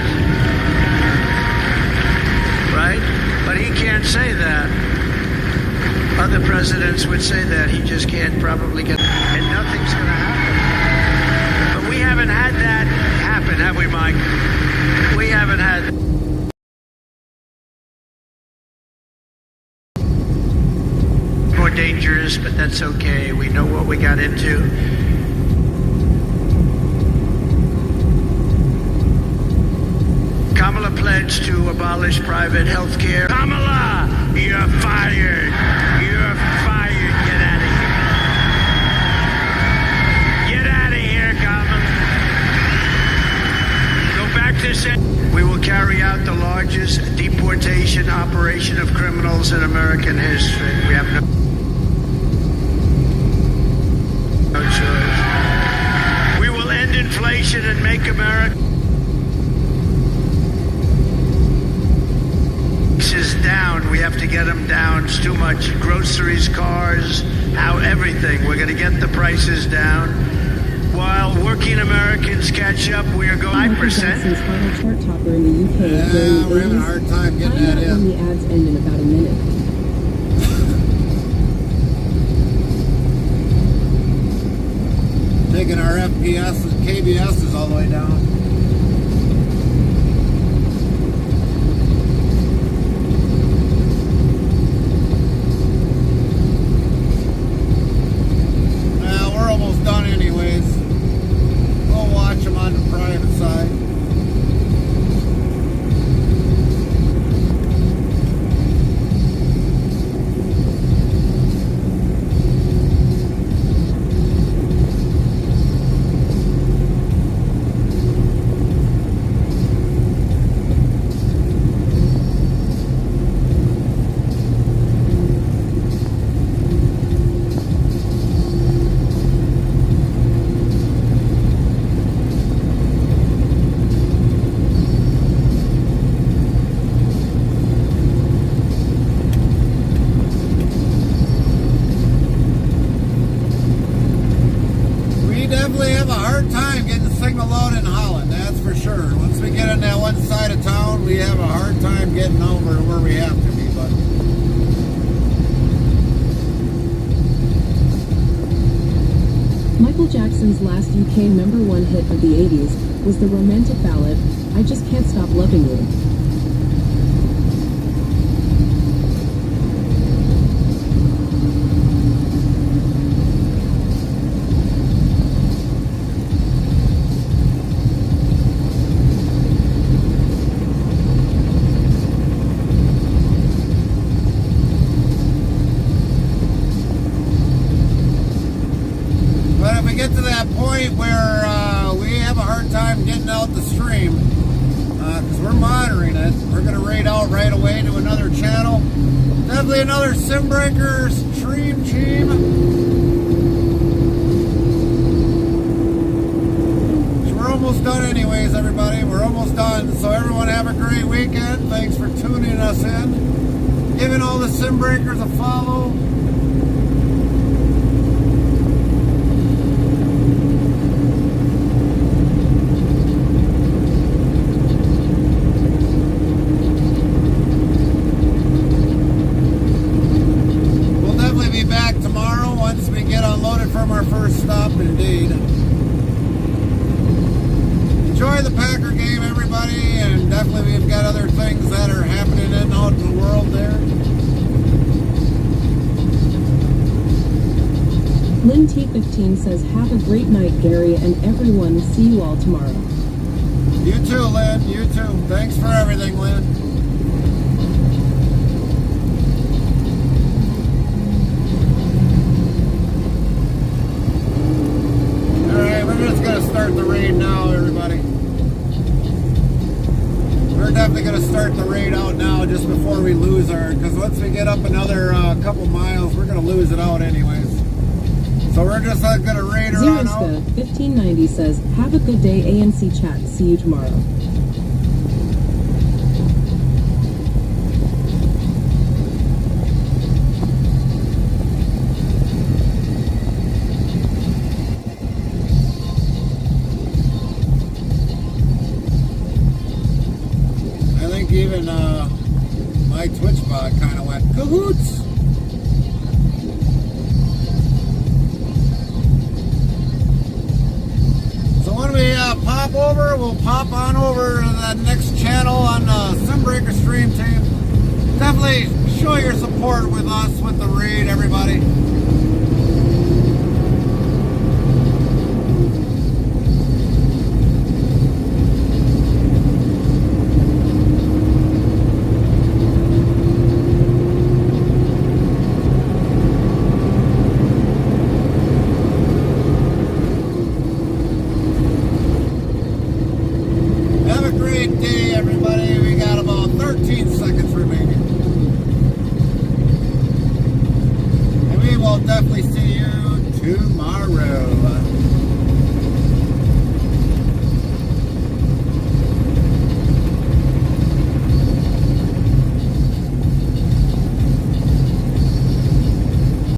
Right? But he can't say that. Other presidents would say that. He just can't probably get, and nothing's going to happen. But we haven't had that happen, have we, Mike? We haven't had that. More dangerous, but that's okay. We know what we got into. Kamala pledged to abolish private health care. Kamala, you're fired. You're fired. Get out of here. Get out of here, Kamala. Go back to set. We will carry out the largest deportation operation of criminals in American history. We have no choice. We will end inflation and make America is down. We have to get them down. It's too much. Groceries, cars, everything. We're going to get the prices down. While working Americans catch up, we are going 5%. Final chart topper in the UK. Yeah, we're having a hard time getting that in. When the ads end in about a minute. Taking our FPS and KBSs all the way down. Jackson's last UK #1 hit of the 80s was the romantic ballad, I Just Can't Stop Loving You. because we're monitoring it. We're going to raid out right away to another channel. Definitely another Sim Breaker stream team. We're almost done anyways, everybody. We're almost done. So everyone have a great weekend. Thanks for tuning us in. Giving all the Sim Breakers a follow. From our first stop, indeed. Enjoy the Packer game, everybody, and definitely we've got other things that are happening out in the world there. Lynn T15 says, have a great night, Gary, and everyone. See you all tomorrow. You too, Lynn. You too. Thanks for everything, Lynn. Start the raid now, everybody. We're definitely going to start the raid out now just before we lose our, because once we get up another couple miles, we're going to lose it out anyways. So we're just going to raid around out. 1590 says, have a good day, ANC chat. See you tomorrow. Even my Twitch bot kind of went cahoots. So when we pop over, we'll pop on over to that next channel on the Sim Breaker stream team. Definitely show your support with us with the raid, everybody.